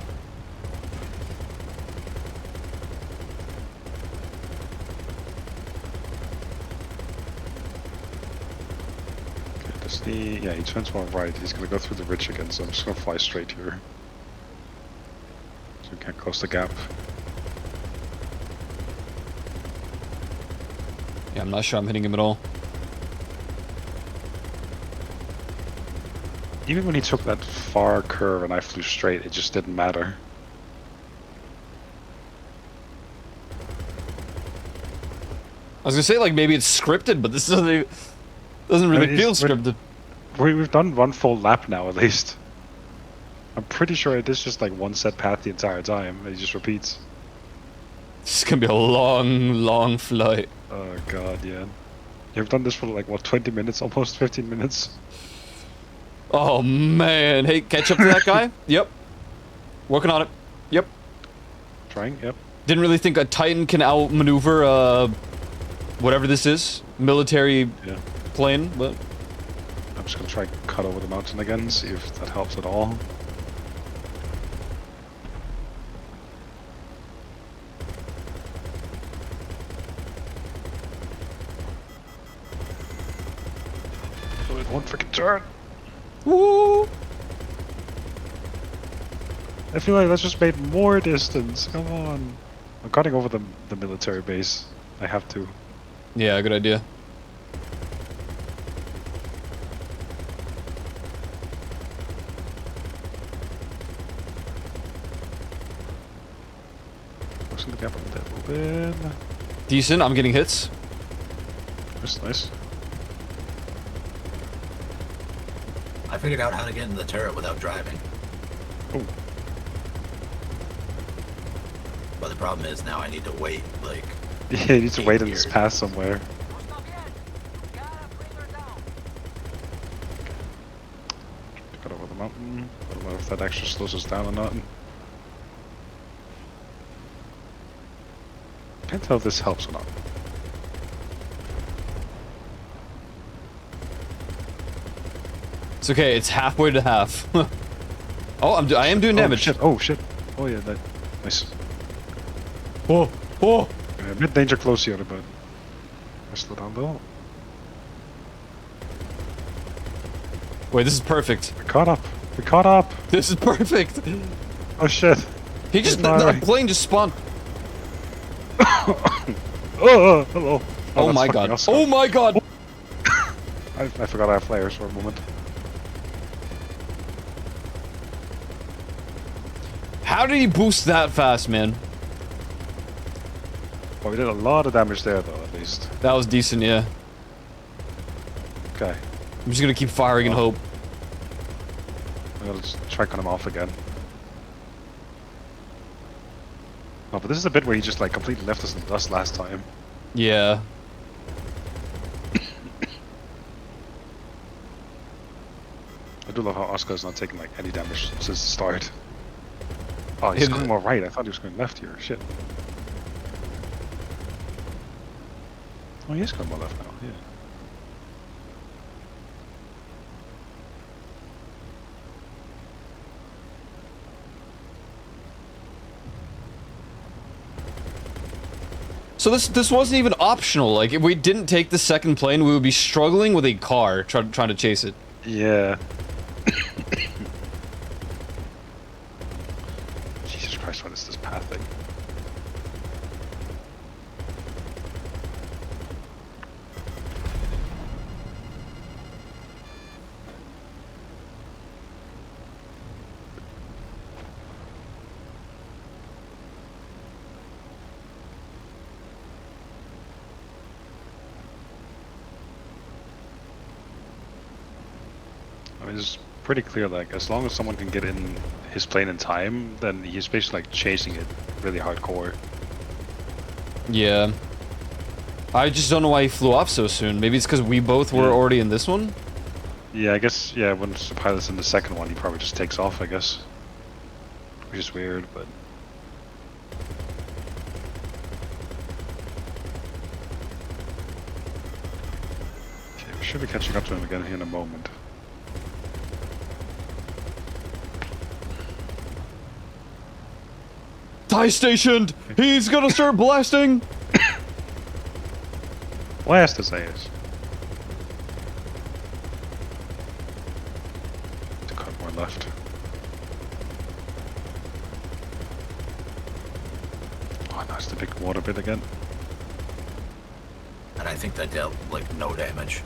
Okay, does he... Yeah, he turns more right. He's gonna go through the ridge again, so I'm just gonna fly straight here. So we can't close the gap. Yeah, I'm not sure I'm hitting him at all. Even when he took that far curve and I flew straight, it just didn't matter. I was gonna say like maybe it's scripted, but this doesn't really feel scripted. We've done one full lap now, at least. I'm pretty sure it is just like one set path the entire time, and it just repeats. This is gonna be a long, long flight. Oh god, yeah. You've done this for like what, 20 minutes, almost 15 minutes. Oh man, hey, catch up to that guy. Yep, working on it. Yep. Trying, yep. Didn't really think a Titan can outmaneuver whatever this is, military plane, but I'm just gonna try and cut over the mountain again, see if that helps at all. Oh, it won't freaking turn. woo! I feel like that's just made more distance. Come on. I'm cutting over the military base. I have to. Yeah, good idea. Looks like the gap on that open. Decent. I'm getting hits. That's nice. I figured out how to get in the turret without driving. Oh. But the problem is now I need to wait, like... Yeah, you need to wait in this path somewhere. Cut over the mountain. I don't know if that actually slows us down or not. Can't tell if this helps or not. It's okay. It's halfway to half. Oh, I am doing damage. Shit. Oh shit. Oh yeah, that nice. Oh, oh. A bit danger close here, but I slow down though. Wait, this is perfect. We caught up. We caught up. This is perfect. Oh shit. He just the plane just spawned. Oh, hello. Oh that's my fucking god. awesome. Oh my god. I forgot I have flares for a moment. How did he boost that fast, man? Well, we did a lot of damage there, though, at least. That was decent, yeah. Okay. I'm just gonna keep firing and hope. I'm gonna just try cut him off again. Oh, but this is a bit where he just like completely left us in the dust last time. Yeah. I do love how Oscar's not taking like any damage since the start. Oh, he's going more right. I thought he was going left here. Shit. Oh, he is going more left now. Yeah. So this wasn't even optional. Like, if we didn't take the second plane, we would be struggling with a car trying to chase it. Yeah. Jesus Christ, what is this path thing? I mean, it's pretty clear, like, as long as someone can get in his plane in time, then he's basically, like, chasing it really hardcore. Yeah. I just don't know why he flew off so soon. Maybe it's because we both were already in this one? Yeah, I guess, yeah, once the pilot's in the second one, he probably just takes off, I guess. Which is weird, but... Okay, we should be catching up to him again here in a moment. TIE stationed! He's gonna start blasting! Blast his ass. To cut more left. Oh, nice, the big water bit again. And I think that dealt, like, no damage.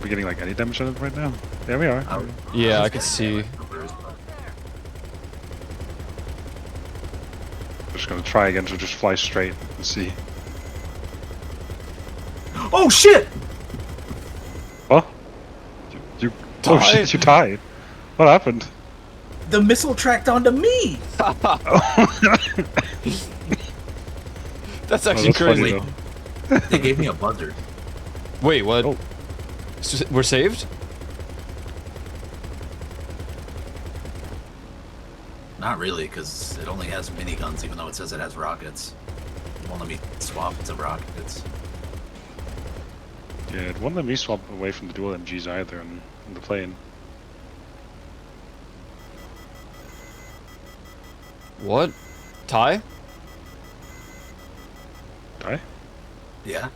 We getting like any damage on it right now? There we are. Yeah, I can see. Just gonna try again to just fly straight and see. Oh shit! Oh? Oh shit, you died. What happened? The missile tracked onto me! That's Oh, actually that's funny, crazy. though. They gave me a buzzard. Wait, what? Oh. We're saved? Not really, because it only has miniguns, even though it says it has rockets. It won't let me swap to rockets. Yeah, it won't let me swap away from the dual MGs either on the plane. What? Ty? Die? Yeah?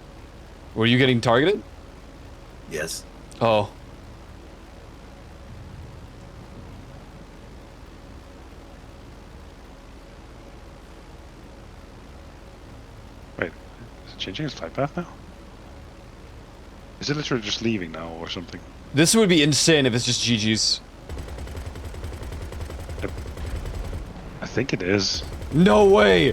Were you getting targeted? Yes. Oh. Wait, is it changing its flight path now? Is it literally just leaving now or something? This would be insane if it's just GG's. I think it is. No way!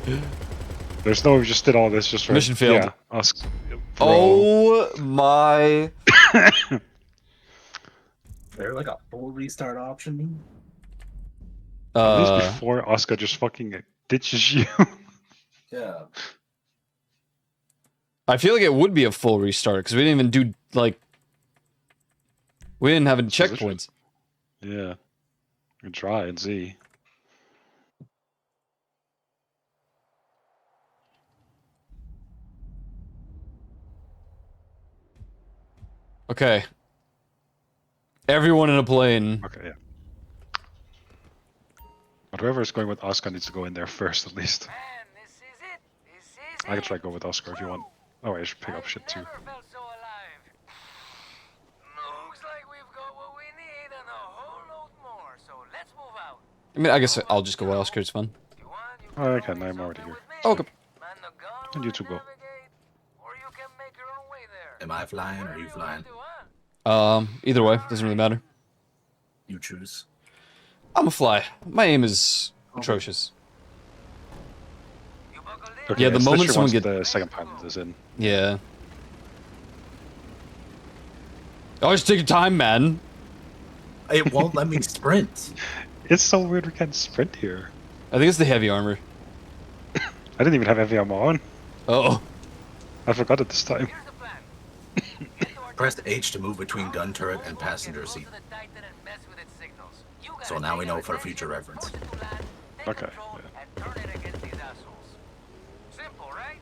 There's no, we just did all this just for... Mission failed. Yeah, us. Bro. Oh my... Is there like a full restart option? At least before Oscar just fucking ditches you. Yeah. I feel like it would be a full restart, because we didn't even do, like... We didn't have any checkpoints. Yeah. We can try and see. Okay. Everyone in a plane. Okay, yeah. But whoever is going with Oscar needs to go in there first, at least. Man, this is it. This is I can it. try to go with Oscar if you want. Oh, wait, I should pick up shit too. Never felt so alive. Looks like we've got what we need and a whole load more. So let's move out. I mean, I guess I'll just go with Oscar, it's fun. You want, you Oh, I can, I'm already here. Okay. man the gun And you two go. navigate, or you can make your own way there. Am I flying or are you flying? Either way, doesn't really matter. You choose. I'm a fly. My aim is atrocious. Okay, Yeah, the it's moment literally someone once get- the second pilot is in. Yeah. Oh, just take your time, man. It won't let me sprint. It's so weird we can't sprint here. I think it's the heavy armor. I didn't even have heavy armor on. Oh. I forgot it this time. Press H to move between gun turret and passenger seat. So now we know for future reference. Okay. Simple, right?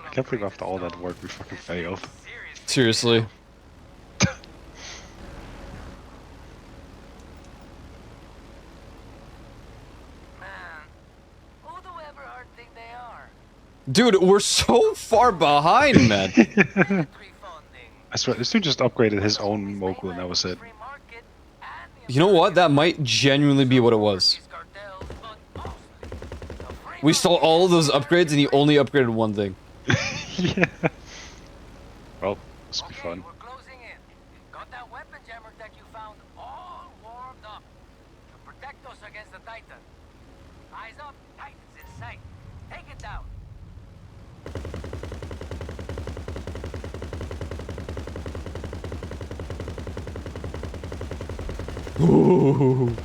I can't believe after all that work we fucking failed. Seriously. Who do Everhard think they are? Dude, we're so far behind, man. I swear, this dude just upgraded his own Mogul and that was it. You know what? That might genuinely be what it was. We stole all of those upgrades and he only upgraded one thing. Yeah. Well, this will be fun. We're closing in. Got that weapon jammer tech you found all warmed up to protect us against the Titan. Eyes up, Titan's in sight. Take it down. Ooh.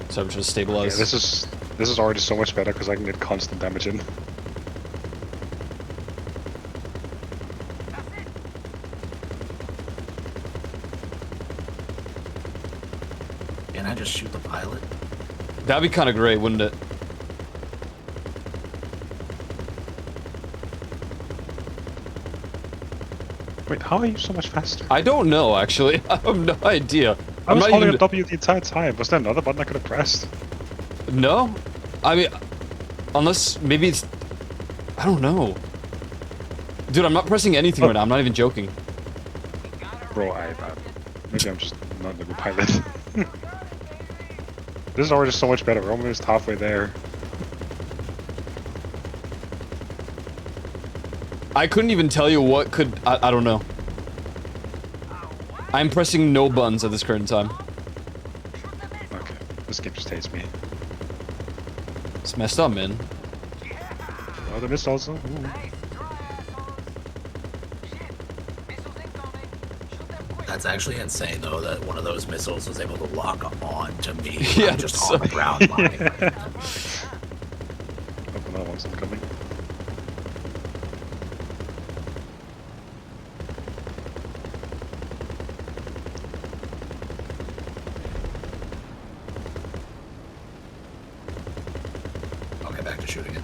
So I'm trying to Yeah, stabilize. this is already so much better because I can get constant damage in. Can I just shoot the pilot? That'd be kind of great, wouldn't it? Wait, how are you so much faster? I don't know, actually. I have no idea. I I'm was not holding even... a W the entire time. Was there another button I could have pressed? No? I mean, unless maybe it's... I don't know. Dude, I'm not pressing anything right now. I'm not even joking. Bro, maybe I'm just not a good pilot. This is already so much better. We're almost halfway there. I couldn't even tell you what could... I don't know. I'm pressing no buttons at this current time. Okay, this game just hates me. It's messed up, man. Oh, they missed also. Ooh. That's actually insane, though, that one of those missiles was able to lock on to me. Yeah, I'm just so- on the ground line. Hope another one's incoming. I'll get back to shooting it.